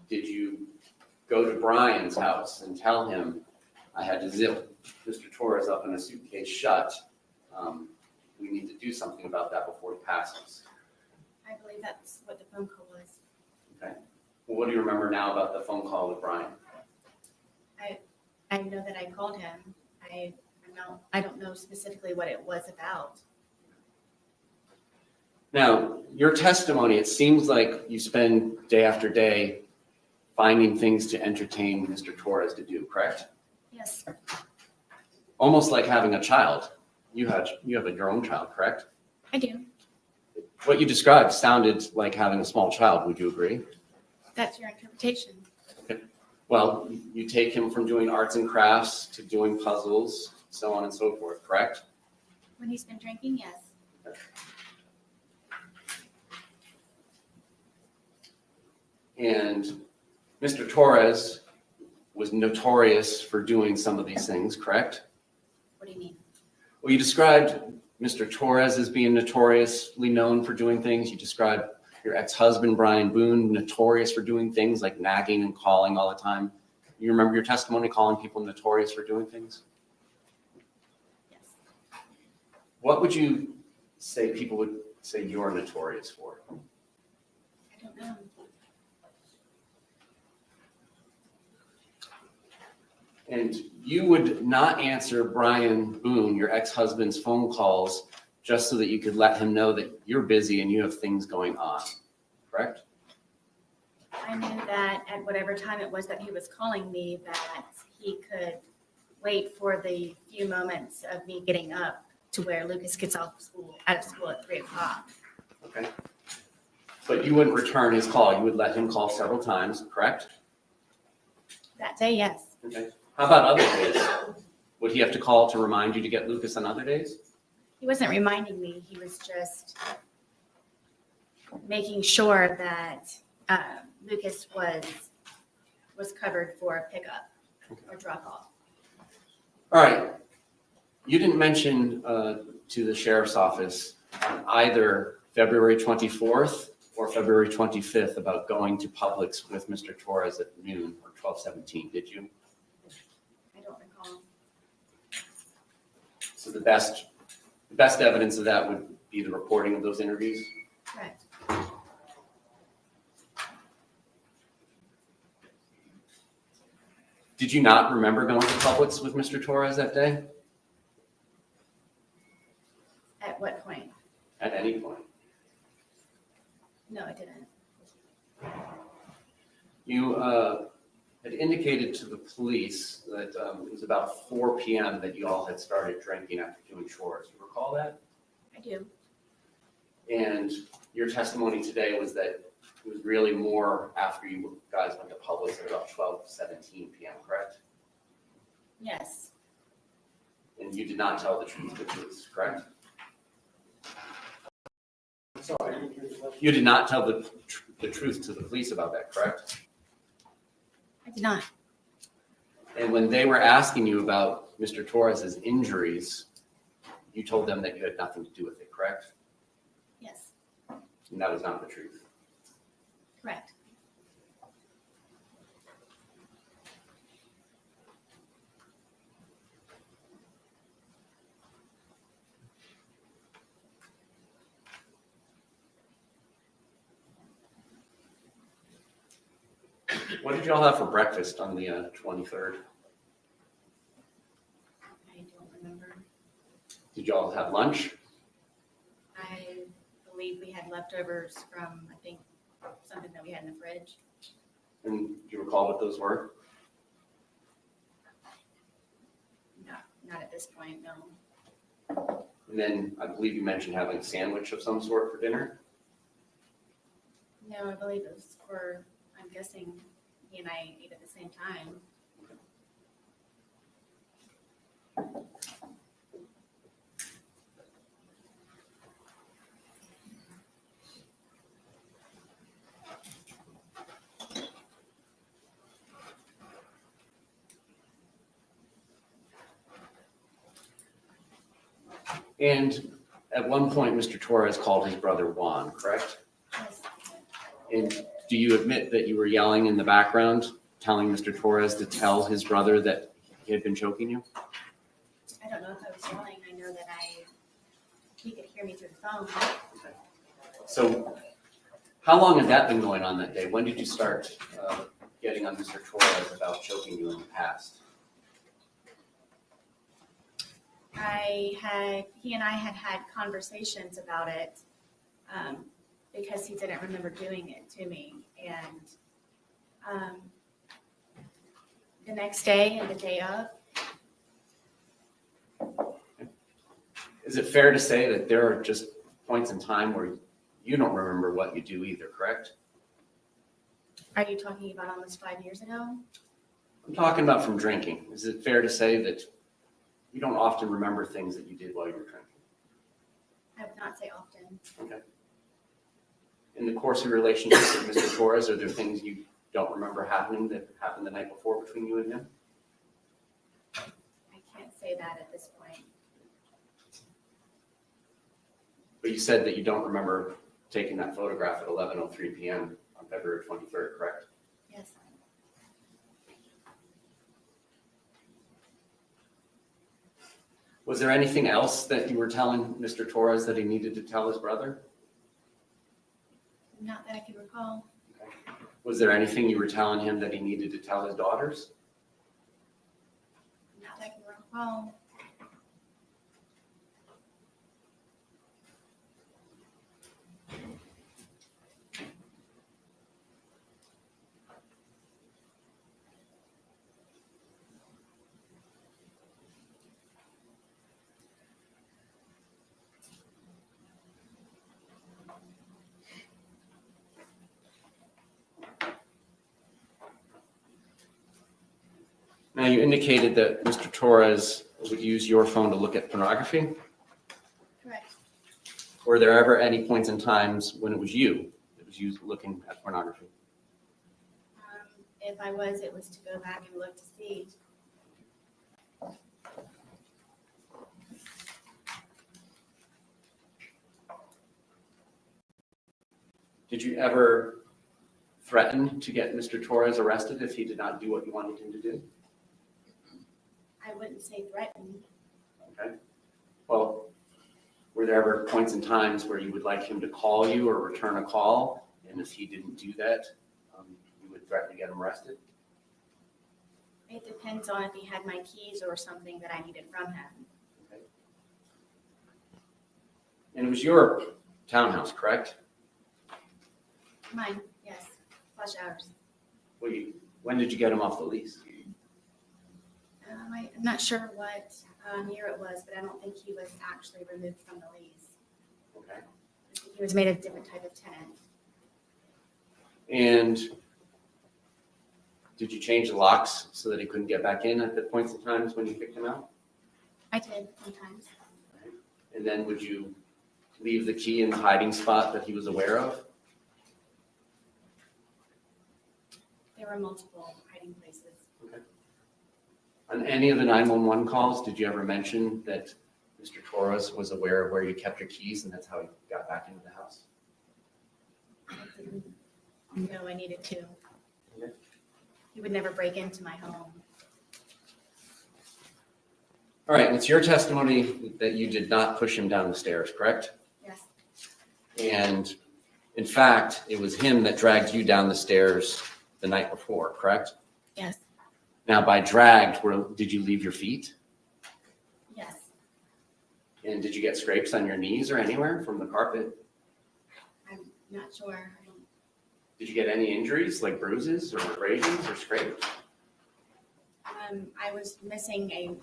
Did you go to Brian's house and tell him, I had to zip Mr. Torres up in a suitcase shut? We need to do something about that before he passes. I believe that's what the phone call was. Okay. Well, what do you remember now about the phone call with Brian? I know that I called him. I don't know specifically what it was about. Now, your testimony, it seems like you spend day after day finding things to entertain Mr. Torres to do, correct? Yes. Almost like having a child. You have your own child, correct? I do. What you described sounded like having a small child. Would you agree? That's your interpretation. Well, you take him from doing arts and crafts to doing puzzles, so on and so forth, correct? When he's been drinking, yes. And Mr. Torres was notorious for doing some of these things, correct? What do you mean? Well, you described Mr. Torres as being notoriously known for doing things. You described your ex-husband, Brian Boone, notorious for doing things like nagging and calling all the time. You remember your testimony calling people notorious for doing things? Yes. What would you say people would say you're notorious for? I don't know. And you would not answer Brian Boone, your ex-husband's phone calls, just so that you could let him know that you're busy and you have things going on, correct? I knew that at whatever time it was that he was calling me, that he could wait for the few moments of me getting up to where Lucas gets out of school at 3 o'clock. Okay. But you wouldn't return his call. You would let him call several times, correct? That day, yes. Okay. How about other days? Would he have to call to remind you to get Lucas on other days? He wasn't reminding me. He was just making sure that Lucas was covered for a pickup or drop off. All right. You didn't mention to the sheriff's office on either February 24th or February 25th about going to Publix with Mr. Torres at noon or 12:17, did you? I don't recall. So the best evidence of that would be the reporting of those interviews? Correct. Did you not remember going to Publix with Mr. Torres that day? At what point? At any point? No, I didn't. You had indicated to the police that it was about 4 p.m. that you all had started drinking after doing chores. You recall that? I do. And your testimony today was that it was really more after you guys went to Publix at about 12:17 p.m., correct? Yes. And you did not tell the truth to the police, correct? Sorry. You did not tell the truth to the police about that, correct? I did not. And when they were asking you about Mr. Torres's injuries, you told them that you had nothing to do with it, correct? Yes. And that was not the truth. Correct. What did y'all have for breakfast on the 23rd? I don't remember. Did y'all have lunch? I believe we had leftovers from, I think, something that we had in the fridge. And do you recall what those were? No, not at this point, no. And then I believe you mentioned having a sandwich of some sort for dinner. No, I believe it was for, I'm guessing he and I ate at the same time. And at one point, Mr. Torres called his brother Juan, correct? Yes. And do you admit that you were yelling in the background, telling Mr. Torres to tell his brother that he had been choking you? I don't know if I was yelling. I know that he could hear me through the phone. So how long had that been going on that day? When did you start getting on Mr. Torres about choking you in the past? He and I had conversations about it because he didn't remember doing it to me. And the next day and the day of, Is it fair to say that there are just points in time where you don't remember what you do either, correct? are you talking about almost 5 years ago? I'm talking about from drinking. Is it fair to say that you don't often remember things that you did while you were drinking? I would not say often. Okay. In the course of your relationship with Mr. Torres, are there things you don't remember happening that happened the night before between you and him? I can't say that at this point. But you said that you don't remember taking that photograph at 11:03 p.m. on February 23rd, correct? Yes. Was there anything else that you were telling Mr. Torres that he needed to tell his brother? Not that I can recall. Was there anything you were telling him that he needed to tell his daughters? Not that I can recall. Now, you indicated that Mr. Torres would use your phone to look at pornography. Correct. Were there ever any points in times when it was you that was used looking at pornography? If I was, it was to go back and look to see. Did you ever threaten to get Mr. Torres arrested if he did not do what you wanted him to do? I wouldn't say threatened. Okay. Well, were there ever points in times where you would like him to call you or return a call? And if he didn't do that, you would threaten to get him arrested? It depends on if he had my keys or something that I needed from him. Okay. And it was your townhouse, correct? Mine, yes, flush hours. Well, When did you get him off the lease? I'm not sure what year it was, but I don't think he was actually removed from the lease. Okay. I think he was made a different type of tenant. And did you change the locks so that he couldn't get back in at the points of times when you kicked him out? I did sometimes. And then would you leave the key in the hiding spot that he was aware of? There were multiple hiding places. On any of the 911 calls, did you ever mention that Mr. Torres was aware of where you kept your keys and that's how he got back into the house? I didn't know I needed to. Okay. He would never break into my home. All right, and it's your testimony that you did not push him down the stairs, correct? Yes. And in fact, it was him that dragged you down the stairs the night before, correct? Yes. Now, by dragged, did you leave your feet? Yes. And did you get scrapes on your knees or anywhere from the carpet? I'm not sure. I don't. Did you get any injuries, like bruises or abrasions or scrapes? I was missing a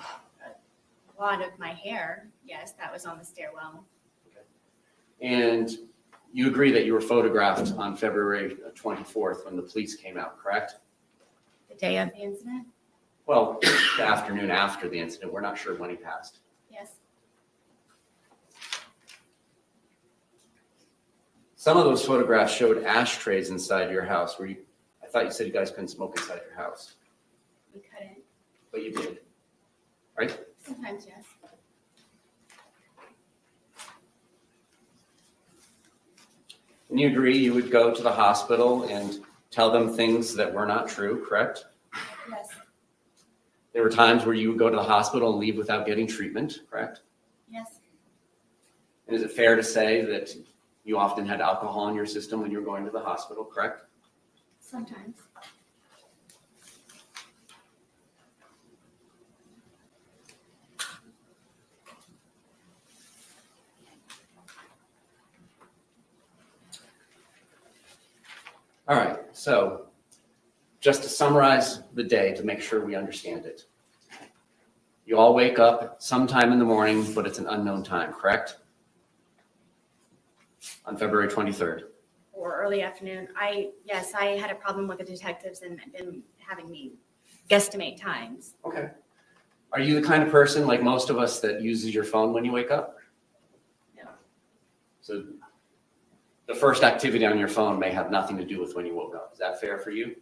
lot of my hair. Yes, that was on the stairwell. And you agree that you were photographed on February 24th when the police came out, correct? The day of the incident? Well, the afternoon after the incident. We're not sure when he passed. Yes. Some of those photographs showed ashtrays inside your house. I thought you said you guys couldn't smoke inside your house, We couldn't. but you did, right? Sometimes, yes. And you agree you would go to the hospital and tell them things that were not true, correct? Yes. There were times where you would go to the hospital and leave without getting treatment, correct? Yes. And is it fair to say that you often had alcohol in your system when you were going to the hospital, correct? Sometimes. All right, so just to summarize the day to make sure we understand it. You all wake up sometime in the morning, but it's an unknown time, correct? On February 23rd. Or early afternoon. Yes, I had a problem with the detectives and them having me guesstimate times. Okay. Are you the kind of person, like most of us, that uses your phone when you wake up? No. So the first activity on your phone may have nothing to do with when you woke up. Is that fair for you?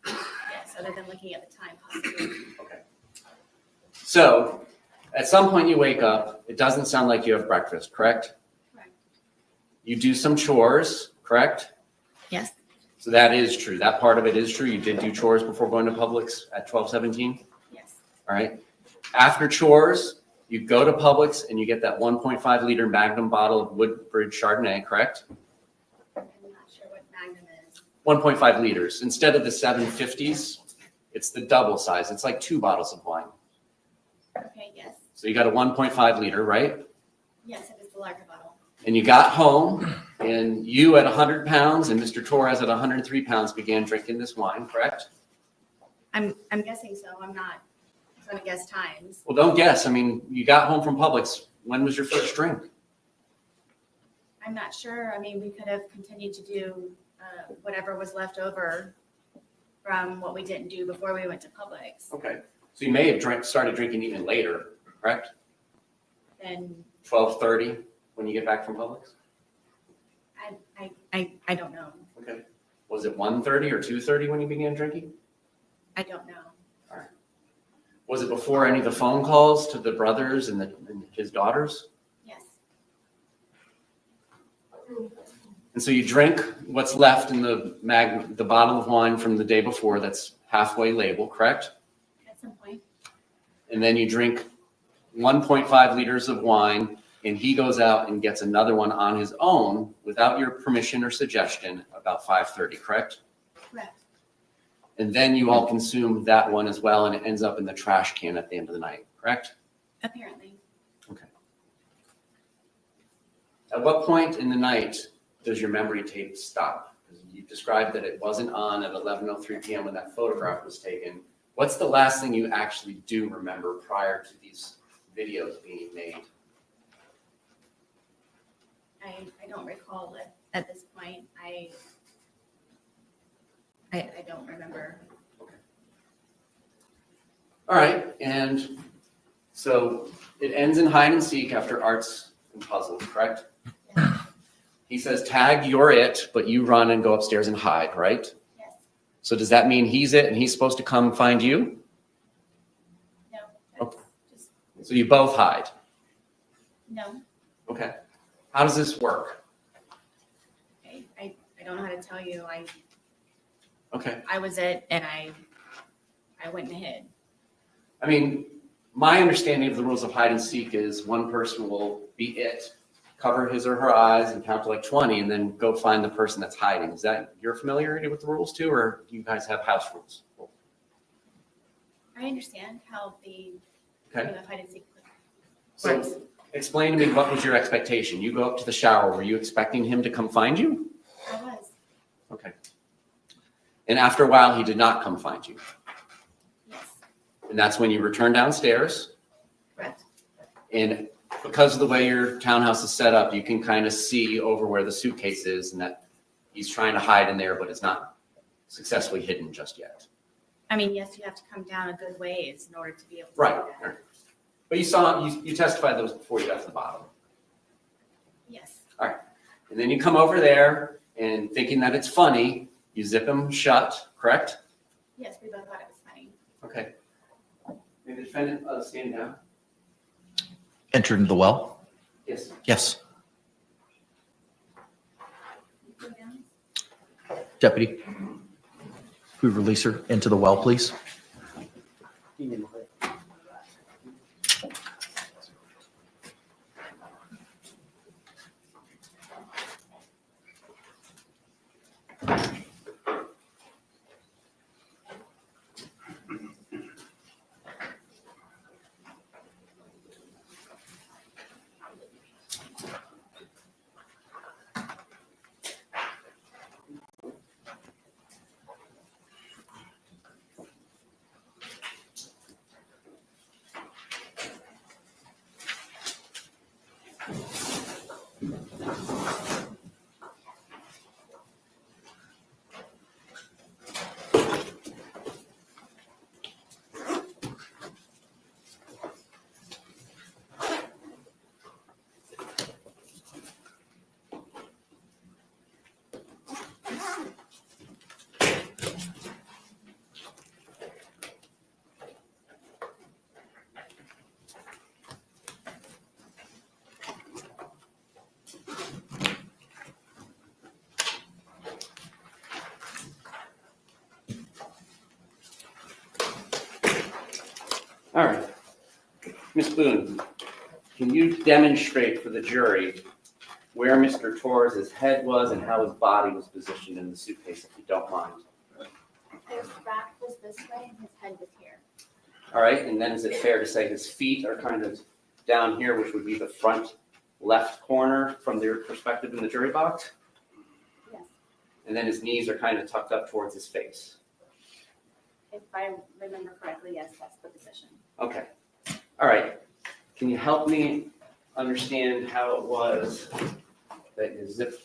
Yes, other than looking at the time possibly. Okay. So at some point you wake up, it doesn't sound like you have breakfast, correct? Correct. You do some chores, correct? Yes. So that is true. That part of it is true. You did do chores before going to Publix at 12:17? Yes. All right. After chores, you go to Publix and you get that 1.5 liter Magnum bottle of Woodbridge Chardonnay, correct? I'm not sure what Magnum is. 1.5 liters. Instead of the 750s, it's the double size. It's like 2 bottles of wine. Okay, yes. So you got a 1.5 liter, right? Yes, it is the larger bottle. And you got home and you at 100 pounds and Mr. Torres at 103 pounds began drinking this wine, correct? I'm guessing so. I'm not going to guess times. Well, don't guess. I mean, you got home from Publix. When was your first drink? I'm not sure. I mean, we could have continued to do whatever was left over from what we didn't do before we went to Publix. Okay. So you may have started drinking even later, correct? Then 12:30 when you get back from Publix? I don't know. Okay. Was it 1:30 or 2:30 when you began drinking? I don't know. Was it before any of the phone calls to the brothers and his daughters? Yes. And so you drink what's left in the bottle of wine from the day before that's halfway label, correct? At some point. And then you drink 1.5 liters of wine and he goes out and gets another one on his own without your permission or suggestion about 5:30, correct? Correct. And then you all consume that one as well and it ends up in the trash can at the end of the night, correct? Apparently. Okay. At what point in the night does your memory tape stop? Because you You described that it wasn't on at 11:03 p.m. when that photograph was taken. What's the last thing you actually do remember prior to these videos being made? I don't recall it at this point. I don't remember. All right, and so it ends in hide and seek after arts and puzzles, correct? He says, tag, you're it, but you run and go upstairs and hide, right? Yes. So does that mean he's it and he's supposed to come find you? No. Okay. So you both hide? No. Okay. How does this work? I don't know how to tell you. Okay. I was it, and I went and hid. I mean, my understanding of the rules of hide and seek is one person will be it, cover his or her eyes and count to like 20 and then go find the person that's hiding. Is that your familiarity with the rules too, or do you guys have house rules? I understand how the Okay. game of hide and seek works. So explain to me, what was your expectation? You go up to the shower. Were you expecting him to come find you? I was. Okay. And after a while, he did not come find you. Yes. And that's when you return downstairs. Correct. And because of the way your townhouse is set up, you can kind of see over where the suitcase is and that he's trying to hide in there, but it's not successfully hidden just yet. I mean, yes, you have to come down a good ways in order to be able to Right. do that. Right. But you saw, you testified those before you got to the bottom. Yes. And then you come over there and thinking that it's funny, you zip him shut, correct? Yes, we both thought it was funny. Okay. May the defendant stand down? Entered into the well? Yes. Yes. Go down. Deputy, we release her into the well, please? All right. Ms. Boone, can you demonstrate for the jury where Mr. Torres' head was and how his body was positioned in the suitcase, if you don't mind? His back was this way and his head was here. All right, and then is it fair to say his feet are kind of down here, which would be the front left corner from their perspective in the jury box? Yes. And then his knees are kind of tucked up towards his face. If I remember correctly, yes, that's the position. Okay. All right. Can you help me understand how it was that you zipped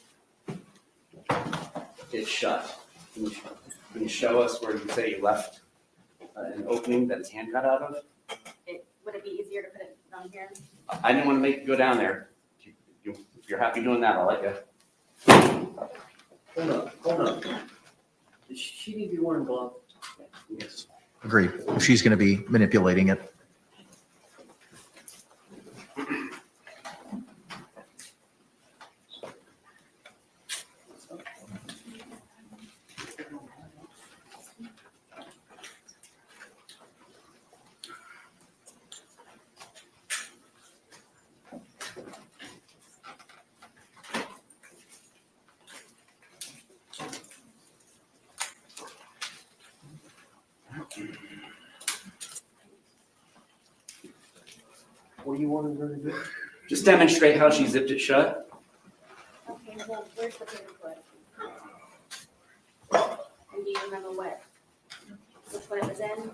it shut? Can you show us where you say you left an opening that his hand got out of? Would it be easier to put it down here? I didn't want to make you go down there. If you're happy doing that, I'll let you. Hold up. Does she need to be wearing gloves? Yes. Agreed. If she's going to be manipulating it. What do you want her to do? Just demonstrate how she zipped it shut. Okay, well, where's the paper clip? remember which one it was in.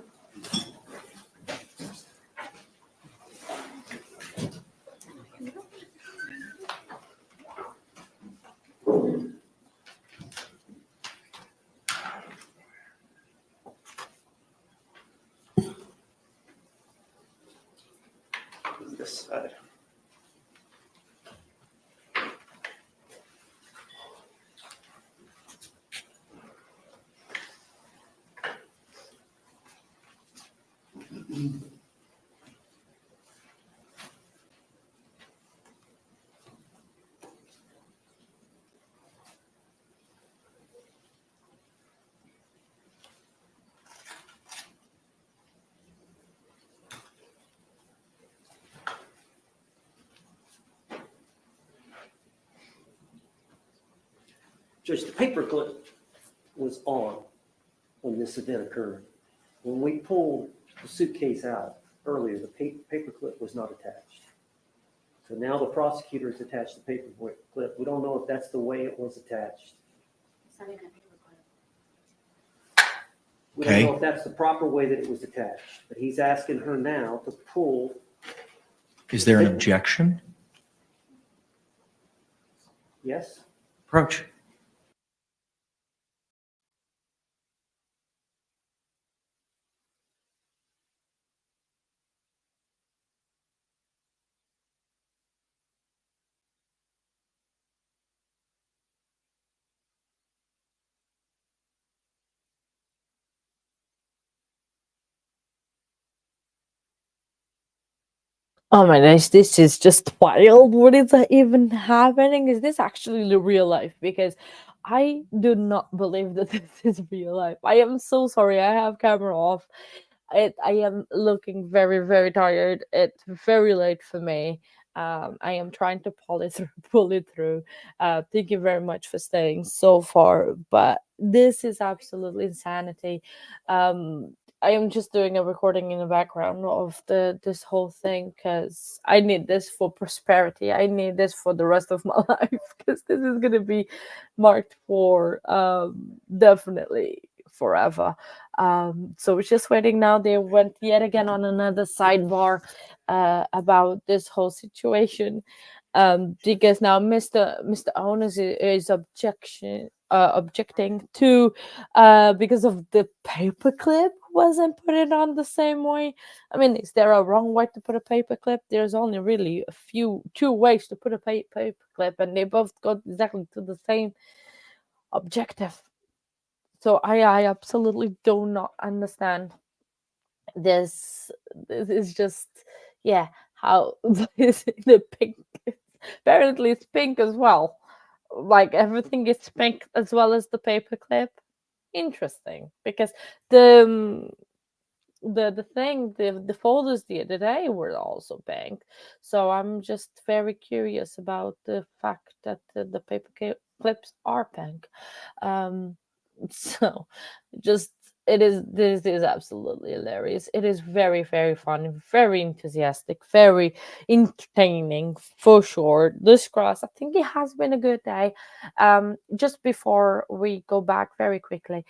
This side. Judge, the paperclip was on when this event occurred. When we pulled the suitcase out earlier, the paperclip was not attached. So now the prosecutor has attached the paperclip. We don't know if that's the way it was attached. It's not even a paperclip. We don't Okay. know if that's the proper way that it was attached, but he's asking her now to pull. Is there an objection? Yes? Approach. Oh my gosh, this is just wild. What is even happening? Is this actually the real life? Because I do not believe that this is real life. I am so sorry. I have camera off. I am looking very, very tired. It's very late for me. I am trying to pull it through. Thank you very much for staying so far. But this is absolutely insanity. I am just doing a recording in the background of this whole thing because I need this for prosperity. I need this for the rest of my life because this is gonna be marked for definitely forever. So we're just waiting now. They went yet again on another sidebar about this whole situation. Because now Mr. Owners is objecting to because of the paperclip wasn't put it on the same way. I mean, is there a wrong way to put a paperclip? There's only really two ways to put a paperclip, and they both go exactly to the same objective. So I absolutely do not understand this. This is just, yeah, how is the pink? Apparently, it's pink as well. Like everything is pink as well as the paperclip. Interesting, because the the folders the other day were also pink. So I'm just very curious about the fact that the paper clips are pink. Um, so just this is absolutely hilarious. It is very, very fun, very enthusiastic, very entertaining for sure. This cross, I think it has been a good day. Just before we go back very quickly,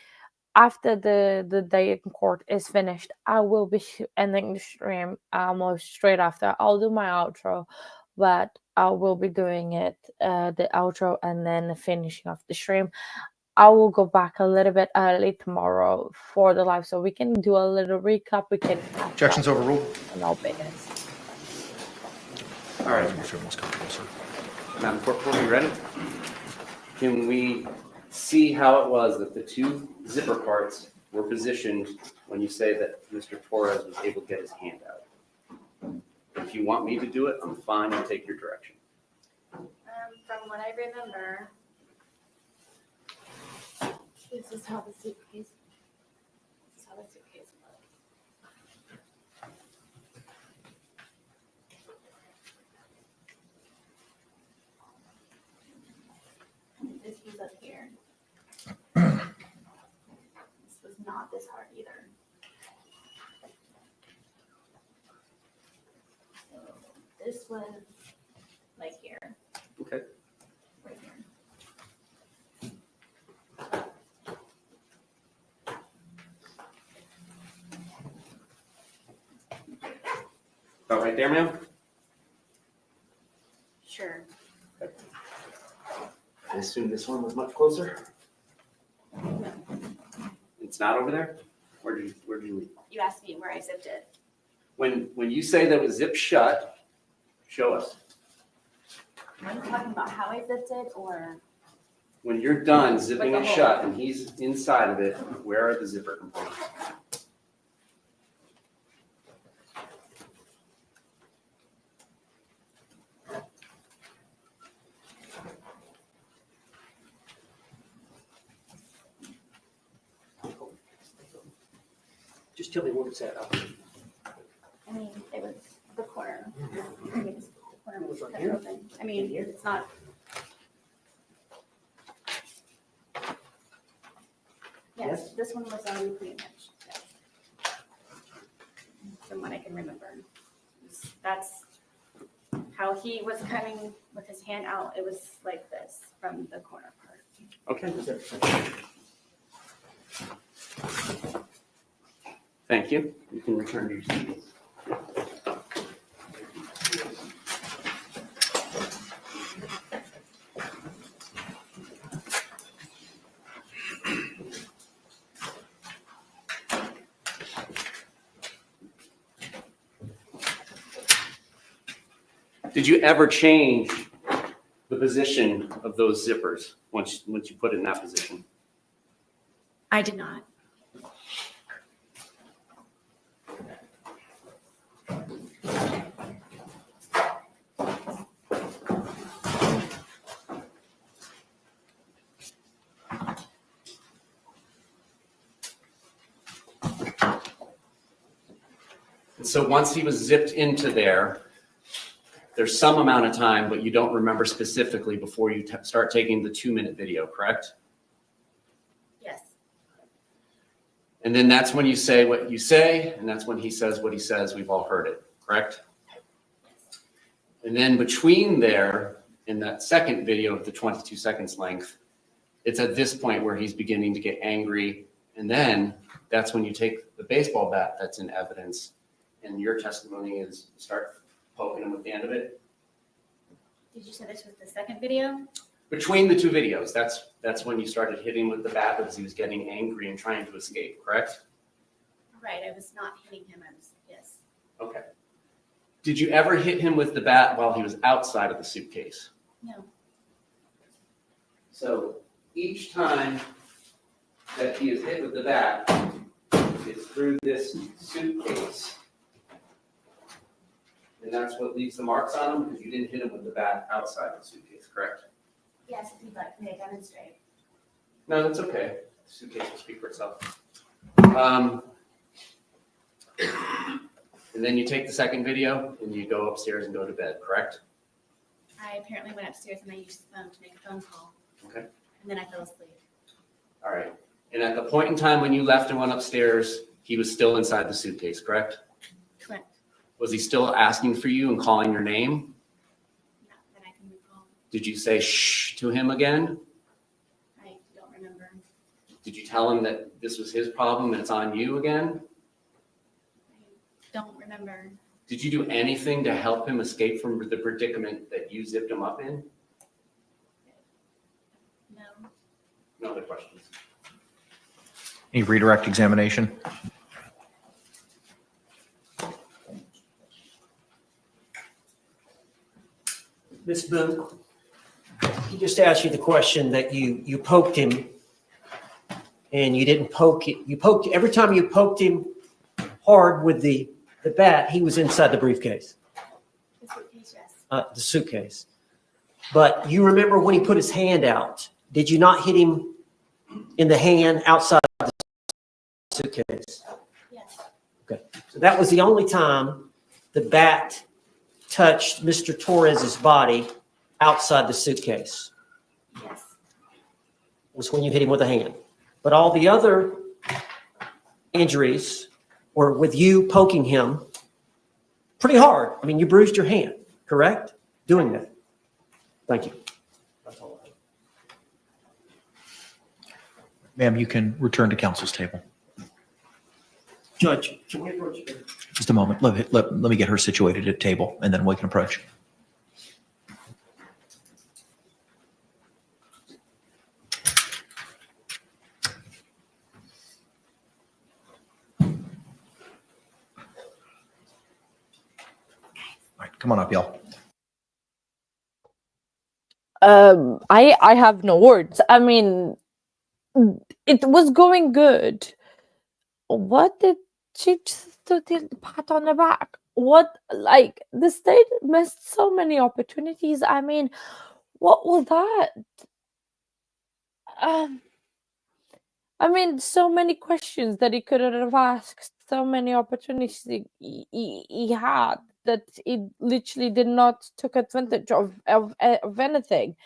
after the day in court is finished, I will be ending the stream almost straight after. I'll do my outro, but I will be doing it the outro and then finishing off the stream. I will go back a little bit early tomorrow for the live so we can do a little recap. We can Objections overruled. and I'll be it. All right, If you're most comfortable, sir. Madam Clerk, are you ready? Can we see how it was that the two zipper parts were positioned when you say that Mr. Torres was able to get his hand out? If you want me to do it, I'm fine to take your direction. From what I remember, this is how the suitcase. This is how the suitcase was. This was up here. This was not this hard either. So this was like here. Okay. Right here. About right there, ma'am? Sure. I assume this one was much closer. It's not over there? Where did you leave? You asked me where I zipped it. When you say that it was zipped shut, show us. Are you talking about how I zipped it or? When you're done zipping Like it the hole. shut and he's inside of it, where are the zipper components? Just tell me where it's at. I mean, it was the corner. I mean, the corner was It was right cut here? open. I mean, it's not. Yes, this one was already pretty much. Yes. From what I can remember. That's how he was coming with his hand out. It was like this from the corner part. Okay. Thank you. You can return to your seat. Did you ever change the position of those zippers once you put it in that position? I did not. And so once he was zipped into there, there's some amount of time, but you don't remember specifically before you start taking the 2-minute video, correct? Yes. And then that's when you say what you say, and that's when he says what he says. We've all heard it, correct? And then between there, in that second video of the 22 seconds length, it's at this point where he's beginning to get angry. And then that's when you take the baseball bat that's in evidence, and your testimony is start poking him with the end of it. Did you say this was the second video? Between the two videos, that's when you started hitting with the bat because he was getting angry and trying to escape, correct? Right, I was not hitting him. I was, yes. Okay. Did you ever hit him with the bat while he was outside of the suitcase? No. So each time that he is hit with the bat, it's through this suitcase. And that's what leaves the marks on him because you didn't hit him with the bat outside the suitcase, correct? Yes, if you'd like me to demonstrate. No, that's okay. The suitcase will speak for itself. And then you take the second video and you go upstairs and go to bed, correct? I apparently went upstairs and I used the phone to make a phone call. Okay. And then I fell asleep. All right. And at the point in time when you left and went upstairs, he was still inside the suitcase, correct? Correct. Was he still asking for you and calling your name? Not that I can recall. Did you say shh to him again? I don't remember. Did you tell him that this was his problem and it's on you again? I don't remember. Did you do anything to help him escape from the predicament that you zipped him up in? No. No other questions. Any redirect examination? Ms. Boone, he just asked you the question that you poked him and you didn't poke it. You poked, every time you poked him hard with the bat, he was inside the briefcase, The suitcase, yes. the suitcase. But you remember when he put his hand out, did you not hit him in the hand outside the suitcase? Yes. Okay, so that was the only time the bat touched Mr. Torres's body outside the suitcase, Yes. was when you hit him with a hand. But all the other injuries were with you poking him pretty hard. I mean, you bruised your hand, correct? Doing that. Thank you. That's all I have. Ma'am, you can return to council's table. Judge, can we approach you? Just a moment. Let me get her situated at table, and then we can approach. All right, come on up, y'all. I have no words. I mean, it was going good. What did she just do the pat on the back? What, like, the state missed so many opportunities. I mean, what was that? Um, I mean, so many questions that he could have asked, so many opportunities he had that he literally did not took advantage of anything.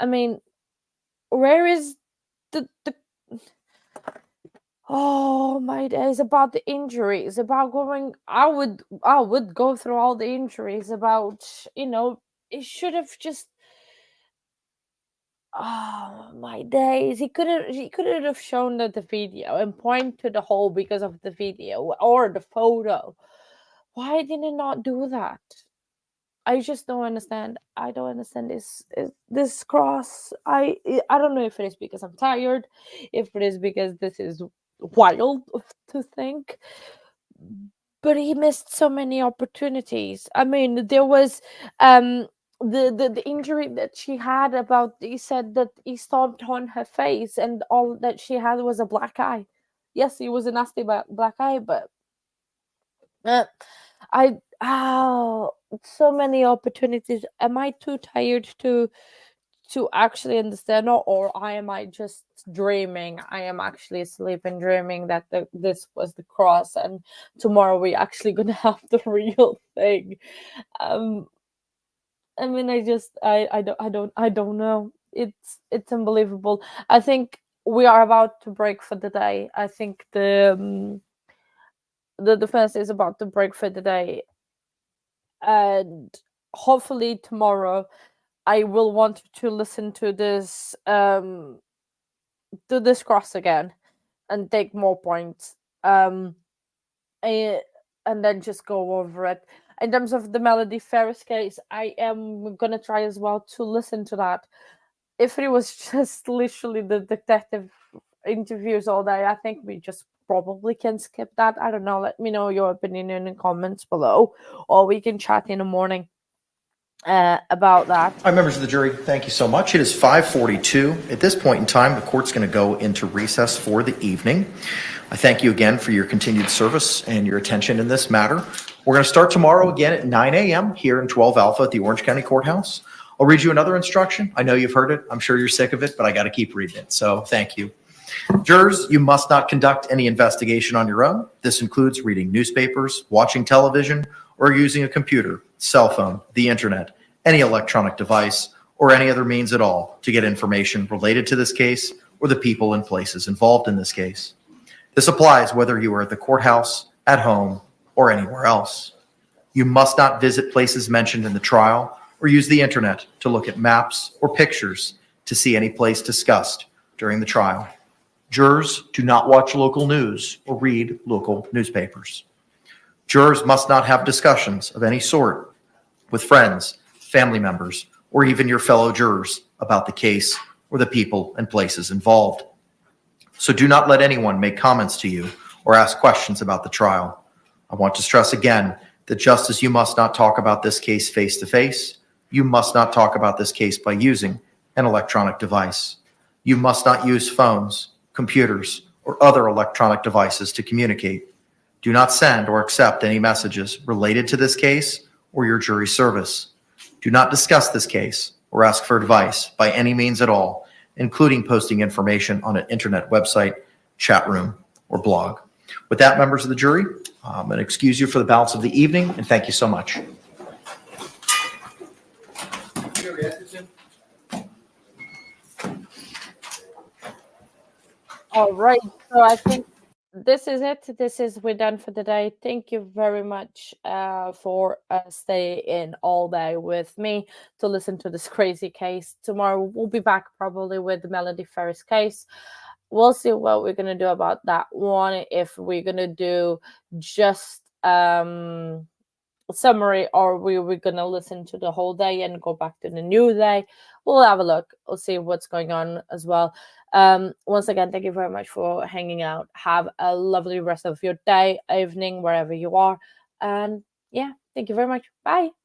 I mean, where is the oh my days about the injuries, about going I would go through all the injuries about, it should have just oh my days. He could have shown the video and point to the hole because of the video or the photo. Why did he not do that? I just don't understand. I don't understand this cross. I don't know if it is because I'm tired, if it is because this is wild to think. But he missed so many opportunities. I mean, there was the injury that she had about he said that he stomped on her face and all that she had was a black eye. Yes, it was a nasty black eye, but uh, I so many opportunities. Am I too tired to actually understand, or am I just dreaming? I am actually asleep and dreaming that this was the cross, and tomorrow we actually gonna have the real thing. Um, I mean, I don't know. It's unbelievable. I think we are about to break for the day. I think the defense is about to break for the day, and hopefully tomorrow I will want to listen to this cross again and take more points. Eh, and then just go over it. In terms of the Melody Ferris case, I am gonna try as well to listen to that. If it was just literally the detective interviews all day, I think we just probably can skip that. I don't know. Let me know your opinion in the comments below, or we can chat in the morning about that. All right, members of the jury, thank you so much. It is 5:42. At this point in time, the court's going to go into recess for the evening. I thank you again for your continued service and your attention in this matter. We're going to start tomorrow again at 9 a.m. here in 12 Alpha at the Orange County Courthouse. I'll read you another instruction. I know you've heard it. I'm sure you're sick of it, but I got to keep reading it. So thank you. Jurors, you must not conduct any investigation on your own. This includes reading newspapers, watching television, or using a computer, cell phone, the internet, any electronic device, or any other means at all to get information related to this case or the people and places involved in this case. This applies whether you are at the courthouse, at home, or anywhere else. You must not visit places mentioned in the trial or use the internet to look at maps or pictures to see any place discussed during the trial. Jurors do not watch local news or read local newspapers. Jurors must not have discussions of any sort with friends, family members, or even your fellow jurors about the case or the people and places involved. So do not let anyone make comments to you or ask questions about the trial. I want to stress again that just as you must not talk about this case face to face, you must not talk about this case by using an electronic device. You must not use phones, computers, or other electronic devices to communicate. Do not send or accept any messages related to this case or your jury service. Do not discuss this case or ask for advice by any means at all, including posting information on an internet website, chat room, or blog. With that, members of the jury, I'm going to excuse you for the balance of the evening, and thank you so much. All right. So I think this is it. We're done for the day. Thank you very much for staying all day with me to listen to this crazy case. Tomorrow we'll be back probably with the Melody Ferris case. We'll see what we're gonna do about that one. If we're gonna do just summary, or we're gonna listen to the whole day and go back to the new day. We'll have a look. We'll see what's going on as well. Once again, thank you very much for hanging out. Have a lovely rest of your day, evening, wherever you are. And yeah, thank you very much. Bye.